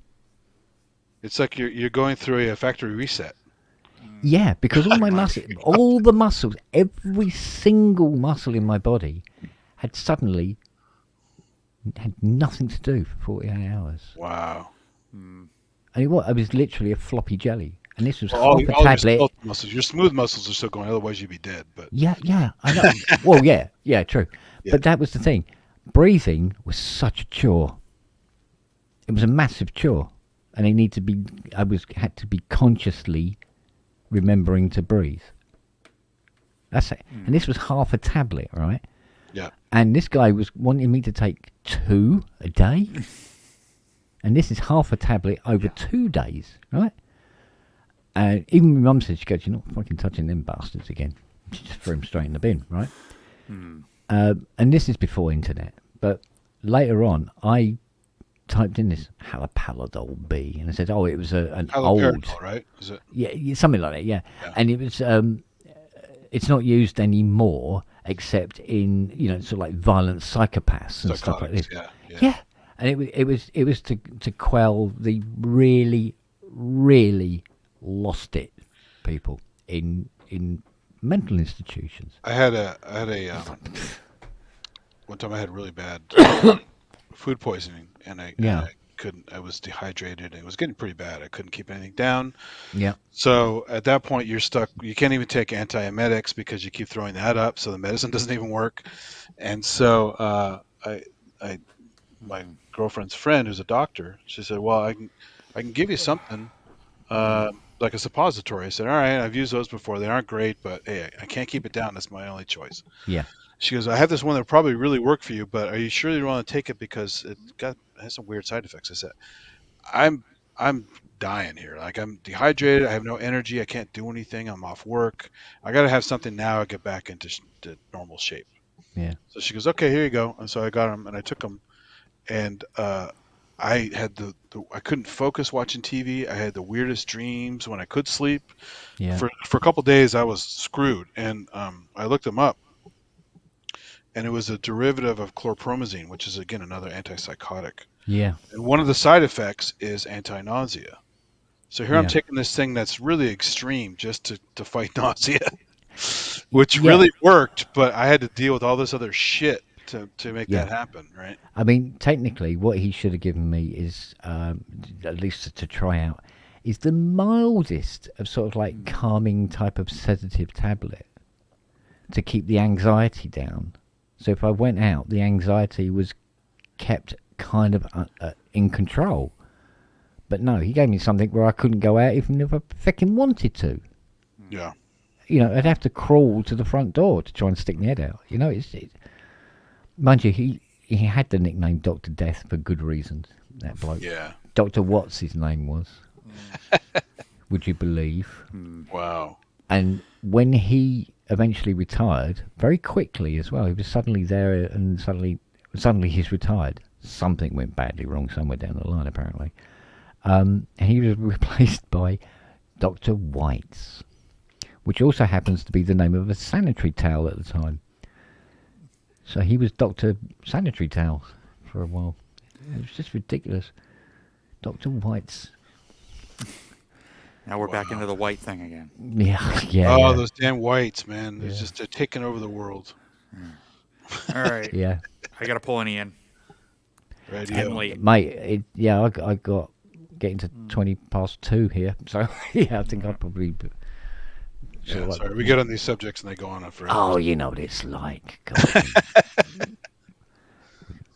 [SPEAKER 4] It's like you're going through a factory reset.
[SPEAKER 2] Yeah, because all my muscles, every single muscle in my body had suddenly had nothing to do for 48 hours.
[SPEAKER 4] Wow.
[SPEAKER 2] And it was literally a floppy jelly. And this was
[SPEAKER 4] all
[SPEAKER 2] half a tablet.
[SPEAKER 4] Your muscles, your smooth muscles are still going, otherwise you'd be dead. But
[SPEAKER 2] yeah, I know. Well, yeah, true. Yeah. But that was the thing. Breathing was such a chore. It was a massive chore. And I had to be consciously remembering to breathe. That's it. And this was half a tablet, right?
[SPEAKER 4] Yeah.
[SPEAKER 2] And this guy was wanting me to take 2 a day. And this is half a tablet over 2 days, right? And even my mum said, she goes, you're not fucking touching them bastards again. She just threw them straight in the bin, right? And this is before internet. But later on, I typed in this haloparidol B, and I said, "Oh, it was an old,
[SPEAKER 4] right? Is it?
[SPEAKER 2] Yeah, something like that. Yeah, and it was. It's not used anymore, except in sort of like violent psychopaths and stuff like this. Yeah, and it was to quell the really, really lost it people in mental institutions.
[SPEAKER 4] I had a one time I had really bad food poisoning. And I couldn't. I was dehydrated. It was getting pretty bad. I couldn't keep anything down.
[SPEAKER 2] Yeah.
[SPEAKER 4] So at that point, you're stuck. You can't even take antiemetics because you keep throwing that up. So the medicine doesn't even work. And so my girlfriend's friend, who's a doctor, she said, "Well, I can give you something like a suppository." I said, "All right, I've used those before. They aren't great, but hey, I can't keep it down. That's my only choice."
[SPEAKER 2] Yeah.
[SPEAKER 4] She goes, I have this one that will probably really work for you, but are you sure you want to take it because it has some weird side effects? I said, I'm dying here. Like, I'm dehydrated. I have no energy. I can't do anything. I'm off work. I got to have something now to get back into normal shape.
[SPEAKER 2] Yeah.
[SPEAKER 4] So she goes, okay, here you go. And so I got them and I took them, and I had I couldn't focus watching TV. I had the weirdest dreams when I could sleep.
[SPEAKER 2] Yeah.
[SPEAKER 4] For a couple of days I was screwed, and I looked them up. and it was a derivative of chlorpromazine, which is again another antipsychotic.
[SPEAKER 2] Yeah.
[SPEAKER 4] And one of the side effects is anti-nausea. So here I'm
[SPEAKER 2] Yeah.
[SPEAKER 4] taking this thing that's really extreme just to fight nausea, which really worked, but I had to deal with all this other shit to make that happen, right?
[SPEAKER 2] I mean, technically, what he should have given me is, at least to try out, is the mildest of sort of like calming type of sedative tablet to keep the anxiety down. So if I went out, the anxiety was kept kind of in control. But no, he gave me something where I couldn't go out even if I fucking wanted to.
[SPEAKER 4] Yeah.
[SPEAKER 2] You know, I'd have to crawl to the front door to try and stick my head out. You know, mind you, he had the nickname Dr. Death for good reasons, that bloke.
[SPEAKER 4] Yeah.
[SPEAKER 2] Dr. Watts, his name was. Would you believe?
[SPEAKER 4] Wow.
[SPEAKER 2] And when he eventually retired, very quickly as well, he was suddenly there and suddenly he's retired. Something went badly wrong somewhere down the line, apparently. And he was replaced by Dr. White's, which also happens to be the name of a sanitary towel at the time. So he was Dr. Sanitary Towel for a while. It was just ridiculous. Dr. White's.
[SPEAKER 11] Now we're back into the white thing again.
[SPEAKER 2] Yeah.
[SPEAKER 4] Oh, those damn whites, man. They're taking over the world.
[SPEAKER 11] All right.
[SPEAKER 2] Yeah.
[SPEAKER 11] I got to pull an Ian.
[SPEAKER 4] Radio.
[SPEAKER 2] Mate, I got getting to 2:20 here. So, yeah, I think I'll probably...
[SPEAKER 4] Yeah, sorry, we get on these subjects and they go on forever.
[SPEAKER 2] Oh, you know what it's like. God.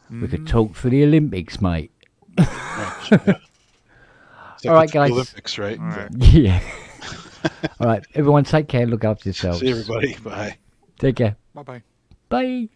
[SPEAKER 2] We could talk for the Olympics, mate. All right, guys.
[SPEAKER 4] Olympics, right?
[SPEAKER 11] All right.
[SPEAKER 2] Yeah. All right, everyone, take care. Look after yourselves.
[SPEAKER 4] See everybody. Bye.
[SPEAKER 2] Take care.
[SPEAKER 11] Bye-bye.
[SPEAKER 2] Bye.